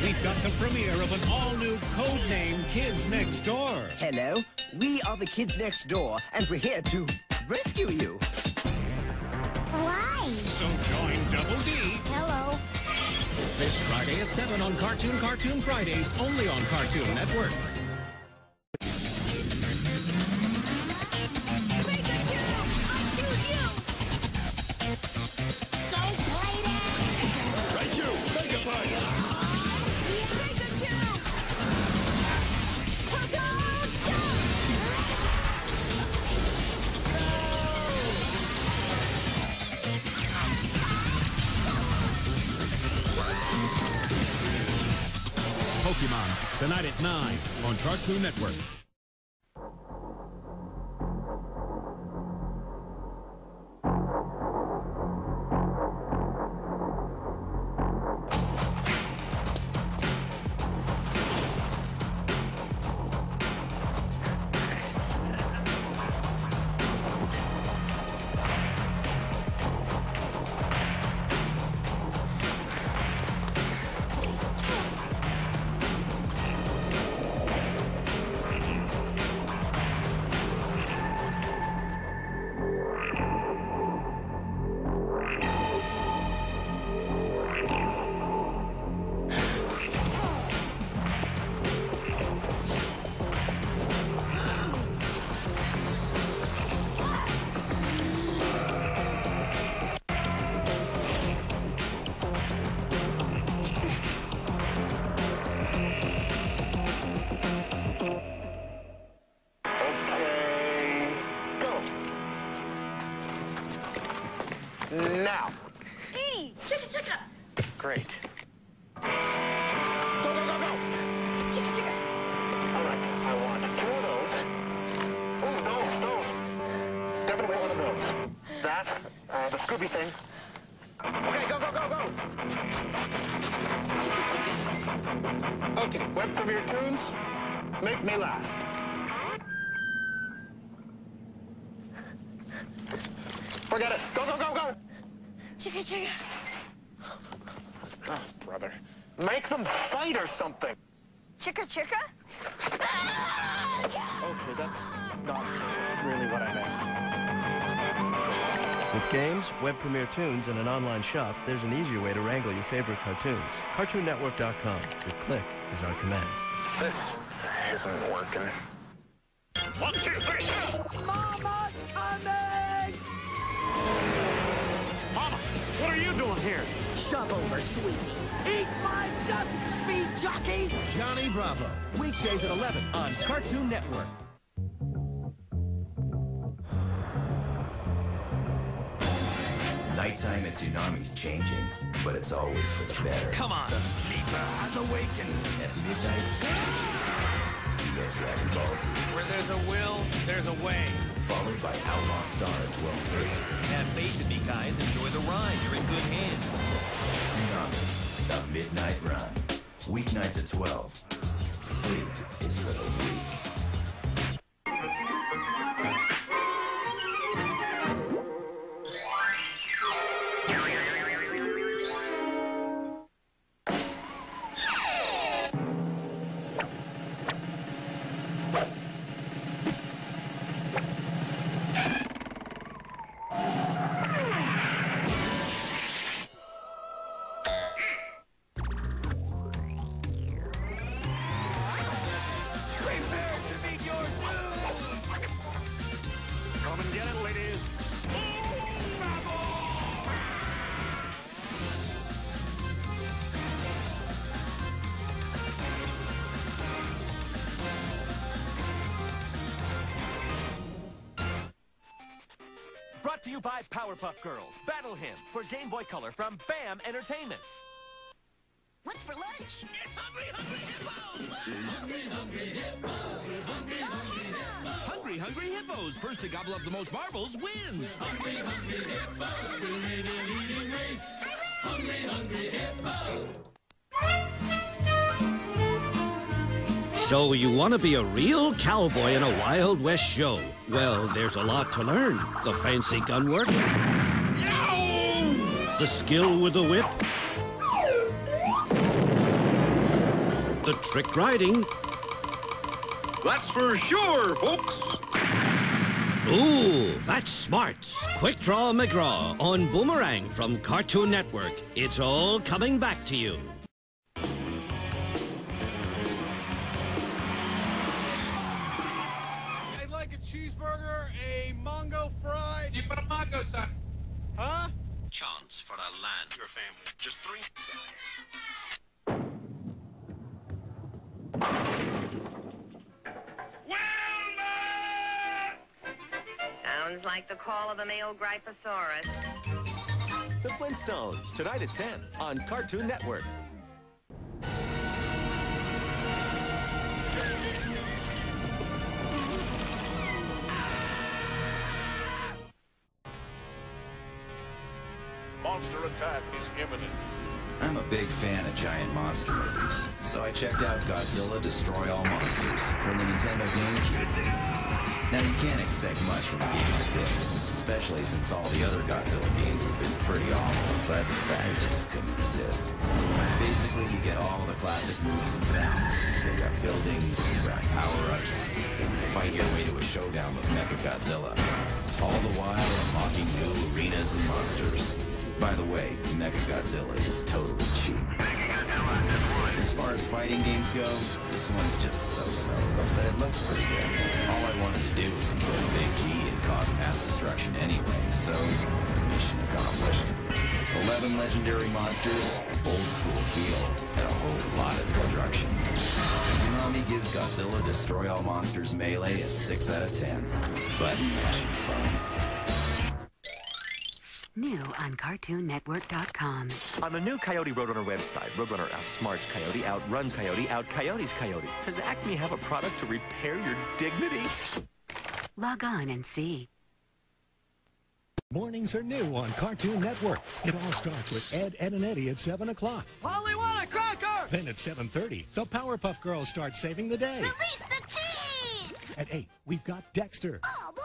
Speaker 16: We've got the premiere of an all-new codename Kids Next Door.
Speaker 13: Hello, we are the Kids Next Door, and we're here to rescue you.
Speaker 5: Why?
Speaker 16: So join Double D.
Speaker 5: Hello.
Speaker 16: This Friday at 7 on Cartoon Fridays, only on Cartoon Network.
Speaker 3: Pokemon, tonight at 9 on Cartoon Network.
Speaker 17: Now.
Speaker 10: Dee, chicka chicka.
Speaker 17: Great.
Speaker 10: Go, go, go, go. Chicka chicka.
Speaker 17: All right, I want 2 of those. Ooh, those. Definitely one of those. That, the Scooby thing. Okay, go, go, go, go. Okay, web premiere tunes. Make me laugh. Forget it. Go, go, go, go.
Speaker 10: Chicka chicka.
Speaker 17: Oh, brother. Make them fight or something.
Speaker 10: Chicka chicka?
Speaker 17: Okay, that's not really what I meant.
Speaker 18: With games, web premiere tunes, and an online shop, there's an easier way to wrangle your favorite cartoons. CartoonNetwork.com. Your click is our command.
Speaker 17: This isn't working.
Speaker 10: 1, 2, 3.
Speaker 3: Mama's coming! Mama, what are you doing here?
Speaker 8: Shove over, sweetie.
Speaker 3: Eat my dust, speed jockeys! Johnny Bravo, weekdays at 11 on Cartoon Network.
Speaker 9: Nighttime at Toonami's changing, but it's always for the better.
Speaker 3: Come on.
Speaker 9: The Sleeper has awakened. At midnight, you get Dragon Ball Z.
Speaker 16: Where there's a will, there's a way.
Speaker 9: Followed by Outlaw Star at 12:30.
Speaker 3: Have faith in me, guys. Enjoy the ride. You're in good hands.
Speaker 9: Toonami, The Midnight Run. Weeknights at 12. Sleep is for the weak.
Speaker 3: Come and get it, ladies. Brought to you by Powerpuff Girls. Battle Hymn for Game Boy Color from BAM Entertainment.
Speaker 10: What's for lunch? It's Hungry Hungry Hippos!
Speaker 21: Hungry Hungry Hippos! Hungry Hungry Hippos! Hungry Hungry Hippos! First to gobble up the most marbles wins! Hungry Hungry Hippos! We win an eating race! Hungry Hungry Hippos!
Speaker 16: So you want to be a real cowboy in a Wild West show? Well, there's a lot to learn. The fancy gun work. The skill with the whip. The trick riding.
Speaker 21: That's for sure, folks!
Speaker 16: Ooh, that's smart. Quick Draw McGraw on Boomerang from Cartoon Network. It's all coming back to you.
Speaker 22: I'd like a cheeseburger, a Mongo fry.
Speaker 21: You put a Mongo, son.
Speaker 22: Huh?
Speaker 21: Chance for a land. Your family. Just 3.
Speaker 23: Sounds like the call of the male Gryposaurus.
Speaker 3: The Flintstones, tonight at 10 on Cartoon Network.
Speaker 21: Monster attack is imminent.
Speaker 9: I'm a big fan of giant monster movies, so I checked out Godzilla Destroy All Monsters for the Nintendo GameCube. Now, you can't expect much from a game like this, especially since all the other Godzilla games have been pretty awful, but I just couldn't resist. Basically, you get all the classic moves and sounds. You've got buildings, grab power-ups, and fight your way to a showdown with Mechagodzilla. All the while unlocking new arenas and monsters. By the way, Mechagodzilla is totally cheap. As far as fighting games go, this one is just so-so, but it looks pretty good. All I wanted to do was control Big G and cause mass destruction anyway, so mission accomplished. 11 legendary monsters, old school feel, and a whole lot of destruction. Toonami gives Godzilla Destroy All Monsters Melee a 6 out of 10. Button mashing fun.
Speaker 14: New on CartoonNetwork.com.
Speaker 6: On the new Coyote Roadrunner website, Roadrunner outsmarts Coyote, outruns Coyote, out-Coyotes Coyote. Does Acme have a product to repair your dignity?
Speaker 14: Log on and see.
Speaker 11: Mornings are new on Cartoon Network. It all starts with Ed, Edd and Eddy at 7 o'clock.
Speaker 10: Polly want a cracker!
Speaker 11: Then at 7:30, the Powerpuff Girls start saving the day.
Speaker 5: Release the cheese!
Speaker 11: At 8, we've got Dexter.
Speaker 5: Oh, boy!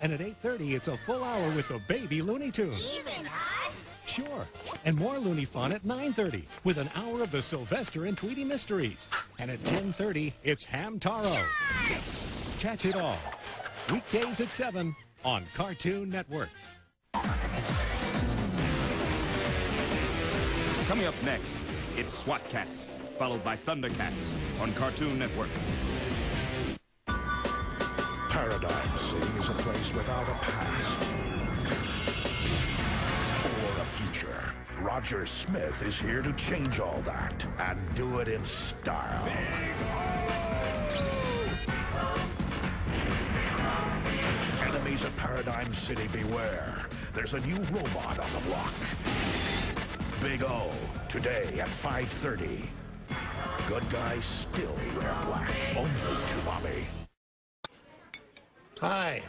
Speaker 11: And at 8:30, it's a full hour with the baby Looney Tunes.
Speaker 5: Even us?
Speaker 11: Sure. And more Looney fun at 9:30 with an hour of the Sylvester and Tweety Mysteries. And at 10:30, it's Hamtaro. Catch it all. Weekdays at 7 on Cartoon Network.
Speaker 12: Coming up next, it's SWAT Cats, followed by Thundercats on Cartoon Network.
Speaker 19: Paradigm City is a place without a past or a future. Roger Smith is here to change all that and do it in style. Enemies at Paradigm City, beware. There's a new robot on the block. Big O, today at 5:30. Good guys still wear black. Only Toonami.
Speaker 25: Hi,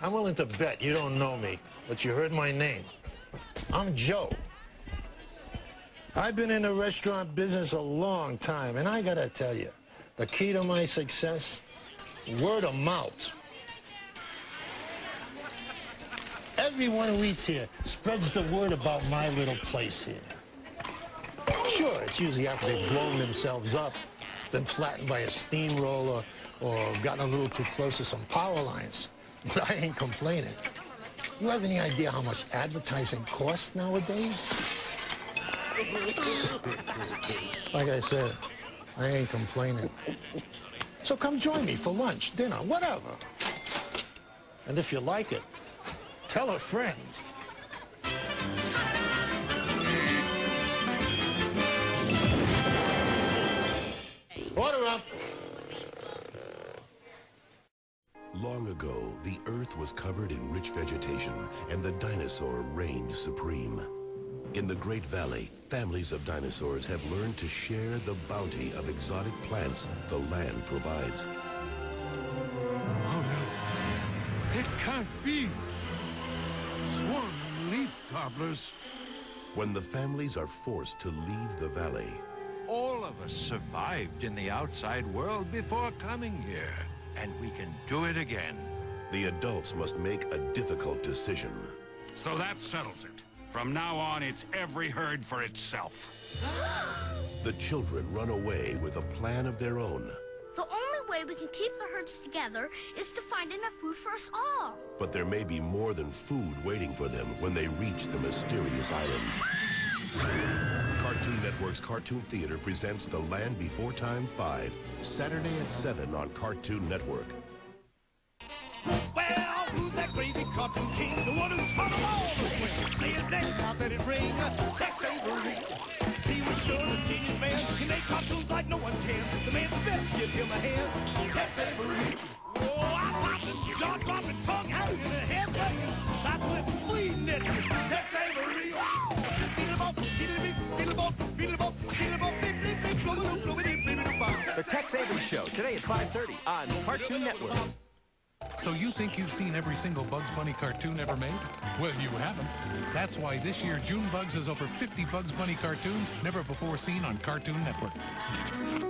Speaker 25: I'm willing to bet you don't know me, but you heard my name. I'm Joe. I've been in the restaurant business a long time, and I gotta tell you, the key to my success, word of mouth. Everyone who eats here spreads the word about my little place here. Sure, it's usually after they've blown themselves up, been flattened by a steamroller, or gotten a little too close to some power lines. But I ain't complaining. You have any idea how much advertising costs nowadays? Like I said, I ain't complaining. So come join me for lunch, dinner, whatever. And if you like it, tell a friend. Order up.
Speaker 7: Long ago, the Earth was covered in rich vegetation, and the dinosaur reigned supreme. In the Great Valley, families of dinosaurs have learned to share the bounty of exotic plants the land provides.
Speaker 21: Oh no, it can't be. Swarm leaf gobblers.
Speaker 7: When the families are forced to leave the valley,
Speaker 26: all of us survived in the outside world before coming here, and we can do it again.
Speaker 7: The adults must make a difficult decision.
Speaker 1: So that settles it. From now on, it's every herd for itself.
Speaker 7: The children run away with a plan of their own.
Speaker 5: The only way we can keep the herds together is to find enough food for us all.
Speaker 7: But there may be more than food waiting for them when they reach the mysterious island. Cartoon Network's Cartoon Theater presents The Land Before Time 5, Saturday at 7 on Cartoon Network.
Speaker 10: Well, who's that crazy cartoon king? The one who taught them all the swing. Say his name, not that it ring. Tex Avery. He was sure a genius man. He made cartoons like no one can. The man's best, give him a hand. Tex Avery. Oh, I'm popping, jaw dropping, tongue hanging, and head breaking. Shots with clean knit. Tex Avery.
Speaker 6: The Tex Avery Show, today at 5:30 on Cartoon Network.
Speaker 15: So you think you've seen every single Bugs Bunny cartoon ever made? Well, you haven't. That's why this year June Bugs has over 50 Bugs Bunny cartoons never before seen on Cartoon Network.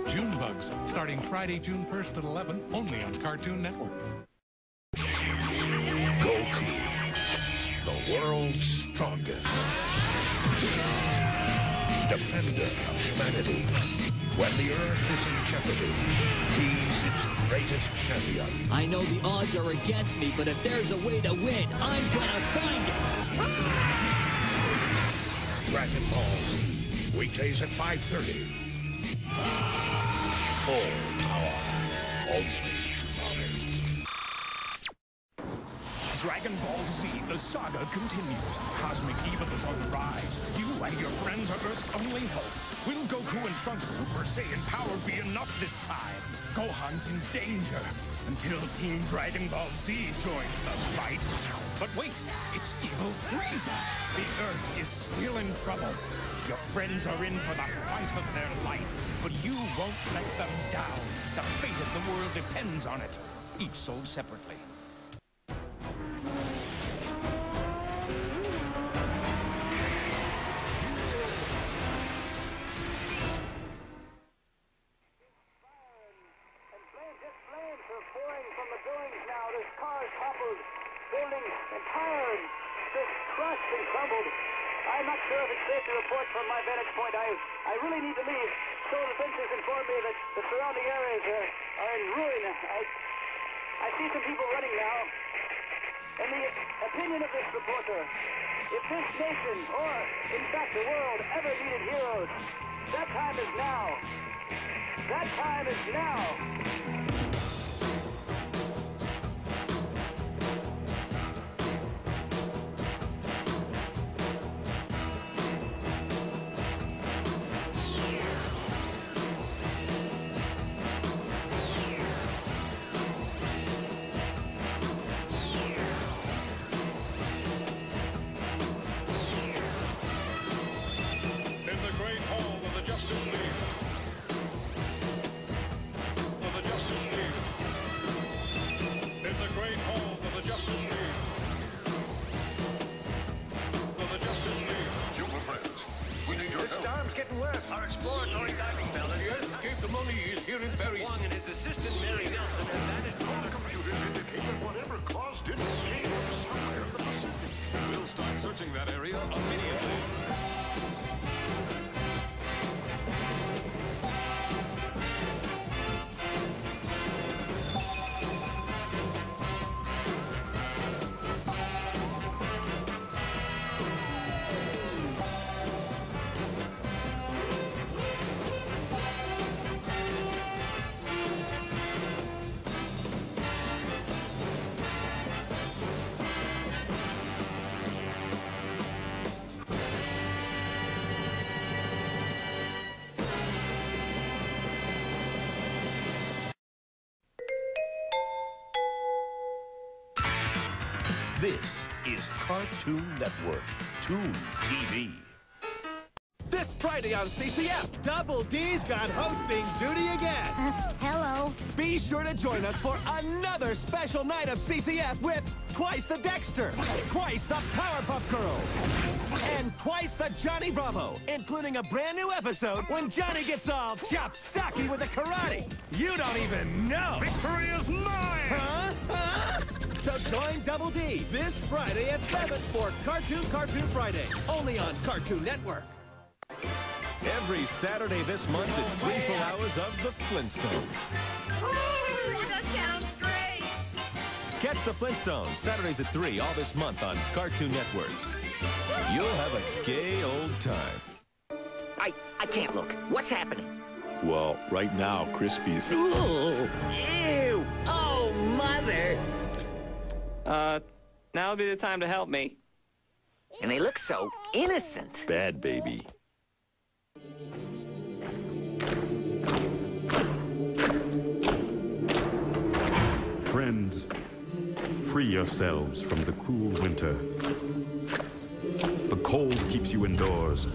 Speaker 15: June Bugs, starting Friday, June 1st at 11, only on Cartoon Network.
Speaker 19: Goku, the world's strongest. Defender of humanity. When the Earth is in jeopardy, he's its greatest champion.
Speaker 27: I know the odds are against me, but if there's a way to win, I'm gonna find it!
Speaker 19: Dragon Ball Z, weekdays at 5:30. Full power, only Toonami.
Speaker 1: Dragon Ball Z, the saga continues. Cosmic evil is on the rise. You and your friends are Earth's only hope. Will Goku and Trunks' Super Saiyan power be enough this time? Gohan's in danger until Team Dragon Ball Z joins the fight.
Speaker 12: But wait, it's evil Frieza. The Earth is still in trouble. Your friends are in for the fight of their life, but you won't let them down. The fate of the world depends on it. Each sold separately.
Speaker 2: Buildings entire, just crushed and crumbled. I'm not sure if it's safe to report from my vantage point. I really need to leave. Solar defenses inform me that the surrounding areas are in ruin. I see some people running now. In the opinion of this reporter, if this nation, or in fact the world, ever needed heroes, that time is now. That time is now.
Speaker 4: Our exploratory diving bell has just escaped the money is here in Barry Wong and his assistant Mary Nelson have vanished.
Speaker 19: Our computers indicate that whatever caused it came from somewhere in the Pacific.
Speaker 12: We'll start searching that area immediately.
Speaker 7: This is Cartoon Network, Toon TV.
Speaker 3: This Friday on CCF, Double D's got hosting duty again.
Speaker 5: Hello.
Speaker 3: Be sure to join us for another special night of CCF with twice the Dexter, twice the Powerpuff Girls, and twice the Johnny Bravo, including a brand new episode when Johnny gets all chopsocky with the karate. You don't even know.
Speaker 12: Victory is mine!
Speaker 3: Huh? So join Double D this Friday at 7 for Cartoon Friday, only on Cartoon Network.
Speaker 13: Every Saturday this month, it's 3 full hours of The Flintstones.
Speaker 10: That sounds great!
Speaker 13: Catch The Flintstones Saturdays at 3 all this month on Cartoon Network. You'll have a gay old time.
Speaker 8: I can't look. What's happening?
Speaker 17: Well, right now, Crispy's...
Speaker 8: Ooh. Ew! Oh, Mother!
Speaker 18: Now'll be the time to help me.
Speaker 8: And they look so innocent.
Speaker 17: Bad baby.
Speaker 12: Friends, free yourselves from the cruel winter. The cold keeps you indoors.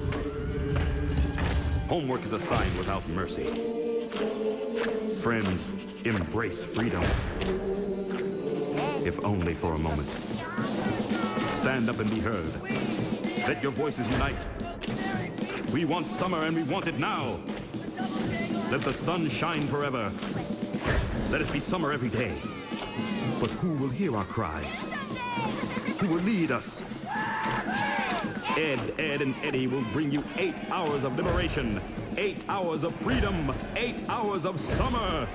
Speaker 12: Homework is assigned without mercy. Friends, embrace freedom. If only for a moment. Stand up and be heard. Let your voices unite. We want summer and we want it now. Let the sun shine forever. Let it be summer every day. But who will hear our cries? Who will lead us? Ed, and Eddie will bring you 8 hours of liberation, 8 hours of freedom, 8 hours of summer.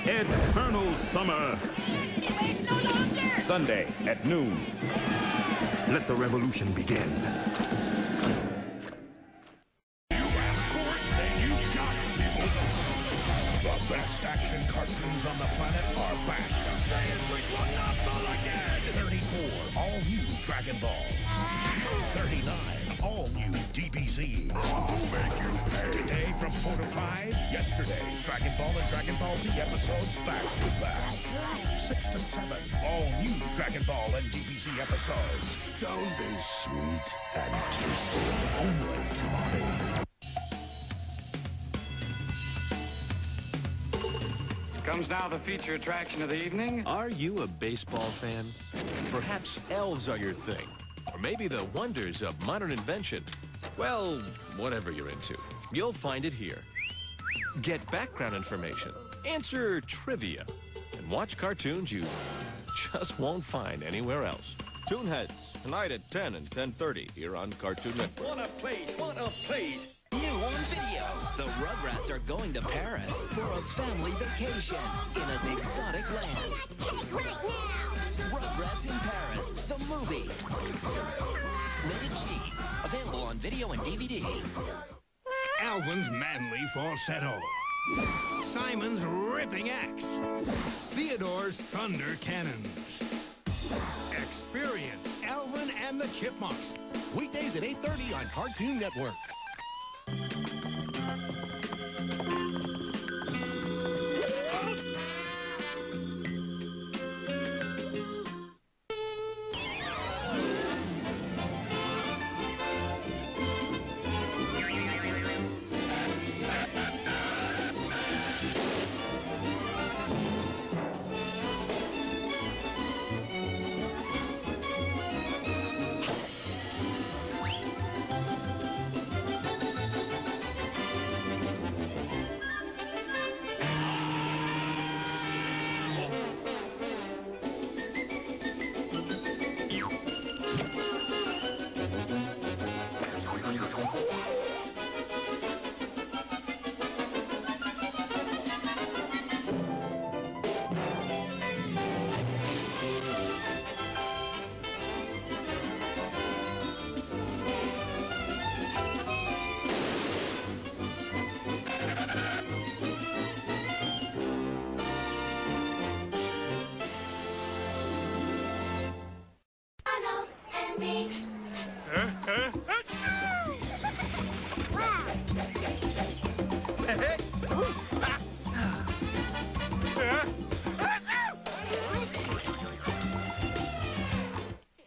Speaker 12: Eternal summer. Sunday at noon. Let the revolution begin.
Speaker 19: You asked for it, and you got it. The best action cartoons on the planet are back. 34 all new Dragon Balls. 2:39, all new DBZ. Who'll make you pay? Today from 4 to 5, yesterday's Dragon Ball and Dragon Ball Z episodes back to back. 6 to 7, all new Dragon Ball and DBZ episodes. Don't be sweet and tasty. Only tonight.
Speaker 9: Comes now the feature attraction of the evening.
Speaker 13: Are you a baseball fan? Perhaps elves are your thing. Or maybe the wonders of modern invention. Well, whatever you're into, you'll find it here. Get background information, answer trivia, and watch cartoons you just won't find anywhere else. Toonheads, tonight at 10 and 10:30 here on Cartoon Network.
Speaker 3: Wanna play.
Speaker 27: New on video. The Rugrats are going to Paris for a family vacation in an exotic land. Rugrats in Paris, the movie. Rated G. Available on video and DVD.
Speaker 21: Alvin's manly falsetto. Simon's ripping axe. Theodore's thunder cannons. Experience Alvin and the Chipmunks.
Speaker 11: Weekdays at 8:30 on Cartoon Network.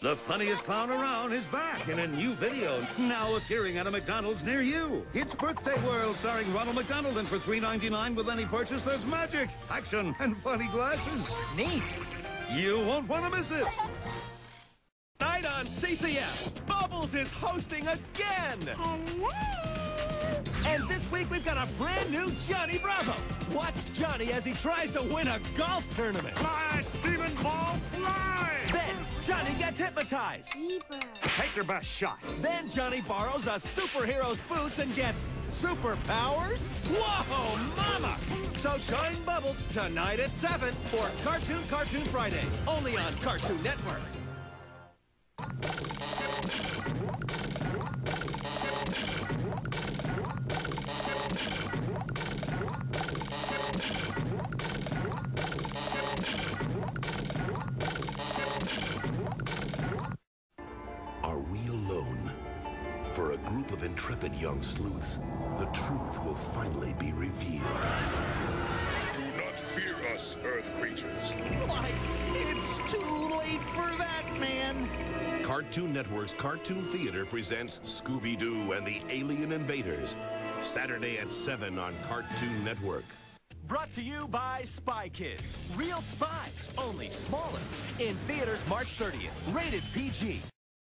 Speaker 21: The funniest clown around is back in a new video, now appearing at a McDonald's near you. It's Birthday World starring Ronald McDonald, and for $3.99 with any purchase, there's magic, action, and funny glasses.
Speaker 3: Neat.
Speaker 21: You won't want to miss it.
Speaker 3: Tonight on CCF, Bubbles is hosting again.
Speaker 5: Hello.
Speaker 3: And this week we've got a brand new Johnny Bravo. Watch Johnny as he tries to win a golf tournament.
Speaker 21: Fly, Stephen Ball, fly!
Speaker 3: Then Johnny gets hypnotized.
Speaker 21: Take your best shot.
Speaker 3: Then Johnny borrows a superhero's boots and gets superpowers? Whoa, mama! So shine Bubbles tonight at 7 for Cartoon Fridays, only on Cartoon Network.
Speaker 19: Are we alone? For a group of intrepid young sleuths, the truth will finally be revealed.
Speaker 16: Do not fear us, Earth creatures.
Speaker 21: Why, it's too late for that, man.
Speaker 19: Cartoon Network's Cartoon Theater presents Scooby-Doo and the Alien Invaders. Saturday at 7 on Cartoon Network.
Speaker 3: Brought to you by Spy Kids. Real spies, only smaller. In theaters March 30th. Rated PG.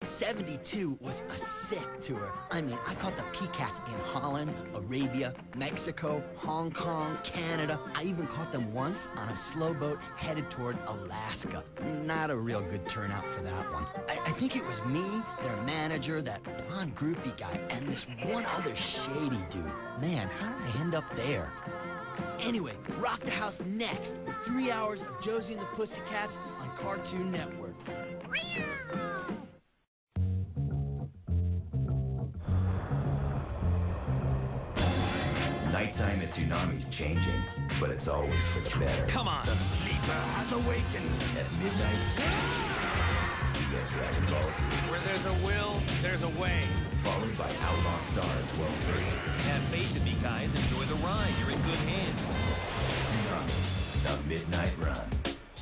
Speaker 18: 72 was a sick tour. I mean, I caught the Peacats in Holland, Arabia, Mexico, Hong Kong, Canada. I even caught them once on a slow boat headed toward Alaska. Not a real good turnout for that one. I think it was me, their manager, that blonde groupie guy, and this one other shady dude. Man, how did I end up there? Anyway, Rock the House next with 3 hours of Josie and the Pussycats on Cartoon Network.
Speaker 20: Nighttime at Toonami's changing, but it's always for the better.
Speaker 21: Come on. The sleeper has awakened.
Speaker 20: At midnight, you get Dragon Ball Z.
Speaker 3: Where there's a will, there's a way.
Speaker 20: Followed by Outlaw Star at 12:30.
Speaker 3: Have faith in me, guys. Enjoy the ride. You're in good hands.
Speaker 20: Tonight, the Midnight Run.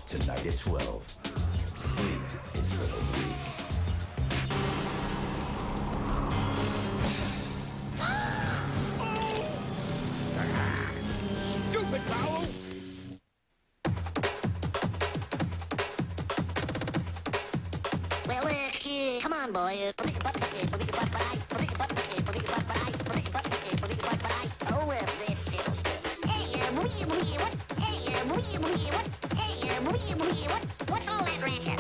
Speaker 20: Tonight at 12. Sleep is for the weak.
Speaker 3: Stupid foul!
Speaker 5: Well, come on, boy. What's all that racket?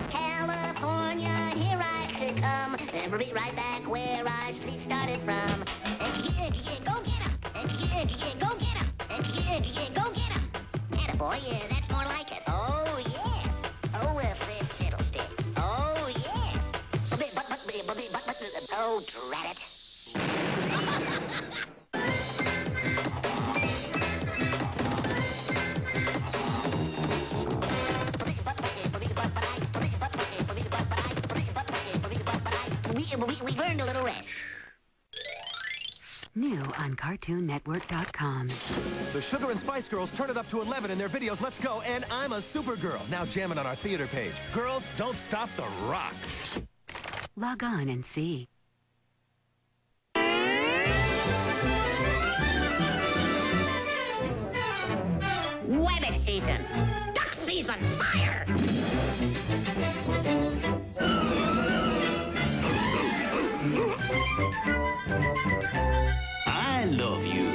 Speaker 5: California, here I come. Be right back where I started from. Go get him. Go get him. Go get him. Attaboy, yeah, that's more like it. Oh, yes. Oh, fiddlesticks. Oh, yes. Oh, drat it. We've earned a little rest.
Speaker 6: New on CartoonNetwork.com.
Speaker 3: The Sugar and Spice Girls turn it up to 11 in their videos Let's Go, and I'm a Supergirl, now jamming on our theater page. Girls, don't stop the rock.
Speaker 6: Log on and see.
Speaker 5: Webbit season. Duck season. Fire!
Speaker 4: I love you.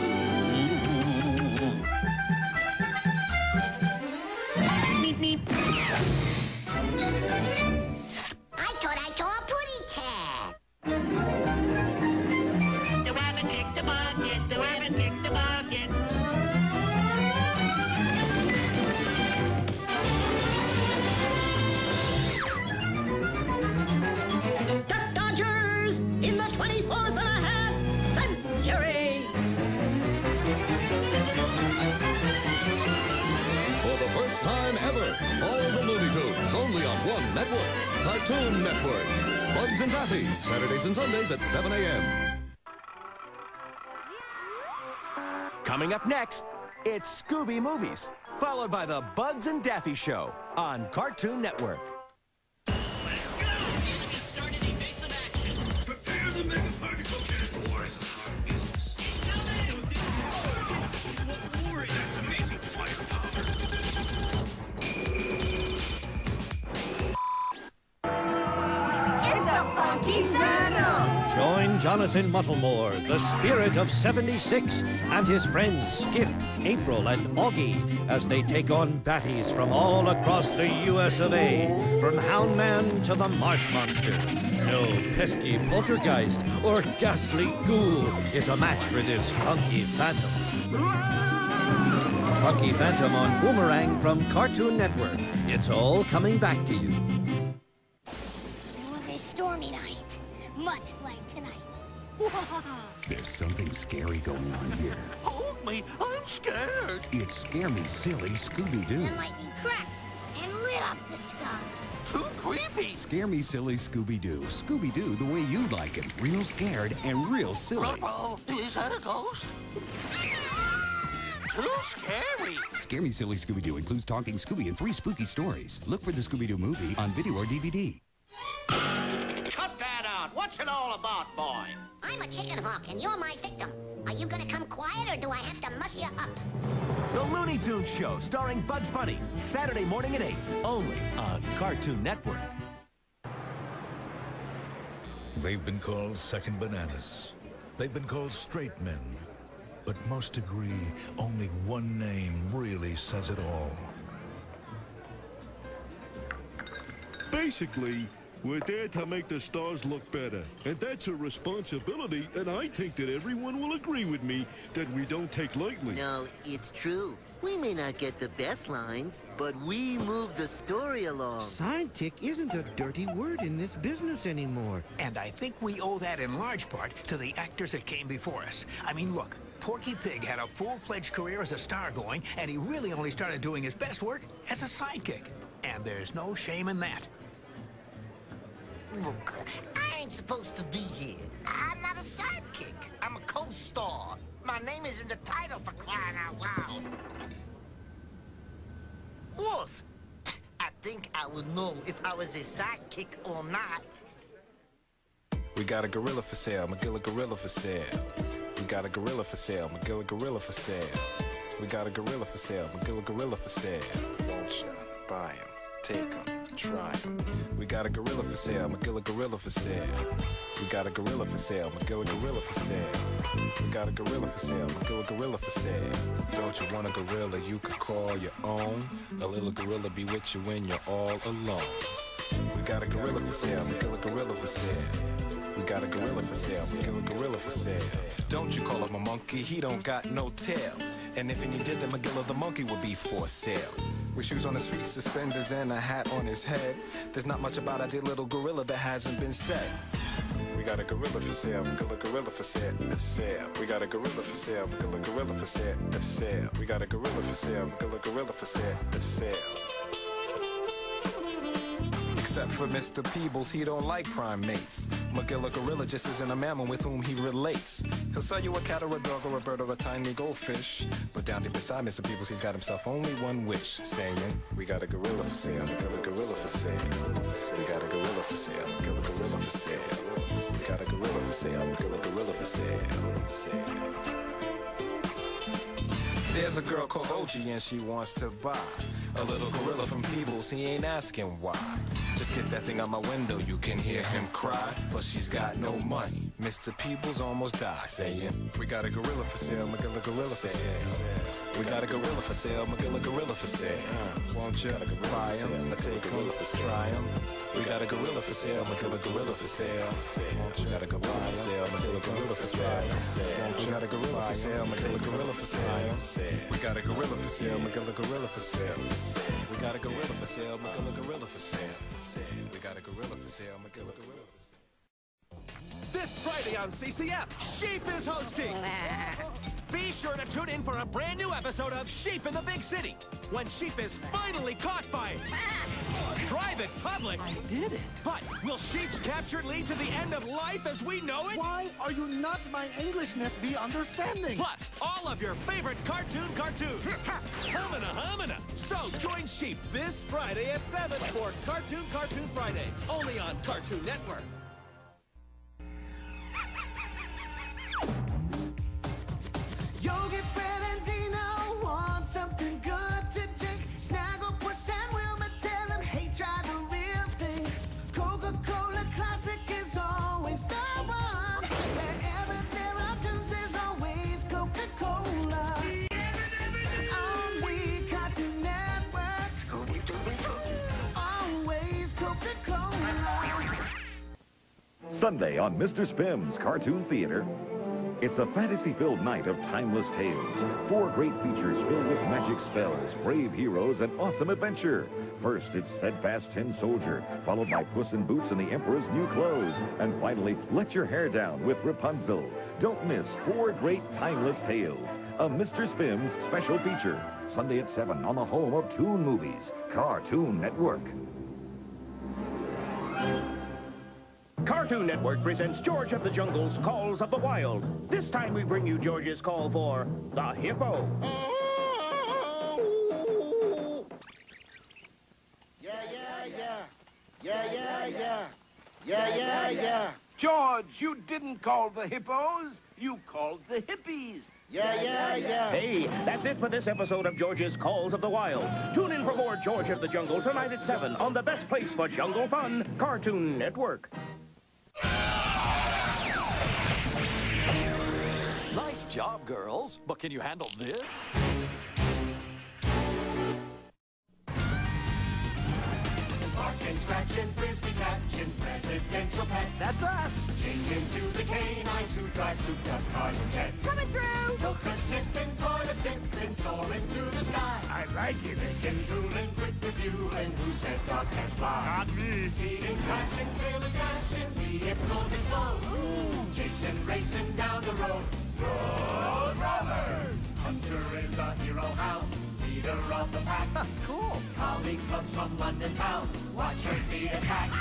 Speaker 5: Beep, beep. I thought I saw a putty cat. The rabbit kicked the bucket. The rabbit kicked the bucket. Duck Dodgers in the 24th and a half century.
Speaker 14: For the first time ever, all the Looney Tunes only on one network. Cartoon Network. Bugs and Daffy, Saturdays and Sundays at 7 a.m.
Speaker 3: Coming up next, it's Scooby Movies, followed by the Bugs and Daffy Show on Cartoon Network.
Speaker 10: Prepare the mega particle cannon. War is a hard business. This is what war is. That's amazing firepower.
Speaker 5: It's a funky phantom.
Speaker 22: Join Jonathan Muttlemore, the spirit of 76, and his friends Skip, April, and Augie as they take on baddies from all across the US of A, from Houndman to the Marsh Monster. No pesky poltergeist or ghastly ghoul is a match for this funky phantom. Funky Phantom on Boomerang from Cartoon Network. It's all coming back to you.
Speaker 5: It was a stormy night, much like tonight.
Speaker 23: There's something scary going on here.
Speaker 10: Hold me, I'm scared.
Speaker 23: It's Scare Me Silly Scooby-Doo.
Speaker 5: The lightning cracked and lit up the sky.
Speaker 10: Too creepy.
Speaker 23: Scare Me Silly Scooby-Doo. Scooby-Doo the way you'd like it. Real scared and real silly.
Speaker 10: Uh-oh, is that a ghost? Too scary.
Speaker 23: Scare Me Silly Scooby-Doo includes Talking Scooby and 3 spooky stories. Look for the Scooby-Doo movie on video or DVD.
Speaker 10: Cut that out. What's it all about, boy?
Speaker 5: I'm a chicken hawk and you're my victim. Are you gonna come quiet or do I have to muss you up?
Speaker 3: The Looney Tunes Show, starring Bugs Bunny, Saturday morning at 8, only on Cartoon Network.
Speaker 19: They've been called second bananas. They've been called straight men. But most agree only one name really says it all.
Speaker 16: Basically, we're there to make the stars look better. And that's a responsibility, and I think that everyone will agree with me that we don't take lightly.
Speaker 24: No, it's true. We may not get the best lines, but we move the story along.
Speaker 25: Sidekick isn't a dirty word in this business anymore.
Speaker 26: And I think we owe that in large part to the actors that came before us. I mean, look, Porky Pig had a full-fledged career as a star going, and he really only started doing his best work as a sidekick. And there's no shame in that.
Speaker 1: Look, I ain't supposed to be here. I'm not a sidekick. I'm a co-star. My name is in the title, for crying out loud. What? I think I would know if I was a sidekick or not.
Speaker 2: We got a gorilla for sale, McGilla gorilla for sale. We got a gorilla for sale, McGilla gorilla for sale. We got a gorilla for sale, McGilla gorilla for sale. Won't ya buy him, take him, try him. We got a gorilla for sale, McGilla gorilla for sale. We got a gorilla for sale, McGilla gorilla for sale. We got a gorilla for sale, McGilla gorilla for sale. Don't you want a gorilla you could call your own? A little gorilla be with you when you're all alone. We got a gorilla for sale, McGilla gorilla for sale. We got a gorilla for sale, McGilla gorilla for sale. Don't you call him a monkey, he don't got no tail. And if you did, then McGilla the monkey would be for sale. With shoes on his feet, suspenders, and a hat on his head. There's not much about our dear little gorilla that hasn't been said. We got a gorilla for sale, McGilla gorilla for sale, a sale. We got a gorilla for sale, McGilla gorilla for sale, a sale. We got a gorilla for sale, McGilla gorilla for sale, a sale. Except for Mr. Peebles, he don't like primates. McGilla gorilla just isn't a mammal with whom he relates. He'll sell you a cat or a dog or a bird or a tiny goldfish. But down deep beside Mr. Peebles, he's got himself only one wish, saying, we got a gorilla for sale, McGilla gorilla for sale. We got a gorilla for sale, McGilla gorilla for sale. We got a gorilla for sale, McGilla gorilla for sale. There's a girl called Oji and she wants to buy a little gorilla from Peebles, he ain't asking why. Just get that thing out my window, you can hear him cry. But she's got no money, Mr. Peebles almost died, saying, we got a gorilla for sale, McGilla gorilla for sale. We got a gorilla for sale, McGilla gorilla for sale. Won't you buy him, take him, try him? We got a gorilla for sale, McGilla gorilla for sale. Won't you got a gorilla for sale, McGilla gorilla for sale. Won't you got a gorilla for sale, McGilla gorilla for sale. We got a gorilla for sale, McGilla gorilla for sale. We got a gorilla for sale, McGilla gorilla for sale. We got a gorilla for sale, McGilla gorilla for sale.
Speaker 3: This Friday on CCF, Sheep is hosting. Be sure to tune in for a brand new episode of Sheep in the Big City, when Sheep is finally caught by private public.
Speaker 10: I did it.
Speaker 3: But will Sheep's capture lead to the end of life as we know it?
Speaker 7: Why are you not my Englishness be understanding?
Speaker 3: Plus, all of your favorite cartoons. Humana, humana. So join Sheep this Friday at 7 for Cartoon Fridays, only on Cartoon Network.
Speaker 10: Yogi, Fred, and Dino want something good to drink. Snaggle, Puss, and Wilma tell them, hey, try the real thing. Coca-Cola Classic is always the one. Wherever there are tunes, there's always Coca-Cola. Only Cartoon Network. Always Coca-Cola.
Speaker 8: Sunday on Mr. Spim's Cartoon Theater. It's a fantasy-filled night of timeless tales. 4 great features filled with magic spells, brave heroes, and awesome adventure. First, it's Steadfast Tin Soldier, followed by Puss in Boots and the Emperor's New Clothes. And finally, Let Your Hair Down with Rapunzel. Don't miss 4 great timeless tales. A Mr. Spim's special feature. Sunday at 7 on the home of Toon Movies, Cartoon Network.
Speaker 12: Cartoon Network presents George of the Jungle's Calls of the Wild. This time we bring you George's call for the hippo.
Speaker 15: Yeah. George, you didn't call the hippos. You called the hippies. Yeah.
Speaker 12: Hey, that's it for this episode of George's Calls of the Wild. Tune in for more George of the Jungle tonight at 7 on the best place for jungle fun, Cartoon Network.
Speaker 17: Nice job, girls. But can you handle this?
Speaker 10: Barking, scratching, frisbee catching, presidential pets.
Speaker 3: That's us.
Speaker 10: Change into the canines who drive souped-up cars and jets. Coming through. Tilka sniffing, toilet sipping, soaring through the sky.
Speaker 15: I like it.
Speaker 10: Licking, drooling, quick reviewing, who says dogs can't fly?
Speaker 15: Not me.
Speaker 10: Speeding, crashing, fearless, dashing, vehicles explode. Chasing, racing down the road. Road Robbers! Hunter is a hero hound, leader of the pack.
Speaker 3: Cool.
Speaker 10: Collie comes from London town, watch her be attacked.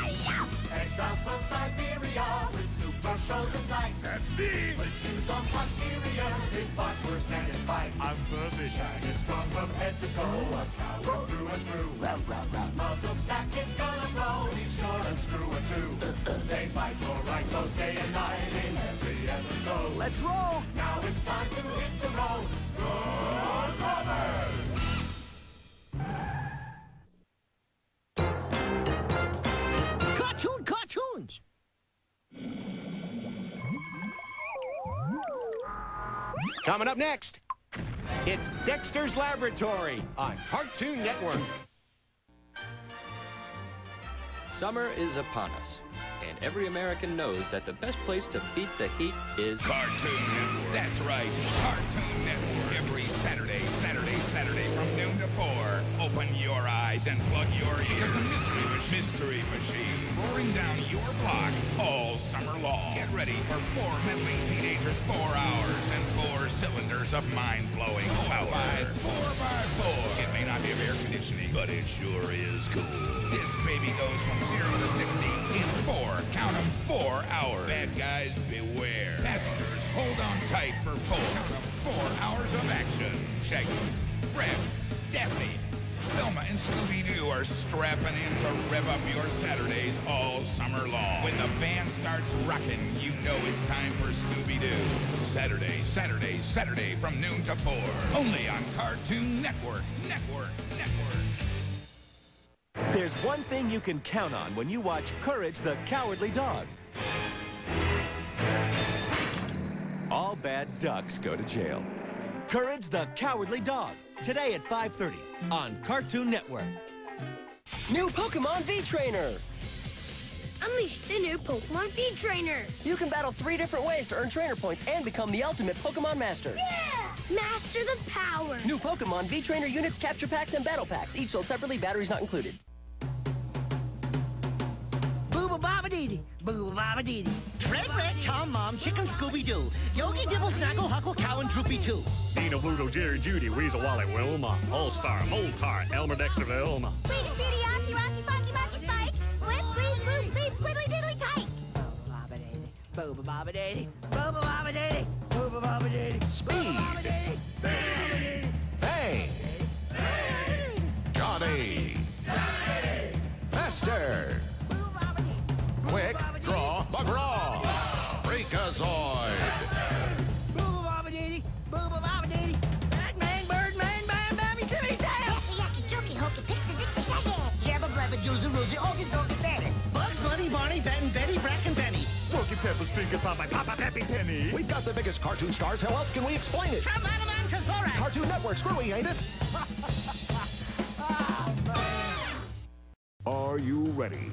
Speaker 10: missiles from Siberia with super frozen sight.
Speaker 19: That's me!
Speaker 10: But his shoes are posteriors, his parts worse than his bite.
Speaker 19: I'm perfect.
Speaker 10: Shag is strong from head to toe, a coward through and through. Muzzle stack is gonna blow, he's sure a screw or two. They fight for right both day and night in every episode.
Speaker 3: Let's roll!
Speaker 10: Now it's time to hit the road. Good Brothers!
Speaker 7: Cartoons!
Speaker 3: Coming up next, it's Dexter's Laboratory on Cartoon Network.
Speaker 9: Summer is upon us, and every American knows that the best place to beat the heat is
Speaker 11: Cartoon Network. That's right, Cartoon Network. Every Saturday from noon to 4. Open your eyes and plug your ears. Because the mystery machine is roaring down your block all summer long. Get ready for 4 meddling teenagers, 4 hours, and 4 cylinders of mind-blowing power. 4x4. It may not be of air conditioning, but it sure is cool. This baby goes from 0 to 60 in 4, count 'em, 4 hours. Bad guys, beware. Passengers, hold on tight for 4. Count 'em, 4 hours of action. Shaggy, Fred, Daphne, Velma, and Scooby-Doo are strapping in to rev up your Saturdays all summer long. When the band starts rocking, you know it's time for Scooby-Doo. Saturday from noon to 4. Only on Cartoon Network.
Speaker 3: There's one thing you can count on when you watch Courage the Cowardly Dog. All bad ducks go to jail. Courage the Cowardly Dog, today at 5:30 on Cartoon Network.
Speaker 13: New Pokemon V-Trainer!
Speaker 18: Unleash the new Pokemon V-Trainer!
Speaker 13: You can battle 3 different ways to earn trainer points and become the ultimate Pokemon Master.
Speaker 18: Yeah! Master the power!
Speaker 13: New Pokemon V-Trainer units, capture packs, and battle packs. Each sold separately, batteries not included.
Speaker 7: Booba-baba-dee-dee, booba-baba-dee-dee. Fred, Red, Tom, Mom, Chicken, Scooby-Doo. Yogi, Dibble, Snaggle, Huckle, Cow, and Droopy, too.
Speaker 20: Dino, Bluto, Jerry, Judy, Weasel, Wally, Wilma, All-Star, Moltar, Elmer, Dexter, Velma.
Speaker 5: Sweetie, Speedy, Aki, Rocky, Funky, Monkey, Spike. Flip, bleep, bloop, bleep, squiddly, diddly, tight.
Speaker 7: Booba-baba-dee-dee, booba-baba-dee-dee, booba-baba-dee-dee.
Speaker 3: Speed. Bang. Johnny. Faster. Quick Draw McGraw. Freakazoid.
Speaker 7: Booba-baba-dee-dee, booba-baba-dee-dee. Batman, Birdman, Bam, Babby, Timmy, Tail.
Speaker 5: Yucky, Jokey, Hokey, Pixie, Dixie, Shaggy.
Speaker 7: Jabba, Blabba, Juicy, Rosie, August, Donkey, Daddy. Bugs Bunny, Barney, Bet, and Betty, Brack, and Benny.
Speaker 20: Porky Pepper's Pinky Papa, Papa, Peppy, Penny.
Speaker 3: We've got the biggest cartoon stars. How else can we explain it?
Speaker 7: From Anaman to Thorax.
Speaker 3: Cartoon Network, screwy, ain't it?
Speaker 8: Are you ready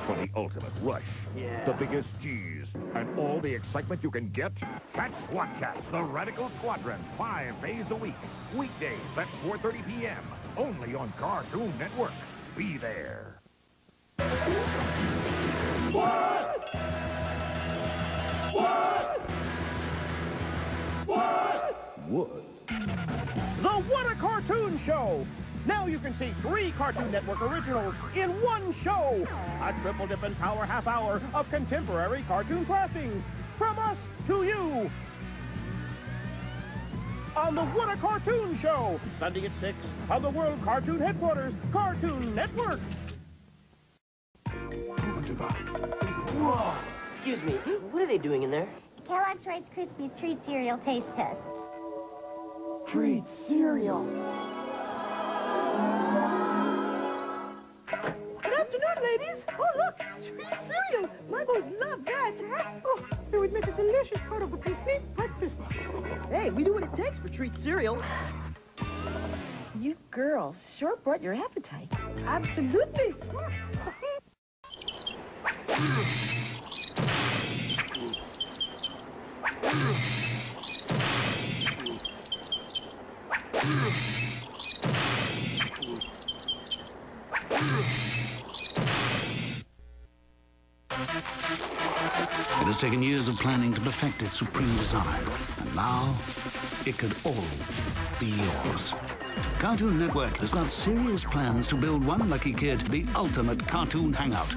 Speaker 8: for the ultimate rush?
Speaker 7: Yeah.
Speaker 8: The biggest G's and all the excitement you can get? Catch SWAT Cats, the Radical Squadron, 5 days a week. Weekdays at 4:30 p.m. Only on Cartoon Network. Be there.
Speaker 10: What?
Speaker 12: The What a Cartoon Show! Now you can see 3 Cartoon Network originals in one show. A triple dipping power half hour of contemporary cartoon classics. From us to you. On the What a Cartoon Show, Sunday at 6 on the World Cartoon Headquarters, Cartoon Network.
Speaker 13: Whoa! Excuse me, what are they doing in there?
Speaker 5: Kellogg's Rice Krispies Treat Cereal Taste Test.
Speaker 13: Treat cereal.
Speaker 18: Good afternoon, ladies. Oh, look, treat cereal. My boys love that. Oh, it would make a delicious part of a complete breakfast.
Speaker 13: Hey, we do what it takes for treat cereal.
Speaker 21: You girls sure brought your appetite.
Speaker 18: Absolutely.
Speaker 27: It has taken years of planning to perfect its supreme design, and now it could all be yours. Cartoon Network has got serious plans to build one lucky kid the ultimate cartoon hangout.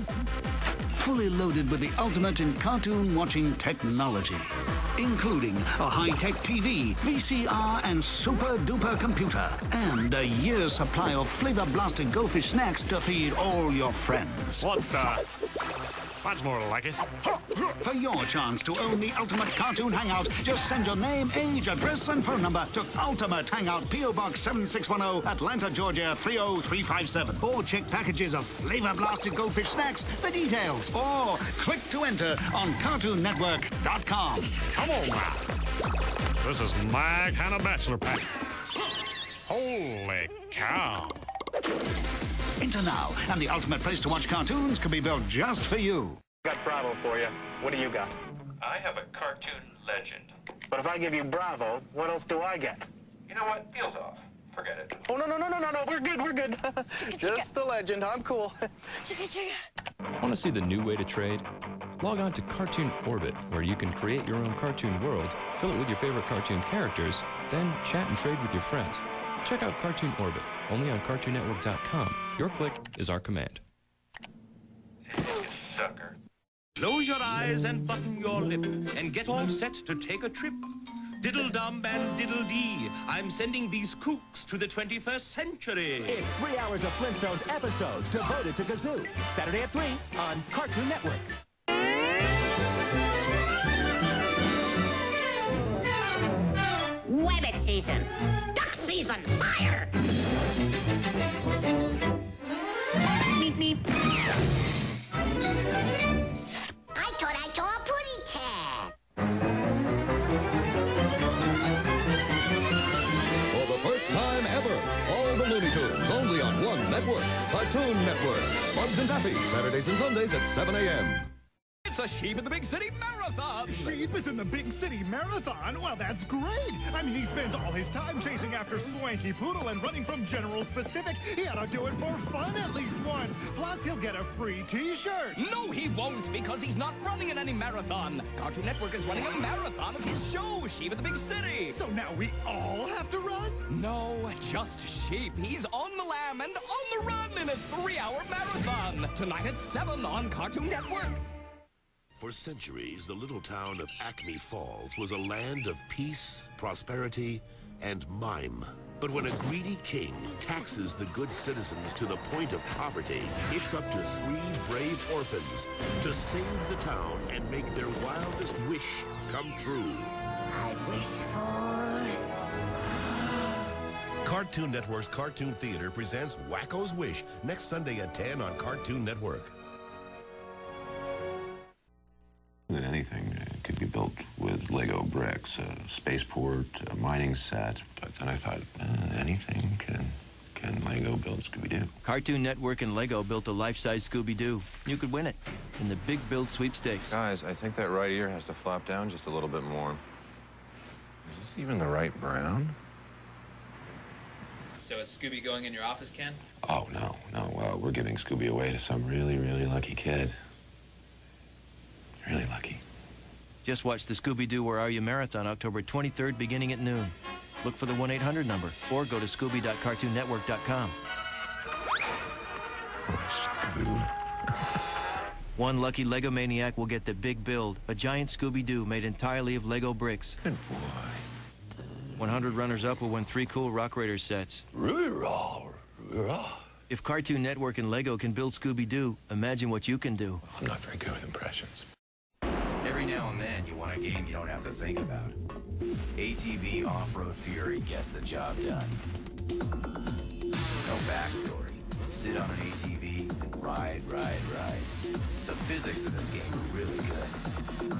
Speaker 27: fully loaded with the ultimate in cartoon watching technology, including a high-tech TV, VCR, and super-duper computer, and a year's supply of flavor-blasted Goldfish snacks to feed all your friends.
Speaker 20: What the? That's more like it.
Speaker 27: For your chance to own the Ultimate Cartoon Hangout, just send your name, age, address, and phone number to Ultimate Hangout, P.O. Box 7610, Atlanta, Georgia 30357. Or check packages of flavor-blasted Goldfish snacks for details. Or click to enter on CartoonNetwork.com.
Speaker 20: Come on now. This is my kind of bachelor pack. Holy cow.
Speaker 27: Enter now, and the ultimate place to watch cartoons can be built just for you.
Speaker 4: Got Bravo for you. What do you got?
Speaker 6: I have a cartoon legend.
Speaker 4: But if I give you Bravo, what else do I get?
Speaker 6: You know what? Deal's off. Forget it.
Speaker 4: Oh, no. We're good. Just the legend. I'm cool.
Speaker 9: Want to see the new way to trade? Log on to Cartoon Orbit, where you can create your own cartoon world, fill it with your favorite cartoon characters, then chat and trade with your friends. Check out Cartoon Orbit, only on CartoonNetwork.com. Your click is our command.
Speaker 6: You sucker.
Speaker 3: Close your eyes and button your lip and get all set to take a trip. Diddle-dum and diddle-dee, I'm sending these kooks to the 21st century.
Speaker 14: It's 3 hours of Flintstones episodes devoted to Gazoo. Saturday at 3 on Cartoon Network.
Speaker 16: Webbit season. Duck season. Fire! Beep, beep.
Speaker 5: I thought I saw a putty cat.
Speaker 22: For the first time ever, all the Looney Tunes only on one network, Cartoon Network. Bugs and Daffy, Saturdays and Sundays at 7 a.m.
Speaker 23: It's a Sheep in the Big City Marathon!
Speaker 24: Sheep is in the Big City Marathon? Well, that's great! I mean, he spends all his time chasing after Swanky Poodle and running from General Specific. He ought to do it for fun at least once. Plus, he'll get a free T-shirt.
Speaker 23: No, he won't, because he's not running in any marathon. Cartoon Network is running a marathon of his show, Sheep in the Big City.
Speaker 24: So now we all have to run?
Speaker 23: No, just Sheep. He's on the lam and on the run in a 3-hour marathon. Tonight at 7 on Cartoon Network.
Speaker 28: For centuries, the little town of Acme Falls was a land of peace, prosperity, and mime. But when a greedy king taxes the good citizens to the point of poverty, it's up to 3 brave orphans to save the town and make their wildest wish come true.
Speaker 1: I wish for...
Speaker 29: Cartoon Network's Cartoon Theater presents Wacko's Wish next Sunday at 10 on Cartoon Network.
Speaker 30: That anything could be built with Lego bricks, a spaceport, a mining set. But then I thought, anything can Lego build Scooby-Doo?
Speaker 31: Cartoon Network and Lego built a life-size Scooby-Doo. You could win it in the Big Build Sweepstakes.
Speaker 30: Guys, I think that right ear has to flop down just a little bit more. Is this even the right brown?
Speaker 32: So is Scooby going in your office, Ken?
Speaker 30: Oh, no. We're giving Scooby away to some really, really lucky kid. Really lucky.
Speaker 31: Just watch the Scooby-Doo Where Are You Marathon October 23rd beginning at noon. Look for the 1-800 number or go to scooby.cartoonnetwork.com. One lucky Lego maniac will get the Big Build, a giant Scooby-Doo made entirely of Lego bricks.
Speaker 30: Good boy.
Speaker 31: 100 runners-up will win 3 cool Rock Raiders sets. If Cartoon Network and Lego can build Scooby-Doo, imagine what you can do.
Speaker 30: I'm not very good with impressions.
Speaker 33: Every now and then, you want a game you don't have to think about. ATV Off-Road Fury gets the job done. No backstory. Sit on an ATV and ride. The physics of this game are really good.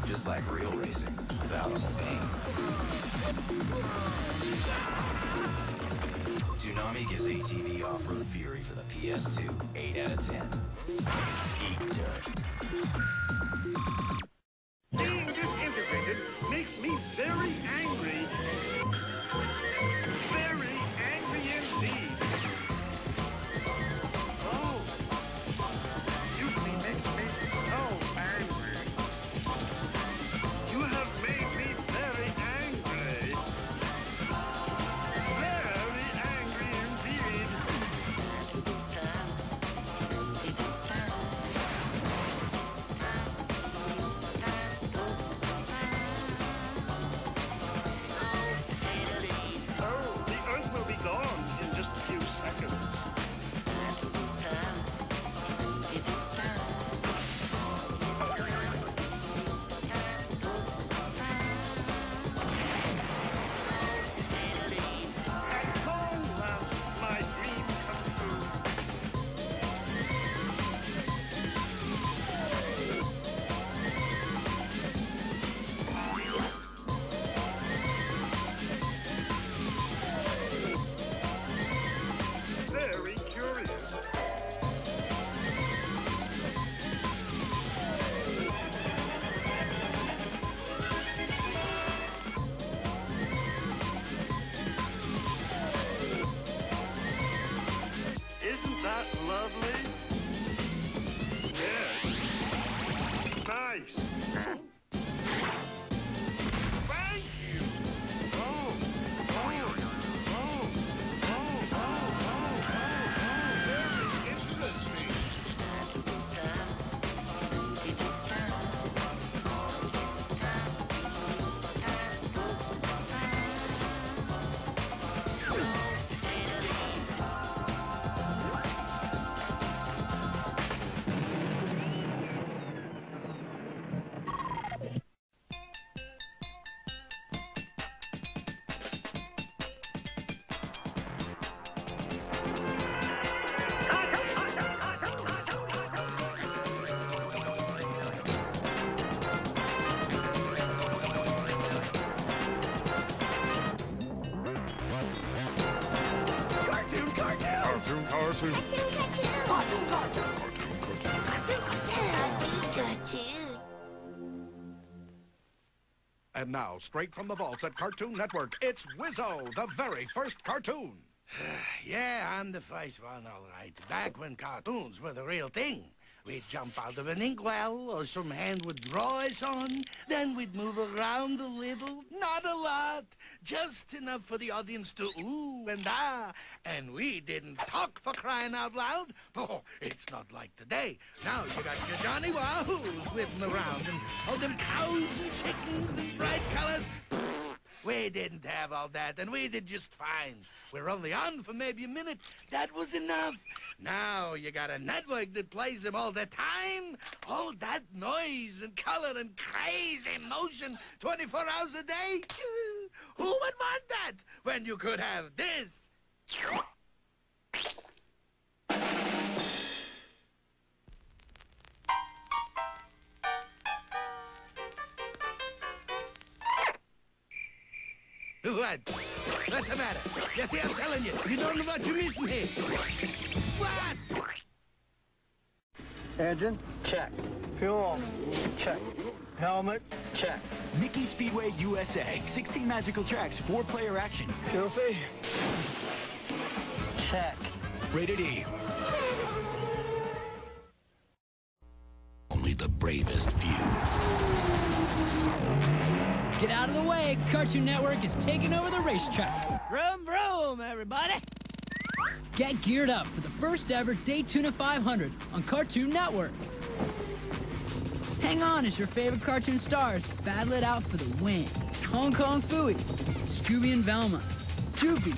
Speaker 33: Just like real racing, without a whole game. Toonami gives ATV Off-Road Fury for the PS2 8 out of 10. Eat dirt.
Speaker 12: Being disintegrated makes me very angry. Very angry indeed. Oh, mutiny makes me so angry. You have made me very angry. Very angry indeed.
Speaker 24: Cartoon. And now, straight from the vaults at Cartoon Network, it's Wizzo, the very first cartoon.
Speaker 2: Yeah, I'm the first one, all right. Back when cartoons were the real thing. We'd jump out of an inkwell or some hand would draw us on. Then we'd move around a little. Not a lot. Just enough for the audience to ooh and ah. And we didn't talk, for crying out loud. Oh, it's not like today. Now you got your Johnny Wahoos whipping around and all them cows and chickens and bright colors. We didn't have all that, and we did just fine. We're only on for maybe a minute. That was enough. Now you got a network that plays them all the time. All that noise and color and crazy motion 24 hours a day. Who would want that when you could have this? What? What's the matter? You see, I'm telling you, you don't know what you're missing here. What?
Speaker 7: Engine? Check. Fuel? Check. Helmet? Check.
Speaker 14: Mickey Speedway USA. 16 magical tracks, 4-player action.
Speaker 7: Goofy? Check.
Speaker 14: Rated E.
Speaker 28: Only the bravest few.
Speaker 8: Get out of the way! Cartoon Network is taking over the racetrack.
Speaker 10: Vroom, vroom, everybody!
Speaker 8: Get geared up for the first ever Daytona 500 on Cartoon Network. Hang on as your favorite cartoon stars battle it out for the win. Hong Kong Phooey, Scooby and Velma, Droopy,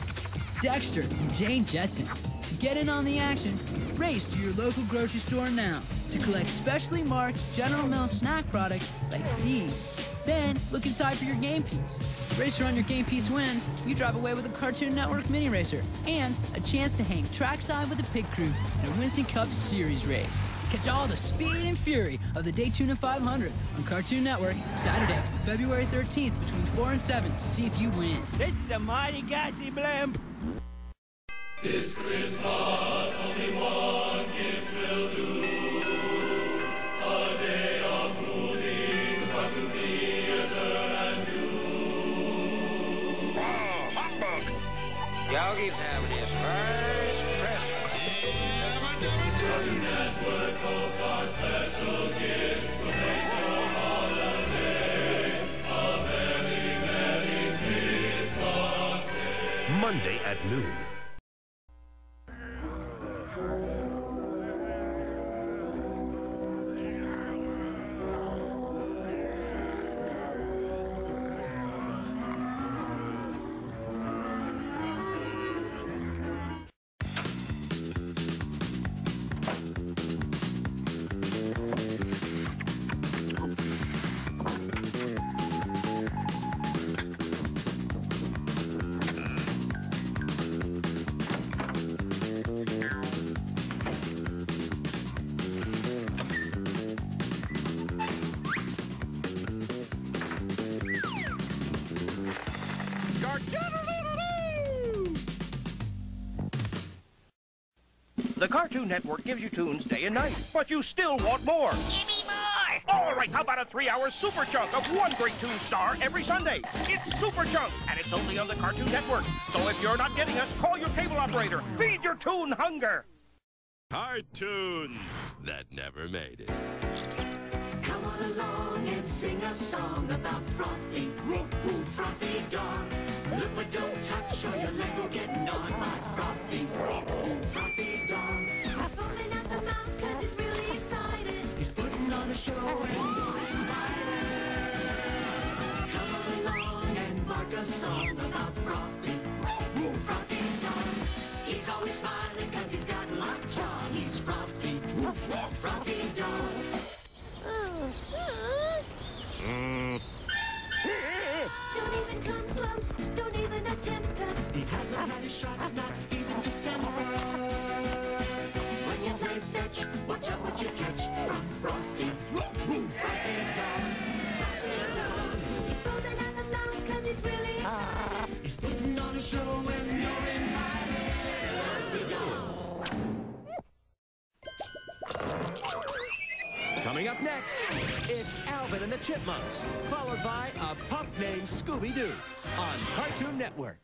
Speaker 8: Dexter, and Jane Jetson. To get in on the action, race to your local grocery store now to collect specially marked General Mills snack products like these. Then, look inside for your game piece. If the racer on your game piece wins, you drive away with a Cartoon Network mini racer and a chance to hang trackside with the pit crew in a Winston Cup Series race. Catch all the speed and fury of the Daytona 500 on Cartoon Network Saturday, February 13th between 4 and 7 to see if you win.
Speaker 10: It's the mighty Gatsby Blimp.
Speaker 11: This Christmas, only one gift will do. A day of movies, the Cartoon Theater and you.
Speaker 13: Oh, humbug! Yogi's having his first Christmas.
Speaker 11: Cartoon Network hopes our special gift will make your holiday a very, very Christmas day.
Speaker 28: Monday at noon.
Speaker 12: The Cartoon Network gives you tunes day and night, but you still want more.
Speaker 16: Give me more!
Speaker 12: All right, how about a 3-hour super chunk of one great tune star every Sunday? It's Super Chunk, and it's only on the Cartoon Network. So if you're not getting us, call your cable operator. Feed your tune hunger.
Speaker 3: Cartoons that never made it.
Speaker 15: Come on along and sing a song about Frothy, woof woof, Frothy dog. Look but don't touch or your leg will get gnawed by Frothy, woof woof, Frothy dog. He's falling out the mouth 'cause he's really excited. He's putting on a show and you're invited. Come on along and bark a song about Frothy, woof woof, Frothy dog. He's always smiling 'cause he's got lockjaw. He's Frothy, woof woof, Frothy dog. Don't even come close, don't even attempt to. He hasn't had his shots, not even his temper. When you play fetch, watch out what you catch from Frothy, Frothy dog. Frothy dog. He's folding out the mouth 'cause he's really excited. He's putting on a show and you're invited. Frothy dog.
Speaker 3: Coming up next, it's Alvin and the Chipmunks, followed by a pup named Scooby-Doo on Cartoon Network.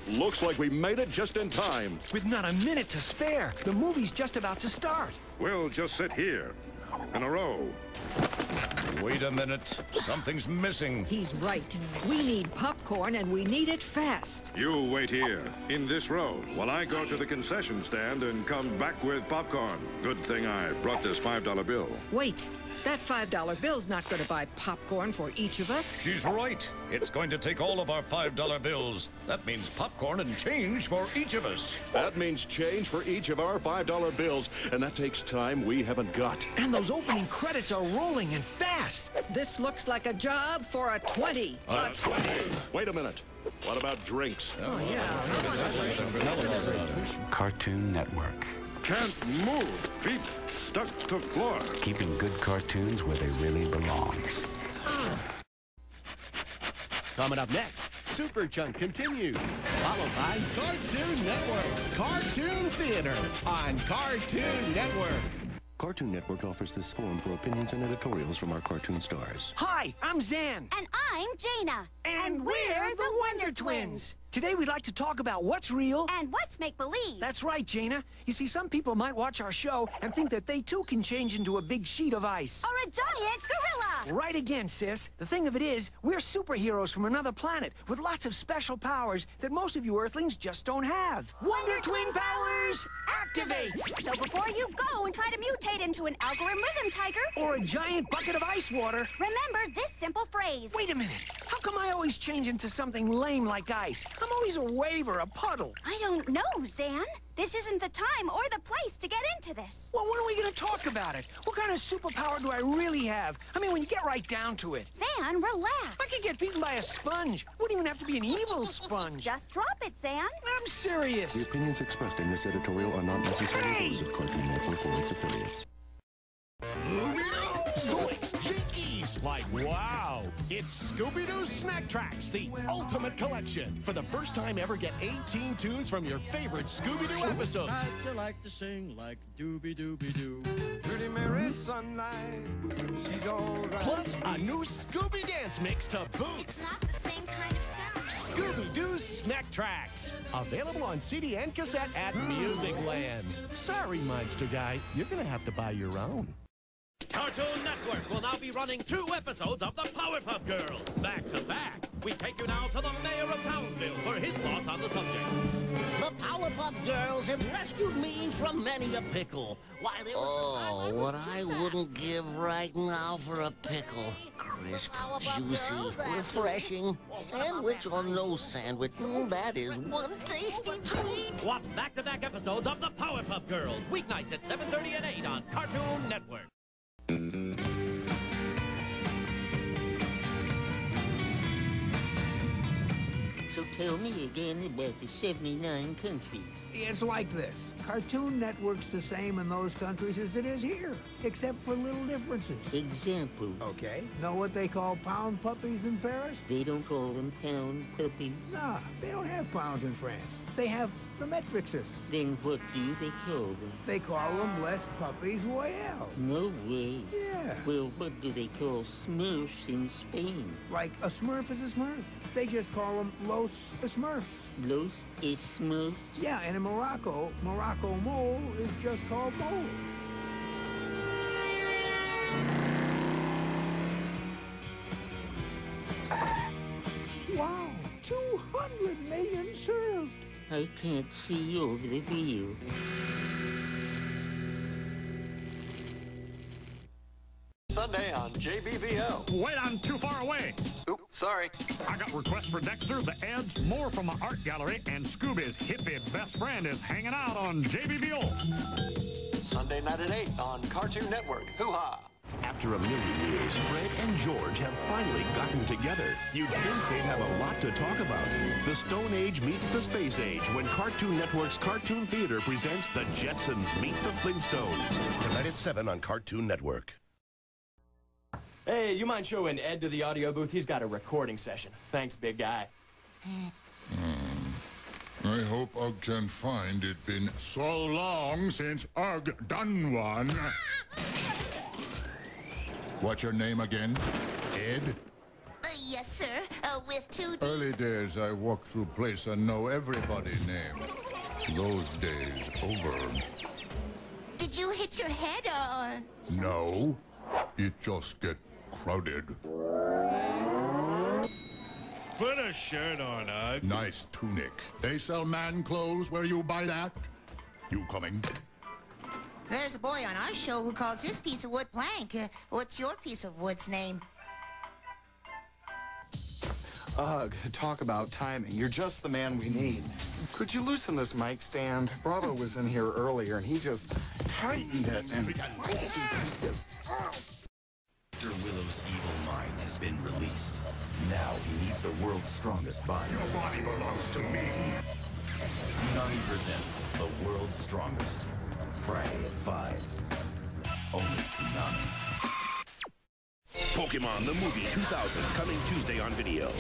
Speaker 4: Looks like we made it just in time.
Speaker 5: With not a minute to spare. The movie's just about to start.
Speaker 4: We'll just sit here in a row.
Speaker 6: Wait a minute. Something's missing.
Speaker 9: He's right. We need popcorn, and we need it fast.
Speaker 4: You wait here, in this row, while I go to the concession stand and come back with popcorn. Good thing I brought this $5 bill.
Speaker 9: Wait. That $5 bill's not going to buy popcorn for each of us.
Speaker 6: She's right. It's going to take all of our $5 bills. That means popcorn and change for each of us.
Speaker 4: That means change for each of our $5 bills, and that takes time we haven't got.
Speaker 5: And those opening credits are rolling and fast.
Speaker 9: This looks like a job for a 20.
Speaker 4: A 20. Wait a minute. What about drinks?
Speaker 9: Oh, yeah.
Speaker 17: Cartoon Network.
Speaker 4: Can't move. Feet stuck to floor.
Speaker 17: Keeping good cartoons where they really belong.
Speaker 3: Coming up next, Super Chunk continues, followed by Cartoon Network, Cartoon Theater on Cartoon Network.
Speaker 18: Cartoon Network offers this forum for opinions and editorials from our cartoon stars.
Speaker 5: Hi, I'm Zan.
Speaker 19: And I'm Jaina.
Speaker 9: And we're the Wonder Twins.
Speaker 5: Today we'd like to talk about what's real
Speaker 19: and what's make-believe.
Speaker 5: That's right, Jaina. You see, some people might watch our show and think that they too can change into a big sheet of ice.
Speaker 19: Or a giant gorilla.
Speaker 5: Right again, sis. The thing of it is, we're superheroes from another planet with lots of special powers that most of you Earthlings just don't have.
Speaker 19: Wonder Twin powers, activate! So before you go and try to mutate into an Algorithm Rhythm Tiger
Speaker 5: or a giant bucket of ice water,
Speaker 19: remember this simple phrase.
Speaker 5: Wait a minute. How come I always change into something lame like ice? I'm always a wave or a puddle.
Speaker 19: I don't know, Zan. This isn't the time or the place to get into this.
Speaker 5: Well, when are we going to talk about it? What kind of superpower do I really have? I mean, when you get right down to it.
Speaker 19: Zan, relax.
Speaker 5: I could get beaten by a sponge. Wouldn't even have to be an evil sponge.
Speaker 19: Just drop it, Zan.
Speaker 5: I'm serious.
Speaker 18: The opinions expressed in this editorial are not necessarily those of Cartoon Network or its affiliates.
Speaker 3: Zoinks! Jinkies! Like, wow! It's Scooby-Doo Snack Tracks, the ultimate collection. For the first time ever, get 18 tunes from your favorite Scooby-Doo episodes.
Speaker 20: I'd like to sing like Dooby-Dooby-Doo. Pretty Mary Sunlight, she's all right.
Speaker 3: Plus, a new Scooby Dance mix to boot.
Speaker 19: It's not the same kind of sound.
Speaker 3: Scooby-Doo Snack Tracks. Available on CD and cassette at Musicland. Sorry, Monster Guy. You're gonna have to buy your own.
Speaker 21: Cartoon Network will now be running 2 episodes of the Powerpuff Girls, back to back. We take you now to the mayor of Townsville for his thoughts on the subject.
Speaker 22: The Powerpuff Girls have rescued me from many a pickle. Why, they were
Speaker 1: what I wouldn't give right now for a pickle. Crisp, juicy, refreshing. Sandwich or no sandwich, that is one tasty treat.
Speaker 21: Watch back-to-back episodes of the Powerpuff Girls, weeknights at 7:30 and 8 on Cartoon Network.
Speaker 1: So tell me again about the 79 countries.
Speaker 10: It's like this. Cartoon Network's the same in those countries as it is here, except for little differences.
Speaker 1: Example.
Speaker 10: Okay. Know what they call pound puppies in Paris?
Speaker 1: They don't call them pound puppies.
Speaker 10: Nah, they don't have pounds in France. They have the metric system.
Speaker 1: Then what do they call them?
Speaker 10: They call them Les Puppies Royale.
Speaker 1: No way.
Speaker 10: Yeah.
Speaker 1: Well, what do they call Smurfs in Spain?
Speaker 10: Like a Smurf is a Smurf. They just call them Los Smurfs.
Speaker 1: Los Smurfs?
Speaker 10: Yeah, and in Morocco, Morocco mole is just called mole. Wow, 200 million served.
Speaker 1: I can't see over the wheel.
Speaker 25: Sunday on JBVO.
Speaker 24: Wait, I'm too far away.
Speaker 25: Oops, sorry.
Speaker 24: I got requests for Dexter, the Eds, more from the art gallery, and Scooby's hippie best friend is hanging out on JBVO.
Speaker 25: Sunday night at 8 on Cartoon Network. Hoo-ha!
Speaker 26: After a million years, Fred and George have finally gotten together. You'd think they'd have a lot to talk about. The Stone Age meets the Space Age when Cartoon Network's Cartoon Theater presents The Jetsons Meet the Flintstones.
Speaker 29: Tonight at 7 on Cartoon Network.
Speaker 27: Hey, you mind showing Ed to the audio booth? He's got a recording session. Thanks, big guy.
Speaker 2: I hope Ugg can find it been so long since Ugg done one. What's your name again? Ed?
Speaker 7: Yes, sir. With 2 D.
Speaker 2: Early days I walked through place and know everybody name. Those days over.
Speaker 7: Did you hit your head or...
Speaker 2: No. It just get crowded.
Speaker 8: Put a shirt on, Ugg.
Speaker 2: Nice tunic. They sell man clothes where you buy that? You coming?
Speaker 7: There's a boy on our show who calls his piece of wood plank. What's your piece of wood's name?
Speaker 11: Ugg, talk about timing. You're just the man we need. Could you loosen this mic stand? Bravo was in here earlier, and he just tightened it, and why does he do this?
Speaker 13: Dr. Willow's evil mind has been released. Now he needs the world's strongest body.
Speaker 2: Your body belongs to me.
Speaker 13: Tsunami presents the world's strongest. Friday at 5. Only Tsunami.
Speaker 14: Pokemon the Movie 2000, coming Tuesday on video.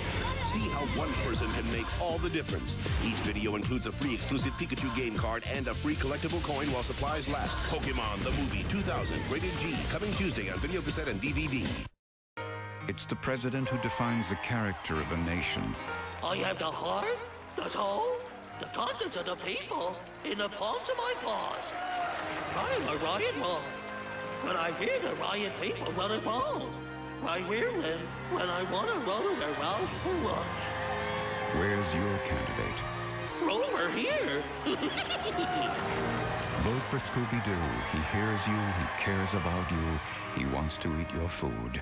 Speaker 14: See how one person can make all the difference. Each video includes a free exclusive Pikachu game card and a free collectible coin while supplies last. Pokemon the Movie 2000, rated G, coming Tuesday on video cassette and DVD.
Speaker 16: It's the president who defines the character of a nation.
Speaker 22: I have the heart, the soul, the conscience of the people in the palms of my paws. I am a riot mob. When I hear the riot people, what is wrong? I hear them when I want to run their mouths for lunch.
Speaker 16: Where's your candidate?
Speaker 22: Over here.
Speaker 16: Vote for Scooby-Doo. He hears you, he cares about you, he wants to eat your food.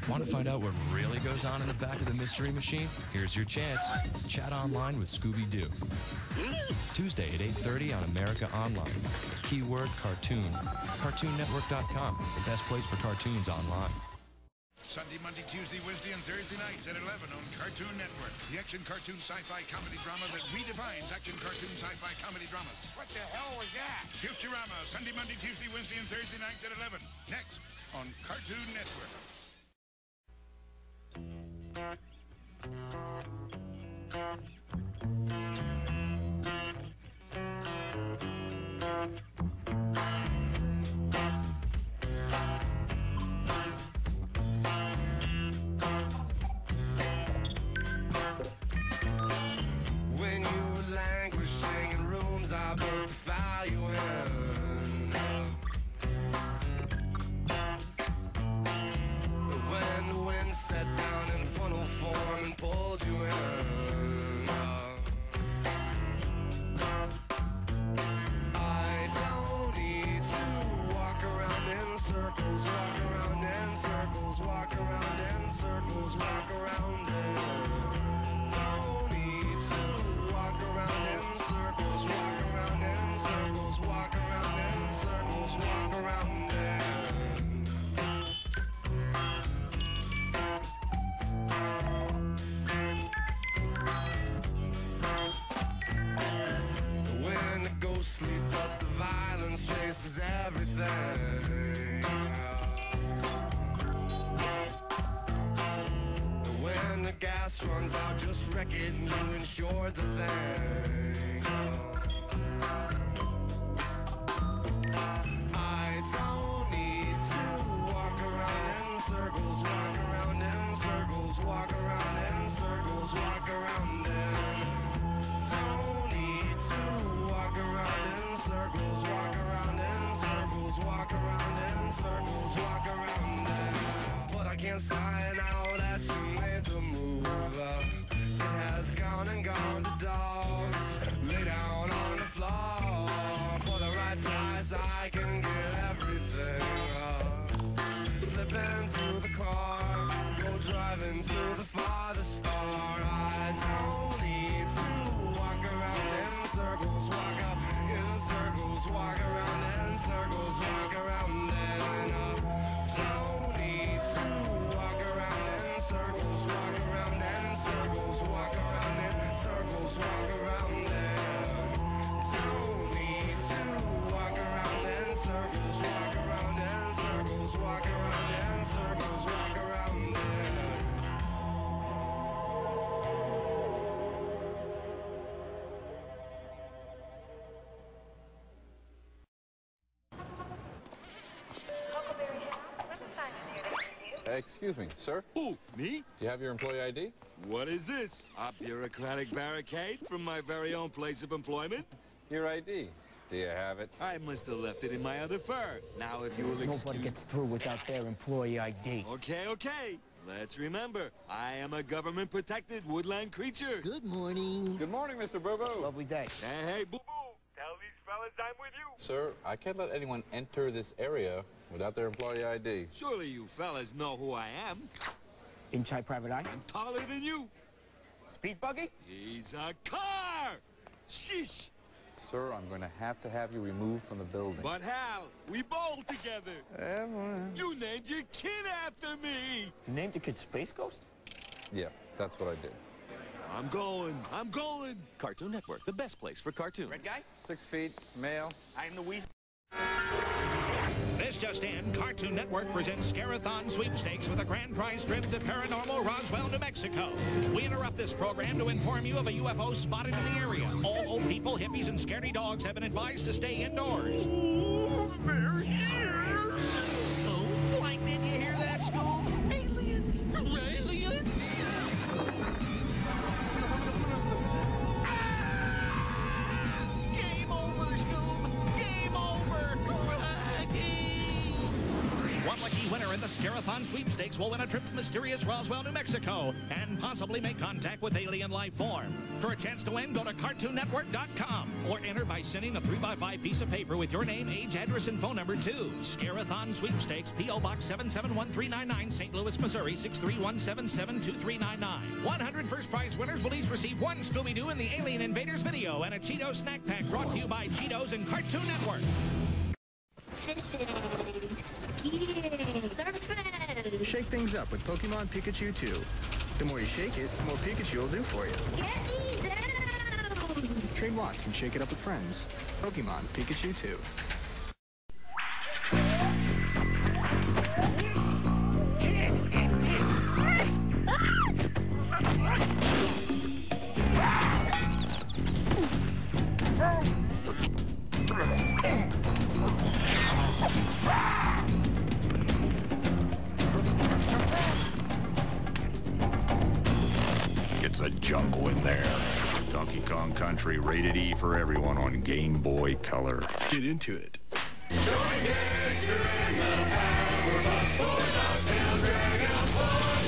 Speaker 23: Want to find out what really goes on in the back of the Mystery Machine? Here's your chance. Chat online with Scooby-Doo. Tuesday at 8:30 on America Online. Keyword cartoon. CartoonNetwork.com, the best place for cartoons online.
Speaker 2: Sunday, Monday, Tuesday, Wednesday, and Thursday nights at 11 on Cartoon Network. The action cartoon sci-fi comedy drama that redefines action cartoon sci-fi comedy dramas. What the hell was that? Futurama, Sunday, Monday, Tuesday, Wednesday, and Thursday nights at 11. Next on Cartoon Network.
Speaker 20: When you languishing in rooms I both file you in. When the wind set down in funnel form and pulled you in. I don't need to walk around in circles, walk around in circles, walk around in circles, walk around in. Don't need to walk around in circles, walk around in circles, walk around in circles, walk around in. When the ghostly dust of violence chases everything. When the gas runs out, just wreck it and you insure the thing. I don't need to walk around in circles, walk around in circles, walk around in circles, walk around in. Don't need to walk around in circles, walk around in circles, walk around in circles, walk around in. But I can't sign out that you made the move. It has gone and gone to dogs. Lay down on the floor. For the right price I can get everything. Slip into the car, go driving to the farthest star. I don't need to walk around in circles, walk up in circles, walk around in circles, walk around in. Don't need to walk around in circles, walk around in circles, walk around in circles, walk around in. Don't need to walk around in circles, walk around in circles, walk around in circles, walk around in.
Speaker 4: Excuse me, sir?
Speaker 5: Who, me?
Speaker 4: Do you have your employee ID?
Speaker 5: What is this? A bureaucratic barricade from my very own place of employment?
Speaker 4: Your ID. Do you have it?
Speaker 5: I must have left it in my other fur. Now, if you will excuse...
Speaker 6: Nobody gets through without their employee ID.
Speaker 5: Okay, okay. Let's remember, I am a government-protected woodland creature.
Speaker 1: Good morning.
Speaker 4: Good morning, Mr. Boo-Boo.
Speaker 6: Lovely day.
Speaker 5: Hey, Boo-Boo. Tell these fellas I'm with you.
Speaker 4: Sir, I can't let anyone enter this area without their employee ID.
Speaker 5: Surely you fellas know who I am.
Speaker 6: Inside private eye?
Speaker 5: I'm taller than you.
Speaker 6: Speed buggy?
Speaker 5: He's a car! Sheesh!
Speaker 4: Sir, I'm going to have you removed from the building.
Speaker 5: But how? We bowl together. You named your kid after me.
Speaker 6: You named the kid Space Ghost?
Speaker 4: Yeah, that's what I did.
Speaker 5: I'm going.
Speaker 3: Cartoon Network, the best place for cartoons.
Speaker 6: Red guy?
Speaker 4: 6 feet, male.
Speaker 6: I am the Weasel.
Speaker 9: This just in, Cartoon Network presents Scarathon Sweepstakes with a grand prize trip to paranormal Roswell, New Mexico. We interrupt this program to inform you of a UFO spotted in the area. All old people, hippies, and scaredy dogs have been advised to stay indoors.
Speaker 5: They're here!
Speaker 3: Oh, like, did you hear that, Scoob? Aliens! Aliens! Game over, Scoob! Game over!
Speaker 9: One lucky winner in the Scarathon Sweepstakes will win a trip to mysterious Roswell, New Mexico, and possibly make contact with alien life form. For a chance to win, go to CartoonNetwork.com or enter by sending a 3x5 piece of paper with your name, age, address, and phone number to Scarathon Sweepstakes, P.O. Box 771399, St. Louis, Missouri 631772399. 100 first prize winners will each receive one Scooby-Doo in the Alien Invaders video and a Cheetos snack pack brought to you by Cheetos and Cartoon Network.
Speaker 12: Fishing, skiing, surfing.
Speaker 15: Shake things up with Pokemon Pikachu 2. The more you shake it, the more Pikachu will do for you.
Speaker 12: Get me down!
Speaker 15: Trade lots and shake it up with friends. Pokemon Pikachu 2.
Speaker 17: It's a jungle in there. Donkey Kong Country rated E for everyone on Game Boy Color. Get into it.
Speaker 20: Join Dexter and the Power Bus for Knockdown Drag-Out fun.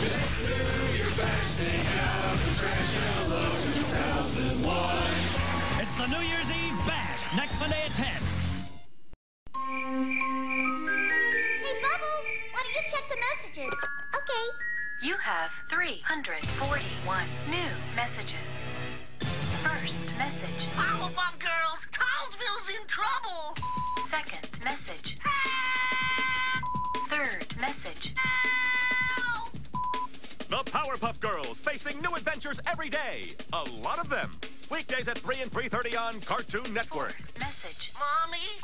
Speaker 20: This New Year's bash, sing out the trash, hello 2001.
Speaker 21: It's the New Year's Eve Bash, next Sunday at 10.
Speaker 12: Hey, Bubbles, why don't you check the messages? Okay.
Speaker 18: You have 341 new messages. First message.
Speaker 1: Powerpuff Girls, Townsville's in trouble.
Speaker 18: Second message. Third message.
Speaker 3: The Powerpuff Girls, facing new adventures every day. A lot of them. Weekdays at 3 and 3:30 on Cartoon Network.
Speaker 18: Message.
Speaker 1: Mommy?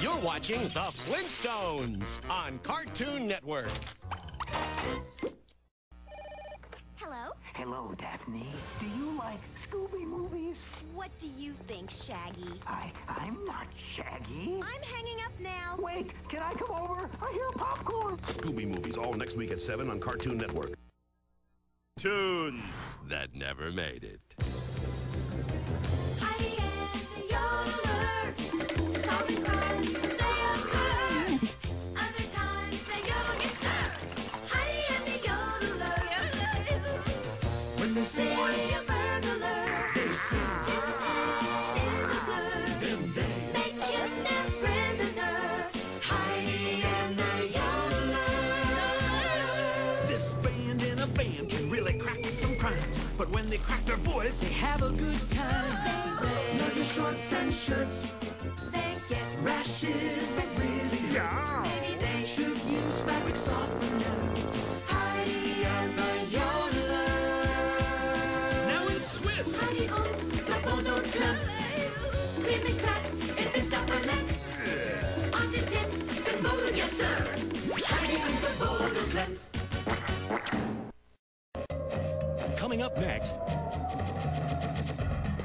Speaker 3: You're watching The Flintstones on Cartoon Network.
Speaker 12: Hello?
Speaker 10: Hello, Daphne. Do you like Scooby movies?
Speaker 19: What do you think, Shaggy?
Speaker 10: I'm not Shaggy.
Speaker 19: I'm hanging up now.
Speaker 10: Wait, can I come over? I hear popcorn.
Speaker 14: Scooby movies all next week at 7 on Cartoon Network.
Speaker 3: Tunes that never made it.
Speaker 12: Heidi and the yodelers. Solving crimes, they occur. Other times they yodel get served. Heidi and the yodelers. When they say
Speaker 3: band can really crack some crimes. But when they crack their voice, they have a good time. Not your shorts and shirts.
Speaker 12: They get
Speaker 3: Rashes that really hurt.
Speaker 12: Maybe they
Speaker 3: Should use fabric softener.
Speaker 12: Heidi and the yodeler.
Speaker 3: Now in Swiss.
Speaker 12: Heidi und der Bodo-Club. Klipp, klack, it ist der Ballett. On the tip, the Bodo, yes sir. Heidi und der Bodo-Club.
Speaker 3: Coming up next,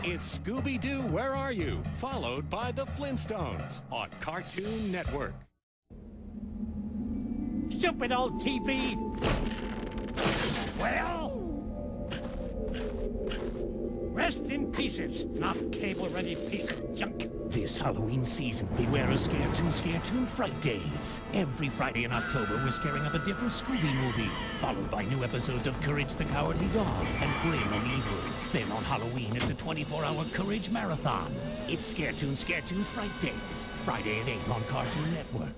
Speaker 3: it's Scooby-Doo, Where Are You? Followed by the Flintstones on Cartoon Network.
Speaker 21: Stupid old TV. Well, rest in pieces, not cable-ready piece of junk.
Speaker 3: This Halloween season, beware of Scare-Toon Fright Days. Every Friday in October, we're scaring up a different Scooby movie, followed by new episodes of Courage the Cowardly Dog and Grim and Evil. Then on Halloween, it's a 24-hour Courage Marathon. It's Scare-Toon Fright Days, Friday at 8 on Cartoon Network.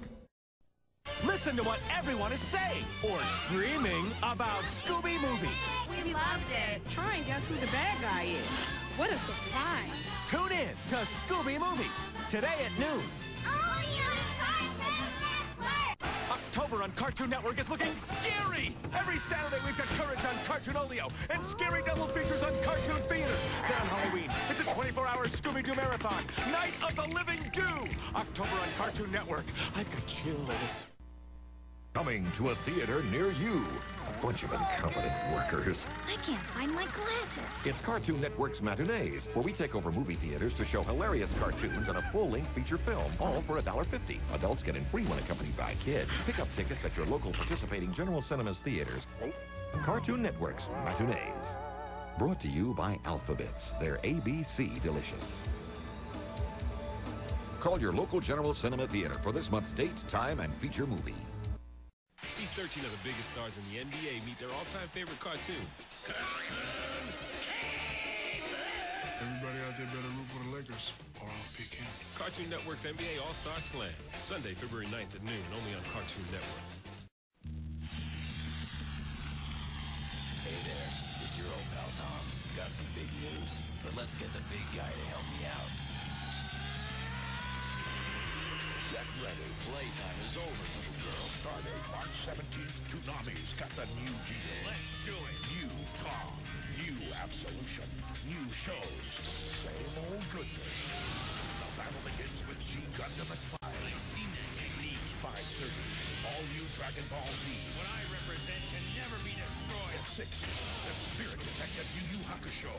Speaker 3: Listen to what everyone is saying or screaming about Scooby movies.
Speaker 19: We loved it. Try and guess who the bad guy is. What a surprise.
Speaker 3: Tune in to Scooby Movies today at noon. October on Cartoon Network is looking scary! Every Saturday we've got Courage on Cartoonolio and scary double features on Cartoon Theater. Then on Halloween, it's a 24-hour Scooby-Doo marathon. Night of the Living Doo! October on Cartoon Network. I've got chills.
Speaker 7: Coming to a theater near you. A bunch of incompetent workers.
Speaker 19: I can't find my glasses.
Speaker 7: It's Cartoon Network's Matinees, where we take over movie theaters to show hilarious cartoons and a full-length feature film, all for $1.50. Adults get in free when accompanied by a kid. Pick up tickets at your local participating General Cinemas theaters. Cartoon Network's Matinees. Brought to you by Alphabets. They're ABC delicious. Call your local General Cinema theater for this month's date, time, and feature movie.
Speaker 8: See 13 of the biggest stars in the NBA meet their all-time favorite cartoons.
Speaker 2: Everybody out there better root for the Lakers, or I'll pick him.
Speaker 8: Cartoon Network's NBA All-Star Slam. Sunday, February 9th at noon, only on Cartoon Network.
Speaker 13: Hey there, it's your old pal Tom. Got some big news, but let's get the big guy to help me out.
Speaker 17: Get ready. Playtime is over, new girl. Friday, March 17th, Toonami's got the new deal. Let's do it. New Tom, new Absolution, new shows, same old goodness. The battle begins with G Gundam at 5. I've seen that technique. 5:30. All new Dragon Ball Z. What I represent can never be destroyed. At 6, the Spirit Detective Yu Yu Hakusho.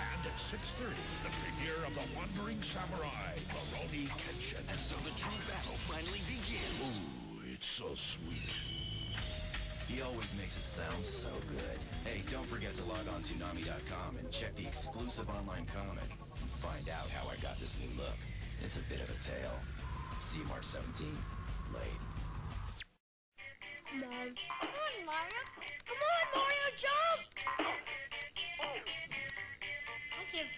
Speaker 17: And at 6:30, the premiere of The Wandering Samurai, Rurouni Kenshin. And so the true battle finally begins. Ooh, it's so sweet.
Speaker 13: He always makes it sound so good. Hey, don't forget to log on to Toonami.com and check the exclusive online comic. Find out how I got this new look. It's a bit of a tale. See you March 17th. Late.
Speaker 12: Mom. Come on, Mario. Come on, Mario, jump! I give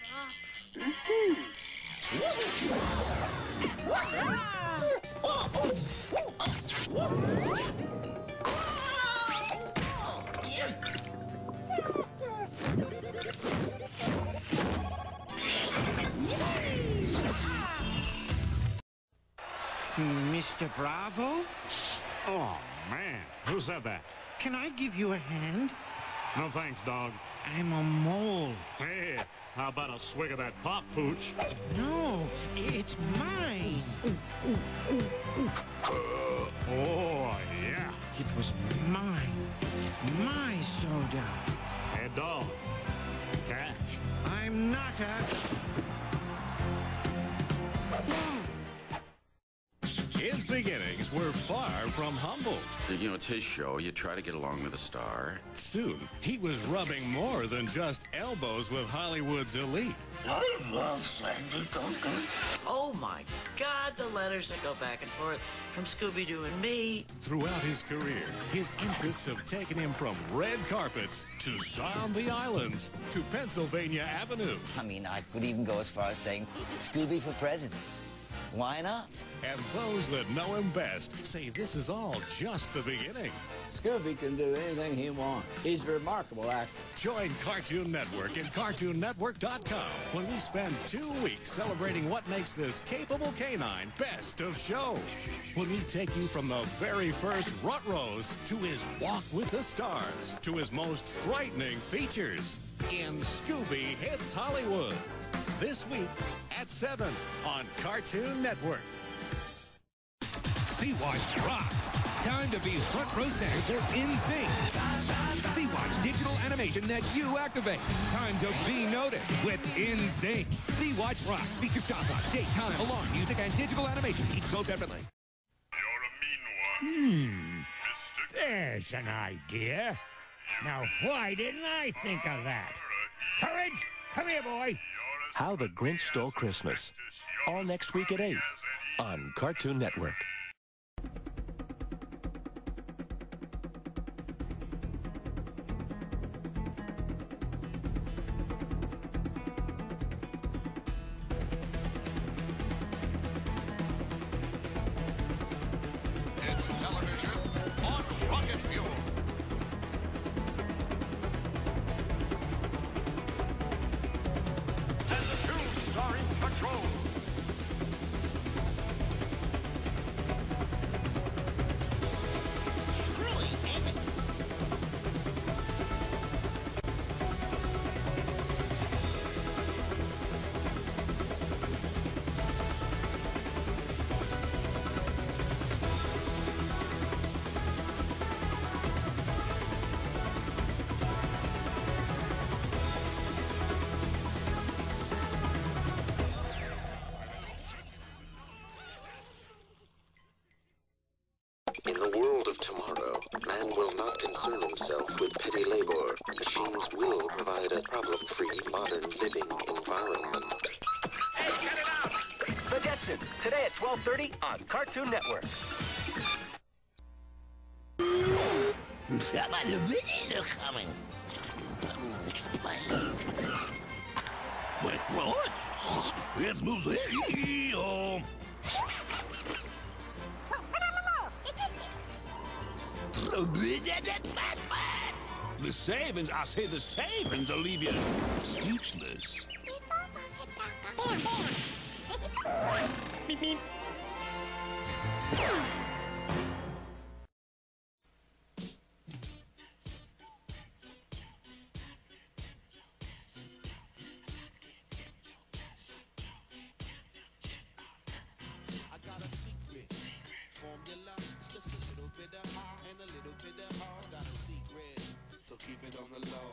Speaker 11: Mr. Bravo?
Speaker 24: Oh, man. Who said that?
Speaker 11: Can I give you a hand?
Speaker 24: No thanks, dog.
Speaker 11: I'm a mole.
Speaker 24: Hey, how about a swig of that pop pooch?
Speaker 11: No, it's mine.
Speaker 24: Oh, yeah.
Speaker 11: It was mine. My soda.
Speaker 24: Hey, dog. Cash.
Speaker 11: I'm not a...
Speaker 3: His beginnings were far from humble.
Speaker 25: You know, it's his show. You try to get along with a star.
Speaker 3: Soon, he was rubbing more than just elbows with Hollywood's elite.
Speaker 22: I love Sandy Duncan.
Speaker 26: Oh my God, the letters that go back and forth from Scooby-Doo and me.
Speaker 3: Throughout his career, his interests have taken him from red carpets to zombie islands to Pennsylvania Avenue.
Speaker 27: I mean, I would even go as far as saying Scooby for president.
Speaker 1: Why not?
Speaker 8: And those that know him best say this is all just the beginning.
Speaker 4: Scooby can do anything he wants. He's a remarkable actor.
Speaker 8: Join Cartoon Network and CartoonNetwork.com when we spend 2 weeks celebrating what makes this capable canine best of show. When we take you from the very first Rutrose to his Walk with the Stars to his most frightening features in Scooby Hits Hollywood. This week at 7 on Cartoon Network.
Speaker 5: Sea-Watch rocks. Time to be front row center for In Sync. Sea-Watch digital animation that you activate. Time to be noticed with In Sync. Sea-Watch rocks features stopwatch, date, time, alarm, music, and digital animation, each sold separately.
Speaker 6: There's an idea. Now, why didn't I think of that? Courage! Come here, boy!
Speaker 3: How the Grinch Stole Christmas. All next week at 8 on Cartoon Network.
Speaker 2: It's television on Rocket Fuel. And the tunes are in control.
Speaker 9: In the world of tomorrow, man will not concern himself with petty labor. Machines will provide a problem-free, modern living environment.
Speaker 3: Hey, get it out! The Jetsons, today at 12:30 on Cartoon Network.
Speaker 1: The visitors are coming. Explain.
Speaker 17: What's wrong? It's museo. The savings, I say the savings will leave you speechless.
Speaker 1: Beep, beep.
Speaker 20: So keep it on the low.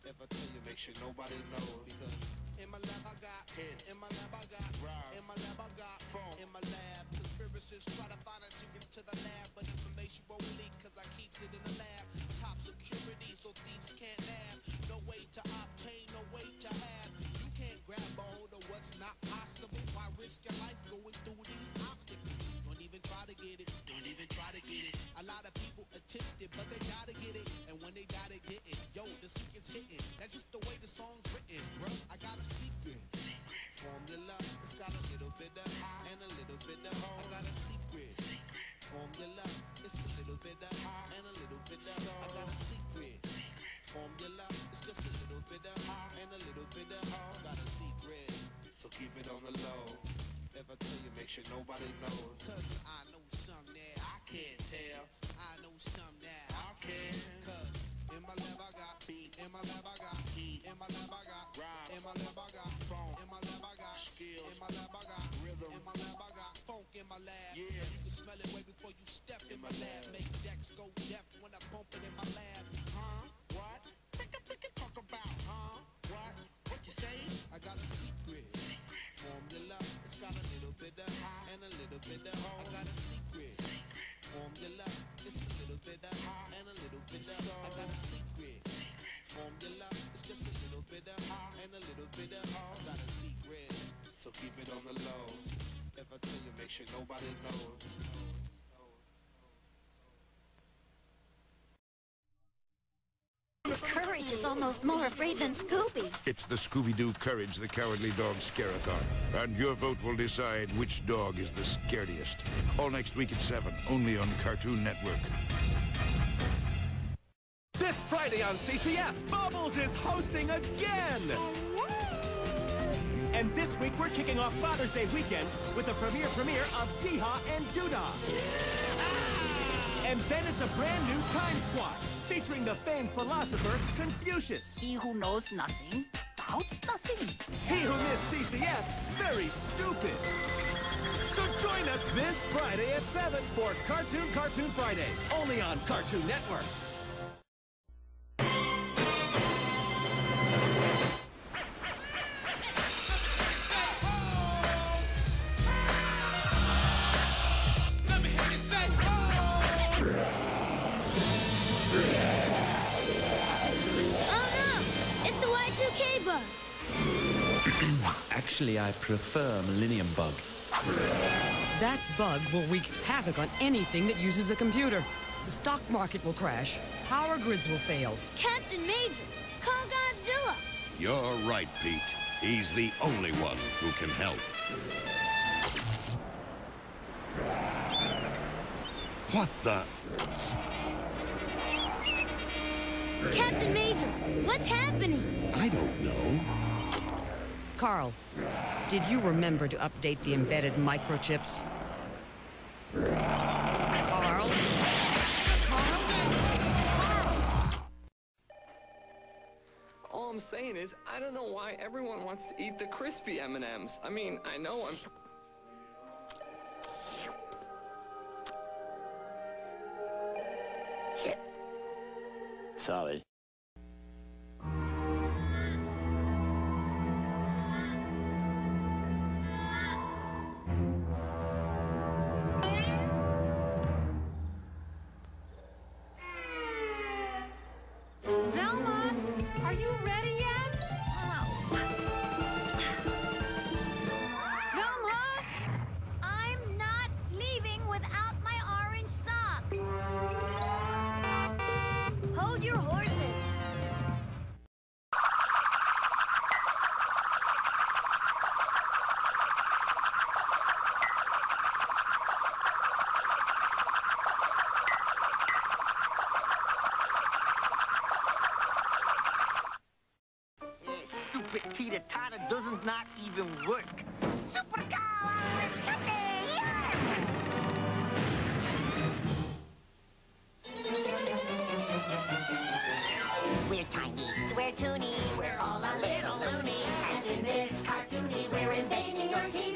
Speaker 20: If I tell you, make sure nobody knows. Because in my lab I got hits. In my lab I got in my lab I got in my lab. Conspiracists try to find a ticket to the lab, but information won't leak because I keeps it in the lab. Top security so thieves can't nab. No way to obtain, no way to have. You can't grab a hold of what's not possible. Why risk your life going through these obstacles? Don't even try to get it. Don't even try to get it. A lot of people attempt it, but they gotta get it. And when they gotta get it, yo, the secret's hitting. That's just the way the song's written, bruh. I got a secret formula. It's got a little bit of and a little bit of. I got a secret formula. It's a little bit of and a little bit of. I got a secret formula. It's just a little bit of and a little bit of. I got a secret, so keep it on the low. If I tell you, make sure nobody knows. Cause I know something that I can't tell. I know something that I can. Cause in my lab I got beat. In my lab I got heat. In my lab I got ride. In my lab I got phone. In my lab I got skill. In my lab I got rhythm. In my lab I got funk in my lab. Yeah. And you can smell it way before you step in my lab. Make decks go deaf when I pump it in my lab. Huh? What? Talk about, huh? What you say? I got a secret formula. It's got a little bit of and a little bit of. I got a secret formula. It's a little bit of and a little bit of. I got a secret formula. It's just a little bit of and a little bit of. I got a secret, so keep it on the low. If I tell you, make sure nobody knows.
Speaker 10: Courage is almost more afraid than Scooby.
Speaker 17: It's the Scooby-Doo Courage the Cowardly Dog Scare-a-thon. And your vote will decide which dog is the scariest. All next week at 7, only on Cartoon Network.
Speaker 3: This Friday on CCF, Bubbles is hosting again! And this week, we're kicking off Father's Day weekend with the premiere of Yeehaw and Doodah. And then it's a brand new Time Squad, featuring the famed philosopher, Confucius.
Speaker 14: He who knows nothing, doubts nothing.
Speaker 3: He who missed CCF, very stupid. So join us this Friday at 7 for Cartoon Fridays, only on Cartoon Network.
Speaker 15: Actually, I prefer Millennium Bug.
Speaker 16: That bug will wreak havoc on anything that uses a computer. The stock market will crash. Power grids will fail.
Speaker 10: Captain Major, call Godzilla.
Speaker 17: You're right, Pete. He's the only one who can help. What the?
Speaker 10: Captain Major, what's happening?
Speaker 17: I don't know.
Speaker 16: Carl, did you remember to update the embedded microchips? Carl?
Speaker 18: All I'm saying is, I don't know why everyone wants to eat the crispy M&Ms. I mean, I know I'm...
Speaker 4: Sorry.
Speaker 19: Velma, are you ready yet? Velma?
Speaker 10: I'm not leaving without my orange socks. Hold your horses.
Speaker 1: Stupid teeter-totter does not even work.
Speaker 12: We're tiny, we're toony, we're all a little loony. And in this cartoony, we're invading your TV.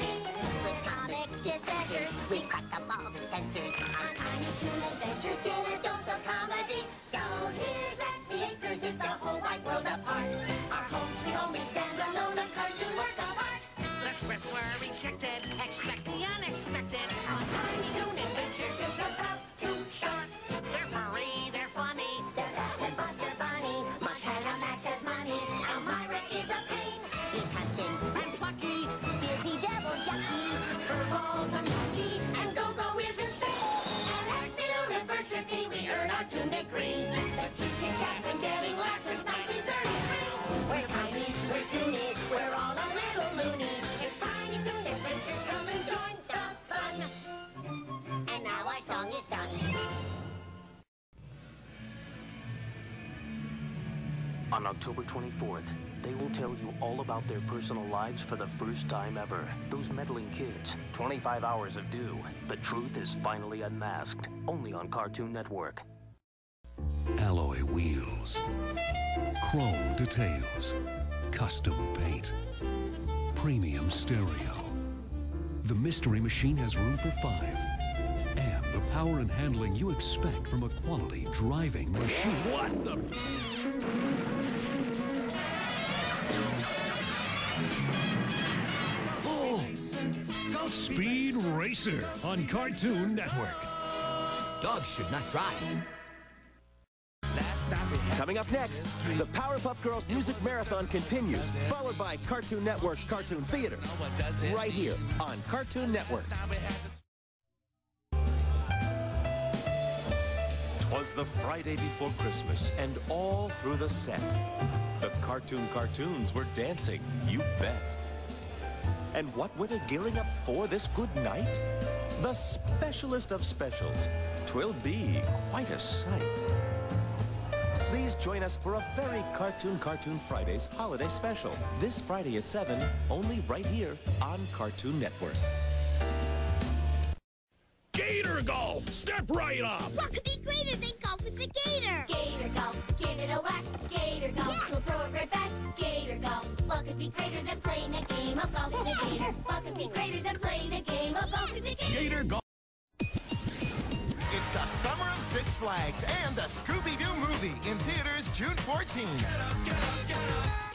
Speaker 12: With comic dispatchers, we crack up all the censors. On Tiny Toon Adventures, get a dose of comedy. So here's at the acres, it's a whole wide world apart. Our home sweet only stands alone, a cartoon work of art.
Speaker 22: The scripts were rejected, expect the unexpected.
Speaker 12: On Tiny Toon Adventures, it's about to start.
Speaker 22: They're furry, they're funny.
Speaker 12: They're Beth and Buster Bunny. Mush has a match as money. Elmira is a pain. He's hunting and plucky. Dizzy Devil yucky. Furballs and yucky. And Go-Go is insane. And at the university we earn our Toon degree. The teaching staff been getting laughs since 1933. We're tiny, we're toony, we're all a little loony. It's Tiny Toon Adventures, come and join the fun. And now our song is done.
Speaker 23: On October 24th, they will tell you all about their personal lives for the first time ever. Those meddling kids, 25 hours of due. The truth is finally unmasked, only on Cartoon Network.
Speaker 27: Alloy wheels, chrome details, custom paint, premium stereo. The Mystery Machine has room for 5. And the power and handling you expect from a quality driving machine. What the?
Speaker 6: Speed Racer on Cartoon Network.
Speaker 3: Dogs should not drive. Coming up next, the Powerpuff Girls Music Marathon continues, followed by Cartoon Network's Cartoon Theater, right here on Cartoon Network. 'Twas the Friday before Christmas, and all through the set, the cartoons were dancing, you bet. And what were they gearing up for this good night? The specialest of specials. 'Twill be quite a sight. Please join us for a very Cartoon Fridays holiday special. This Friday at 7, only right here on Cartoon Network.
Speaker 17: Gator golf! Step right up!
Speaker 10: What could be greater than golf with a gator?
Speaker 12: Gator golf, give it a whack. Gator golf,
Speaker 10: Yeah.
Speaker 12: we'll throw it right back. Gator golf, what could be greater than playing a game of golf with a gator? What could be greater than playing a game of golf with a gator?
Speaker 17: Gator golf!
Speaker 7: It's the summer of Six Flags and the Scooby-Doo movie in theaters June 14th.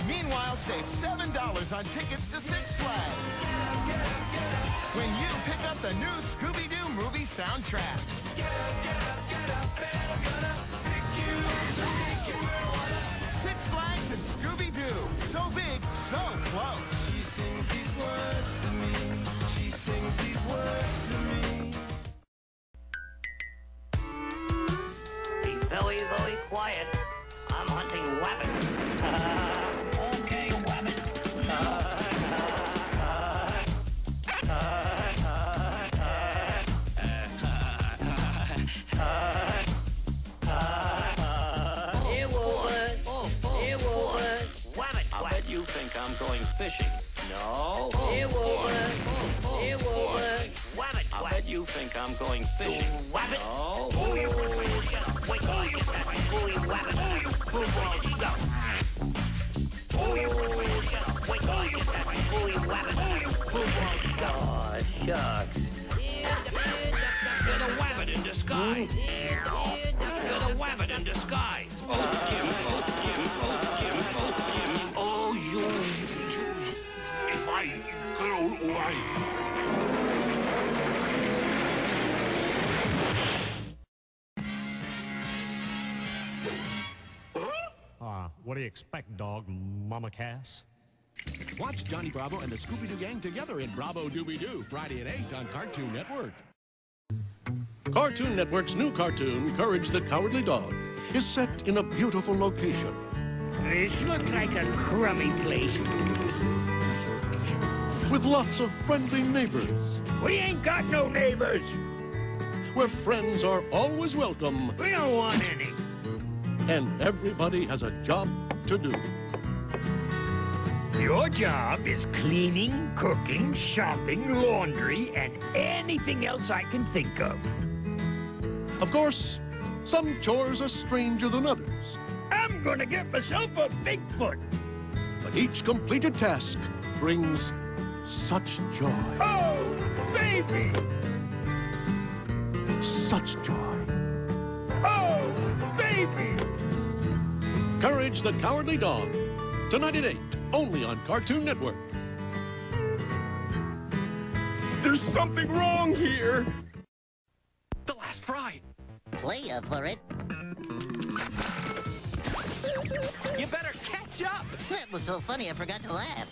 Speaker 7: Meanwhile, save $7 on tickets to Six Flags when you pick up the new Scooby-Doo movie soundtrack. Six Flags and Scooby-Doo. So big, so close.
Speaker 20: She sings these words to me. She sings these words to me.
Speaker 22: Be very, very quiet. I'm hunting rabbits. Okay, rabbit. Here, Wolverine. Here, Wolverine. Rabbit, I bet you think I'm going fishing. No. Here, Wolverine. Here, Wolverine. Rabbit, I bet you think I'm going fishing. Rabbit. No. Oh, you wait, oh, you rabbit. Oh, you football. Oh, you wait, oh, you rabbit. Oh, you football. Oh, shucks. You're the rabbit in disguise. You're the rabbit in disguise. Oh, you. If I go away.
Speaker 8: What do you expect, dog, Mama Cass? Watch Johnny Bravo and the Scooby-Doo Gang together in Bravo Dooby-Doo, Friday at 8 on Cartoon Network.
Speaker 11: Cartoon Network's new cartoon, Courage the Cowardly Dog, is set in a beautiful location.
Speaker 6: This looks like a crummy place.
Speaker 11: With lots of friendly neighbors.
Speaker 6: We ain't got no neighbors.
Speaker 11: Where friends are always welcome.
Speaker 6: We don't want any.
Speaker 11: And everybody has a job to do.
Speaker 6: Your job is cleaning, cooking, shopping, laundry, and anything else I can think of.
Speaker 11: Of course, some chores are stranger than others.
Speaker 6: I'm gonna get myself a Bigfoot.
Speaker 11: But each completed task brings such joy.
Speaker 6: Oh, baby!
Speaker 11: Such joy.
Speaker 6: Oh, baby!
Speaker 11: Courage the Cowardly Dog. Tonight at 8, only on Cartoon Network.
Speaker 20: There's something wrong here.
Speaker 3: The last fry.
Speaker 1: Play for it.
Speaker 3: You better catch up.
Speaker 1: That was so funny I forgot to laugh.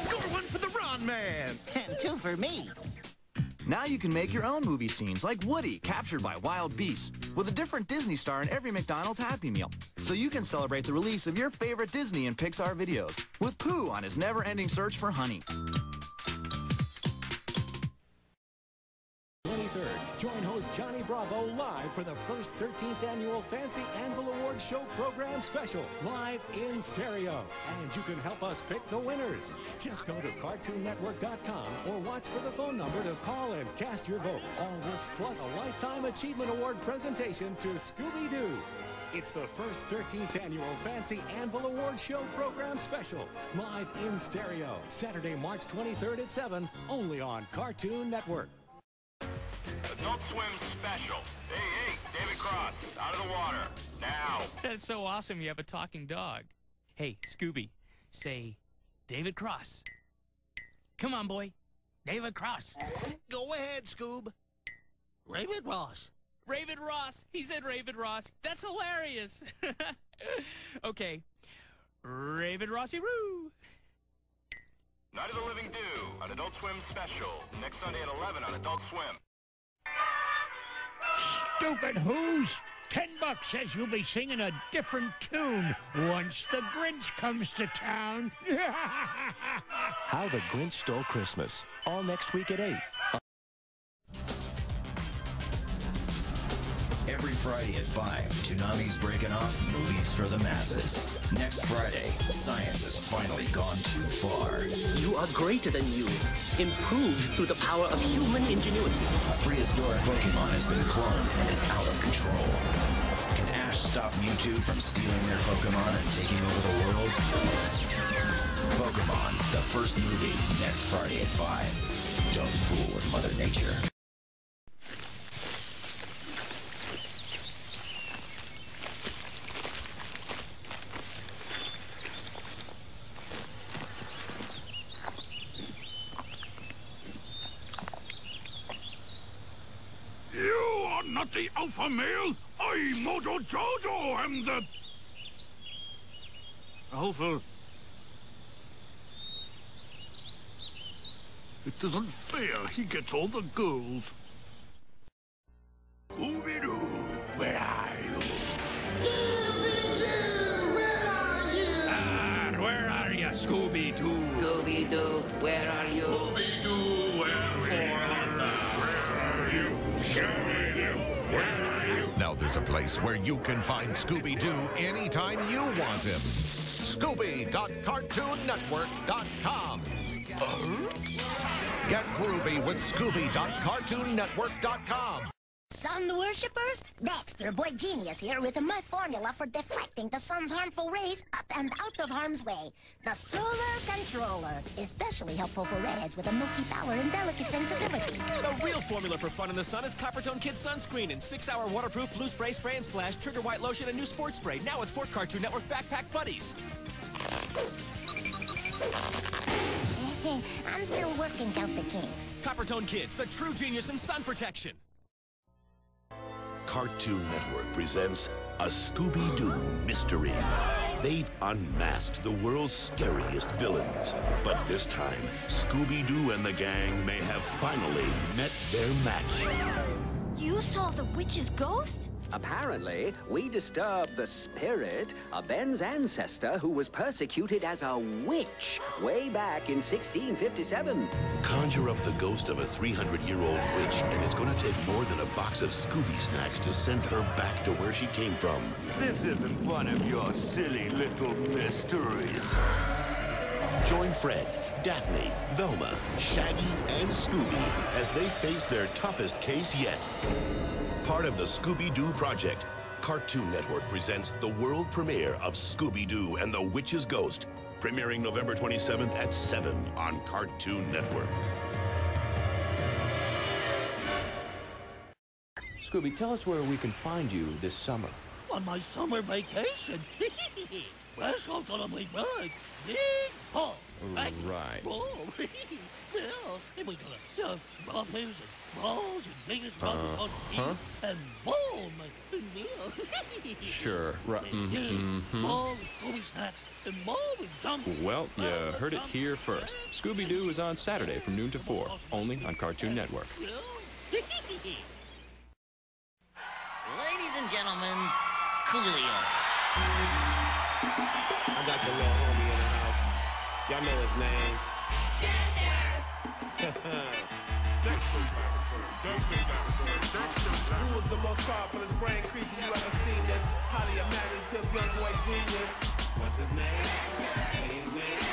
Speaker 3: Score one for the Ron Man.
Speaker 1: And 2 for me.
Speaker 13: Now you can make your own movie scenes like Woody captured by wild beasts with a different Disney star in every McDonald's Happy Meal. So you can celebrate the release of your favorite Disney and Pixar videos with Pooh on his never-ending search for honey.
Speaker 3: 23rd, join host Johnny Bravo live for the first 13th annual Fancy Anvil Award Show Program Special, live in stereo. And you can help us pick the winners. Just go to CartoonNetwork.com or watch for the phone number to call and cast your vote. All this plus a Lifetime Achievement Award presentation to Scooby-Doo. It's the first 13th annual Fancy Anvil Award Show Program Special, live in stereo. Saturday, March 23rd at 7, only on Cartoon Network.
Speaker 21: Adult Swim Special. Hey, David Cross, out of the water, now.
Speaker 24: That's so awesome you have a talking dog. Hey, Scooby, say, David Cross. Come on, boy. David Cross.
Speaker 22: Go ahead, Scoob. Raven Ross.
Speaker 24: Raven Ross. He said Raven Ross. That's hilarious. Okay. Raven Rossy-roo.
Speaker 21: Night of the Living Do, an Adult Swim Special. Next Sunday at 11 on Adult Swim.
Speaker 6: stupid who's? $10 says you'll be singing a different tune once the Grinch comes to town.
Speaker 2: How the Grinch Stole Christmas. All next week at 8.
Speaker 5: Every Friday at 5, Toonami's breaking off movies for the masses. Next Friday, science has finally gone too far.
Speaker 22: You are greater than you, improved through the power of human ingenuity.
Speaker 5: A prehistoric Pokemon has been cloned and is out of control. Can Ash stop Mewtwo from stealing their Pokemon and taking over the world? Pokemon, the first movie, next Friday at 5. Don't fool with Mother Nature.
Speaker 17: Not the alpha male. I, Mojo Jojo, am the alpha. It isn't fair. He gets all the girls. Scooby-Doo, where are you?
Speaker 1: Scooby-Doo, where are you?
Speaker 6: Where are you, Scooby-Doo?
Speaker 1: Scooby-Doo, where are you?
Speaker 17: Scooby-Doo, where are you? Scooby-Doo, where are you?
Speaker 9: Now there's a place where you can find Scooby-Doo anytime you want him. Scooby.CartoonNetwork.com. Get groovy with Scooby.CartoonNetwork.com.
Speaker 12: Sun worshippers, Dexter Boy Genius here with my formula for deflecting the sun's harmful rays up and out of harm's way. The Solar Controller, especially helpful for redheads with a milky pallor and delicate sensibility.
Speaker 3: The real formula for fun in the sun is Coppertone Kids Sunscreen and 6-hour waterproof blue spray, spray and splash, trigger white lotion, and new sports spray. Now with 4 Cartoon Network backpack buddies.
Speaker 12: I'm still working out the kinks.
Speaker 3: Coppertone Kids, the true genius in sun protection.
Speaker 14: Cartoon Network presents a Scooby-Doo mystery. They've unmasked the world's scariest villains. But this time, Scooby-Doo and the gang may have finally met their match.
Speaker 19: You saw the witch's ghost?
Speaker 15: Apparently, we disturbed the spirit of Ben's ancestor who was persecuted as a witch way back in 1657.
Speaker 14: Conjure up the ghost of a 300-year-old witch, and it's going to take more than a box of Scooby snacks to send her back to where she came from.
Speaker 17: This isn't one of your silly little mysteries.
Speaker 14: Join Fred, Daphne, Velma, Shaggy, and Scooby as they face their toughest case yet. Part of the Scooby-Doo project, Cartoon Network presents the world premiere of Scooby-Doo and the Witch's Ghost, premiering November 27th at 7 on Cartoon Network.
Speaker 2: Scooby, tell us where we can find you this summer.
Speaker 22: On my summer vacation. Rascal's gonna be big. Big Paul.
Speaker 2: Right.
Speaker 22: Well, we're gonna muffins and balls and biggest rubber on the team and ball,
Speaker 25: Sure. Right.
Speaker 22: Ball with Scooby snacks and ball with dump.
Speaker 25: Well, you heard it here first. Scooby-Doo is on Saturday from noon to 4, only on Cartoon Network.
Speaker 1: Ladies and gentlemen, Coolio.
Speaker 26: I got the little homie in the house. Y'all know his name.
Speaker 20: Who was the most powerful brain creature you ever seen? This highly imaginative young boy genius. What's his name? Say his name.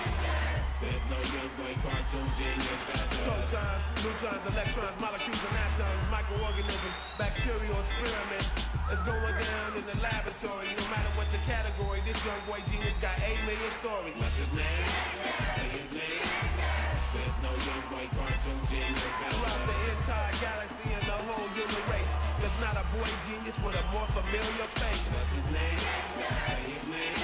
Speaker 20: There's no young boy cartoon genius. Protons, neutrons, electrons, molecules and atoms, microorganisms, bacterial experiments. It's going down in the laboratory. No matter what the category, this young boy genius got 8 million stories. What's his name? Say his name. There's no young boy cartoon genius. Throughout the entire galaxy and the whole human race, there's not a boy genius with a more familiar face. What's his name? Say his name.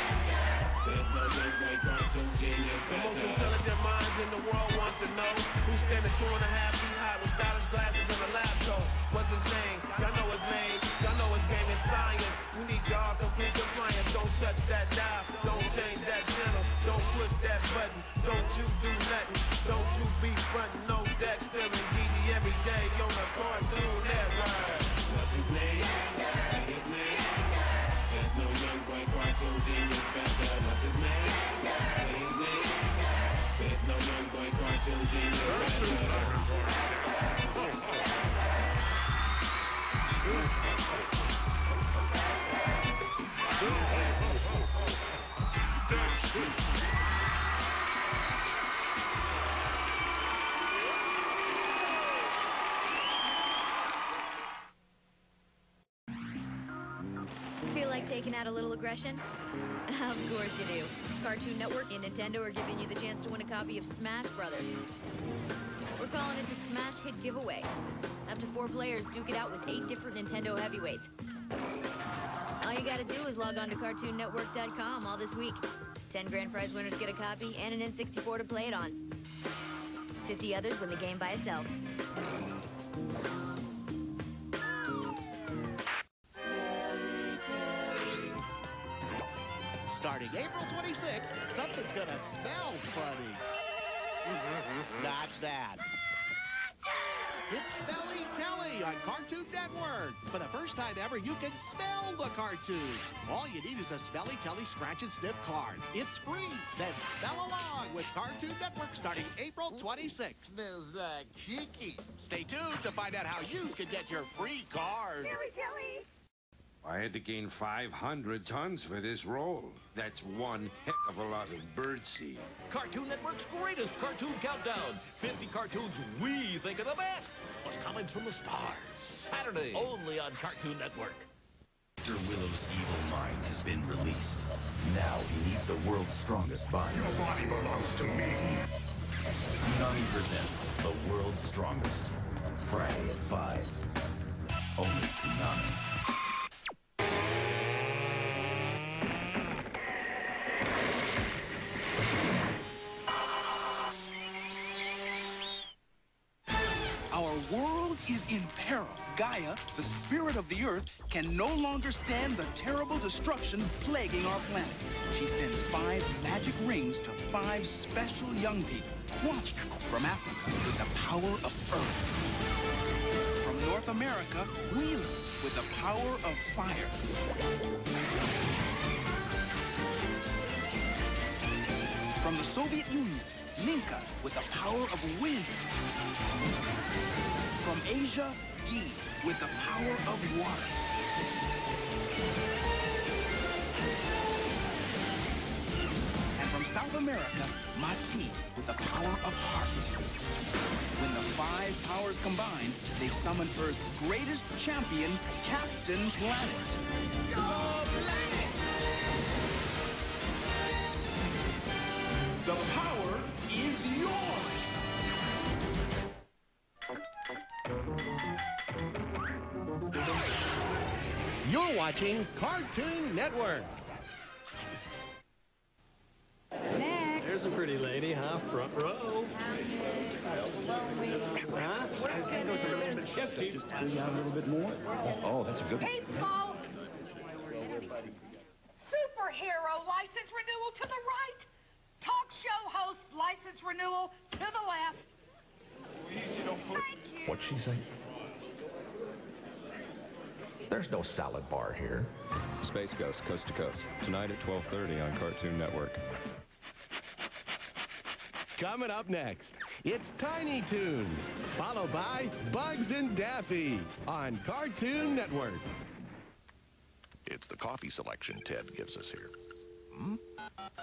Speaker 20: There's no young boy cartoon genius. The most intelligent minds in the world want to know who's standing 2.5 feet high with stylish glasses and a lab coat. What's his name? Y'all know his name. Y'all know his game is science. We need y'all complete compliance. Don't touch that dial. Don't change that channel. Don't push that button. Don't you do nothing. Don't you be frontin'. No Dexter and Dee Dee every day on the Cartoon Network. What's his name?
Speaker 4: like taking out a little aggression? Of course you do. Cartoon Network and Nintendo are giving you the chance to win a copy of Smash Brothers. We're calling it the Smash Hit Giveaway. Up to 4 players duke it out with 8 different Nintendo heavyweights. All you gotta do is log on to CartoonNetwork.com all this week. 10 grand prize winners get a copy and an N64 to play it on. 50 others win the game by itself.
Speaker 7: Starting April 26th, something's gonna smell funny. Not that. It's Smelly Telly on Cartoon Network. For the first time ever, you can smell the cartoon. All you need is a Smelly Telly scratch and sniff card. It's free. Then smell along with Cartoon Network starting April 26th.
Speaker 1: Smells like chicken.
Speaker 7: Stay tuned to find out how you can get your free card.
Speaker 12: Smelly Telly!
Speaker 10: I had to gain 500 tons for this role. That's one heck of a lot of birdseed.
Speaker 3: Cartoon Network's greatest cartoon countdown. 50 cartoons we think are the best. Plus comments from the stars. Saturday, only on Cartoon Network.
Speaker 5: Dr. Willow's evil mind has been released. Now he needs the world's strongest body.
Speaker 17: Your body belongs to me.
Speaker 5: Toonami presents The World's Strongest. Friday at 5. Only Toonami.
Speaker 16: Our world is in peril. Gaia, the spirit of the earth, can no longer stand the terrible destruction plaguing our planet. She sends 5 magic rings to 5 special young people. One from Africa with the power of earth. From North America, Wheeler with the power of fire. From the Soviet Union, Ninka with the power of wind. From Asia, Yi with the power of water. And from South America, Mati with the power of heart. When the 5 powers combine, they summon Earth's greatest champion, Captain Planet. Go Planet! The power is yours!
Speaker 7: You're watching Cartoon Network.
Speaker 18: Next. There's a pretty lady, huh? Front row. Huh? Yes, Chief.
Speaker 16: Just pull you out a little bit more.
Speaker 5: Oh, that's a good one.
Speaker 12: Hey, Paul! Superhero license renewal to the right. Talk show host license renewal to the left. Thank you.
Speaker 9: What'd she say? There's no salad bar here.
Speaker 25: Space Ghost, Coast to Coast. Tonight at 12:30 on Cartoon Network.
Speaker 7: Coming up next, it's Tiny Toons, followed by Bugs and Daffy on Cartoon Network.
Speaker 17: It's the coffee selection Ted gives us here. Hmm?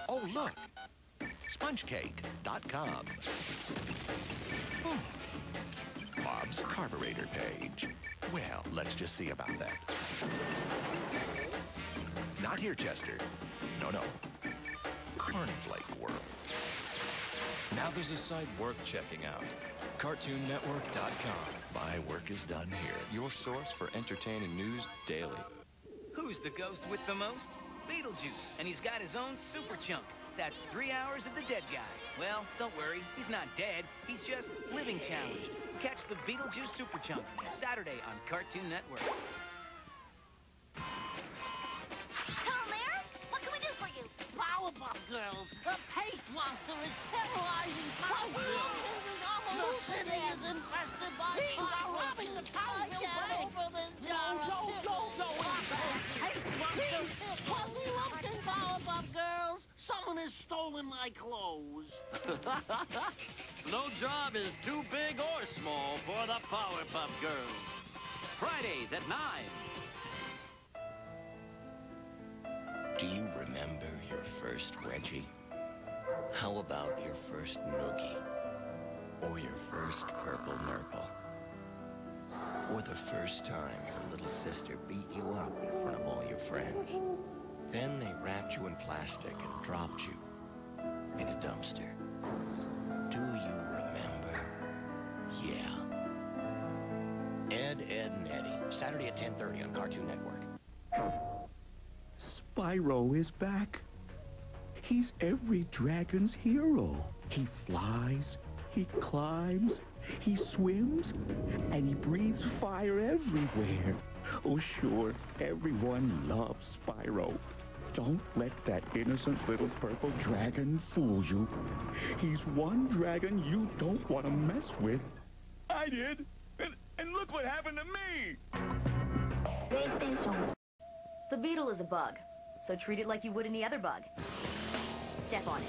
Speaker 17: Oh, look. SpongeCake.com. Bob's carburetor page. Well, let's just see about that. Not here, Chester. No. Cornflake World.
Speaker 5: Now there's a site worth checking out. CartoonNetwork.com.
Speaker 17: My work is done here.
Speaker 5: Your source for entertaining news daily.
Speaker 23: Who's the ghost with the most? Beetlejuice, and he's got his own super chunk. That's 3 hours of the dead guy. Well, don't worry, he's not dead. He's just living challenged. Catch the Beetlejuice Super Chunk Saturday on Cartoon Network.
Speaker 1: Hello, Mayor. What can we do for you? Powerpuff Girls, a paste monster is terrorizing Townsville. The city is infested by Thieves are robbing the Townsville Bank. Joe, paste monster, fuzzy-looking Powerpuff Girls. Someone has stolen my clothes.
Speaker 22: No job is too big or small for the Powerpuff Girls. Fridays at 9.
Speaker 27: Do you remember your first Reggie? How about your first Noogie? Or your first Purple Nurple? Or the first time your little sister beat you up in front of all your friends. Then they wrapped you in plastic and dropped you in a dumpster. Do you remember? Yeah. Ed, Edd, and Eddy. Saturday at 10:30 on Cartoon Network.
Speaker 6: Spyro is back. He's every dragon's hero. He flies, he climbs, he swims, and he breathes fire everywhere. Oh, sure, everyone loves Spyro. Don't let that innocent little purple dragon fool you. He's one dragon you don't want to mess with. I did, and look what happened to me.
Speaker 4: The beetle is a bug, so treat it like you would any other bug. Step on it.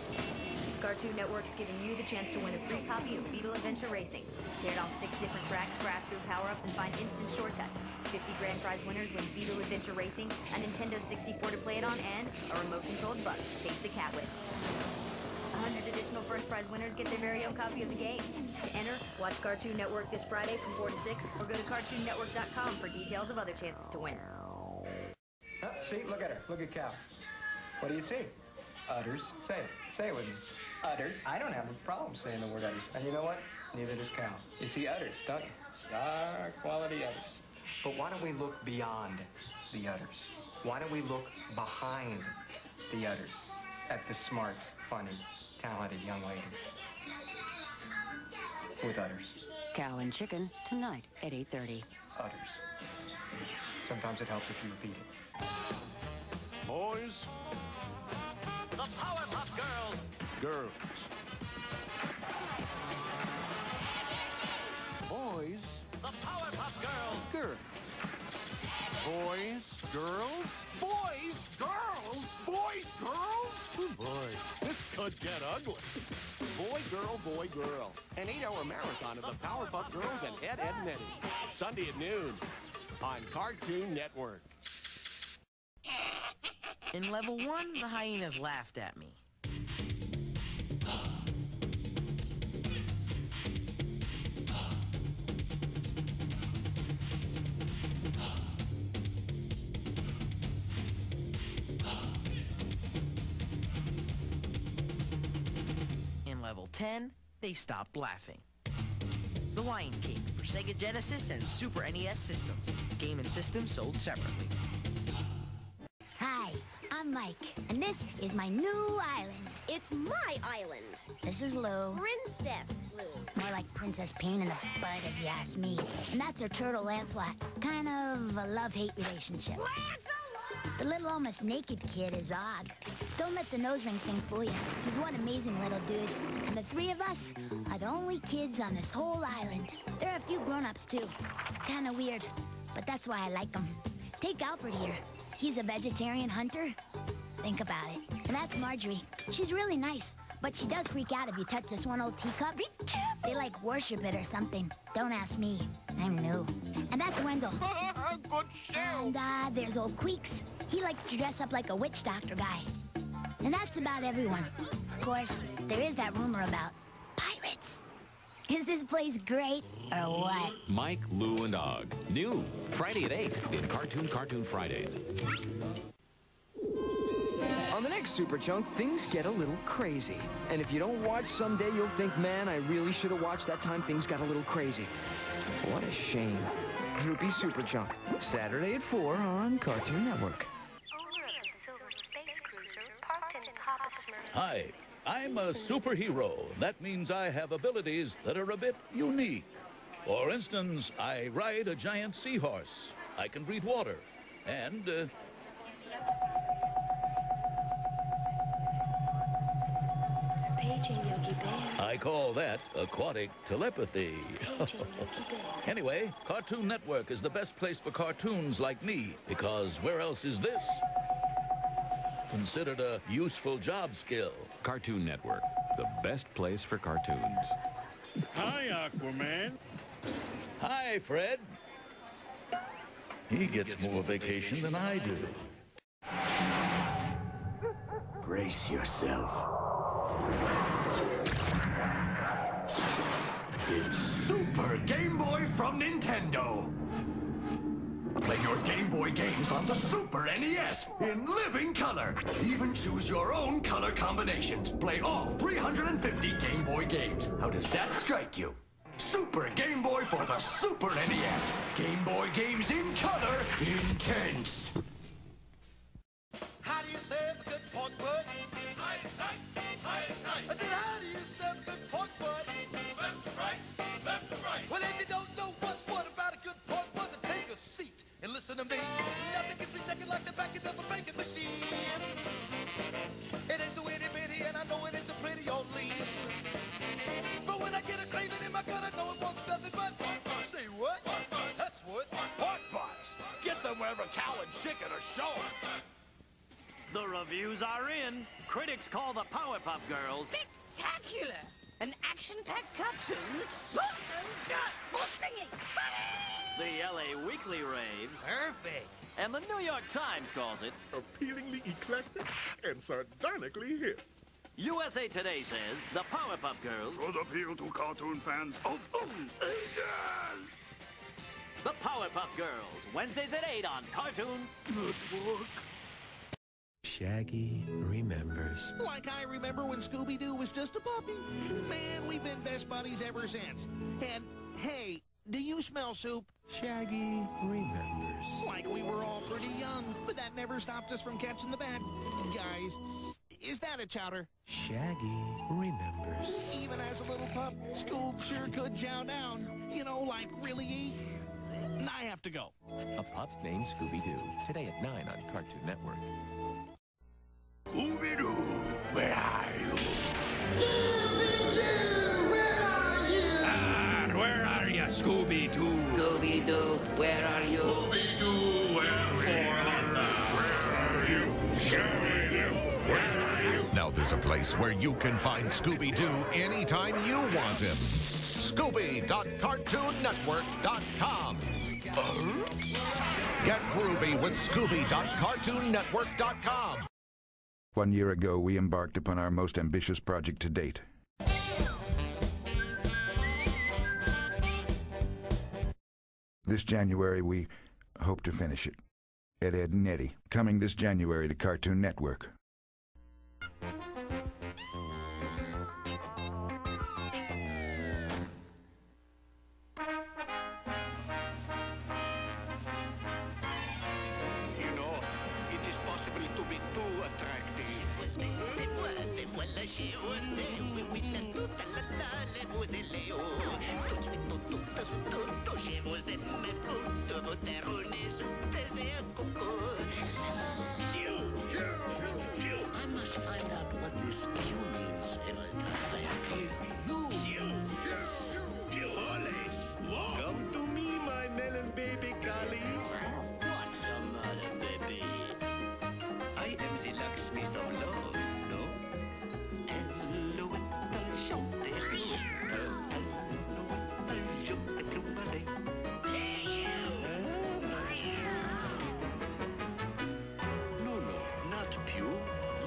Speaker 4: Cartoon Network's giving you the chance to win a free copy of Beetle Adventure Racing. Tear down 6 different tracks, crash through power-ups, and find instant shortcuts. 50 grand prize winners win Beetle Adventure Racing, a Nintendo 64 to play it on, and a remote-controlled bug to chase the cat with. 100 additional first prize winners get their very own copy of the game. To enter, watch Cartoon Network this Friday from 4 to 6, or go to CartoonNetwork.com for details of other chances to win.
Speaker 8: Oh, see, look at her. Look at Cal. What do you see? Udders. Say it. Say it with me. Udders. I don't have a problem saying the word udders. And you know what? Neither does Cal. You see udders, don't you? Star quality udders. But why don't we look beyond the udders? Why don't we look behind the udders at the smart, funny, talented young lady with udders?
Speaker 11: Cow and Chicken, tonight at 8:30.
Speaker 8: Udders. Sometimes it helps if you repeat it.
Speaker 13: Boys.
Speaker 1: The Powerpuff Girls.
Speaker 13: Girls. Boys.
Speaker 1: The Powerpuff Girls.
Speaker 13: Girls. Boys. Girls.
Speaker 1: Boys, girls.
Speaker 13: Boys, girls? Oh boy, this could get ugly. Boy, girl. An 8-hour marathon of the Powerpuff Girls and Ed, Edd, and Eddy. Sunday at noon on Cartoon Network.
Speaker 19: In level 1, the hyenas laughed at me. In level 10, they stopped laughing. The Lion King for Sega Genesis and Super NES systems. Game and system sold separately.
Speaker 21: Hi, I'm Mike, and this is my new island.
Speaker 12: It's my island.
Speaker 21: This is Lou.
Speaker 12: Princess Lou.
Speaker 21: More like Princess Pain in the butt, if you ask me. And that's her turtle, Lancelot. Kind of a love-hate relationship. The little almost naked kid is odd. Don't let the nose ring thing fool you. He's one amazing little dude. And the 3 of us are the only kids on this whole island. There are a few grown-ups, too. Kind of weird, but that's why I like them. Take Alfred here. He's a vegetarian hunter. Think about it. And that's Marjorie. She's really nice, but she does freak out if you touch this one old teacup. They like worship it or something. Don't ask me. I'm new. And that's Wendell.
Speaker 1: Good show.
Speaker 21: And there's old Queeks. He likes to dress up like a witch doctor guy. And that's about everyone. Of course, there is that rumor about pirates. Is this place great or what?
Speaker 24: Mike, Lou, and Og. New. Friday at 8 in Cartoon Fridays.
Speaker 28: On the next Super Chunk, things get a little crazy. And if you don't watch someday, you'll think, man, I really should have watched that time things got a little crazy. What a shame. Droopy Super Chunk, Saturday at 4 on Cartoon Network.
Speaker 29: Hi, I'm a superhero. That means I have abilities that are a bit unique. For instance, I ride a giant seahorse. I can breathe water. And, I call that aquatic telepathy. Anyway, Cartoon Network is the best place for cartoons like me, because where else is this considered a useful job skill?
Speaker 25: Cartoon Network, the best place for cartoons.
Speaker 29: Hi, Aquaman. Hi, Fred. He gets more vacation than I do.
Speaker 30: Brace yourself.
Speaker 2: It's Super Game Boy from Nintendo. Play your Game Boy games on the Super NES in living color. Even choose your own color combinations. Play all 350 Game Boy games. How does that strike you? Super Game Boy for the Super NES. Game Boy games in color, intense.
Speaker 3: How do you serve a good pork butt? High and tight, high and tight. I said, how do you serve a good pork butt? Left to right, left to right. Well, if you don't know what's what about a good pork butt, then take a seat and listen to me. Nothing gets me second like the backing of a banking machine. It ain't so itty bitty, and I know it ain't so pretty or lean. But when I get a craving in my gut, I know it wants nothing but say what? That's what pork butts. Get them wherever cow and chicken are shown.
Speaker 10: The reviews are in. Critics call the Powerpuff Girls
Speaker 1: Spectacular! An action-packed cartoon that's wholesome, gut-busting, funny!
Speaker 10: The LA Weekly raves.
Speaker 1: Perfect.
Speaker 10: And the New York Times calls it
Speaker 17: appealingly eclectic and sardonically hip.
Speaker 10: USA Today says the Powerpuff Girls
Speaker 17: should appeal to cartoon fans of all ages.
Speaker 10: The Powerpuff Girls, Wednesdays at 8 on Cartoon Network.
Speaker 14: Shaggy remembers.
Speaker 7: Like I remember when Scooby-Doo was just a puppy. Man, we've been best buddies ever since. And, hey, do you smell soup?
Speaker 14: Shaggy remembers.
Speaker 7: Like we were all pretty young, but that never stopped us from catching the bad guys. Is that a chowder?
Speaker 14: Shaggy remembers.
Speaker 7: Even as a little pup, Scoob sure could chow down. You know, like really eat. I have to go.
Speaker 15: A Pup Named Scooby-Doo, today at 9 on Cartoon Network.
Speaker 17: Scooby-Doo, where are you?
Speaker 12: Scooby-Doo, where are you?
Speaker 15: And where are you, Scooby-Doo?
Speaker 12: Scooby-Doo, where are you?
Speaker 17: Scooby-Doo, where are you? Scooby-Doo, where are you?
Speaker 9: Now there's a place where you can find Scooby-Doo anytime you want him. Scooby.CartoonNetwork.com. Get groovy with Scooby.CartoonNetwork.com.
Speaker 16: 1 year ago, we embarked upon our most ambitious project to date. This January, we hope to finish it. Ed, Edd n Eddy, coming this January to Cartoon Network.
Speaker 12: I must find out what this Q means, Evelyn.
Speaker 17: Come to me, my melon baby golly.
Speaker 12: What's the matter, baby? I am the locksmith of love, no? Hello,
Speaker 17: No, not Pew.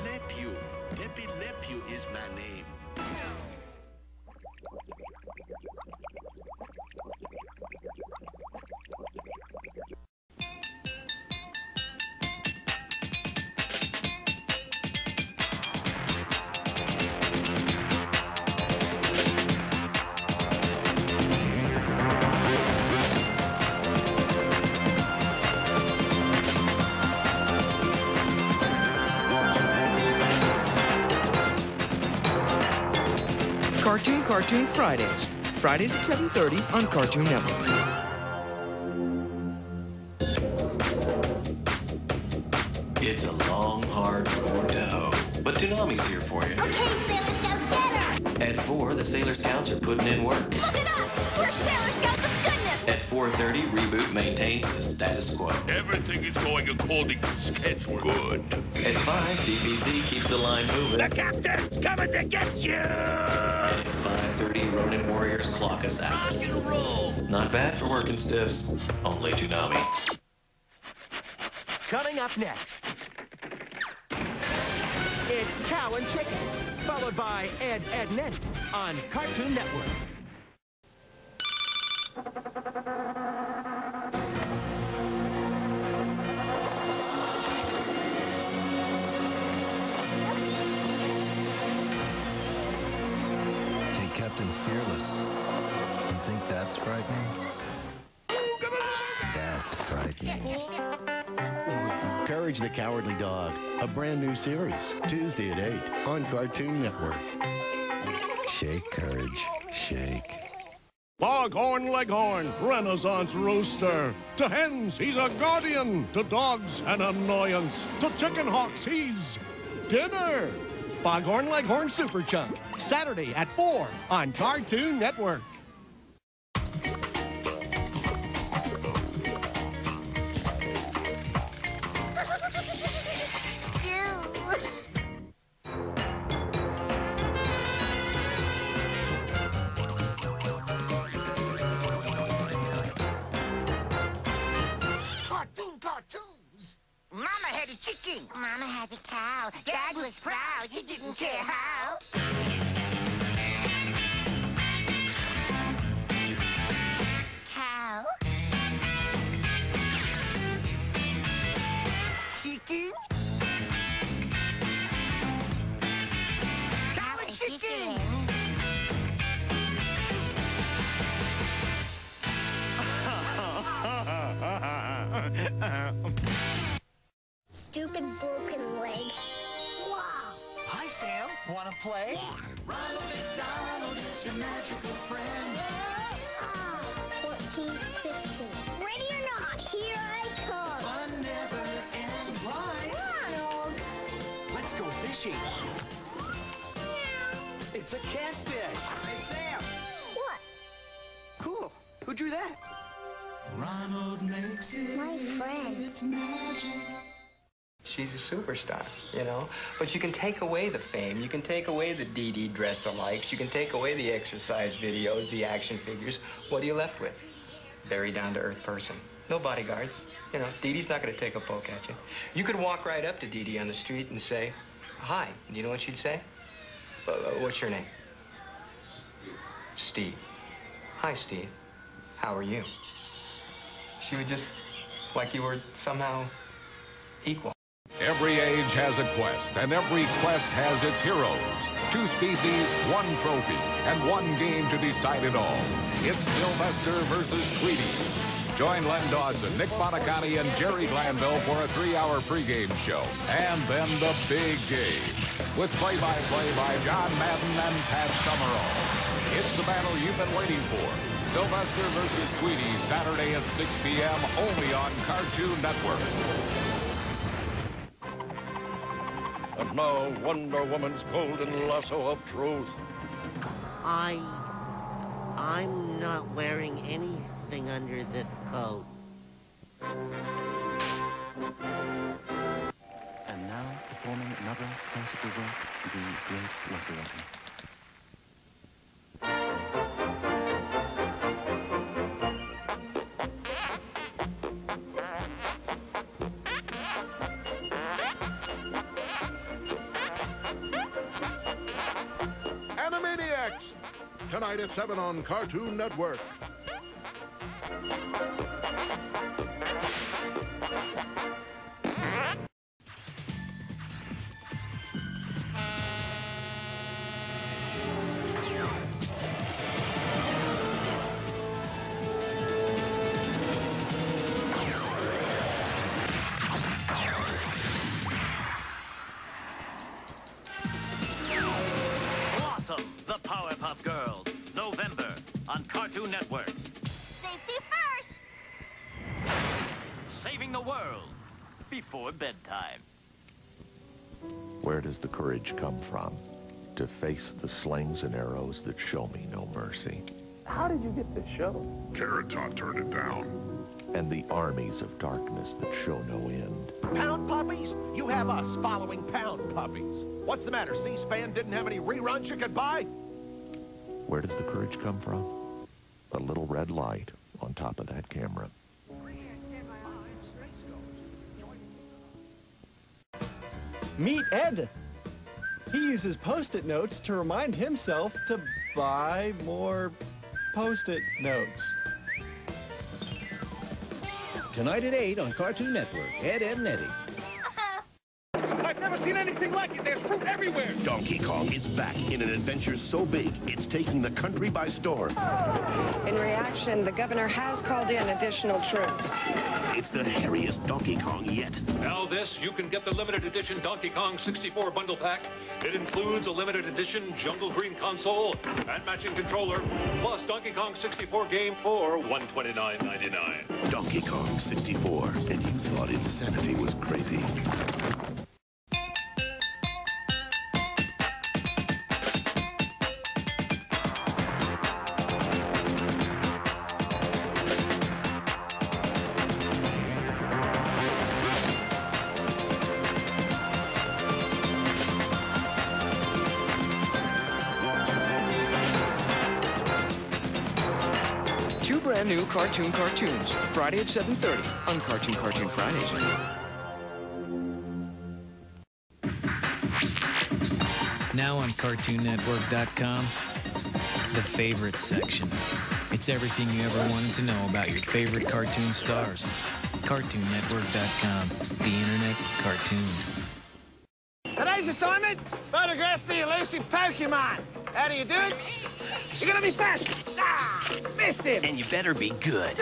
Speaker 17: Le Pew. Pepe Le Pew is my name.
Speaker 28: Cartoon Fridays. Fridays at 7:30 on Cartoon Network.
Speaker 27: It's a long, hard road to hoe, but Toonami's here for you.
Speaker 12: Okay, Sailor Scouts, get her!
Speaker 27: At 4, the Sailor Scouts are putting in work.
Speaker 12: Look at us! We're Sailor Scouts of goodness!
Speaker 27: At 4:30, Reboot maintains the status quo.
Speaker 17: Everything is going according to schedule. Good.
Speaker 27: At 5, DPC keeps the line moving.
Speaker 17: The captain's coming to get you!
Speaker 27: At 5:30, Ronin Warriors clock us out.
Speaker 17: Rock and roll!
Speaker 27: Not bad for working stiffs. Only Toonami.
Speaker 19: Coming up next, it's Cow and Chicken, followed by Ed, Edd n Eddy on Cartoon Network.
Speaker 4: fearless. You think that's frightening? That's frightening.
Speaker 5: Courage the Cowardly Dog, a brand new series, Tuesday at 8 on Cartoon Network.
Speaker 4: Shake, Courage, shake.
Speaker 13: Foghorn Leghorn, Renaissance rooster. To hens, he's a guardian. To dogs, an annoyance. To chicken hawks, he's dinner.
Speaker 7: Foghorn Leghorn Super Chunk, Saturday at 4 on Cartoon Network.
Speaker 1: Cartoons. Mama had a chicken. Mama had a cow. Dad was proud. He didn't care how. Cow. Chicken. Cow and chicken.
Speaker 21: Stupid broken leg. Wow.
Speaker 19: Hi, Sam. Wanna play?
Speaker 21: Yeah.
Speaker 1: Ronald McDonald is your magical friend.
Speaker 21: 14, 15. Ready or not, here I come.
Speaker 1: Fun never ends.
Speaker 19: Surprise!
Speaker 21: Ronald.
Speaker 19: Let's go fishing. It's a catfish. Hey, Sam.
Speaker 21: What?
Speaker 19: Cool. Who drew that?
Speaker 1: Ronald makes it.
Speaker 21: My friend.
Speaker 1: Magic.
Speaker 8: She's a superstar, you know? But you can take away the fame, you can take away the Dee Dee dress-alikes, you can take away the exercise videos, the action figures. What are you left with? Very down-to-earth person. No bodyguards. You know, Dee Dee's not gonna take a poke at you. You could walk right up to Dee Dee on the street and say, hi. And you know what she'd say? What's your name? Steve. Hi, Steve. How are you? She would just, like you were somehow equal.
Speaker 9: Every age has a quest, and every quest has its heroes. 2 species, 1 trophy, and 1 game to decide it all. It's Sylvester versus Tweety. Join Len Dawson, Nick Bonacani, and Jerry Glanville for a 3-hour pregame show. And then the big game, with play-by-play by John Madden and Pat Summerall. It's the battle you've been waiting for. Sylvester versus Tweety, Saturday at 6 p.m. only on Cartoon Network.
Speaker 13: And now, Wonder Woman's golden lasso of truth.
Speaker 1: I'm not wearing anything under this coat.
Speaker 6: And now, performing another classical work, The Great Lazaretto.
Speaker 17: Animaniacs! Tonight at 7 on Cartoon Network.
Speaker 10: Blossom, the Powerpuff Girls, November on Cartoon Network.
Speaker 21: Safety first.
Speaker 10: Saving the world before bedtime.
Speaker 11: Where does the courage come from? To face the slings and arrows that show me no mercy.
Speaker 18: How did you get this show?
Speaker 17: Carrot Top turned it down.
Speaker 11: And the armies of darkness that show no end.
Speaker 13: Pound puppies? You have us following pound puppies. What's the matter? C-SPAN didn't have any reruns you could buy?
Speaker 11: Where does the courage come from? A little red light on top of that camera.
Speaker 7: Meet Ed. He uses Post-it notes to remind himself to buy more Post-it notes.
Speaker 28: Tonight at 8 on Cartoon Network, Ed, Edd n Eddy.
Speaker 13: I've never
Speaker 2: seen anything like it. There's fruit everywhere.
Speaker 5: Donkey Kong is back in an adventure so big, it's taking the country by storm.
Speaker 3: In reaction, the governor has called in additional troops.
Speaker 5: It's the hairiest Donkey Kong yet.
Speaker 20: Now this, you can get the limited edition Donkey Kong 64 bundle pack. It includes a limited edition Jungle Green console and matching controller, plus Donkey Kong 64 game for $129.99.
Speaker 5: Donkey Kong 64, and you thought insanity was crazy.
Speaker 28: Two brand new cartoons, Friday at 7:30 on Cartoon Fridays.
Speaker 22: Now on CartoonNetwork.com, the favorites section. It's everything you ever wanted to know about your favorite cartoon stars. CartoonNetwork.com, the internet cartoon.
Speaker 2: Today's assignment, photograph the elusive Pokemon. How do you do it? You're gonna be fast. Ah, missed him.
Speaker 23: And you better be good.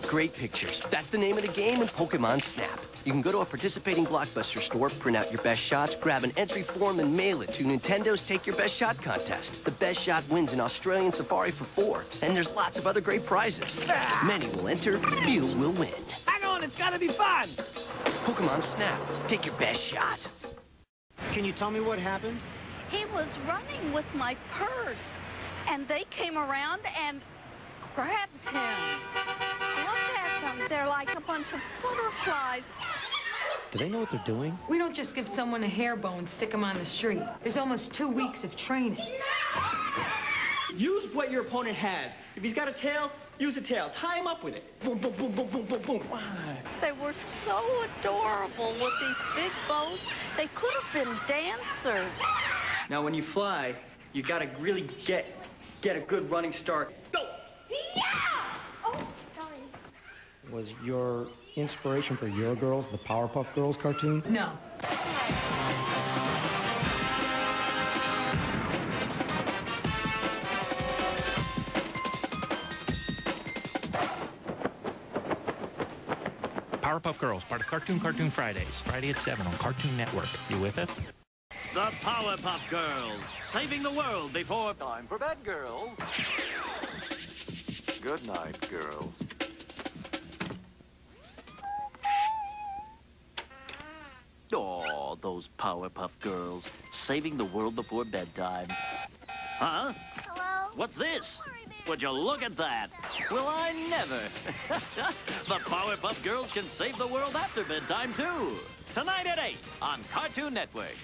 Speaker 23: Great pictures. That's the name of the game in Pokemon Snap. You can go to a participating Blockbuster store, print out your best shots, grab an entry form, and mail it to Nintendo's Take Your Best Shot contest. The best shot wins an Australian safari for 4, and there's lots of other great prizes. Many will enter, few will win.
Speaker 2: Hang on, it's gotta be fun.
Speaker 23: Pokemon Snap. Take your best shot.
Speaker 24: Can you tell me what happened?
Speaker 25: He was running with my purse, and they came around and grabbed him. Look at them. They're like a bunch of butterflies.
Speaker 24: Do they know what they're doing?
Speaker 26: We don't just give someone a hair bone and stick them on the street. There's almost 2 weeks of training.
Speaker 24: Use what your opponent has. If he's got a tail, use a tail. Tie him up with it. Boom, boom, boom, boom, boom, boom, boom.
Speaker 25: They were so adorable with these big bows. They could have been dancers.
Speaker 24: Now, when you fly, you gotta really get a good running start. Go!
Speaker 28: Was your inspiration for your girls the Powerpuff Girls cartoon?
Speaker 26: No.
Speaker 29: Powerpuff Girls, part of Cartoon Fridays. Friday at 7 on Cartoon Network. You with us?
Speaker 10: The Powerpuff Girls, saving the world before time for bed, girls.
Speaker 11: Good night, girls.
Speaker 10: Oh, those Powerpuff Girls, saving the world before bedtime. Huh?
Speaker 25: Hello?
Speaker 10: What's this? Would you look at that? Well, I never. The Powerpuff Girls can save the world after bedtime, too. Tonight at 8 on Cartoon Network.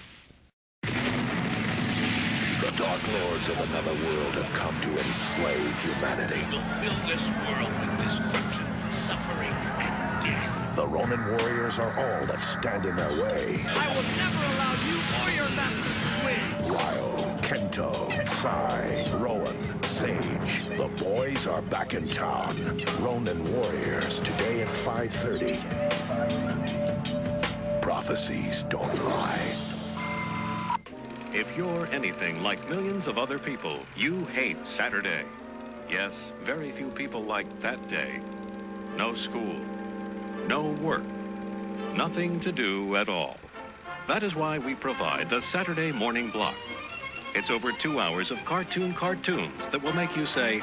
Speaker 17: The Dark Lords of another world have come to enslave humanity. Will fill this world with destruction, suffering, and death. The Ronin warriors are all that stand in their way.
Speaker 2: I will never allow you or your masters to win.
Speaker 17: Ryo, Kento, Sai, Rowan, Sage. The boys are back in town. Ronin warriors, today at 5:30. Prophecies don't lie.
Speaker 30: If you're anything like millions of other people, you hate Saturday. Yes, very few people like that day. No school, no work, nothing to do at all. That is why we provide the Saturday morning block. It's over 2 hours of cartoons that will make you say,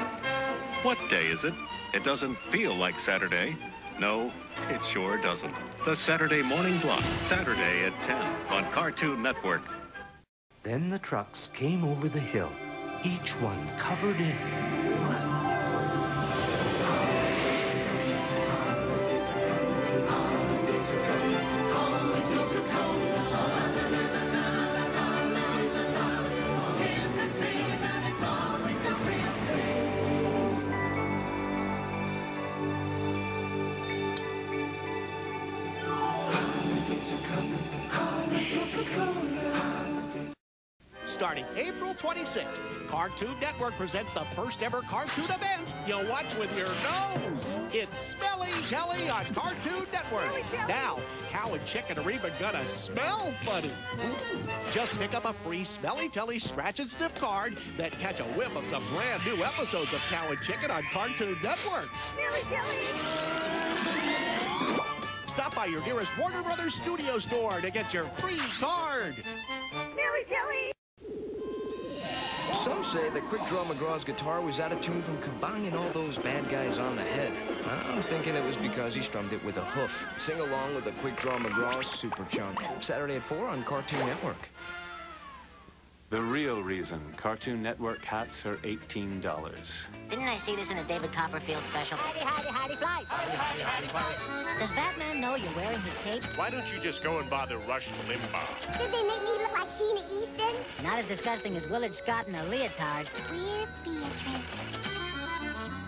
Speaker 30: what day is it? It doesn't feel like Saturday. No, it sure doesn't. The Saturday morning block, Saturday at 10 on Cartoon Network.
Speaker 31: Then the trucks came over the hill, each one covered in...
Speaker 7: Starting April 26th, Cartoon Network presents the first ever cartoon event you'll watch with your nose. It's Smelly Telly on Cartoon Network. Now, Cow and Chicken are even gonna smell funny. Just pick up a free Smelly Telly scratch and sniff card, then catch a whiff of some brand new episodes of Cow and Chicken on Cartoon Network.
Speaker 25: Smelly Telly!
Speaker 7: Stop by your nearest Warner Brothers studio store to get your free card.
Speaker 25: Smelly Telly!
Speaker 28: Some say that Quick Draw McGraw's guitar was out of tune from kabanging all those bad guys on the head. I'm thinking it was because he strummed it with a hoof. Sing along with the Quick Draw McGraw's Super Chunk. Saturday at 4 on Cartoon Network.
Speaker 1: The real reason Cartoon Network hats are $18.
Speaker 4: Didn't I see this in a David Copperfield special? Howdy, flies. Howdy, Does Batman know you're wearing his cape?
Speaker 6: Why don't you just go and bother Rush Limbaugh?
Speaker 4: Did they make me look like Sheena Easton? Not as disgusting as Willard Scott in a leotard. We're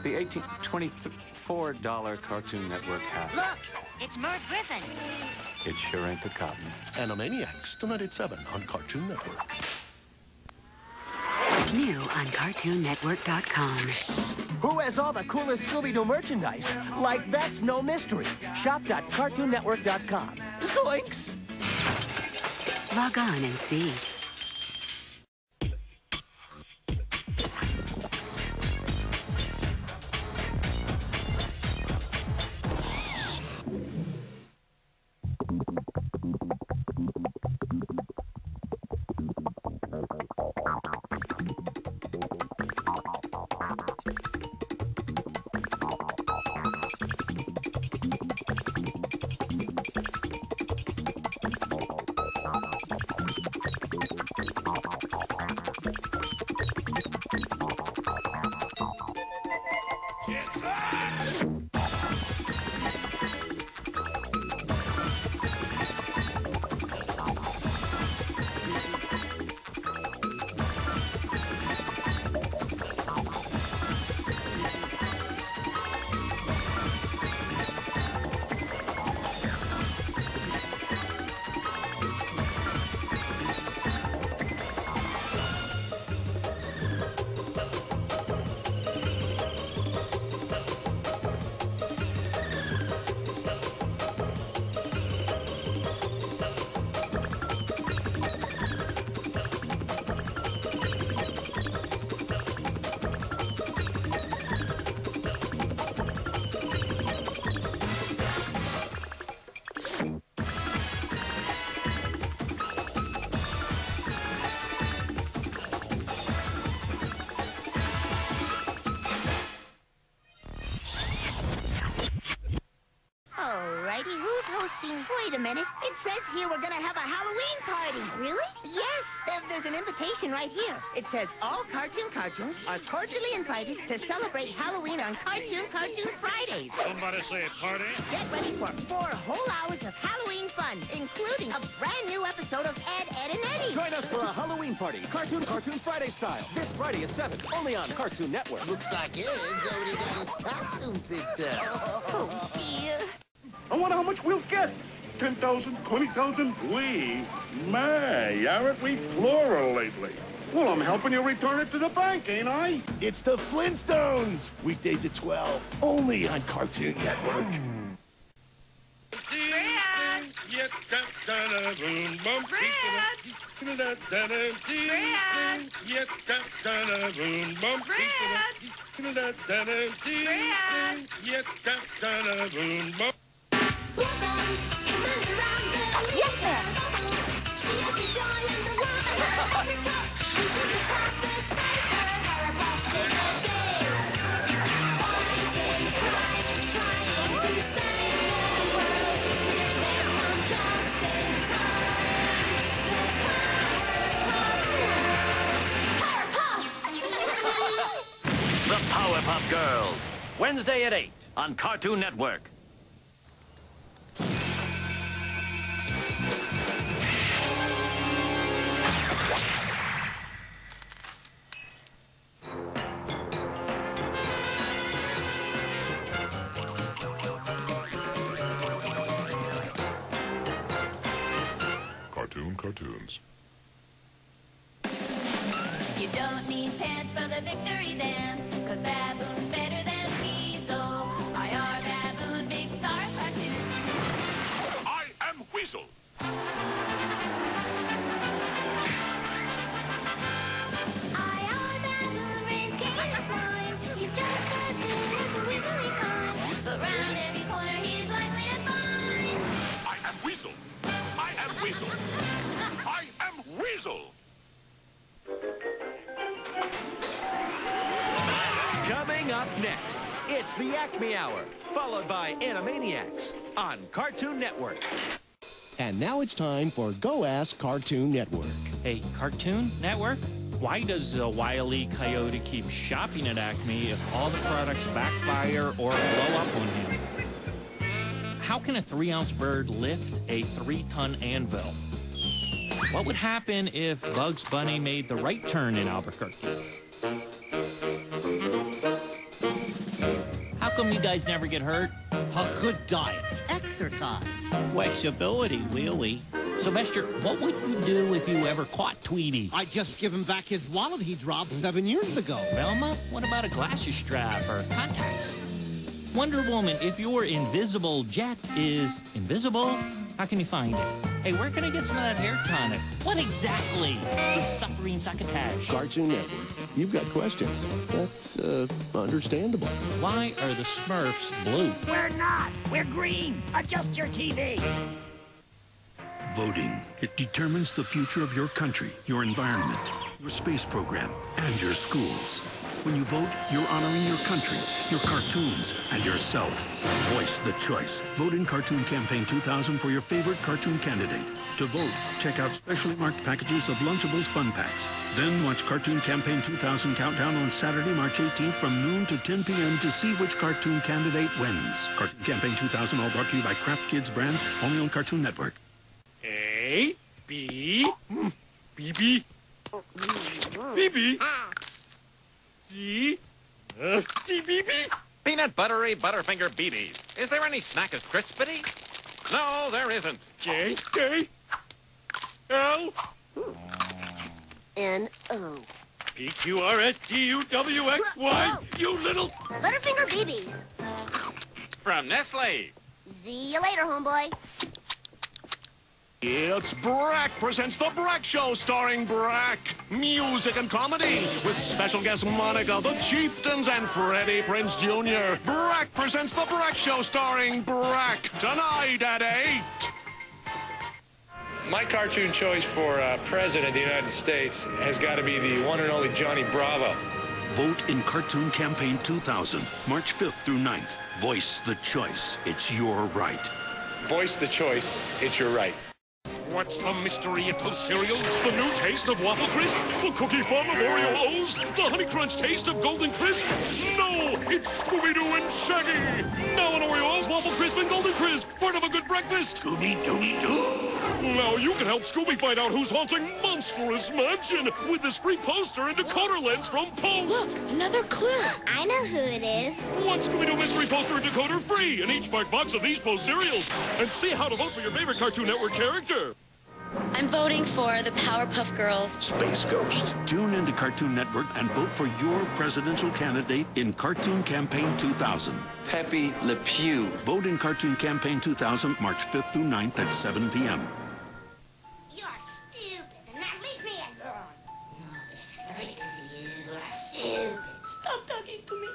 Speaker 4: Beatrice.
Speaker 1: The $24 Cartoon Network hat.
Speaker 4: Look, it's Merv Griffin.
Speaker 1: It sure ain't the cotton.
Speaker 11: Animaniacs, tonight at 7 on Cartoon Network.
Speaker 8: New on CartoonNetwork.com.
Speaker 9: Who has all the coolest Scooby-Doo merchandise? Like, that's no mystery. Shop.CartoonNetwork.com. Zoinks!
Speaker 8: Log on and see.
Speaker 4: Wait a minute. It says here we're gonna have a Halloween party. Really? Yes. There's an invitation right here. It says all cartoons are cordially invited to celebrate Halloween on Cartoon Fridays.
Speaker 6: Somebody say party.
Speaker 4: Get ready for 4 whole hours of Halloween fun, including a brand new episode of Ed, and Eddie.
Speaker 9: Join us for a Halloween party, Cartoon Friday style. This Friday at 7, only on Cartoon Network.
Speaker 12: Looks like Ed's already got his costume picked out.
Speaker 4: Oh, dear.
Speaker 6: I wonder how much we'll get. 10,000, 20,000? We? My, aren't we plural lately? Well, I'm helping you return it to the bank, ain't I?
Speaker 17: It's the Flintstones. Weekdays at 12, only on Cartoon Network.
Speaker 4: Yes, sir.
Speaker 10: The Powerpuff Girls, Wednesday at 8 on Cartoon Network.
Speaker 17: Cartoons.
Speaker 3: You don't need pants for the victory dance, 'cause Baboon's better than Weasel. I.R. Baboon, big star cartoon.
Speaker 17: I am Weasel.
Speaker 3: I.R. Baboon reigns king in his mind. He's just as good as the wiggly kind, but round every corner he's likely to find.
Speaker 17: I am Weasel. I am Weasel. I am Weasel.
Speaker 9: Coming up next, it's the Acme Hour, followed by Animaniacs on Cartoon Network.
Speaker 5: And now it's time for Go Ask Cartoon Network.
Speaker 29: Hey, Cartoon Network? Why does the Wile E. Coyote keep shopping at Acme if all the products backfire or blow up on him? How can a 3-ounce bird lift a 3-ton anvil? What would happen if Bugs Bunny made the right turn in Albuquerque? How come you guys never get hurt?
Speaker 12: A good diet. Exercise.
Speaker 29: Flexibility, really. Sylvester, what would you do if you ever caught Tweety?
Speaker 12: I'd just give him back his wallet he dropped 7 years ago.
Speaker 29: Velma, what about a glasses strap or contacts? Wonder Woman, if your invisible jet is invisible, how can you find it? Hey, where can I get some of that hair tonic? What exactly is suffering succotash?
Speaker 5: Cartoon Network. You've got questions. That's, understandable.
Speaker 29: Why are the Smurfs blue?
Speaker 2: We're not. We're green. Adjust your TV.
Speaker 13: Voting. It determines the future of your country, your environment, your space program, and your schools. When you vote, you're honoring your country, your cartoons, and yourself. Voice the choice. Vote in Cartoon Campaign 2000 for your favorite cartoon candidate. To vote, check out specially marked packages of Lunchables Fun Packs. Then watch Cartoon Campaign 2000 Countdown on Saturday, March 18th from noon to 10 p.m. to see which cartoon candidate wins. Cartoon Campaign 2000, all brought to you by Kraft Kids Brands, only on Cartoon Network.
Speaker 6: A, B, B, B, B, B, C, D, B, B.
Speaker 14: Peanut buttery Butterfinger BBs. Is there any snack as crispity? No, there isn't.
Speaker 6: J, K, L,
Speaker 15: N-O.
Speaker 6: P, Q, R, S, T, U, W, X, Y, you little...
Speaker 15: Butterfinger BBs.
Speaker 14: From Nestle.
Speaker 15: See you later, homeboy.
Speaker 6: It's Brak presents The Brak Show, starring Brak. Music and comedy with special guest Monica, the Chieftains, and Freddie Prinze Jr. Brak presents The Brak Show, starring Brak, tonight at 8.
Speaker 16: My cartoon choice for President of the United States has got to be the one and only Johnny Bravo.
Speaker 13: Vote in Cartoon Campaign 2000, March 5th through 9th. Voice the choice. It's your right.
Speaker 16: Voice the choice. It's your right.
Speaker 6: What's the mystery at those cereals? The new taste of Waffle Crisp? The cookie form of Oreo O's? The Honey Crunch taste of Golden Crisp? No, it's Scooby-Doo and Shaggy! Now on Oreo O's, Waffle Crisp and Golden Crisp, part of a good breakfast! Scooby-Doo! Now you can help Scooby find out who's haunting Monstrous Mansion with this free poster and decoder lens from Post!
Speaker 15: Look, another clue. I know who it is.
Speaker 6: One Scooby-Doo mystery poster and decoder free in each marked box of these Post cereals. And see how to vote for your favorite Cartoon Network character.
Speaker 15: I'm voting for the Powerpuff Girls.
Speaker 13: Space Ghost. Tune into Cartoon Network and vote for your presidential candidate in Cartoon Campaign 2000.
Speaker 15: Pepe Le Pew.
Speaker 13: Vote in Cartoon Campaign 2000, March 5th through 9th at 7 p.m.
Speaker 15: You're stupid. Now leave me alone. No, Dexter, it is you. You're stupid. Stop talking to me.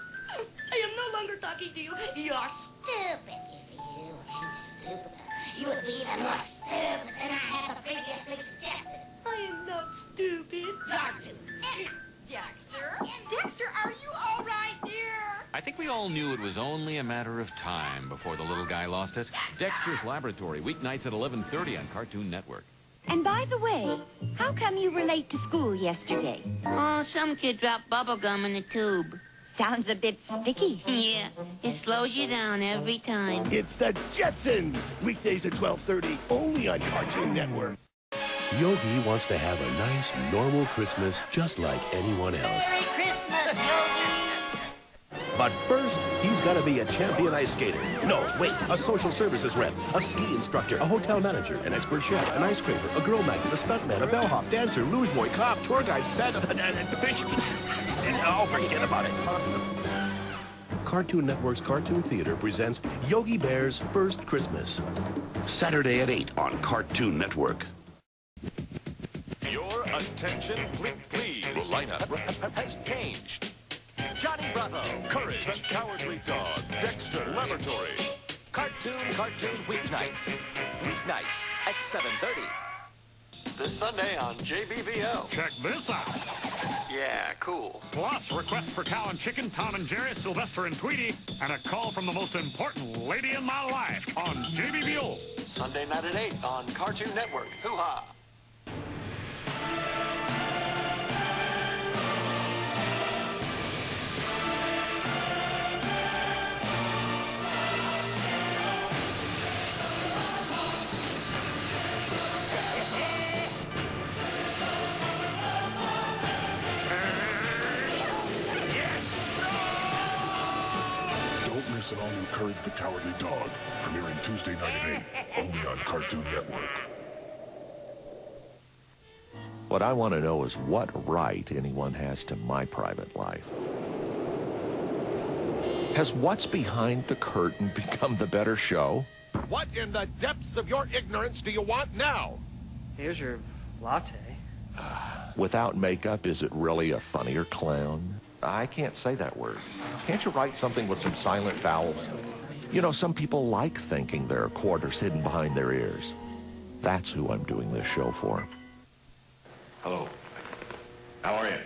Speaker 15: I am no longer talking to you. You're stupid. If you weren't stupider, you would be even more stupid than I had previously suggested. I am not stupid.
Speaker 18: Dexter? Dexter, are you all right, dear?
Speaker 19: I think we all knew it was only a matter of time before the little guy lost it. Dexter's Laboratory, weeknights at 11:30 on Cartoon Network.
Speaker 25: And by the way, how come you were late to school yesterday?
Speaker 15: Oh, some kid dropped bubble gum in the tube.
Speaker 25: Sounds a bit sticky.
Speaker 15: Yeah, it slows you down every time.
Speaker 6: It's the Jetsons, weekdays at 12:30, only on Cartoon Network.
Speaker 5: Yogi wants to have a nice, normal Christmas just like anyone else.
Speaker 15: Merry Christmas, Yogi!
Speaker 5: But first, he's got to be a champion ice skater. No, wait, a social services rep, a ski instructor, a hotel manager, an expert chef, an ice scraper, a girl magnet, a stuntman, a bellhop, dancer, luge boy, cop, tour guide, Santa, and fish. Oh, forget about it. Cartoon Network's Cartoon Theater presents Yogi Bear's First Christmas. Saturday at 8 on Cartoon Network.
Speaker 7: Your attention, please. The lineup has changed. Johnny Bravo, Courage, The Cowardly Dog, Dexter Laboratory. Cartoon weeknights. Weeknights at 7:30. This Sunday on JBVL.
Speaker 6: Check this out.
Speaker 7: Yeah, cool.
Speaker 6: Plus, requests for cow and chicken, Tom and Jerry, Sylvester and Tweety, and a call from the most important lady in my life on JBVO.
Speaker 7: Sunday night at 8 on Cartoon Network. Hoo-ha.
Speaker 17: It all new Courage the Cowardly Dog, premiering Tuesday night at 8, only on Cartoon Network.
Speaker 11: What I want to know is what right anyone has to my private life. Has What's Behind the Curtain become the better show?
Speaker 5: What in the depths of your ignorance do you want now?
Speaker 20: Here's your latte.
Speaker 11: Without makeup, is it really a funnier clown? I can't say that word. Can't you write something with some silent vowels? You know, some people like thinking there are quarters hidden behind their ears. That's who I'm doing this show for.
Speaker 21: Hello. How are you?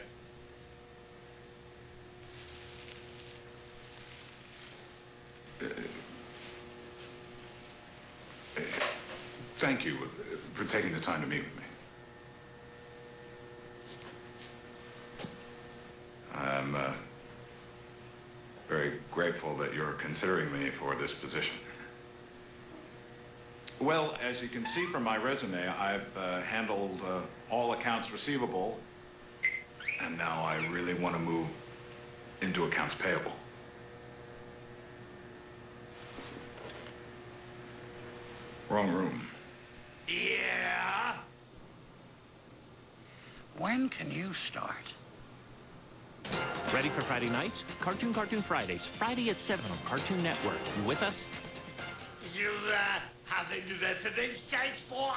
Speaker 21: Thank you for taking the time to meet with me. I'm very grateful that you're considering me for this position. Well, as you can see from my resume, I've handled all accounts receivable, and now I really want to move into accounts payable. Wrong room.
Speaker 20: Yeah? When can you start?
Speaker 29: Ready for Friday nights? Cartoon Fridays. Friday at 7 on Cartoon Network. You with us?
Speaker 2: You, how they do that to them sites for?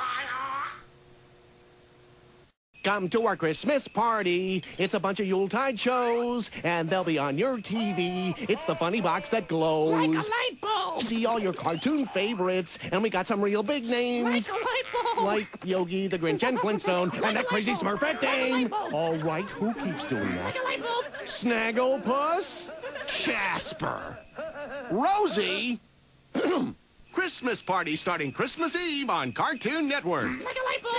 Speaker 5: Come to our Christmas party. It's a bunch of Yuletide shows, and they'll be on your TV. It's the funny box that glows.
Speaker 2: Like a light bulb.
Speaker 5: See all your cartoon favorites, and we got some real big names.
Speaker 2: Like a light bulb.
Speaker 5: Like Yogi, the Grinch, and Flintstone, and that crazy Smurfette thing. All right, who keeps doing that?
Speaker 2: Like a light bulb.
Speaker 5: Snagglepuss? Jasper? Rosie? Christmas party starting Christmas Eve on Cartoon Network.
Speaker 2: Like a light bulb.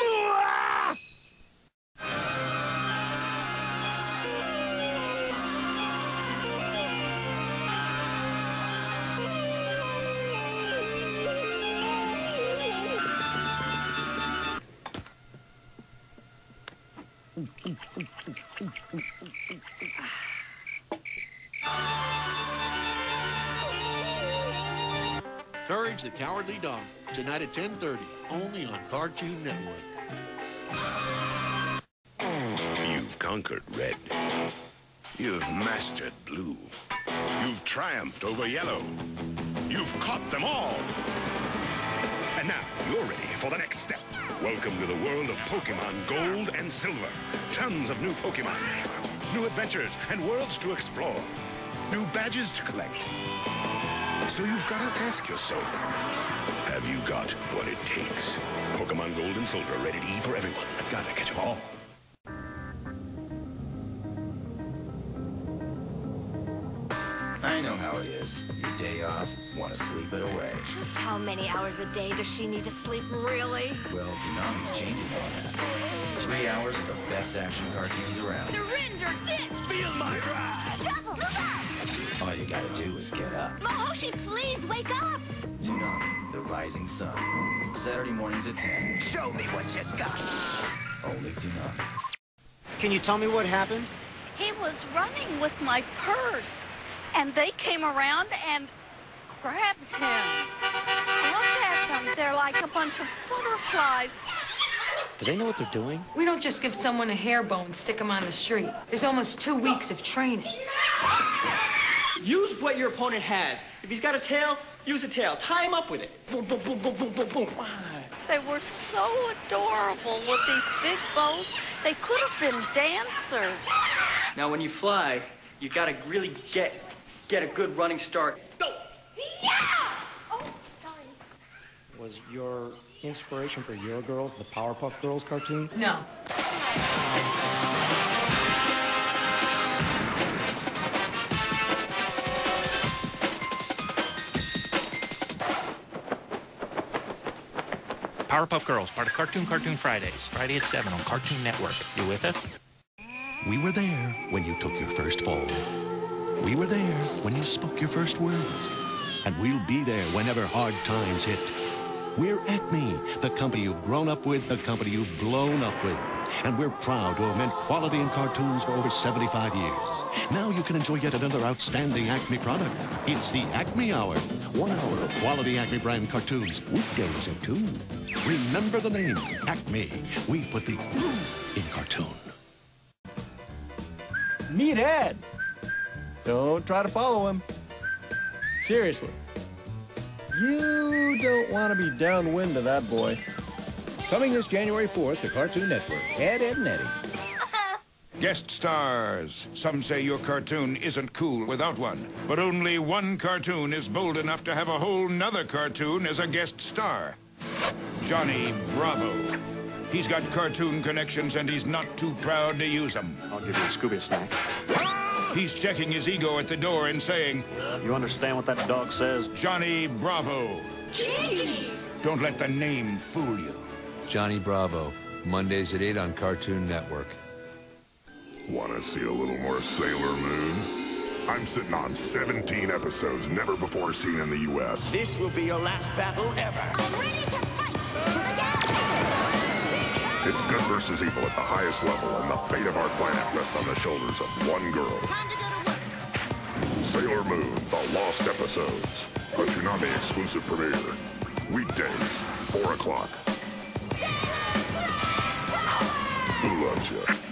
Speaker 22: Courage the Cowardly Dog, tonight at 10:30, only on Cartoon Network.
Speaker 17: You've conquered red. You've mastered blue. You've triumphed over yellow. You've caught them all. And now you're ready for the next step. Welcome to the world of Pokemon Gold and Silver. Tons of new Pokemon, new adventures, and worlds to explore. New badges to collect. So you've got to ask yourself, have you got what it takes? Pokemon Gold and Silver, rated E for everyone. I've got to catch them all.
Speaker 23: I know how it is. Your day off, want to sleep it away.
Speaker 15: Just how many hours a day does she need to sleep, really?
Speaker 23: Well, Toonami's changing all that. 3 hours of the best action cartoons around.
Speaker 15: Surrender this!
Speaker 23: Feel my wrath!
Speaker 15: Shuffle, move up!
Speaker 23: All you gotta do is get up.
Speaker 15: Mahoshi, please, wake up!
Speaker 23: Toonami, the rising sun. Saturday mornings at 10.
Speaker 2: Show me what you got.
Speaker 23: Only Toonami.
Speaker 12: Can you tell me what happened?
Speaker 25: He was running with my purse, and they came around and grabbed him. Look at them. They're like a bunch of butterflies.
Speaker 1: Do they know what they're doing?
Speaker 3: We don't just give someone a hair bone and stick them on the street. There's almost 2 weeks of training.
Speaker 1: Use what your opponent has. If he's got a tail, use a tail. Tie him up with it. Boom, boom, boom, boom, boom, boom, boom.
Speaker 25: They were so adorable with these big bows. They could have been dancers.
Speaker 1: Now, when you fly, you gotta really get a good running start. Go!
Speaker 25: Yeah! Oh, sorry.
Speaker 1: Was your inspiration for your girls the Powerpuff Girls cartoon?
Speaker 3: No.
Speaker 29: Powerpuff Girls, part of Cartoon Fridays. Friday at 7 on Cartoon Network. You with us?
Speaker 13: We were there when you took your first fall. We were there when you spoke your first words. And we'll be there whenever hard times hit. We're Acme, the company you've grown up with, the company you've blown up with. And we're proud to have meant quality in cartoons for over 75 years. Now you can enjoy yet another outstanding Acme product. It's the Acme Hour. 1 hour of quality Acme brand cartoons, weekdays at 2. Remember the name, Acme. We put the in cartoon.
Speaker 1: Meet Ed. Don't try to follow him. Seriously. You don't want to be downwind of that boy.
Speaker 4: Coming this January 4th to Cartoon Network, Ed, Ed, and Eddie.
Speaker 8: Guest stars. Some say your cartoon isn't cool without one. But only one cartoon is bold enough to have a whole nother cartoon as a guest star. Johnny Bravo. He's got cartoon connections and he's not too proud to use them.
Speaker 10: I'll give you a Scooby snack.
Speaker 8: He's checking his ego at the door and saying,
Speaker 10: You understand what that dog says?
Speaker 8: Johnny Bravo.
Speaker 15: Jeez!
Speaker 8: Don't let the name fool you.
Speaker 24: Johnny Bravo, Mondays at 8 on Cartoon Network.
Speaker 26: Want to see a little more Sailor Moon? I'm sitting on 17 episodes never before seen in the U.S.
Speaker 2: This will be your last battle ever.
Speaker 15: I'm ready to fight!
Speaker 26: It's good versus evil at the highest level, and the fate of our planet rests on the shoulders of one girl.
Speaker 15: Time to go to work.
Speaker 26: Sailor Moon, The Lost Episodes. A Toonami exclusive premiere. Weekdays, 4 o'clock. Who loves you?